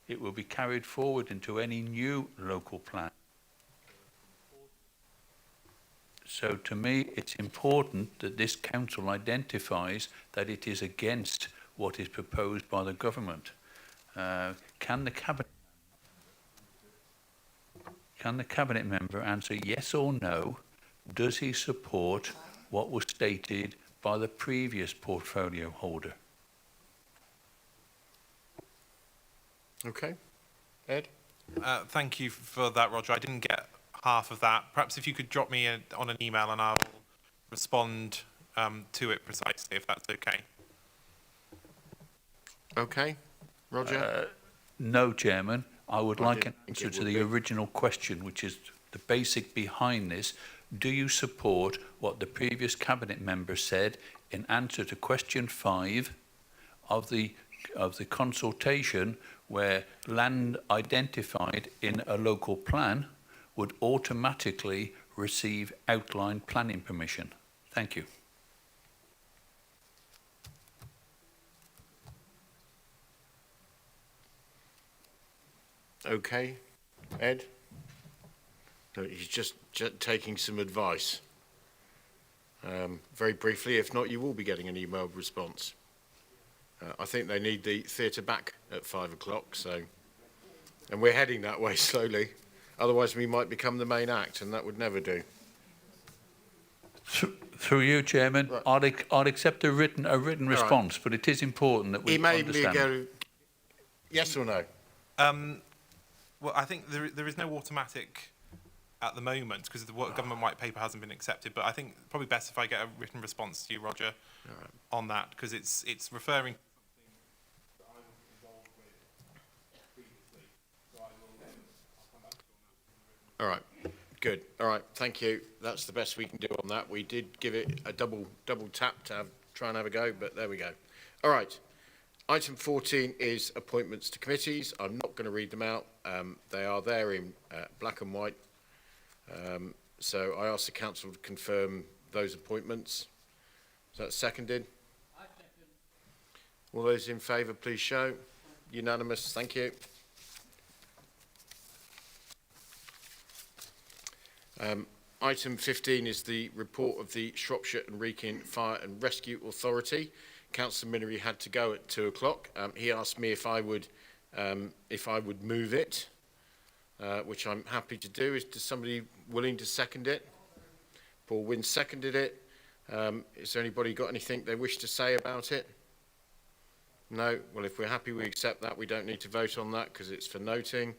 it will be carried forward into any new local plan. So to me, it's important that this council identifies that it is against what is proposed by the government. Can the cabinet member answer yes or no? Does he support what was stated by the previous portfolio holder? Okay. Ed? Thank you for that, Roger. I didn't get half of that. Perhaps if you could drop me on an email and I'll respond to it precisely, if that's okay. Okay. Roger? No, Chairman. I would I like an didn't think answer it to would the be. original question, which is the basic behind this. Do you support what the previous cabinet member said in answer to question 5 of the consultation, where land identified in a local plan would automatically receive outline planning permission? Thank you. Okay. Ed? No, he's just taking some advice. Very briefly, if not, you will be getting an emailed response. I think they need the theatre back at 5 o'clock, so, and we're heading that way slowly. Otherwise, we might become the main act, and that would never do. Through you, Chairman, Right. I'd accept a written right. response, but it is important that we Email me understand. again. Yes or no? Well, I think there is no automatic at the moment because the government white paper hasn't been accepted. But I think probably best if I get a written response to you, Roger, on that, because it's referring to something that I was involved with previously. So I'll come back to you on that. All right. Good. All right. Thank you. That's the best we can do on that. We did give it a double tap to try and have a go, but there we go. All right. Item 14 is appointments to committees. I'm not going to read them out. They are there in black and white. So I ask the council to confirm those appointments. Is that seconded? I second. All those in favour, please show. Unanimous. Thank you. Item 15 is the report of the Shropshire and Wrekin Fire and Rescue Authority. Councillor Minery had to go at 2 o'clock. He asked me if I would move it, which I'm happy to do. Is somebody willing to second it? Paul Wynne seconded it. Is there anybody got anything they wish to say about it? No? Well, if we're happy we accept that, we don't need to vote on that because it's for noting.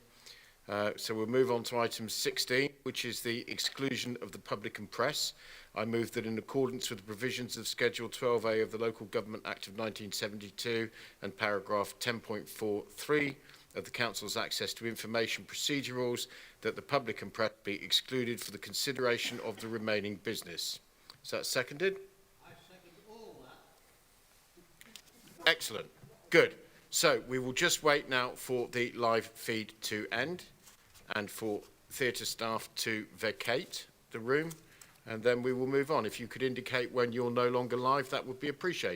So we'll move on to item 16, which is the exclusion of the public and press. I move that in accordance with the provisions of Schedule 12A of the Local Government Act of 1972 and paragraph 10.43 of the Council's Access to Information Procedure Rules, that the public and press be excluded for the consideration of the remaining business. Is that seconded? I second all that. Excellent. Good. So we will just wait now for the live feed to end and for theatre staff to vacate the room, and then we will move on. If you could indicate when you're no longer live, that would be appreciated.